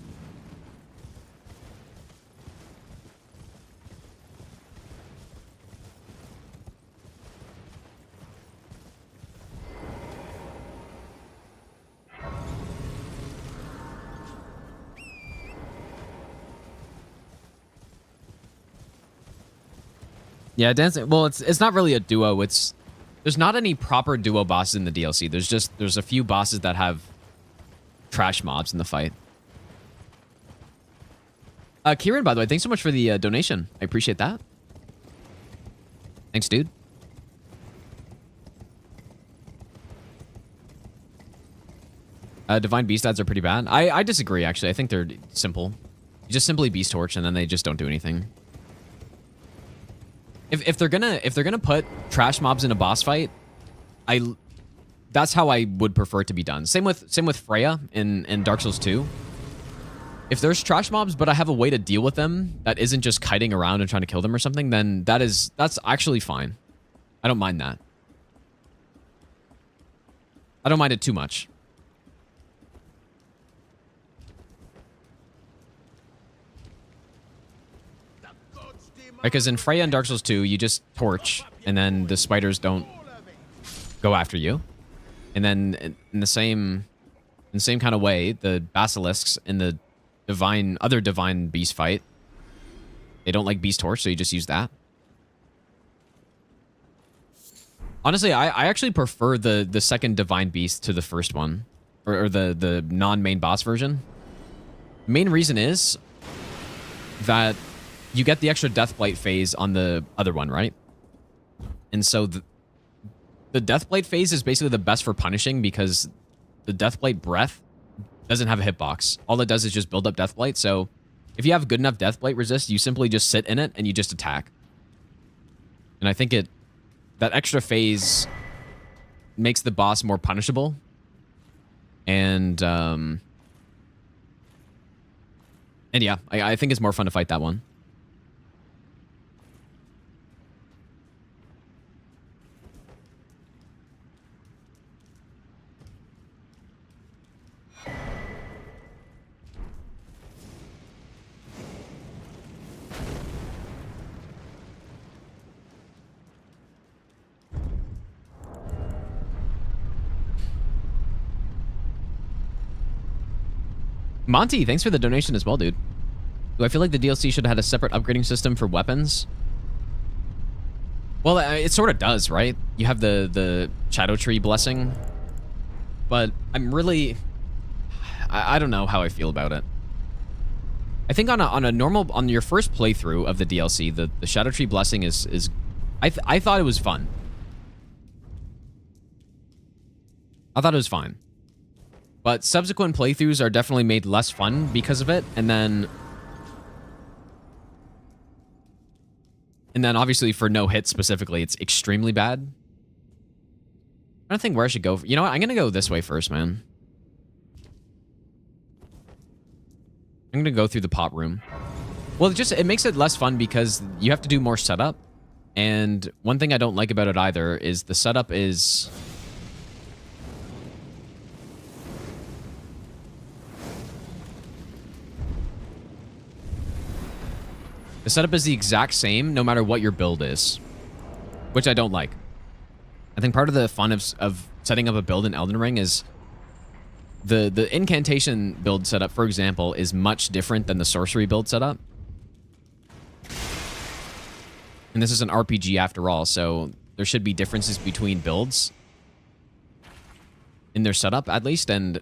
Yeah, dancing. Well, it's not really a duo. There's not any proper duo bosses in the DLC. There's a few bosses that have trash mobs in the fight. Kieran, by the way, thanks so much for the donation. I appreciate that. Thanks, dude. Divine Beast ads are pretty bad. I disagree, actually. I think they're simple. You just simply Beast Torch, and then they just don't do anything. If they're gonna put trash mobs in a boss fight, that's how I would prefer it to be done. Same with Freya in Dark Souls 2. If there's trash mobs, but I have a way to deal with them that isn't just kiting around and trying to kill them or something, then that's actually fine. I don't mind that. I don't mind it too much. Because in Freya and Dark Souls 2, you just torch, and then the spiders don't go after you. And then in the same kind of way, the basilisks in the other divine beast fight, they don't like beast torch, so you just use that. Honestly, I actually prefer the second divine beast to the first one, or the non-main boss version. Main reason is that you get the extra Deathblight phase on the other one, right? And so the Deathblight phase is basically the best for punishing because the Deathblight breath doesn't have a hitbox. All it does is just build up Deathblight. So if you have good enough Deathblight resist, you simply just sit in it and you just attack. And I think that extra phase makes the boss more punishable. And yeah, I think it's more fun to fight that one. Monty, thanks for the donation as well, dude. Do I feel like the DLC should have had a separate upgrading system for weapons? Well, it sort of does, right? You have the Shadow Tree blessing, but I'm really... I don't know how I feel about it. I think on your first playthrough of the DLC, the Shadow Tree blessing is I thought it was fun. I thought it was fine. but subsequent playthroughs are definitely made less fun because of it. And then obviously for no hit specifically, it's extremely bad. I'm trying to think where I should go. You know what? I'm going to go this way first, man. I'm going to go through the pot room. Well, it makes it less fun because you have to do more setup. And one thing I don't like about it either is the setup is... The setup is the exact same no matter what your build is, which I don't like. I think part of the fun of setting up a build in Elden Ring is the incantation build setup, for example, is much different than the sorcery build setup. And this is an RPG after all, so there should be differences between builds in their setup at least. And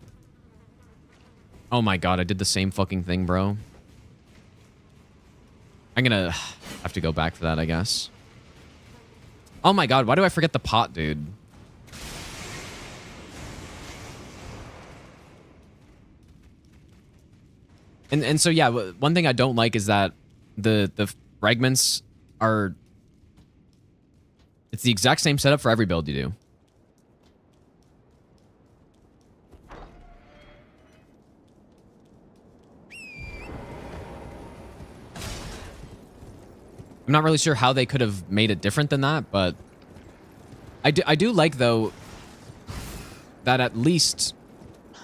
oh my god, I did the same fucking thing, bro. I'm gonna have to go back for that, I guess. Oh my god, why do I forget the pot, dude? And so yeah, one thing I don't like is that the fragments are... It's the exact same setup for every build you do. I'm not really sure how they could have made it different than that, but I do like, though, that at least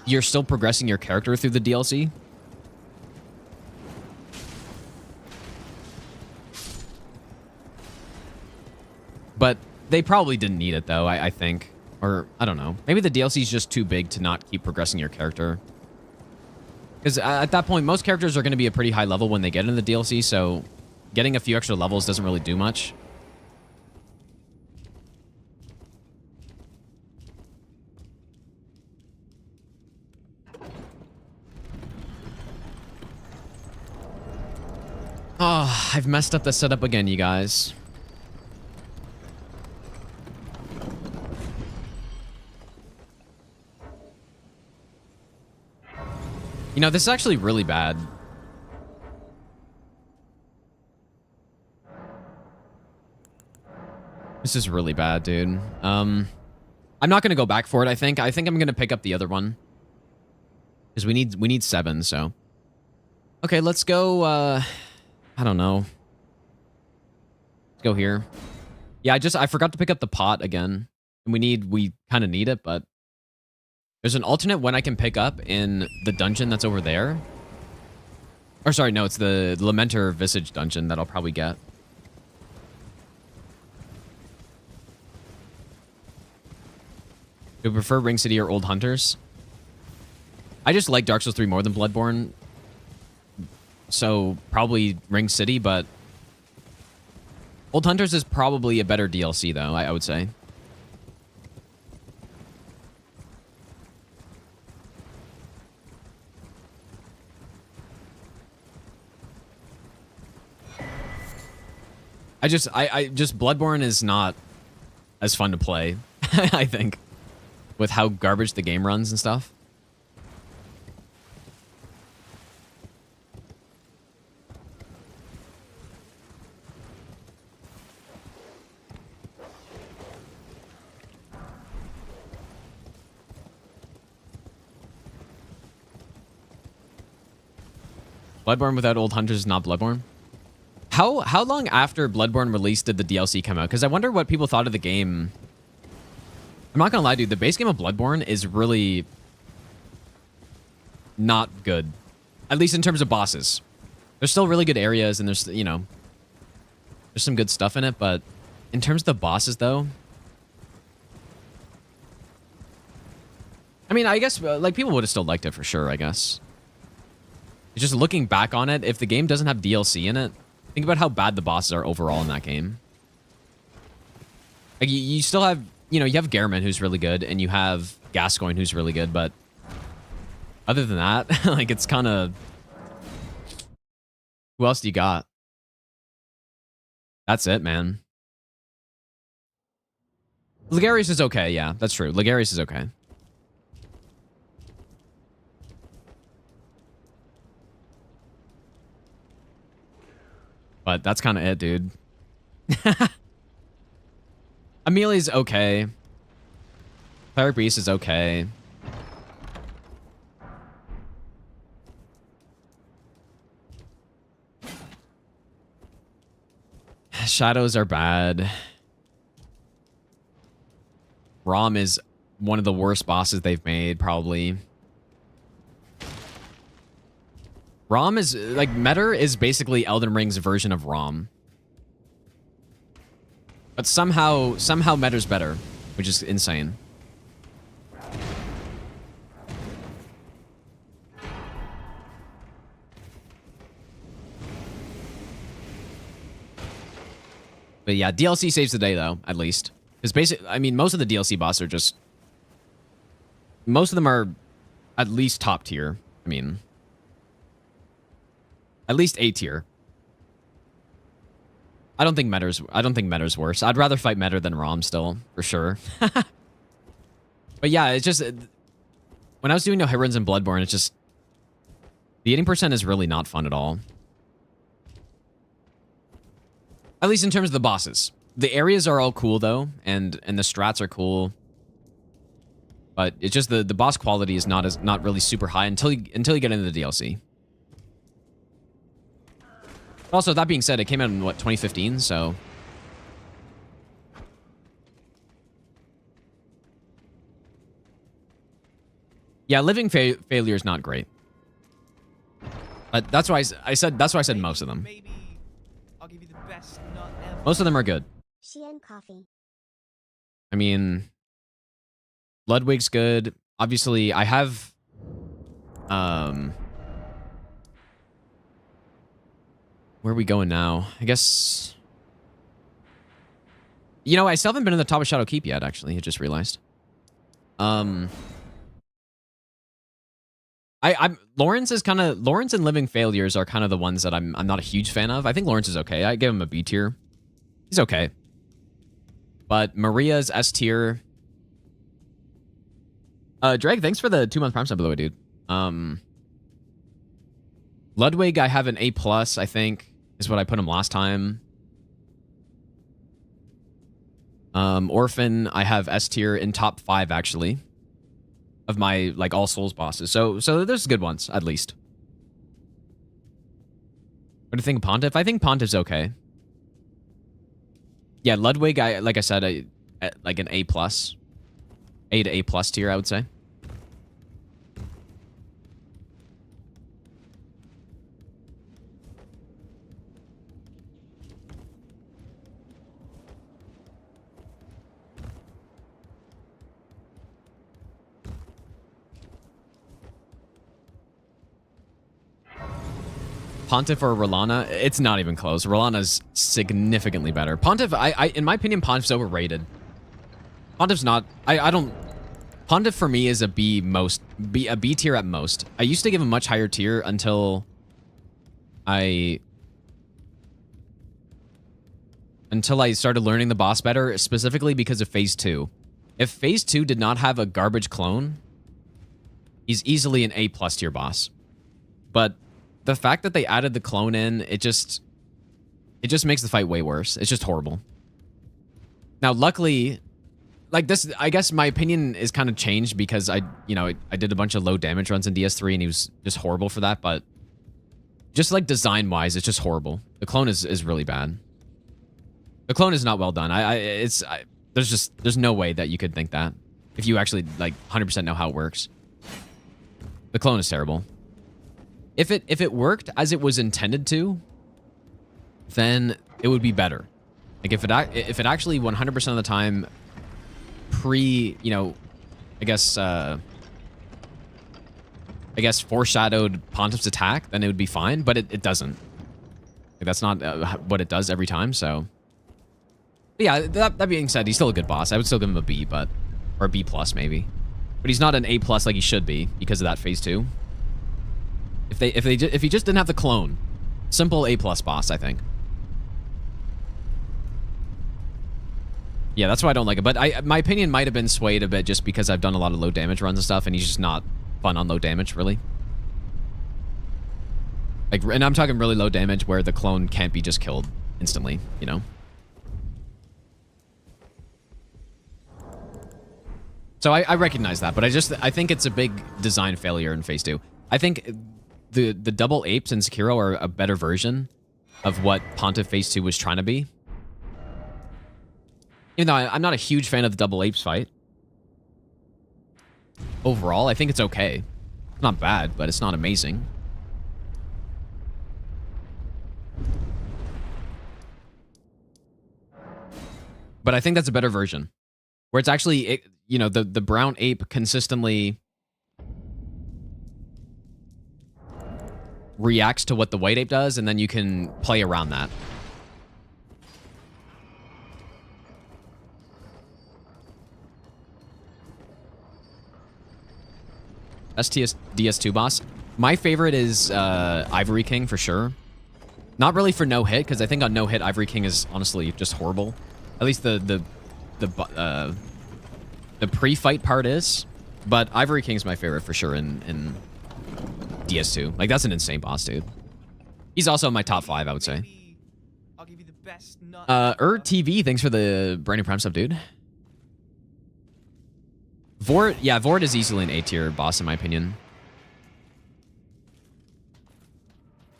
you're still progressing your character through the DLC. But they probably didn't need it, though, I think. Or, I don't know. Maybe the DLC is just too big to not keep progressing your character. Because at that point, most characters are going to be a pretty high level when they get into the DLC, so... Getting a few extra levels doesn't really do much. Oh, I've messed up the setup again, you guys. You know, this is actually really bad. This is really bad, dude. I'm not gonna go back for it, I think. I think I'm gonna pick up the other one. Because we need 7, so. Okay, let's go, I don't know. Let's go here. Yeah, I forgot to pick up the pot again. And we kind of need it, but... There's an alternate one I can pick up in the dungeon that's over there. Or sorry, no, it's the Lamenter Visage dungeon that I'll probably get. Do you prefer Ring City or Old Hunters? I just like Dark Souls 3 more than Bloodborne. So, probably Ring City, but... Old Hunters is probably a better DLC, though, I would say. I just Bloodborne is not as fun to play, I think. With how garbage the game runs and stuff. Bloodborne without Old Hunters is not Bloodborne. How long after Bloodborne release did the DLC come out? Because I wonder what people thought of the game. I'm not gonna lie, dude. The base game of Bloodborne is really not good. At least in terms of bosses. There's still really good areas and there's, you know, there's some good stuff in it, but in terms of the bosses, though, I mean, I guess, like, people would have still liked it for sure, I guess. It's just looking back on it, if the game doesn't have DLC in it, think about how bad the bosses are overall in that game. Like, you still have, you know, you have Gehrman, who's really good, and you have Gascoigne, who's really good, but other than that, like, it's kind of... Who else do you got? That's it, man. Ligarius is okay, yeah, that's true. Ligarius is okay. But that's kind of it, dude. Amelia's okay. Cleric Beast is okay. Shadows are bad. Rom is one of the worst bosses they've made, probably. Rom is, like, Metter is basically Elden Ring's version of Rom. But somehow Metter's better, which is insane. But yeah, DLC saves the day, though, at least. Because basically, I mean, most of the DLC bosses are just... Most of them are at least top tier. I mean... At least A tier. I don't think Metter's worse. I'd rather fight Metter than Rom still, for sure. But yeah, it's just... When I was doing No Hit Runs in Bloodborne, it's just... The 80% is really not fun at all. At least in terms of the bosses. The areas are all cool, though, and the strats are cool. But it's just the boss quality is not really super high until you get into the DLC. Also, that being said, it came out in, what, 2015, so... Yeah, Living Failure is not great. But that's why I said most of them. Maybe I'll give you the best nut ever. Most of them are good. She and coffee. I mean... Ludwig's good. Obviously, I have... Where are we going now? I guess... You know, I still haven't been in the top of Shadow Keep yet, actually. I just realized. Lawrence and Living Failures are kind of the ones that I'm not a huge fan of. I think Lawrence is okay. I give him a B tier. He's okay. But Maria's S tier. Drake, thanks for the 2-month Prime sub, by the way, dude. Ludwig, I have an A+, I think, is what I put him last time. Orphan, I have S tier in top 5, actually, of my, like, all Souls bosses. So there's good ones, at least. What do you think of Pontiff? I think Pontiff's okay. Yeah, Ludwig, like I said, like an A+. A to A+ tier, I would say. Pontiff or Rolana? It's not even close. Rolana's significantly better. Pontiff, in my opinion, Pontiff's overrated. Pontiff's not... I don't... Pontiff for me is a B tier at most. I used to give him much higher tier until I started learning the boss better, specifically because of Phase 2. If Phase 2 did not have a garbage clone, he's easily an A+ tier boss. But the fact that they added the clone in, it just makes the fight way worse. It's just horrible. Now, luckily... Like this, I guess my opinion is kind of changed because I did a bunch of low damage runs in DS3 and he was just horrible for that. But just like design wise, it's just horrible. The clone is really bad. The clone is not well done. There's no way that you could think that if you actually like 100% know how it works. The clone is terrible. If it worked as it was intended to, then it would be better. Like if it actually 100% of the time I guess foreshadowed Pontiff's attack, then it would be fine, but it doesn't. Like, that's not what it does every time, so... But yeah, that being said, he's still a good boss. I would still give him a B, or a B+, maybe. But he's not an A+ like he should be, because of that Phase 2. If he just didn't have the clone, simple A+ boss, I think. Yeah, that's why I don't like it. But my opinion might have been swayed a bit just because I've done a lot of low damage runs and stuff, and he's just not fun on low damage, really. Like, and I'm talking really low damage where the clone can't be just killed instantly, you know? So I recognize that, but I think it's a big design failure in Phase 2. I think the double apes in Sekiro are a better version of what Pontiff Phase 2 was trying to be. Even though I'm not a huge fan of the double apes fight. Overall, I think it's okay. It's not bad, but it's not amazing. But I think that's a better version. Where it's actually, you know, the brown ape consistently reacts to what the white ape does, and then you can play around that. DS2 boss. My favorite is Ivory King for sure. Not really for no hit, because I think on no hit Ivory King is honestly just horrible. At least the pre-fight part is, but Ivory King's my favorite for sure in DS2. Like, that's an insane boss, dude. He's also in my top 5, I would say. I'll give you the best nut. TV, thanks for the brand new Prime sub, dude. Vord, yeah, Vord is easily an A-tier boss in my opinion.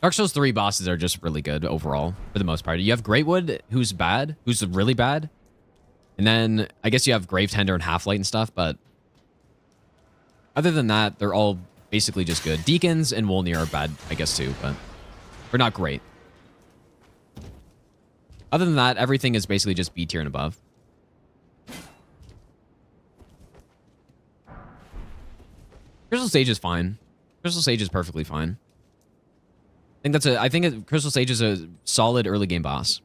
Dark Souls 3 bosses are just really good overall, for the most part. You have Greatwood, who's bad, who's really bad. And then, I guess you have Gravetender and Half-Light and stuff, but... other than that, they're all basically just good. Deacons and Wolnir are bad, I guess, too, but... they're not great. Other than that, everything is basically just B tier and above. Crystal Sage is fine. Crystal Sage is perfectly fine. I think Crystal Sage is a solid early game boss.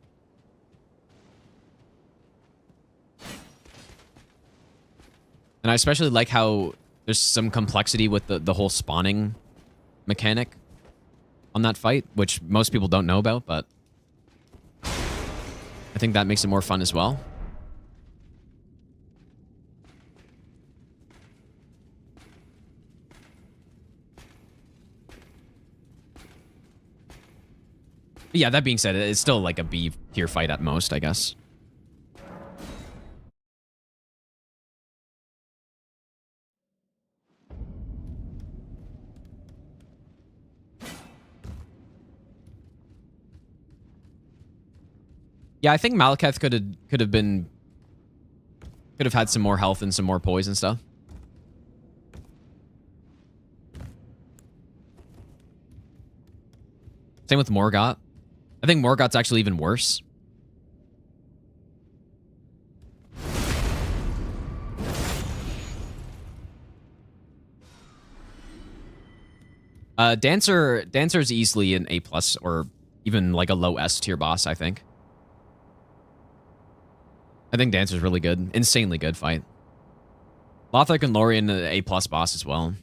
And I especially like how there's some complexity with the whole spawning mechanic on that fight, which most people don't know about, but I think that makes it more fun as well. But yeah, that being said, it's still like a B tier fight at most, I guess. Yeah, I think Malekith could have had some more health and some more poise and stuff. Same with Morgott. I think Morgott's actually even worse. Dancer's easily an A+ or even like a low S tier boss, I think. I think Dancer's really good. Insanely good fight. Lothric and Lorien, an A+ boss as well.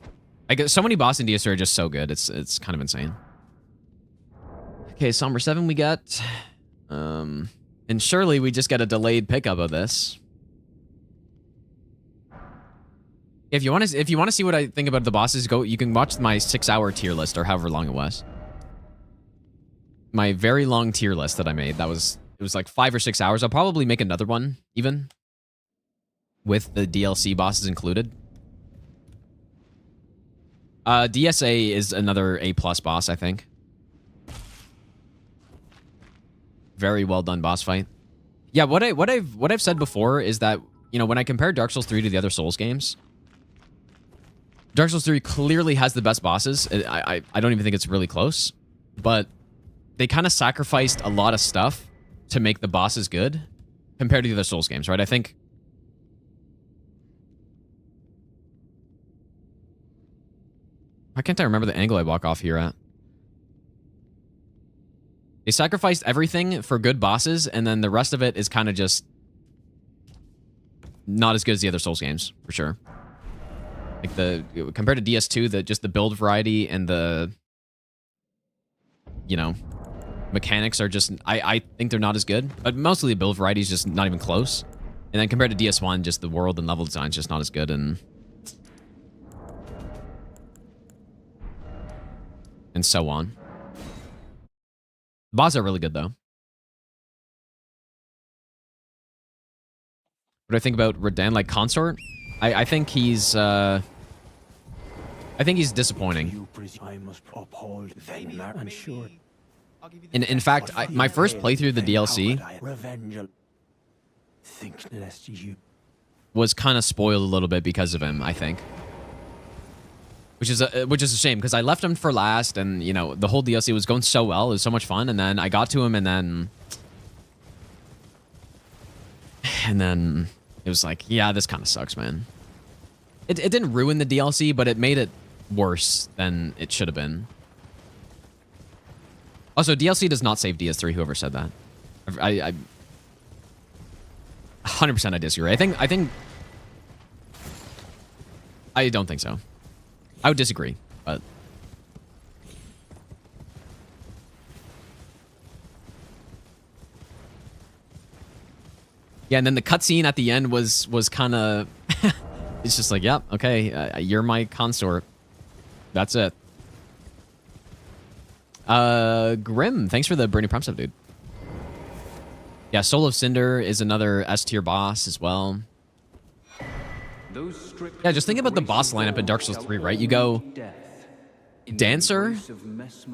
Like, so many bosses in DS are just so good. It's kind of insane. Okay, Somber 7 we got. And surely we just get a delayed pickup of this. If you want to see what I think about the bosses, you can watch my 6-hour tier list or however long it was. My very long tier list that I made. It was like 5 or 6 hours. I'll probably make another one even with the DLC bosses included. DSA is another A+ boss, I think. Very well done boss fight. Yeah, what I've said before is that, you know, when I compare Dark Souls 3 to the other Souls games, Dark Souls 3 clearly has the best bosses. I don't even think it's really close, but they kind of sacrificed a lot of stuff to make the bosses good compared to the other Souls games, right? I think why can't I remember the angle I walk off here at? They sacrificed everything for good bosses, and then the rest of it is kind of just not as good as the other Souls games, for sure. Like compared to DS2, just the build variety and the, you know, mechanics are just, I think they're not as good, but mostly the build variety is just not even close. And then compared to DS1, just the world and level design is just not as good, and so on. Bosses are really good though. What do I think about Redan? Like Consort? I think he's disappointing. You I must uphold Venmar and sure. I'll give you the In fact, my first playthrough of the DLC Revenge. Think lest you was kind of spoiled a little bit because of him, I think. Which is a shame because I left him for last, and you know the whole DLC was going so well, it was so much fun, and then I got to him, and then it was like, yeah, this kind of sucks, man. It didn't ruin the DLC, but it made it worse than it should have been. Also, DLC does not save DS3. Whoever said that, I 100% I disagree. I don't think so. I would disagree, but yeah. And then the cutscene at the end was kind of it's just like, yep, okay, you're my consort. That's it. Grim, thanks for the Burning Prime stuff, dude. Yeah, Soul of Cinder is another S tier boss as well. Yeah, just think about the boss lineup in Dark Souls 3, right? You go Dancer,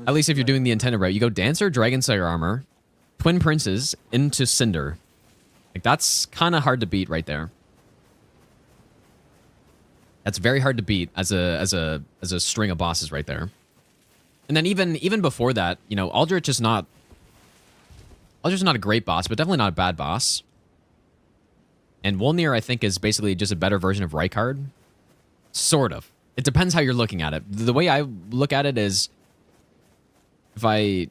at least if you're doing the intended route, you go Dancer, Dragon Slayer armor, Twin Princes into Cinder. Like that's kind of hard to beat right there. That's very hard to beat as a string of bosses right there. And then even before that, you know, Aldrich is not a great boss, but definitely not a bad boss. And Wolnir, I think, is basically just a better version of Rykard. Sort of. It depends how you're looking at it. The way I look at it is, I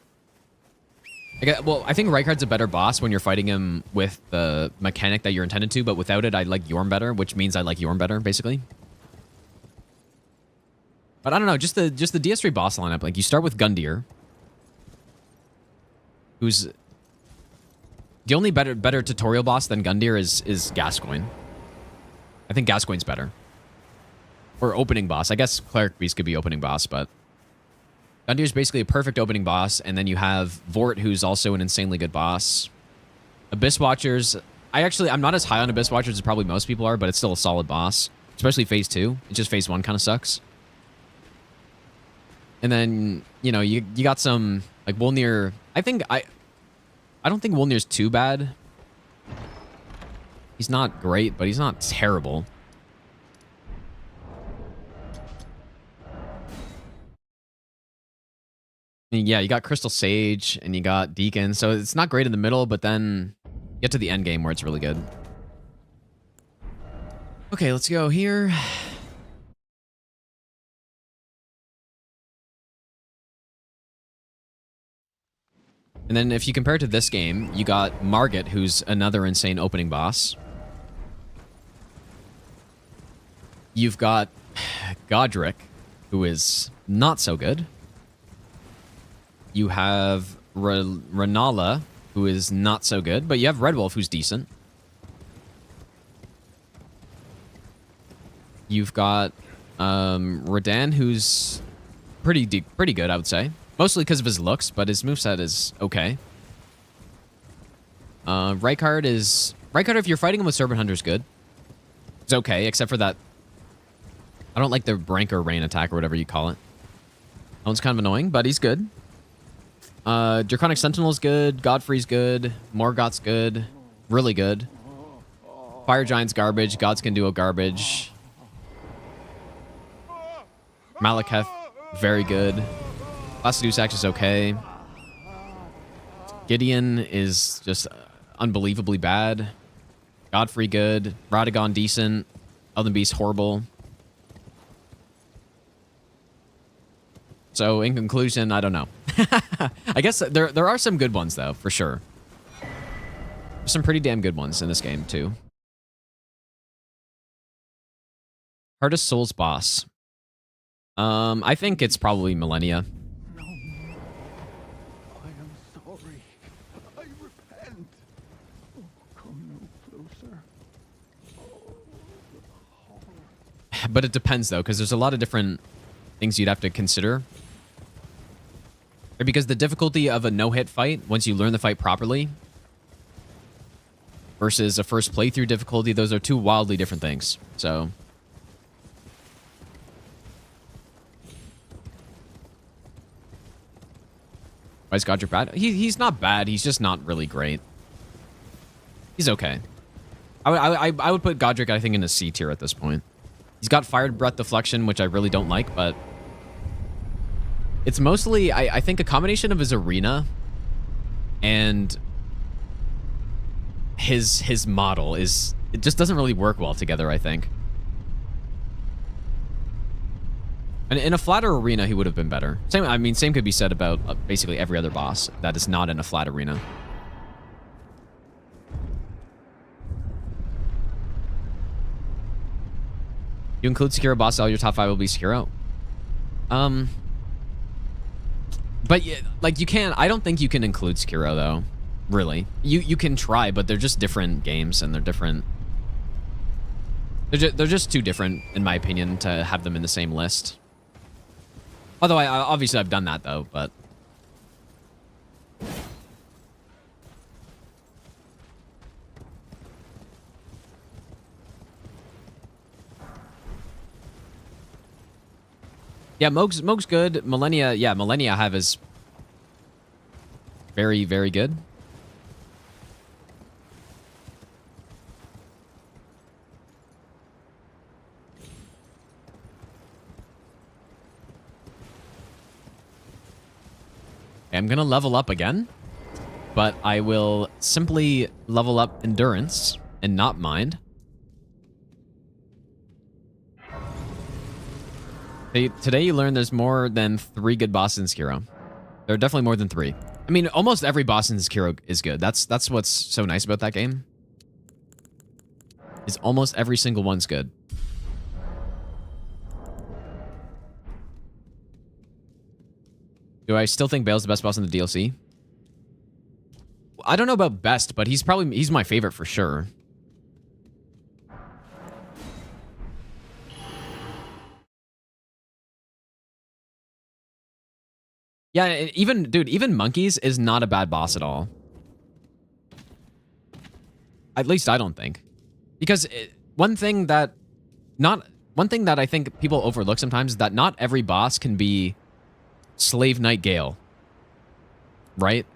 think Rykard's a better boss when you're fighting him with the mechanic that you're intended to, but without it, I like Yorm better, which means I like Yorm better, basically. But I don't know, just the DS3 boss lineup. Like, you start with Gundyr, who's the only better tutorial boss than Gundyr is Gascoigne. I think Gascoigne's better. Or opening boss. I guess Cleric Beast could be opening boss, but Gundyr's basically a perfect opening boss, and then you have Vort, who's also an insanely good boss. Abyss Watchers, I'm not as high on Abyss Watchers as probably most people are, but it's still a solid boss. Especially Phase 2. It's just Phase 1 kind of sucks. And then, you know, you got some, like, Wolnir. I don't think Wolnir's too bad. He's not great, but he's not terrible. And yeah, you got Crystal Sage, and you got Deacon, so it's not great in the middle, but then you get to the end game where it's really good. Okay, let's go here. And then if you compare it to this game, you got Margit, who's another insane opening boss. You've got Godric, who is not so good. You have Renala, who is not so good, but you have Red Wolf, who's decent. You've got Redan, who's pretty good, I would say. Mostly because of his looks, but his moveset is okay. Rykard, if you're fighting him with Serpent Hunter, is good. It's okay, except for that. I don't like the Branker Rain attack or whatever you call it. That one's kind of annoying, but he's good. Draconic Sentinel's good. Godfrey's good. Morgoth's good. Really good. Fire Giant's garbage. Gods can do a garbage. Malekith, very good. Lacedusax is okay. Gideon is just unbelievably bad. Godfrey good. Radagon decent. Elden Beast horrible. So in conclusion, I don't know. I guess there are some good ones though, for sure. There's some pretty damn good ones in this game too. Hardest Souls boss. I think it's probably Millennia. But it depends, though, because there's a lot of different things you'd have to consider. Or because the difficulty of a no-hit fight, once you learn the fight properly, versus a first playthrough difficulty, those are two wildly different things. So... why is Godric bad? He's not bad. He's just not really great. He's okay. I would put Godric, I think, in a C tier at this point. He's got Fired Breath Deflection, which I really don't like, but... it's mostly, I think, a combination of his arena and his model is... it just doesn't really work well together, I think. And in a flatter arena, he would have been better. Same could be said about basically every other boss that is not in a flat arena. You include Sekiro boss, all your top 5 will be Sekiro. But yeah, like you can, I don't think you can include Sekiro though. Really, you can try, but they're just different games and they're different. They're just too different, in my opinion, to have them in the same list. Although I obviously I've done that though, but. Yeah, Moog's good. Millennia, yeah, Millennia I have is very, very good. I'm gonna level up again, but I will simply level up endurance and not mind. Today you learned there's more than 3 good bosses in Sekiro. There are definitely more than 3. I mean, almost every boss in Sekiro is good. That's what's so nice about that game. Is almost every single one's good. Do I still think Bale's the best boss in the DLC? I don't know about best, but he's my favorite for sure. Yeah, even Monkeys is not a bad boss at all. At least I don't think. Because one thing that I think people overlook sometimes is that not every boss can be Slave Knight Gale. Right?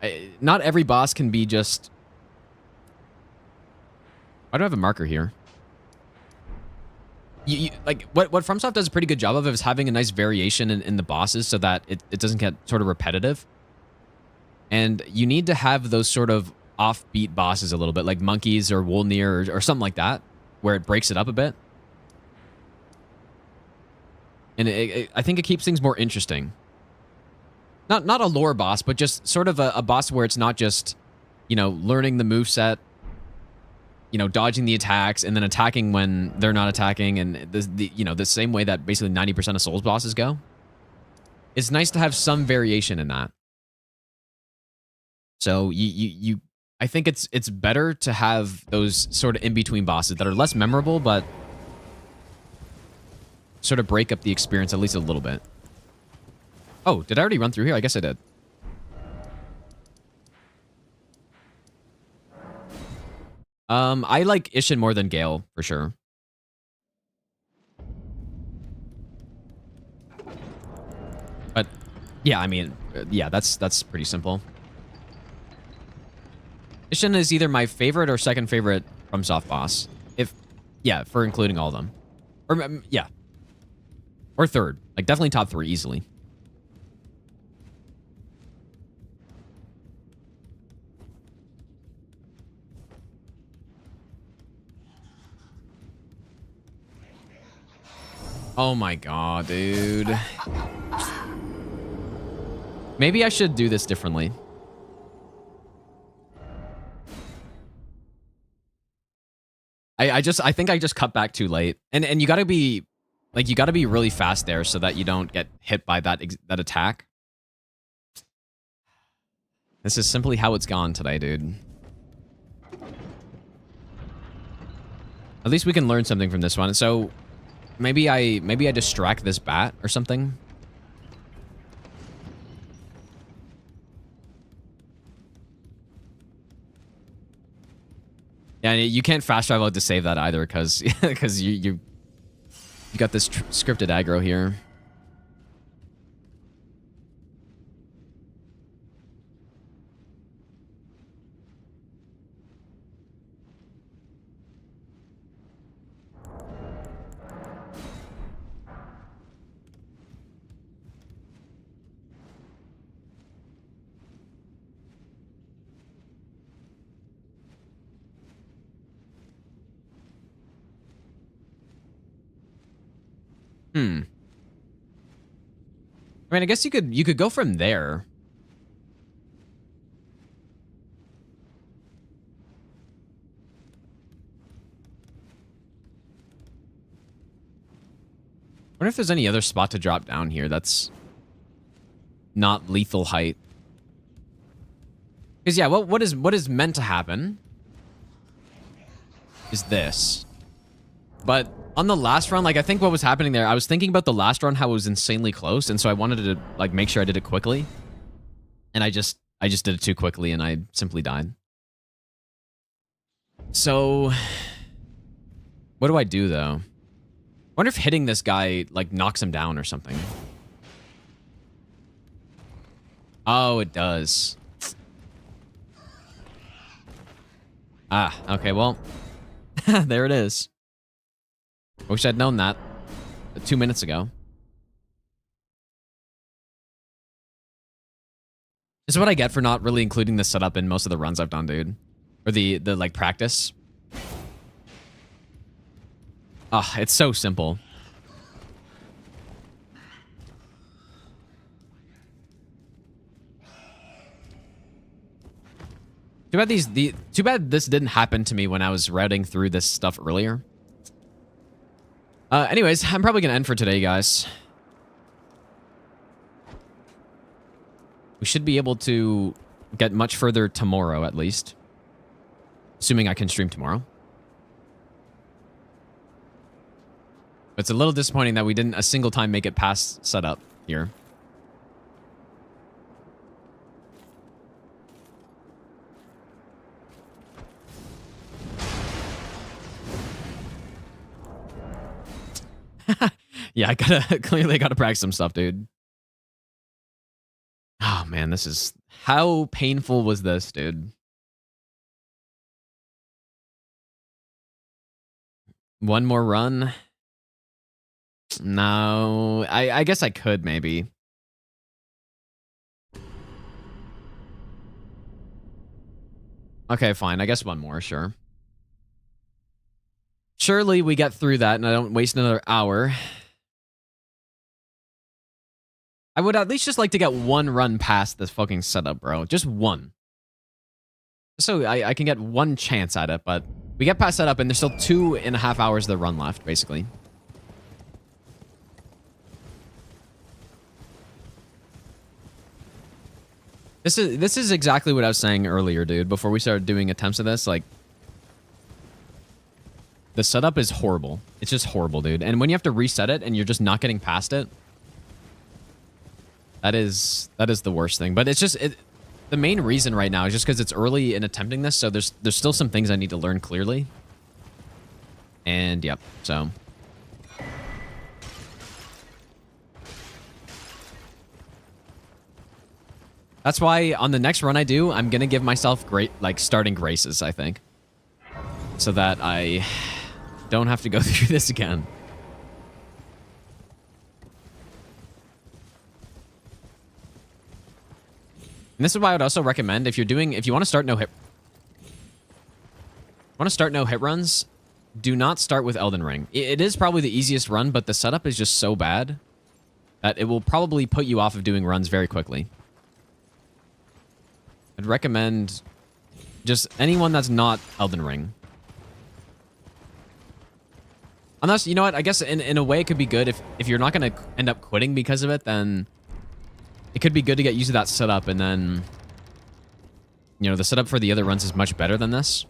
Not every boss can be just... Why do I have a marker here? Like what FromSoft does a pretty good job of is having a nice variation in the bosses so that it doesn't get sort of repetitive. And you need to have those sort of offbeat bosses a little bit, like Monkeys or Wolnir or something like that, where it breaks it up a bit. And I think it keeps things more interesting. Not a lore boss, but just sort of a boss where it's not just, you know, learning the moveset, you know, dodging the attacks and then attacking when they're not attacking, and the same way that basically 90% of Souls bosses go. It's nice to have some variation in that. So I think it's better to have those sort of in-between bosses that are less memorable, but sort of break up the experience at least a little bit. Oh, did I already run through here? I guess I did. I like Ishin more than Gale, for sure. But, yeah, I mean, yeah, that's pretty simple. Ishin is either my favorite or second favorite FromSoft boss. Yeah, for including all of them. Or, yeah. Or third. Like, definitely top 3 easily. Oh my god, dude. Maybe I should do this differently. I think I just cut back too late. And you gotta be really fast there so that you don't get hit by that attack. This is simply how it's gone today, dude. At least we can learn something from this one. So maybe I distract this bat or something. Yeah, you can't fast travel out to save that either, because you got this scripted aggro here. Hmm. I mean, I guess you could go from there. I wonder if there's any other spot to drop down here that's not lethal height. Because yeah, what is meant to happen is this. But on the last run, like I think what was happening there, I was thinking about the last run, how it was insanely close, and so I wanted to like make sure I did it quickly. And I just did it too quickly and I simply died. So what do I do though? I wonder if hitting this guy like knocks him down or something. Oh, it does. Ah, okay, well, there it is. I wish I'd known that 2 minutes ago. This is what I get for not really including the setup in most of the runs I've done, dude. Or the like practice. Ah, it's so simple. Too bad this didn't happen to me when I was routing through this stuff earlier. Anyways, I'm probably gonna end for today, guys. We should be able to get much further tomorrow, at least. Assuming I can stream tomorrow. It's a little disappointing that we didn't a single time make it past setup here. Yeah, I clearly gotta practice some stuff, dude. Oh man, this is, how painful was this, dude? One more run? No, I guess I could maybe. Okay, fine. I guess one more, sure. Surely we get through that and I don't waste another hour. I would at least just like to get one run past this fucking setup, bro. Just one. So I can get one chance at it, but we get past setup and there's still 2.5 hours of the run left, basically. This is exactly what I was saying earlier, dude, before we started doing attempts at this. Like, the setup is horrible. It's just horrible, dude. And when you have to reset it and you're just not getting past it, that is the worst thing. But it's just the main reason right now is just because it's early in attempting this, so there's still some things I need to learn clearly. And yep, so that's why on the next run I do, I'm gonna give myself great starting graces, I think, so that I don't have to go through this again. And this is why I would also recommend if you want to start no hit runs, do not start with Elden Ring. It is probably the easiest run, but the setup is just so bad that it will probably put you off of doing runs very quickly. I'd recommend just anyone that's not Elden Ring. Unless, you know what, I guess in a way it could be good if you're not going to end up quitting because of it, then it could be good to get used to that setup, and then, you know, the setup for the other runs is much better than this.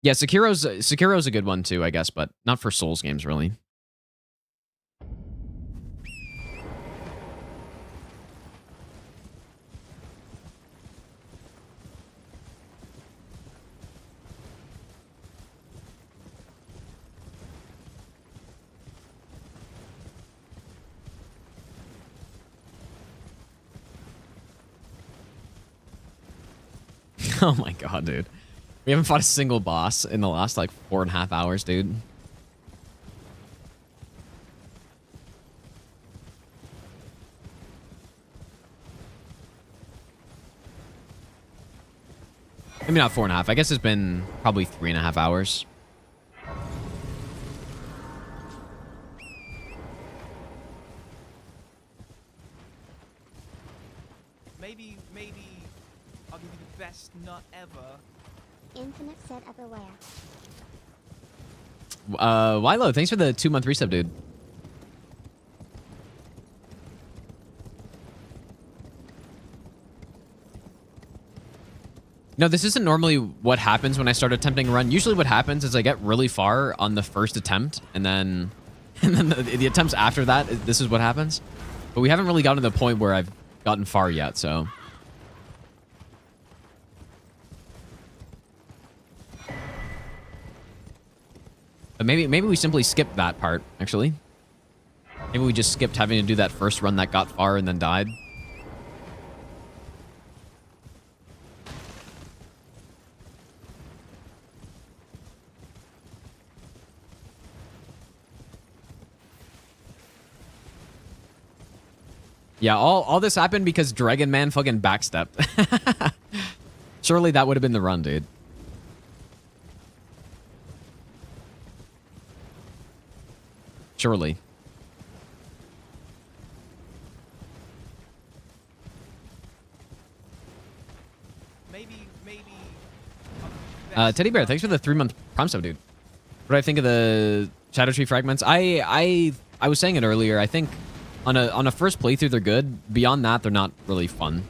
Yeah, Sekiro's a good one too, I guess, but not for Souls games, really. Oh my god, dude. We haven't fought a single boss in the last like 4.5 hours, dude. Maybe not 4.5. I guess it's been probably 3.5 hours. Maybe I'll give you the best nut ever. Infinite set everywhere. Wilo, thanks for the 2-month resub, dude. No, this isn't normally what happens when I start attempting a run. Usually what happens is I get really far on the first attempt, and then the attempts after that, this is what happens. But we haven't really gotten to the point where I've gotten far yet, so... But maybe we simply skipped that part, actually. Maybe we just skipped having to do that first run that got far and then died. Yeah, all this happened because Dragon Man fucking backstepped. Surely that would have been the run, dude. Surely. Maybe. Teddy Bear, thanks for the 3-month Prime sub, dude. What do I think of the Shadow Tree fragments? I was saying it earlier. I think on a first playthrough they're good. Beyond that, they're not really fun,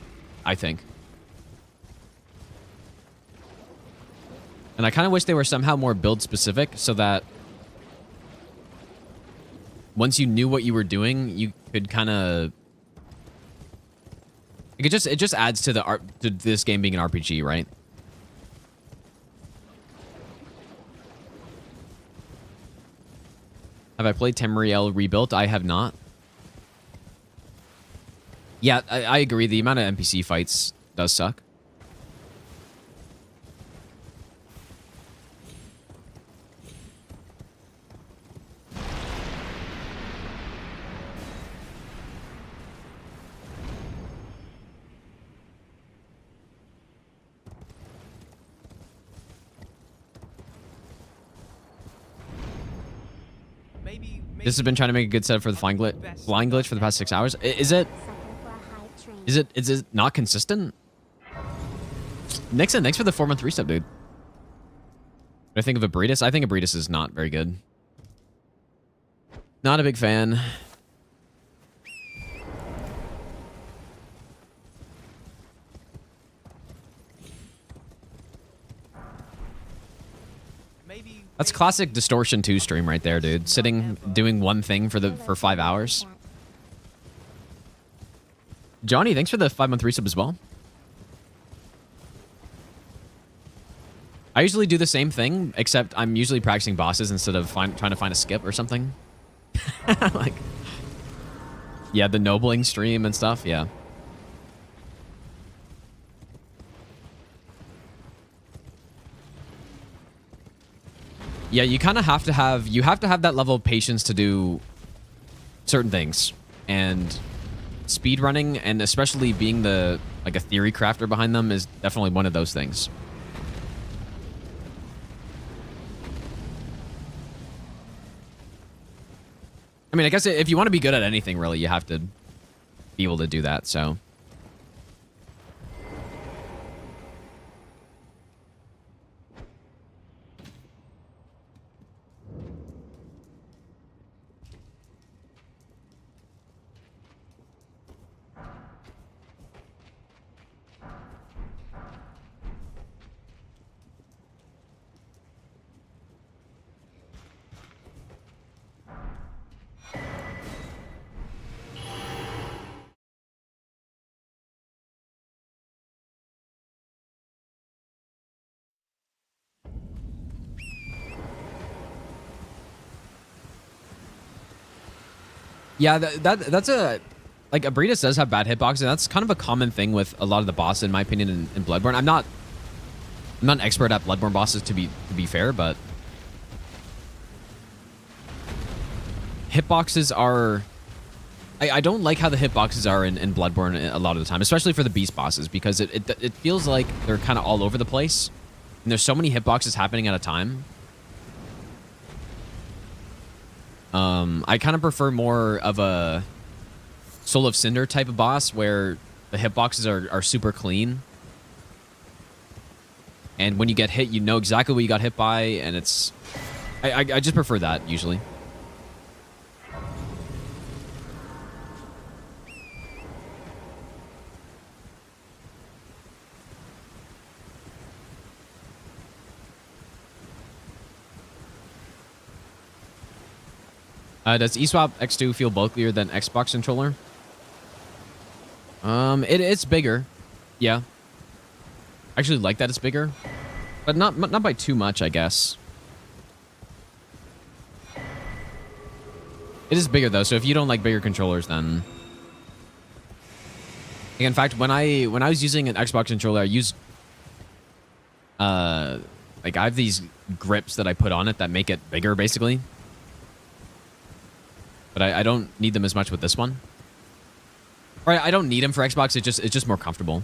I think. And I kind of wish they were somehow more build specific so that once you knew what you were doing, you could kind of... It just adds to to this game being an RPG, right? Have I played Tamriel Rebuilt? I have not. Yeah, I agree. The amount of NPC fights does suck. This has been trying to make a good setup for the flying glitch for the past 6 hours. Is it not consistent? Nixon, thanks for the 4-month resub, dude. What do I think of Abritus? I think Abritus is not very good. Not a big fan. That's classic Distortion 2 stream right there, dude. Sitting, doing one thing for 5 hours. Johnny, thanks for the 5-month resub as well. I usually do the same thing, except I'm usually practicing bosses instead of trying to find a skip or something. Like, yeah, the nobling stream and stuff, yeah. Yeah, you kind of have to have that level of patience to do certain things, and speed running, and especially being a theory crafter behind them, is definitely one of those things. I mean, I guess if you want to be good at anything, really, you have to be able to do that, so... Yeah, that's a... Like, Abritus does have bad hitboxing. That's kind of a common thing with a lot of the bosses, in my opinion, in Bloodborne. I'm not I'm not an expert at Bloodborne bosses to be fair, but hitboxes are... I don't like how the hitboxes are in Bloodborne a lot of the time, especially for the beast bosses, because it feels like they're kind of all over the place. And there's so many hitboxes happening at a time. I kind of prefer more of a Soul of Cinder type of boss where the hitboxes are super clean. And when you get hit, you know exactly what you got hit by, and it's... I just prefer that, usually. Does Eswap X2 feel bulkier than Xbox controller? It's bigger. Yeah. I actually like that it's bigger. But not by too much, I guess. It is bigger though, so if you don't like bigger controllers, then... In fact, when I was using an Xbox controller, I used... like, I have these grips that I put on it that make it bigger, basically. But I don't need them as much with this one. Or I don't need them for Xbox, it's just more comfortable.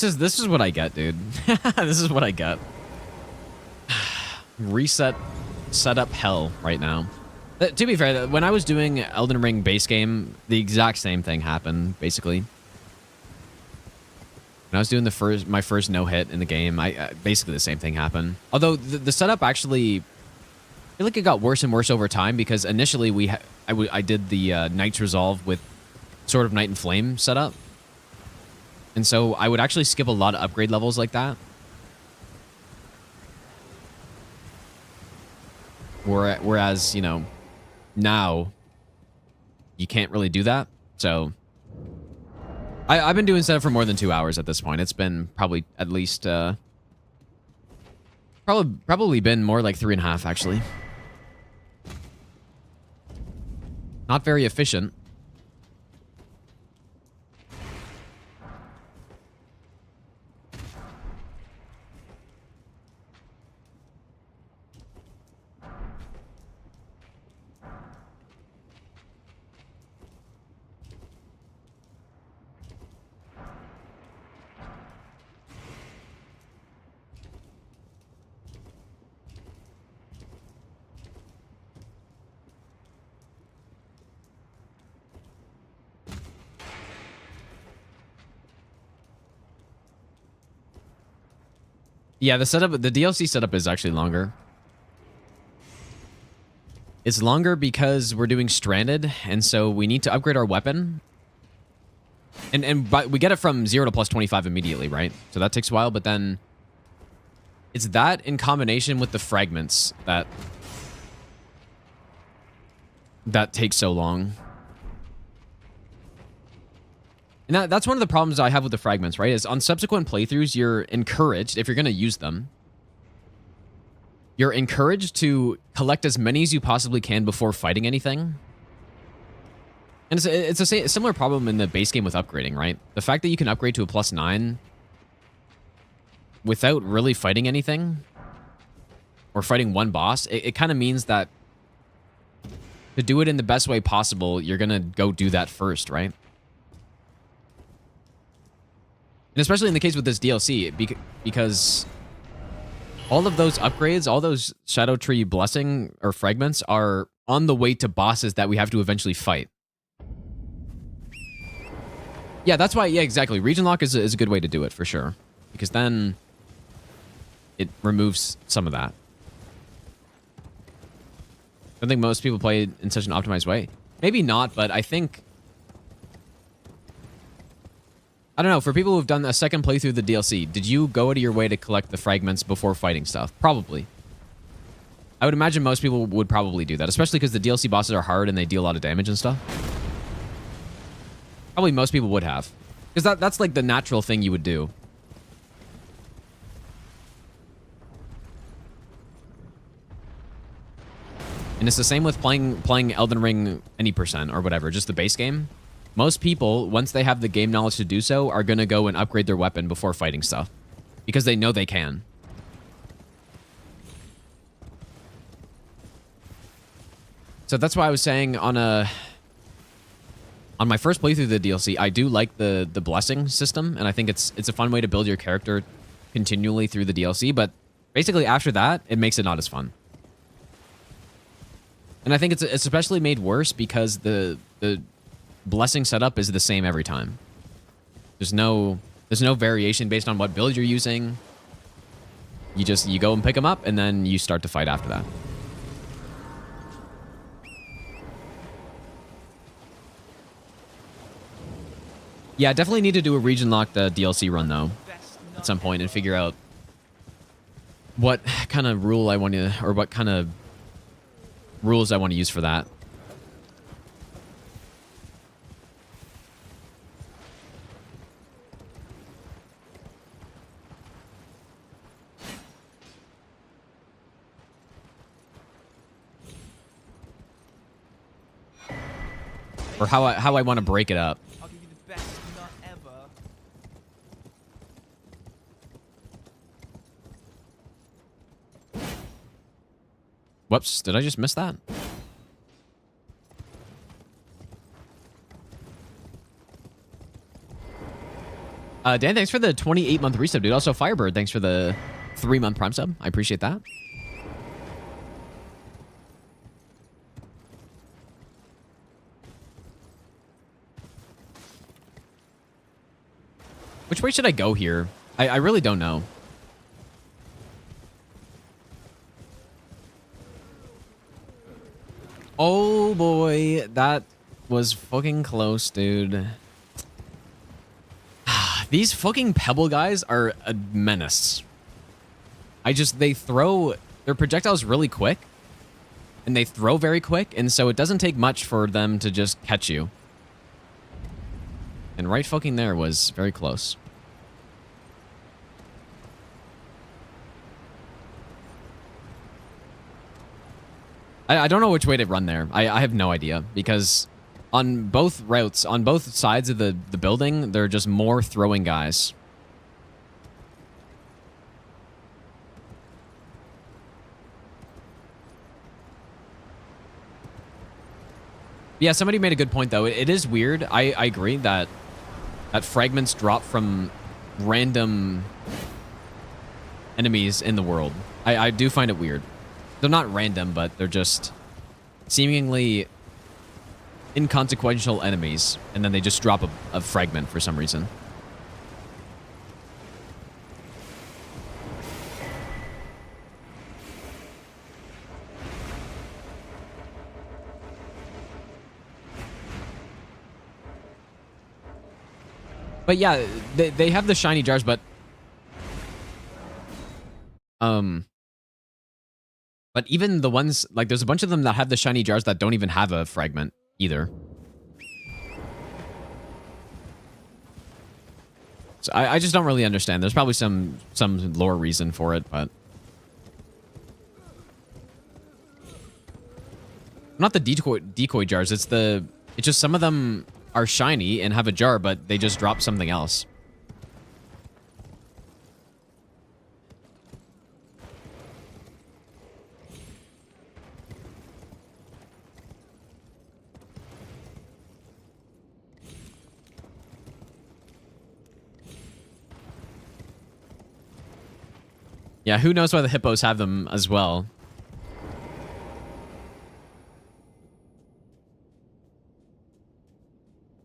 This is what I get, dude. This is what I get. Reset setup hell right now. To be fair, when I was doing Elden Ring base game, the exact same thing happened, basically. When I was doing my first no-hit in the game, basically the same thing happened. Although the setup actually, I feel like it got worse and worse over time, because initially I did the Knight's Resolve with Sword of Night and Flame setup. And so I would actually skip a lot of upgrade levels like that. Whereas, you know, now you can't really do that. So I've been doing setup for more than 2 hours at this point. It's been probably at least probably been more like 3.5 actually. Not very efficient. Yeah, the DLC setup is actually longer. It's longer because we're doing Stranded, and so we need to upgrade our weapon. But we get it from 0 to plus 25 immediately, right? So that takes a while, but then it's that in combination with the fragments that takes so long. And that's one of the problems I have with the fragments, right? Is on subsequent playthroughs, you're encouraged, if you're going to use them, you're encouraged to collect as many as you possibly can before fighting anything. And it's a similar problem in the base game with upgrading, right? The fact that you can upgrade to a +9 without really fighting anything or fighting one boss, it kind of means that to do it in the best way possible, you're going to go do that first, right? And especially in the case with this DLC, because all of those upgrades, all those Shadow Tree Blessing or fragments are on the way to bosses that we have to eventually fight. Yeah, that's why, yeah, exactly. Region Lock is a good way to do it, for sure. Because then it removes some of that. I don't think most people play it in such an optimized way. Maybe not, but I think I don't know, for people who've done a second playthrough of the DLC, did you go out of your way to collect the fragments before fighting stuff? Probably. I would imagine most people would probably do that, especially because the DLC bosses are hard and they deal a lot of damage and stuff. Probably most people would have. Because that's like the natural thing you would do. And it's the same with playing Elden Ring any percent or whatever, just the base game. Most people, once they have the game knowledge to do so, are going to go and upgrade their weapon before fighting stuff. Because they know they can. So that's why I was saying on my first playthrough of the DLC, I do like the blessing system, and I think it's a fun way to build your character continually through the DLC, but basically after that, it makes it not as fun. And I think it's especially made worse because the blessing setup is the same every time. There's no variation based on what build you're using. You go and pick them up, and then you start to fight after that. Yeah, definitely need to do a region-locked DLC run, though, at some point, and figure out what kind of rule I want to, or what kind of rules I want to use for that. Or how I want to break it up. I'll give you the best nut ever. Whoops, did I just miss that? Dan, thanks for the 28-month resub, dude. Also, Firebird, thanks for the 3-month Prime sub. I appreciate that. Which way should I go here? I really don't know. Oh boy, that was fucking close, dude. These fucking pebble guys are a menace. They throw their projectiles really quick. And they throw very quick, and so it doesn't take much for them to just catch you. And right fucking there was very close. I don't know which way to run there. I have no idea, because on both routes, on both sides of the building, there are just more throwing guys. Yeah, somebody made a good point, though. It is weird. I agree that fragments drop from random enemies in the world. I do find it weird. They're not random, but they're just seemingly inconsequential enemies, and then they just drop a fragment for some reason. But yeah, they have the shiny jars, but even the ones, like, there's a bunch of them that have the shiny jars that don't even have a fragment either. So I just don't really understand. There's probably some lore reason for it, but not the decoy jars. It's just some of them are shiny and have a jar, but they just drop something else. Yeah, who knows why the hippos have them as well.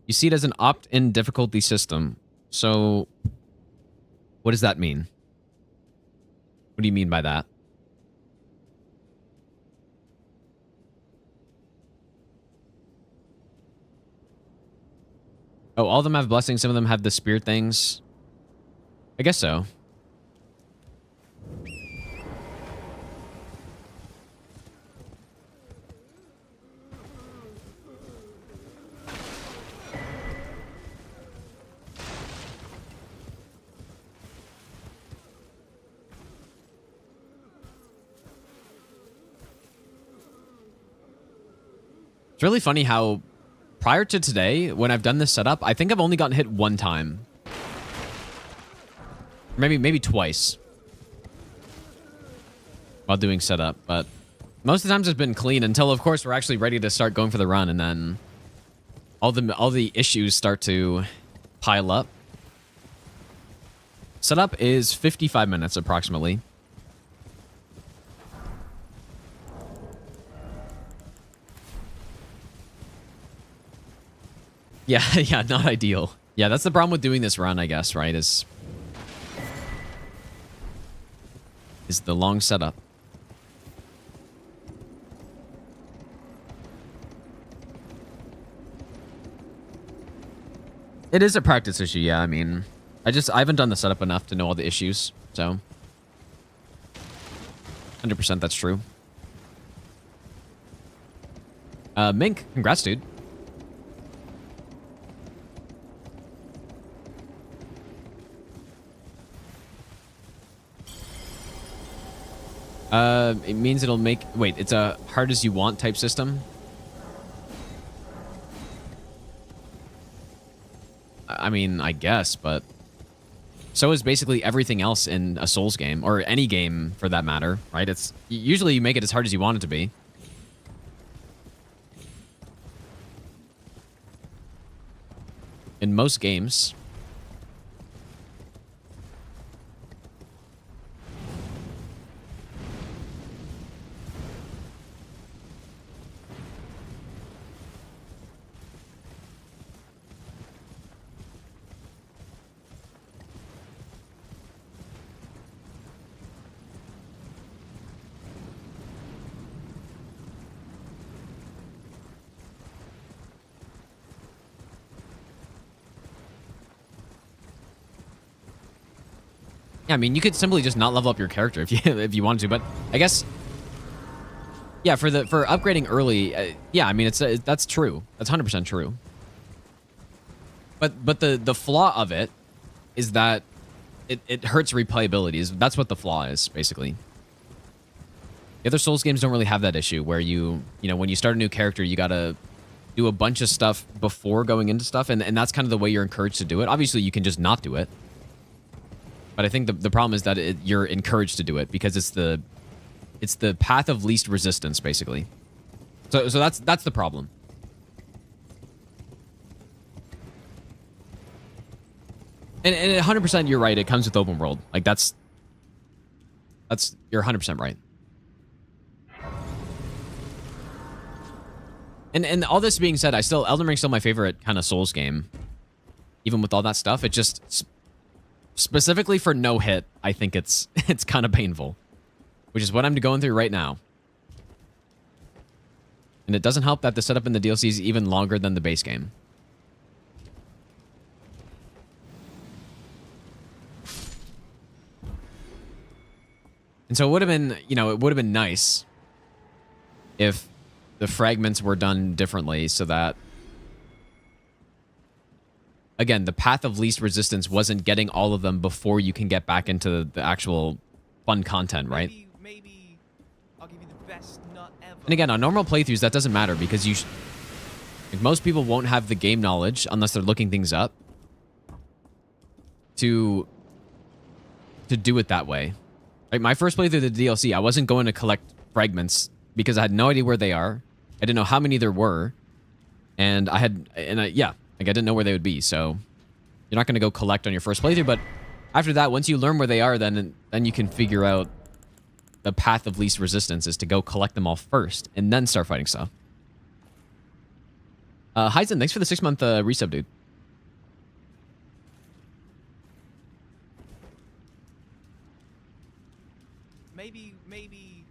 You see it as an opt-in difficulty system. So, what does that mean? What do you mean by that? Oh, all of them have blessings. Some of them have the spear things. I guess so. It's really funny how prior to today, when I've done this setup, I think I've only gotten hit one time. Maybe twice. While doing setup, but most of the times it's been clean until, of course, we're actually ready to start going for the run, and then all the issues start to pile up. Setup is 55 minutes approximately. Yeah, yeah, not ideal. Yeah, that's the problem with doing this run, I guess, right? Is the long setup. It is a practice issue, yeah. I mean, I haven't done the setup enough to know all the issues, so 100% that's true. Mink, congrats, dude. It means it'll make... Wait, it's a hard as you want type system? I mean, I guess, but... So is basically everything else in a Souls game, or any game for that matter, right? It's... Usually you make it as hard as you want it to be. In most games... Yeah, I mean, you could simply just not level up your character if you wanted to, but I guess, yeah, for upgrading early, yeah, I mean, that's true. That's 100% true. But the flaw of it is that it hurts replayability. That's what the flaw is, basically. The other Souls games don't really have that issue where you know, when you start a new character, you gotta do a bunch of stuff before going into stuff, and that's kind of the way you're encouraged to do it. Obviously, you can just not do it. But I think the problem is that you're encouraged to do it because it's the path of least resistance, basically. So that's the problem. And 100% you're right. It comes with open world. Like that's you're 100% right. And all this being said, Elden Ring's still my favorite kind of Souls game. Even with all that stuff, it just specifically for no hit, I think it's kind of painful, which is what I'm going through right now. And it doesn't help that the setup in the DLC is even longer than the base game. And so it would have been, you know, it would have been nice if the fragments were done differently so that, again, the path of least resistance wasn't getting all of them before you can get back into the actual fun content, right? Maybe I'll give you the best nut ever. And again, on normal playthroughs, that doesn't matter because like, most people won't have the game knowledge unless they're looking things up to do it that way. Like my first playthrough of the DLC, I wasn't going to collect fragments because I had no idea where they are. I didn't know how many there were, and I didn't know where they would be. So you're not going to go collect on your first playthrough, but after that, once you learn where they are, then you can figure out the path of least resistance is to go collect them all first and then start fighting stuff. Hyzen, thanks for the 6-month resub, dude. Maybe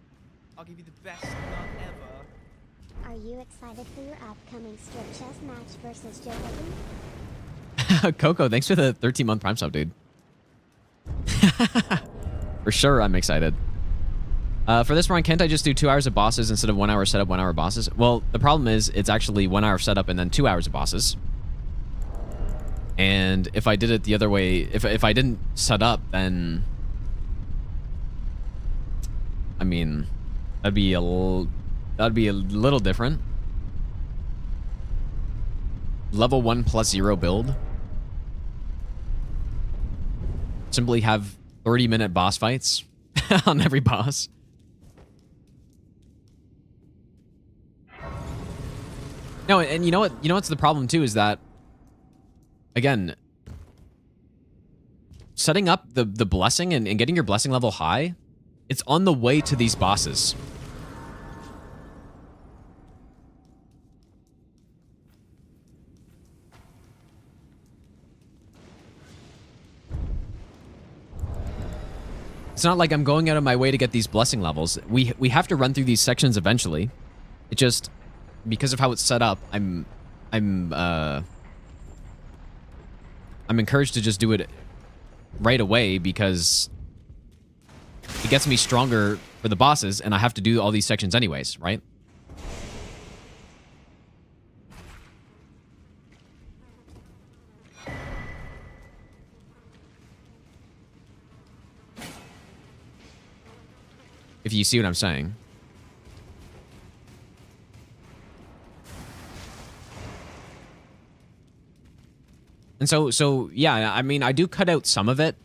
I'll give you the best nut ever. Are you excited for your upcoming strip chess match versus Joe Rogan? Coco, thanks for the 13-month Prime sub, dude. For sure, I'm excited. For this run, can't I just do 2 hours of bosses instead of 1 hour setup, 1 hour bosses? Well, the problem is it's actually 1 hour setup and then 2 hours of bosses. And if I did it the other way, if I didn't set up, then I mean, that'd be a little different. Level 1 plus 0 build. Simply have 30-minute boss fights on every boss. No, and you know what? You know what's the problem too is that, again, setting up the blessing and getting your blessing level high, it's on the way to these bosses. It's not like I'm going out of my way to get these blessing levels. We have to run through these sections eventually. It just, because of how it's set up, I'm encouraged to just do it right away because it gets me stronger for the bosses, and I have to do all these sections anyways, right? If you see what I'm saying. And so yeah, I mean, I do cut out some of it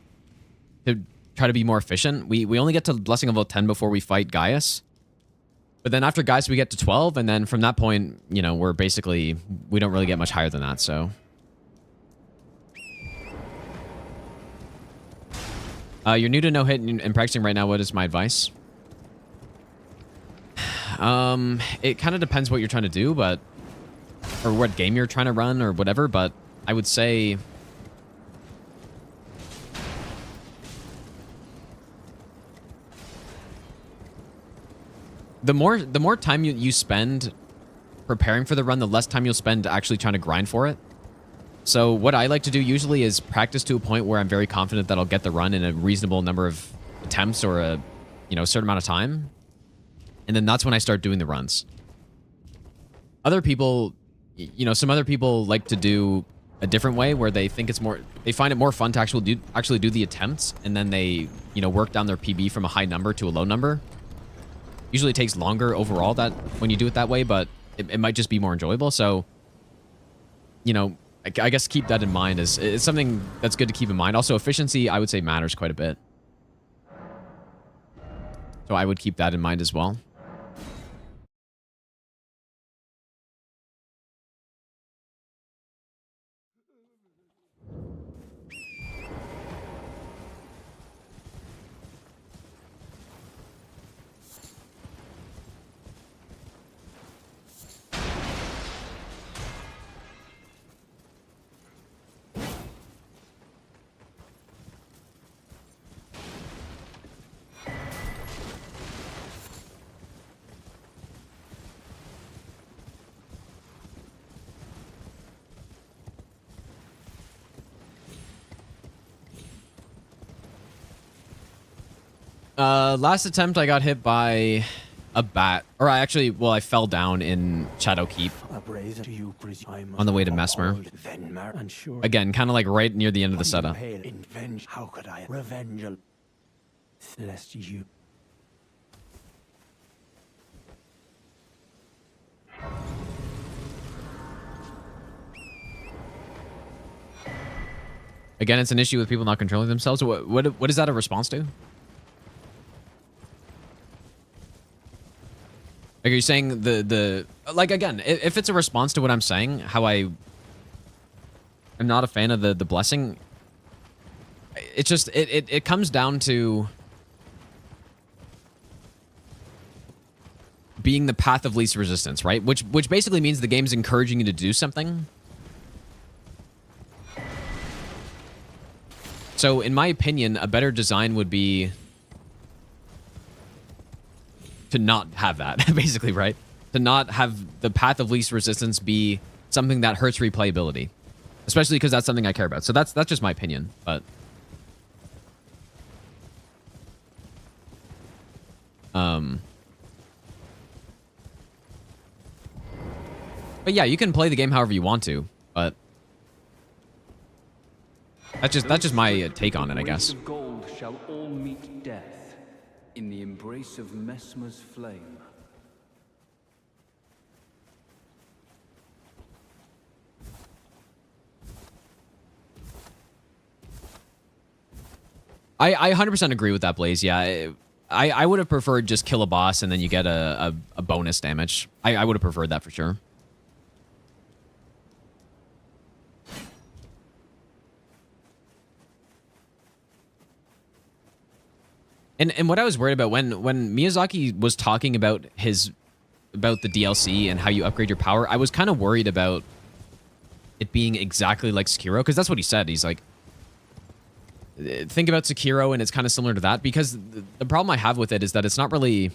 to try to be more efficient. We only get to blessing level 10 before we fight Gaius. But then after Gaius, we get to 12, and then from that point, you know, we don't really get much higher than that, so. You're new to no-hit and practicing right now. What is my advice? It kind of depends what you're trying to do, but, or what game you're trying to run or whatever, but I would say the more time you spend preparing for the run, the less time you'll spend actually trying to grind for it. So what I like to do usually is practice to a point where I'm very confident that I'll get the run in a reasonable number of attempts or a, you know, certain amount of time. And then that's when I start doing the runs. Other people, you know, some other people like to do a different way where they think it's more, they find it more fun to actually do the attempts, and then they, you know, work down their PB from a high number to a low number. Usually it takes longer overall that when you do it that way, but it might just be more enjoyable. So, you know, I guess keep that in mind. It's something that's good to keep in mind. Also, efficiency, I would say, matters quite a bit. So I would keep that in mind as well. Last attempt, I got hit by a bat. Or I fell down in Shadow Keep on the way to Mesmer. Again, kind of like right near the end of the setup. How could I revenge lest you? Again, it's an issue with people not controlling themselves. What is that a response to? Like, are you saying like, again, if it's a response to what I'm saying, how I am not a fan of the blessing, it's just, it comes down to being the path of least resistance, right? Which basically means the game's encouraging you to do something. So, in my opinion, a better design would be to not have that, basically, right? To not have the path of least resistance be something that hurts replayability. especially because that's something I care about. So that's just my opinion, but but yeah, you can play the game however you want to, but that's just my take on it, I guess. Of gold shall all meet death in the embrace of Messmer's flame. I 100% agree with that, Blaze. Yeah, I would have preferred just kill a boss and then you get a bonus damage. I would have preferred that for sure. And what I was worried about when Miyazaki was talking about the DLC and how you upgrade your power, I was kind of worried about it being exactly like Sekiro, because that's what he said. He's like, think about Sekiro and it's kind of similar to that, because the problem I have with it is that it's not really...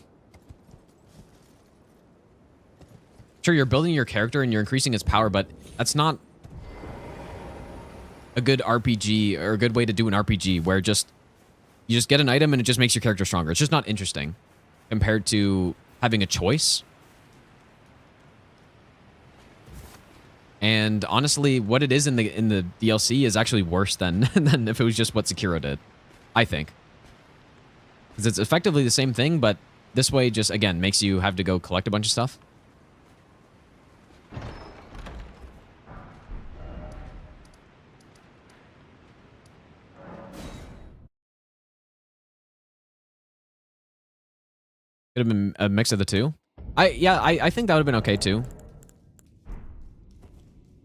Sure, you're building your character and you're increasing its power, but that's not a good RPG or a good way to do an RPG where you just get an item and it just makes your character stronger. It's just not interesting compared to having a choice. And honestly, what it is in the DLC is actually worse than if it was just what Sekiro did, I think. Because it's effectively the same thing, but this way just, again, makes you have to go collect a bunch of stuff. Could have been a mix of the two. I think that would have been okay too.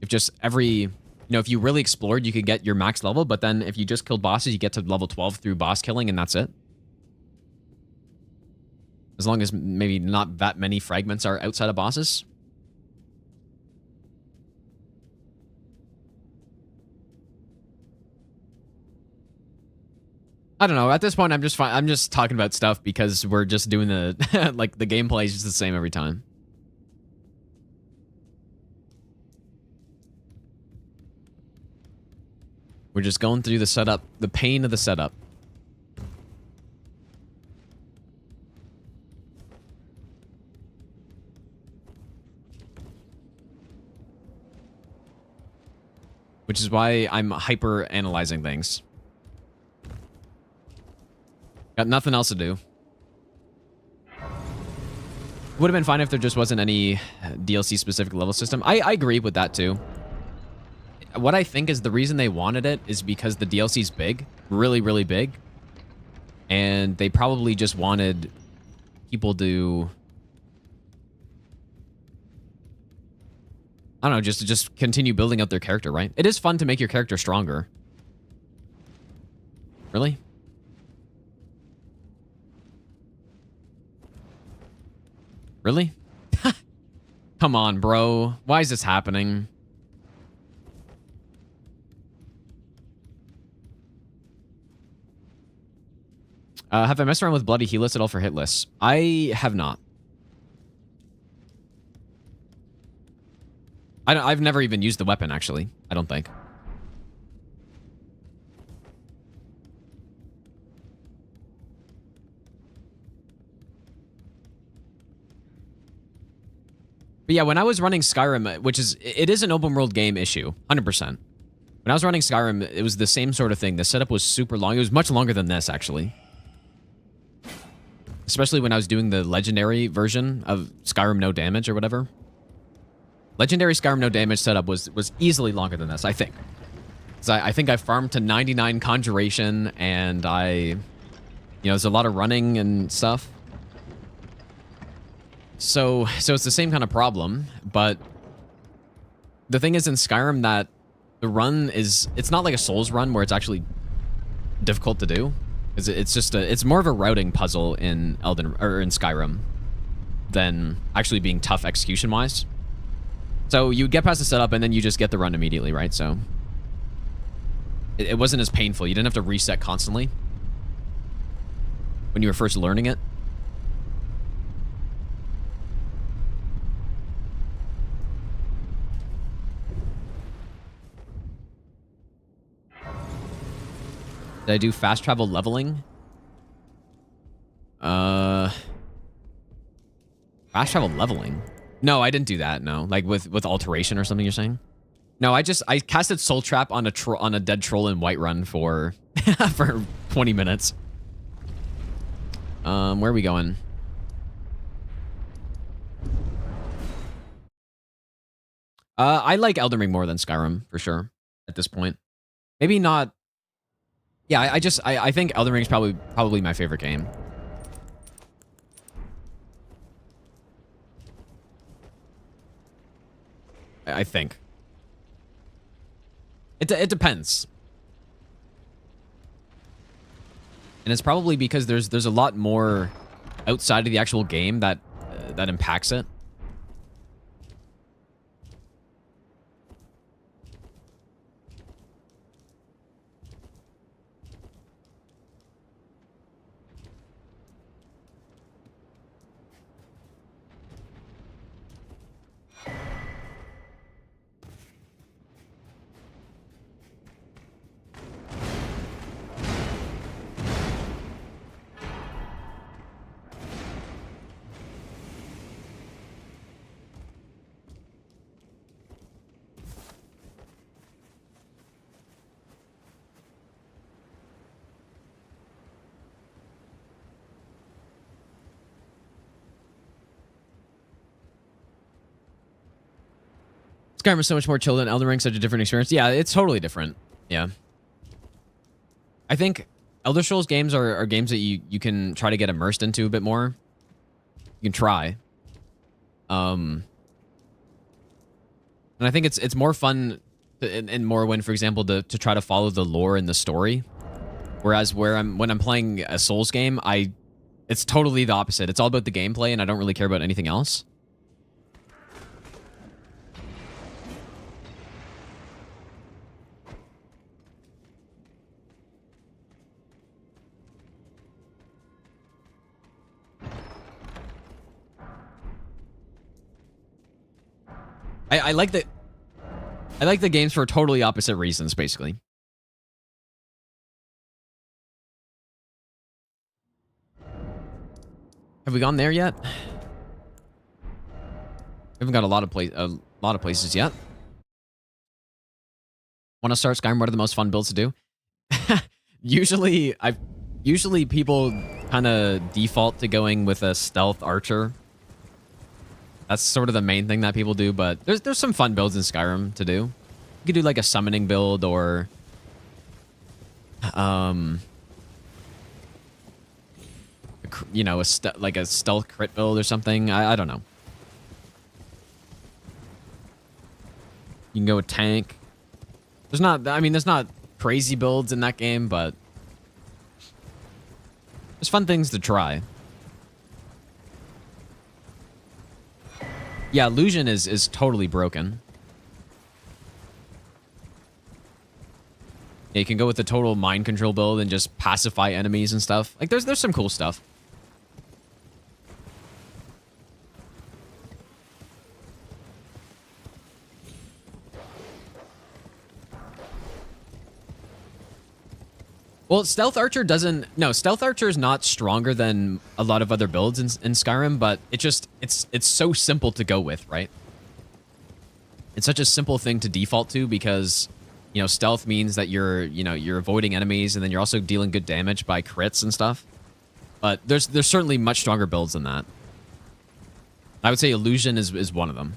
If just if you really explored, you could get your max level, but then if you just killed bosses, you get to level 12 through boss killing, and that's it. As long as maybe not that many fragments are outside of bosses. I don't know. At this point, I'm just fine. I'm just talking about stuff because we're just doing the like the gameplay is just the same every time. We're just going through the setup, the pain of the setup. Which is why I'm hyper analyzing things. Got nothing else to do. Would have been fine if there just wasn't any DLC specific level system. I agree with that too. What I think is the reason they wanted it is because the DLC's big, really, really big. And they probably just wanted people to, I don't know, just continue building out their character, right? It is fun to make your character stronger. Really? Really? Come on, bro. Why is this happening? Have I messed around with Bloody Helix at all for hit lists? I have not. I've never even used the weapon, actually. I don't think. But yeah, when I was running Skyrim, which is, it is an open world game issue, 100%. When I was running Skyrim, it was the same sort of thing. The setup was super long. It was much longer than this, actually. Especially when I was doing the legendary version of Skyrim No Damage or whatever. Legendary Skyrim No Damage setup was easily longer than this, I think. So I think I farmed to 99 Conjuration, and there's a lot of running and stuff. So it's the same kind of problem, but the thing is in Skyrim that the run it's not like a Souls run where it's actually difficult to do. It's more of a routing puzzle in in Skyrim than actually being tough execution-wise. So you get past the setup and then you just get the run immediately, right? So it wasn't as painful. You didn't have to reset constantly when you were first learning it. Did I do fast travel leveling? Fast travel leveling? No, I didn't do that. No, like with alteration or something. You're saying? No, I casted Soul Trap on a dead troll in Whiterun for for 20 minutes. Where are we going? I like Elden Ring more than Skyrim for sure at this point. Maybe not. Yeah, I think Elden Ring is probably my favorite game. I think. It depends. And it's probably because there's a lot more outside of the actual game that impacts it. Skyrim is so much more chill than Elden Ring, such a different experience. Yeah, it's totally different. Yeah. I think Elder Scrolls games are games that you can try to get immersed into a bit more. You can try. And I think it's more fun in Morrowind, for example, to try to follow the lore and the story. Whereas when I'm playing a Souls game, it's totally the opposite. It's all about the gameplay, and I don't really care about anything else. I like the games for totally opposite reasons, basically. Have we gone there yet? We haven't got a lot of places yet. Want to start Skyrim? What are the most fun builds to do? Usually people kind of default to going with a stealth archer. That's sort of the main thing that people do, but there's some fun builds in Skyrim to do. You could do like a summoning build or you know, like a stealth crit build or something. I don't know. You can go with tank. There's not crazy builds in that game, but there's fun things to try. Yeah, illusion is totally broken. Yeah, you can go with the total mind control build and just pacify enemies and stuff. Like there's some cool stuff. Well, Stealth Archer Stealth Archer is not stronger than a lot of other builds in Skyrim, but it's so simple to go with, right? It's such a simple thing to default to because, you know, stealth means that you're avoiding enemies and then you're also dealing good damage by crits and stuff. But there's certainly much stronger builds than that. I would say Illusion is one of them.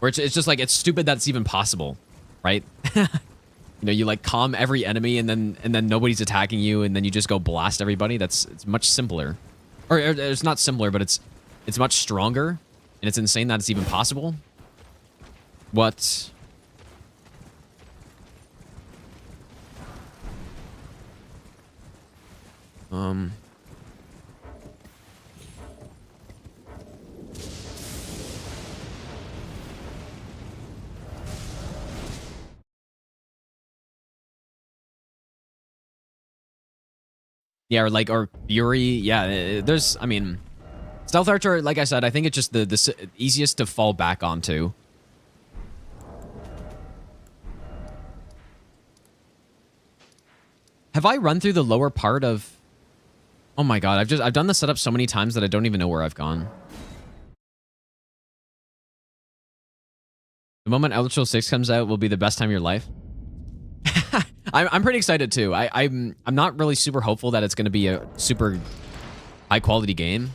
Where it's just like, it's stupid that it's even possible, right? You know, you like calm every enemy and then nobody's attacking you and then you just go blast everybody. It's much simpler. Or it's not simpler, but it's much stronger. And it's insane that it's even possible. What? Yeah, or Fury. Yeah, Stealth Archer, like I said, I think it's just the easiest to fall back onto. Have I run through the lower part of... Oh my god, I've done the setup so many times that I don't even know where I've gone. The moment Elder Scrolls 6 comes out will be the best time of your life. I'm pretty excited too. I'm not really super hopeful that it's going to be a super high quality game.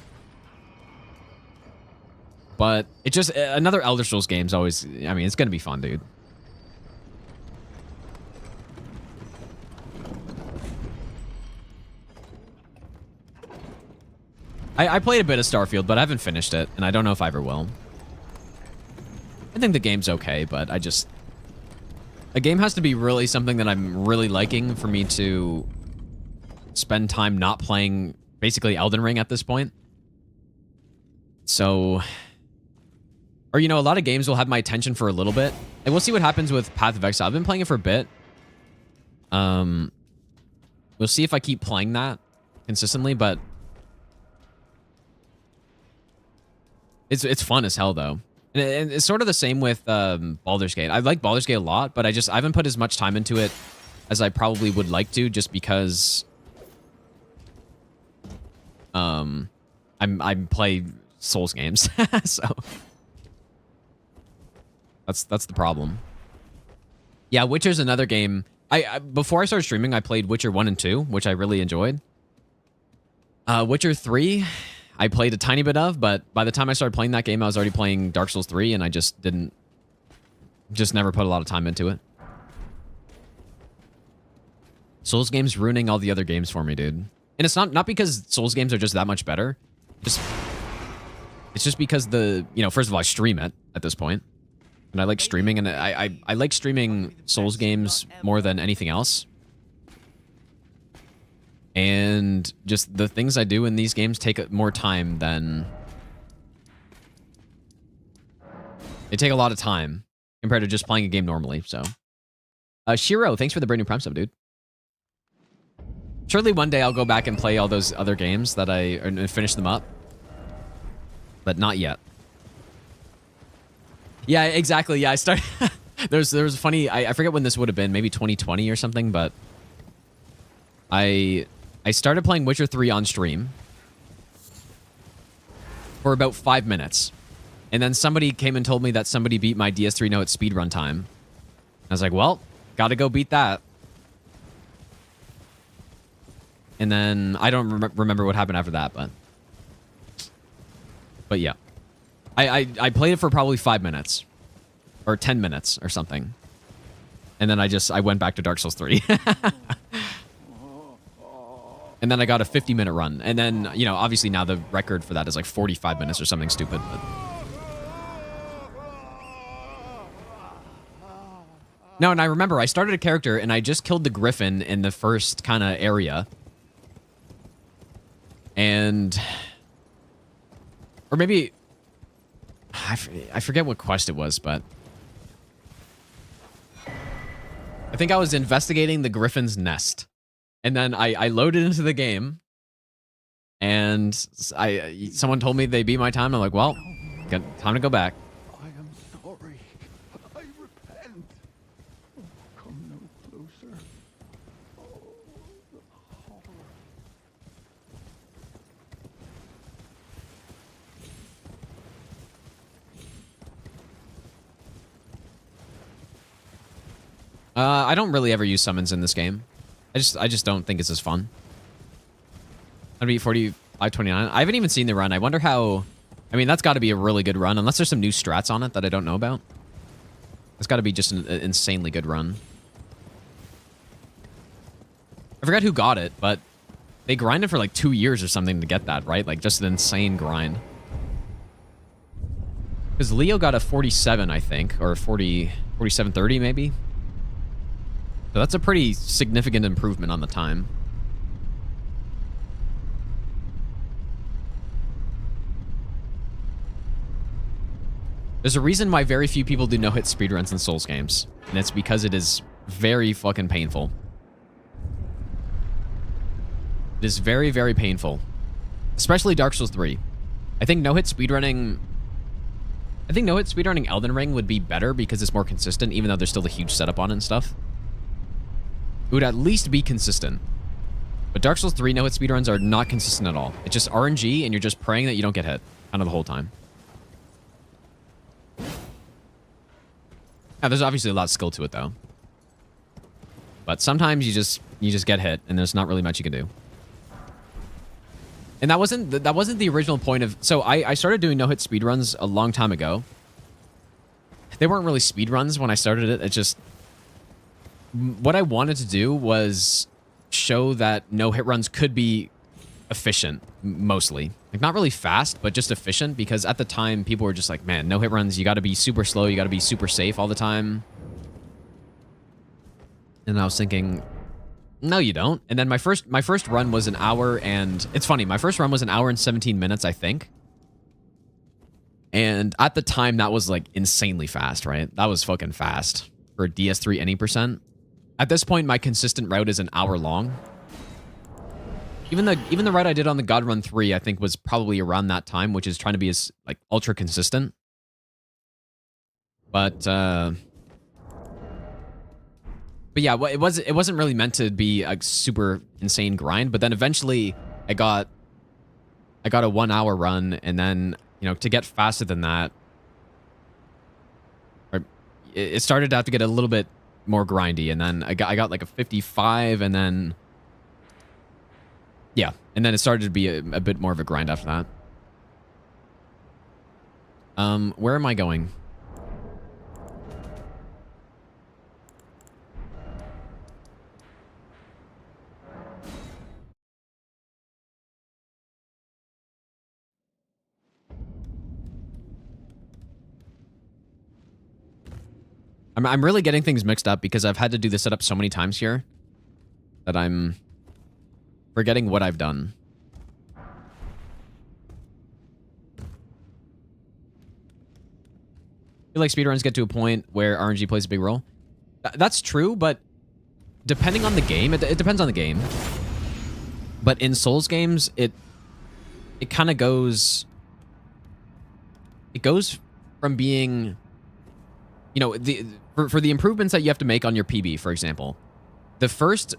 But it just, another Elder Scrolls game's always, I mean, it's going to be fun, dude. I played a bit of Starfield, but I haven't finished it, and I don't know if I ever will. I think the game's okay, but I just... A game has to be really something that I'm really liking for me to spend time not playing basically Elden Ring at this point. So... Or, you know, a lot of games will have my attention for a little bit. And we'll see what happens with Path of Exile. I've been playing it for a bit. We'll see if I keep playing that consistently, but... It's fun as hell, though. And it's sort of the same with Baldur's Gate. I like Baldur's Gate a lot, but I haven't put as much time into it as I probably would like to, just because I play Souls games, so that's the problem. Yeah, Witcher's another game. I before I started streaming, I played Witcher 1 and 2, which I really enjoyed. Witcher 3. I played a tiny bit of, but by the time I started playing that game, I was already playing Dark Souls 3, and I just never put a lot of time into it. Souls games ruining all the other games for me, dude. And it's not because Souls games are just that much better. It's just because first of all, I stream it at this point. And I like streaming, and I like streaming Souls games more than anything else. And just the things I do in these games take more time than... They take a lot of time compared to just playing a game normally, so... Shiro, thanks for the brand new Prime sub, dude. Surely one day I'll go back and play all those other games that and finish them up. But not yet. Yeah, exactly, yeah, I started... there was a funny... I forget when this would have been, maybe 2020 or something, but... I started playing Witcher 3 on stream for about 5 minutes. And then somebody came and told me that somebody beat my DS3 No Hit speedrun time. I was like, well, gotta go beat that. And then I don't remember what happened after that, but yeah. I played it for probably 5 minutes. Or 10 minutes or something. And then I went back to Dark Souls 3. And then I got a 50-minute run. And then, you know, obviously now the record for that is like 45 minutes or something stupid. But... No, and I remember I started a character and I just killed the Griffin in the first kind of area. And... Or maybe... I forget what quest it was, but... I think I was investigating the Griffin's nest. And then I loaded into the game, and someone told me they beat my time. I'm like, well, got time to go back. I am sorry. I repent. Come no closer. Oh, the horror. I don't really ever use summons in this game. I just don't think it's as fun. I'd be 45.29. I haven't even seen the run. I wonder how... I mean, that's got to be a really good run, unless there's some new strats on it that I don't know about. It's got to be just an insanely good run. I forgot who got it, but they grinded for like 2 years or something to get that, right? Like, just an insane grind. Because Leo got a 47, I think, or 47.30 maybe. So that's a pretty significant improvement on the time. There's a reason why very few people do no-hit speedruns in Souls games, and it's because it is very fucking painful. It is very, very painful. Especially Dark Souls 3. I think no-hit speedrunning Elden Ring would be better because it's more consistent, even though there's still a huge setup on it and stuff. It would at least be consistent. But Dark Souls 3 no-hit speedruns are not consistent at all. It's just RNG, and you're just praying that you don't get hit kind of the whole time. Yeah, there's obviously a lot of skill to it, though. But sometimes you just get hit, and there's not really much you can do. And that wasn't the original point of... So I started doing no-hit speedruns a long time ago. They weren't really speedruns when I started it. It's just... What I wanted to do was show that no-hit runs could be efficient, mostly. Like, not really fast, but just efficient, because at the time, people were just like, man, no-hit runs, you gotta be super slow, you gotta be super safe all the time. And I was thinking... No, you don't. And then my first run was an hour and... It's funny, my first run was an hour and 17 minutes, I think. And at the time, that was, like, insanely fast, right? That was fucking fast for DS3 any percent. At this point, my consistent route is an hour long. Even the route I did on the God Run 3, I think, was probably around that time, which is trying to be as, like, ultra consistent. But yeah, it wasn't really meant to be a super insane grind. But then eventually, I got a 1 hour run, and then, you know, to get faster than that, it started to have to get a little bit more grindy, and then I got like a 55, and then yeah, and then it started to be a bit more of a grind after that. Where am I going? I'm really getting things mixed up because I've had to do the setup so many times here that I'm forgetting what I've done. I feel like speedruns get to a point where RNG plays a big role. That's true, but depending on the game, it depends on the game. But in Souls games, it kind of goes... It goes from being... You know, for the improvements that you have to make on your PB, for example, the first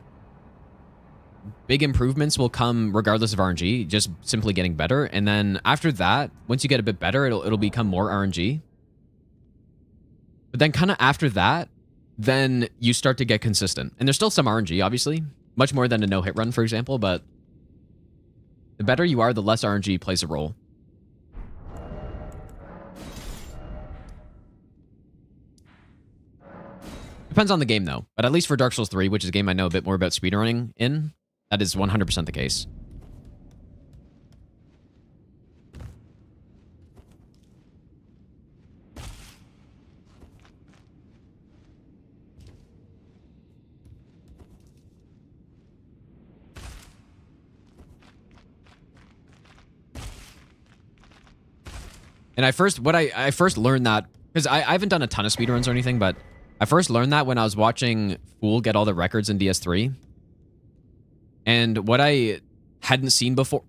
big improvements will come regardless of RNG, just simply getting better. And then after that, once you get a bit better, it'll become more RNG. But then kind of after that, then you start to get consistent. And there's still some RNG, obviously. Much more than a no-hit run, for example. But the better you are, the less RNG plays a role. Depends on the game, though. But at least for Dark Souls 3, which is a game I know a bit more about speedrunning in, that is 100% the case. And I first learned that, because I haven't done a ton of speedruns or anything, but I first learned that when I was watching Fool get all the records in DS3. And what I hadn't seen before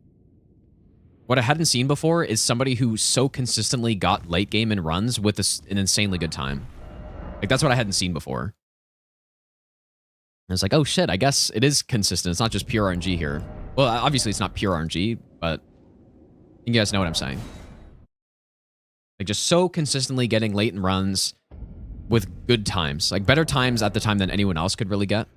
is somebody who so consistently got late game and runs with an insanely good time. Like, that's what I hadn't seen before. And it's like, oh shit, I guess it is consistent. It's not just pure RNG here. Well, obviously it's not pure RNG, but you guys know what I'm saying. Like, just so consistently getting late in runs with good times. Like, better times at the time than anyone else could really get.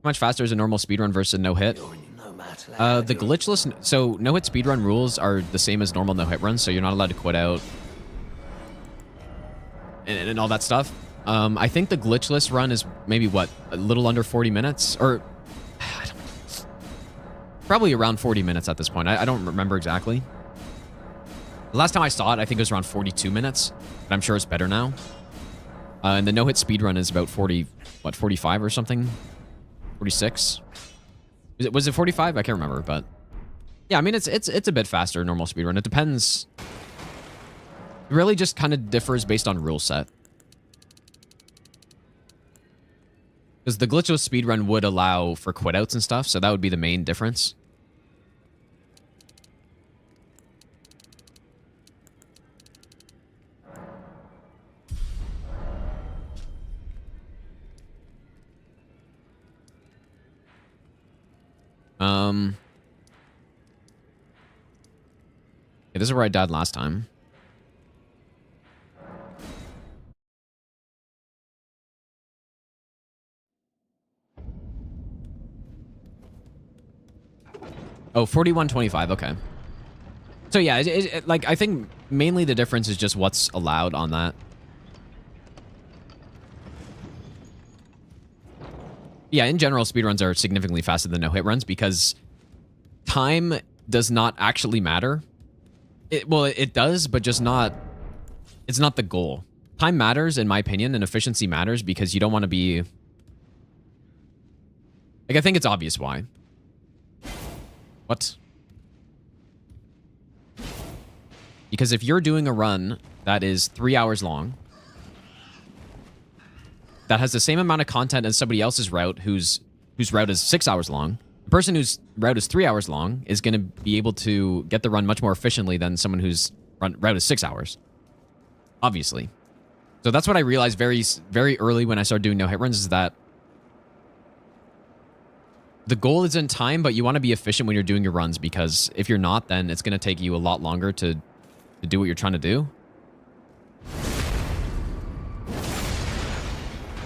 How much faster is a normal speedrun versus a no-hit? The glitchless... So, no-hit speedrun rules are the same as normal no-hit runs, so you're not allowed to quit out. And all that stuff. I think the glitchless run is maybe, what, a little under 40 minutes? Or... Probably around 40 minutes at this point. I don't remember exactly. The last time I saw it, I think it was around 42 minutes. But I'm sure it's better now. And the no-hit speedrun is about 45 or something? 46? Was it 45? I can't remember, but... Yeah, I mean, it's a bit faster, normal speedrun. It depends... It really just kind of differs based on rule set. Because the glitchless speedrun would allow for quitouts and stuff, so that would be the main difference. Yeah, this is where I died last time. Oh, 4125. Okay. So yeah, like I think mainly the difference is just what's allowed on that. Yeah, in general, speedruns are significantly faster than no-hit runs because time does not actually matter. Well, it does, but just not... It's not the goal. Time matters, in my opinion, and efficiency matters because you don't want to be... Like, I think it's obvious why. What? Because if you're doing a run that is 3 hours long, that has the same amount of content as somebody else's route whose route is 6 hours long, the person whose route is 3 hours long is going to be able to get the run much more efficiently than someone whose route is 6 hours. Obviously. So that's what I realized very early when I started doing no-hit runs is that the goal isn't time, but you want to be efficient when you're doing your runs because if you're not, then it's going to take you a lot longer to do what you're trying to do.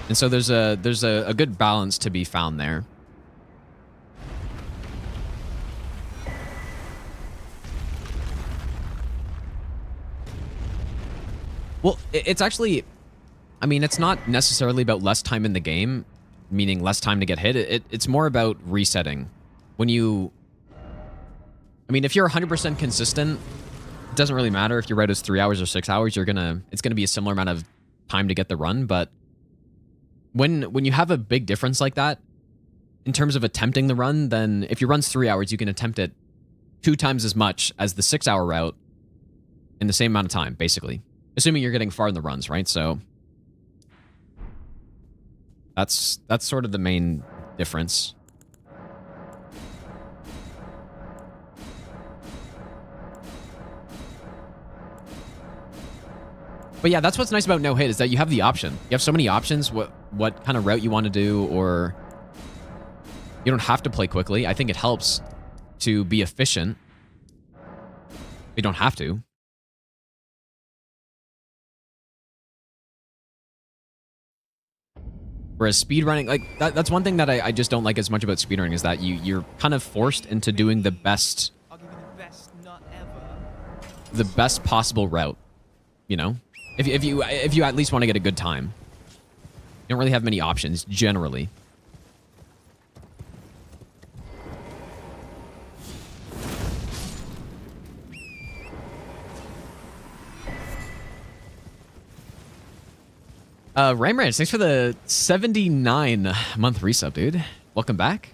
And so there's a good balance to be found there. Well, it's actually, I mean, it's not necessarily about less time in the game, meaning less time to get hit. It's more about resetting. When you, I mean, if you're 100% consistent, it doesn't really matter if your route is 3 hours or 6 hours. It's gonna be a similar amount of time to get the run. But when you have a big difference like that, in terms of attempting the run, then if your run's 3 hours, you can attempt it 2 times as much as the 6 hour route in the same amount of time, basically. Assuming you're getting far in the runs, right? So that's sort of the main difference. But yeah, that's what's nice about no hit is that you have the option. You have so many options what kind of route you want to do, or you don't have to play quickly. I think it helps to be efficient. You don't have to. Whereas speedrunning, like that's one thing that I just don't like as much about speedrunning is that you're kind of forced into doing the best, I'll give you the best nut ever. the best possible route. You know, if you at least want to get a good time, you don't really have many options generally. Ramranch, thanks for the 79-month resub, dude. Welcome back.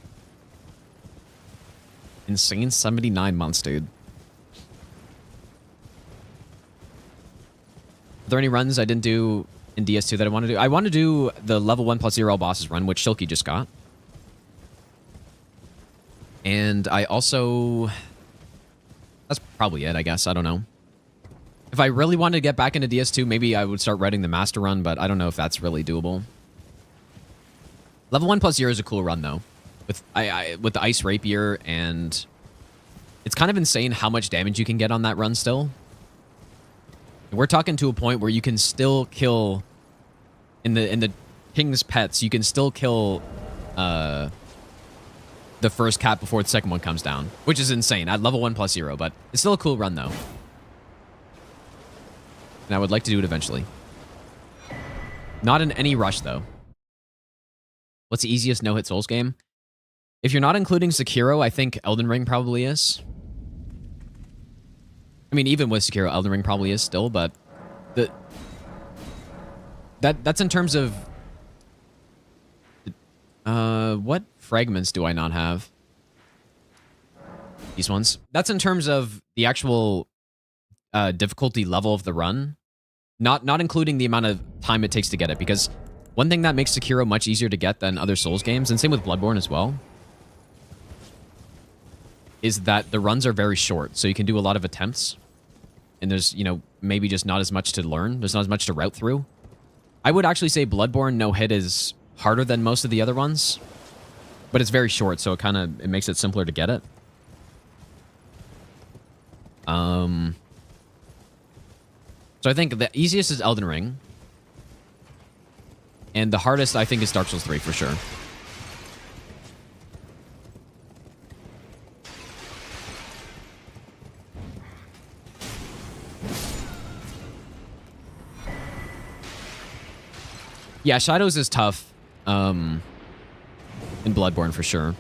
Insane 79 months, dude. Are there any runs I didn't do in DS2 that I want to do? I want to do the level 1+0 all bosses run, which Shilky just got. And I also... That's probably it, I guess. I don't know. If I really wanted to get back into DS2, maybe I would start writing the master run, but I don't know if that's really doable. Level 1+0 is a cool run, though. With the Ice Rapier, and it's kind of insane how much damage you can get on that run still. We're talking to a point where you can still kill... In the King's Pets, you can still kill the first cat before the second one comes down. Which is insane at level 1+0, but it's still a cool run, though. And I would like to do it eventually. Not in any rush, though. What's the easiest no-hit Souls game? If you're not including Sekiro, I think Elden Ring probably is. I mean, even with Sekiro, Elden Ring probably is still, but... That's in terms of... what fragments do I not have? These ones. That's in terms of the actual... difficulty level of the run, not including the amount of time it takes to get it, because one thing that makes Sekiro much easier to get than other Souls games, and same with Bloodborne as well, is that the runs are very short, so you can do a lot of attempts, and there's, you know, maybe just not as much to learn. There's not as much to route through. I would actually say Bloodborne no hit is harder than most of the other ones, but it's very short, so it makes it simpler to get it. So I think the easiest is Elden Ring. And the hardest, I think, is Dark Souls 3 for sure. Yeah, Shadows is tough. In Bloodborne for sure.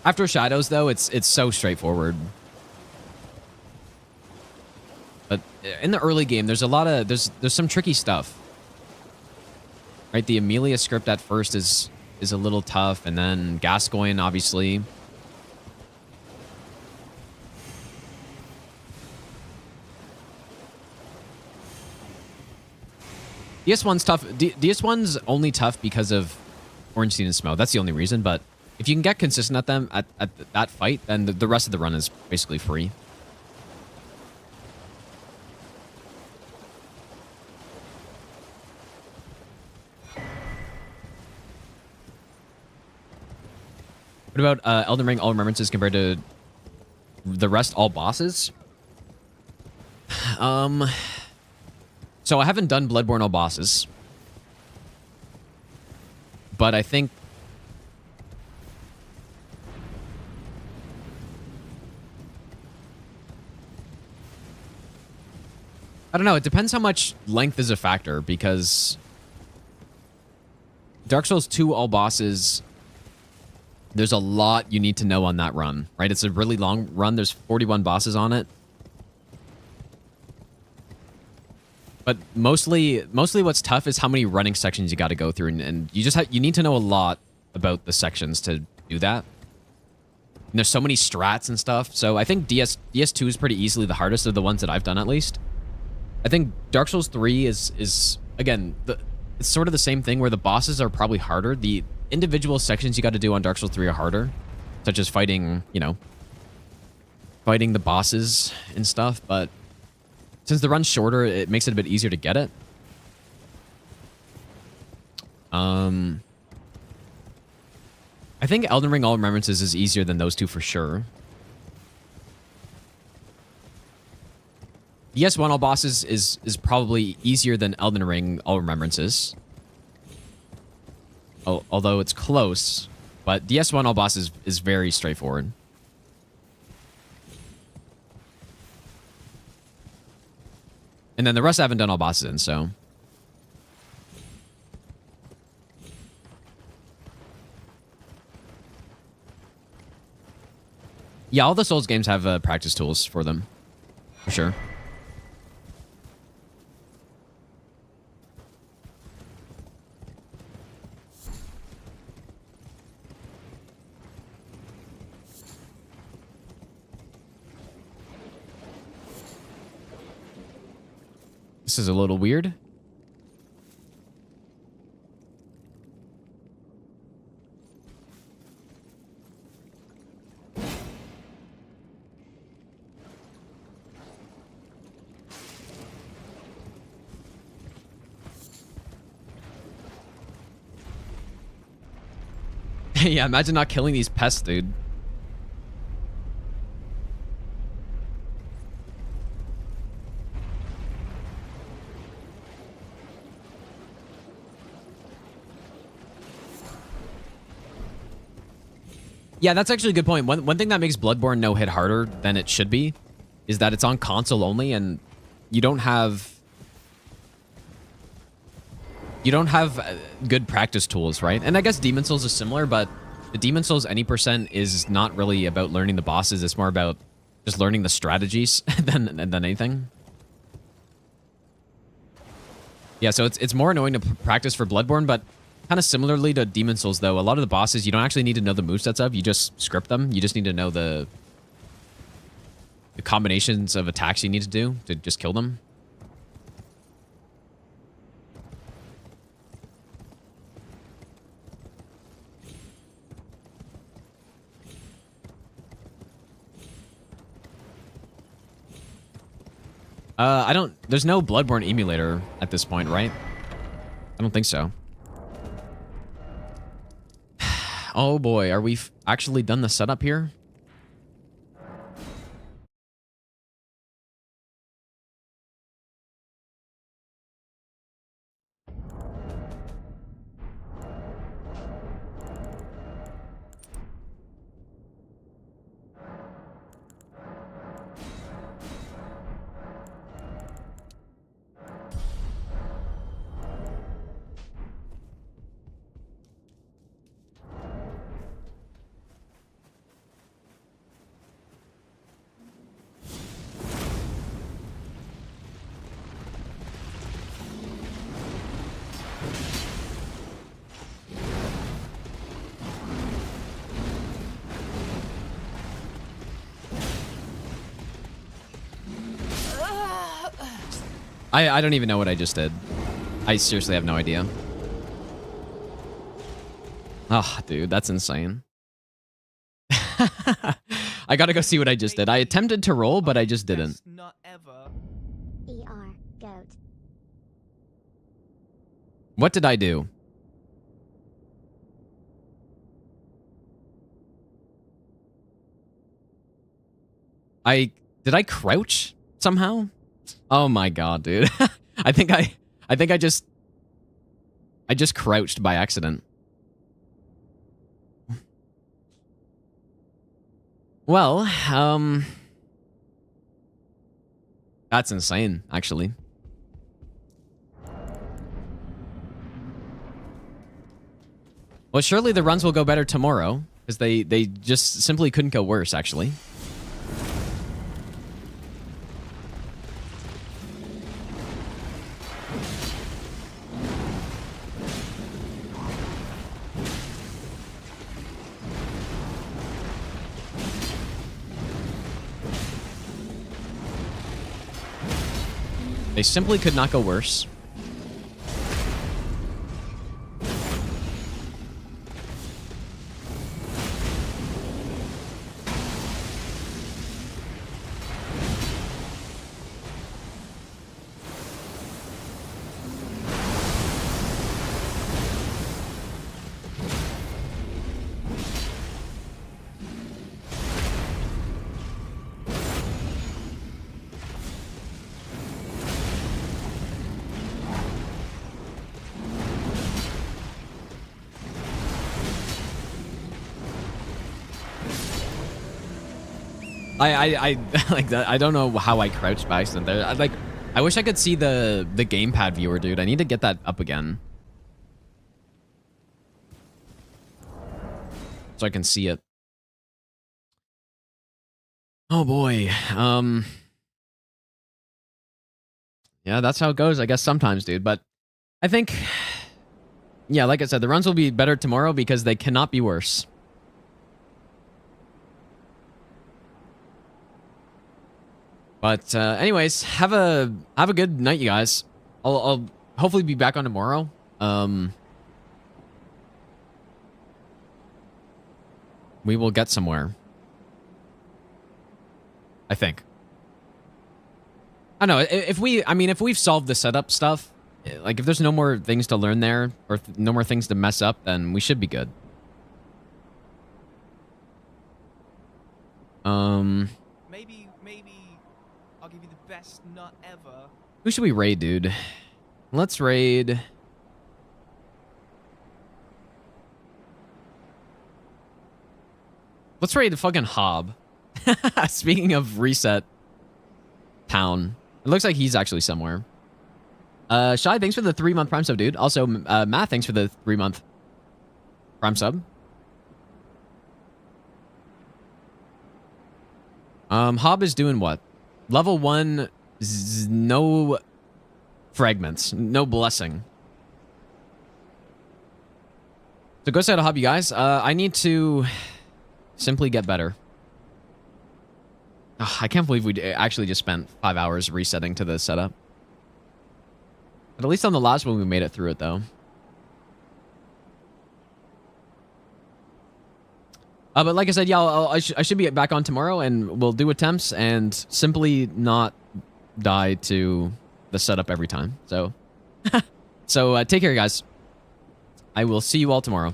After Shadows, though, it's so straightforward. But in the early game, there's a lot of there's some tricky stuff. Right, the Amelia script at first is a little tough, and then Gascoigne, obviously. DS1's tough. DS1's only tough because of Orange Scene and Smough. That's the only reason. But if you can get consistent at them at that fight, then the rest of the run is basically free. What about Elden Ring All Remembrances compared to the rest all bosses? So I haven't done Bloodborne all bosses. But I think I don't know, it depends how much length is a factor, because Dark Souls 2 all bosses, there's a lot you need to know on that run, right? It's a really long run. There's 41 bosses on it. But mostly what's tough is how many running sections you got to go through, and you need to know a lot about the sections to do that. And there's so many strats and stuff. So I think DS2 is pretty easily the hardest of the ones that I've done, at least. I think Dark Souls 3 is again, it's sort of the same thing where the bosses are probably harder. The individual sections you got to do on Dark Souls 3 are harder, such as fighting, fighting the bosses and stuff, but since the run's shorter, it makes it a bit easier to get it. I think Elden Ring All Remembrances is easier than those two for sure. DS1 All Bosses is probably easier than Elden Ring All Remembrances. Although it's close, but DS1 All Bosses is very straightforward. And then the rest I haven't done all bosses in, so. Yeah, all the Souls games have practice tools for them, for sure. This is a little weird. Yeah, imagine not killing these pests, dude. Yeah, that's actually a good point. One thing that makes Bloodborne no hit harder than it should be is that it's on console only, and you don't have good practice tools, right? And I guess Demon Souls is similar, but the Demon Souls any percent is not really about learning the bosses. It's more about just learning the strategies than anything. Yeah, so it's more annoying to practice for Bloodborne, but kind of similarly to Demon Souls, though, a lot of the bosses you don't actually need to know the movesets of. You just script them. You just need to know the combinations of attacks you need to do to just kill them. There's no Bloodborne emulator at this point, right? I don't think so. Oh boy, are we actually done the setup here? I don't even know what I just did. I seriously have no idea. Oh, dude, that's insane. I gotta go see what I just did. I attempted to roll, but I just didn't. Best nut ever. ER, goat. What did I do? Did I crouch somehow? Oh my god, dude. I think I just crouched by accident. Well, that's insane, actually. Well, surely the runs will go better tomorrow, because they just simply couldn't go worse, actually. They simply could not go worse. I like that. I don't know how I crouched by accident there. I wish I could see the gamepad viewer, dude. I need to get that up again, so I can see it. Oh boy. Yeah, that's how it goes, I guess, sometimes, dude. But I think, yeah, like I said, the runs will be better tomorrow because they cannot be worse. But anyways, have a good night, you guys. I'll hopefully be back on tomorrow. We will get somewhere, I think. I don't know if we've solved the setup stuff, like if there's no more things to learn there or no more things to mess up, then we should be good. Maybe I'll give you the best nut ever. Who should we raid, dude? Let's raid. Let's raid the fucking Hob. Speaking of reset town, it looks like he's actually somewhere. Shy, thanks for the 3-month Prime sub, dude. Also, Matt, thanks for the 3-month Prime sub. Hob is doing what? Level 1, no fragments, no blessing. So go say to Hob, you guys. I need to simply get better. Ugh, I can't believe we actually just spent 5 hours resetting to the setup. But at least on the last one, we made it through it, though. But like I said, yeah, I should be back on tomorrow, and we'll do attempts and simply not die to the setup every time. So, so take care, guys. I will see you all tomorrow.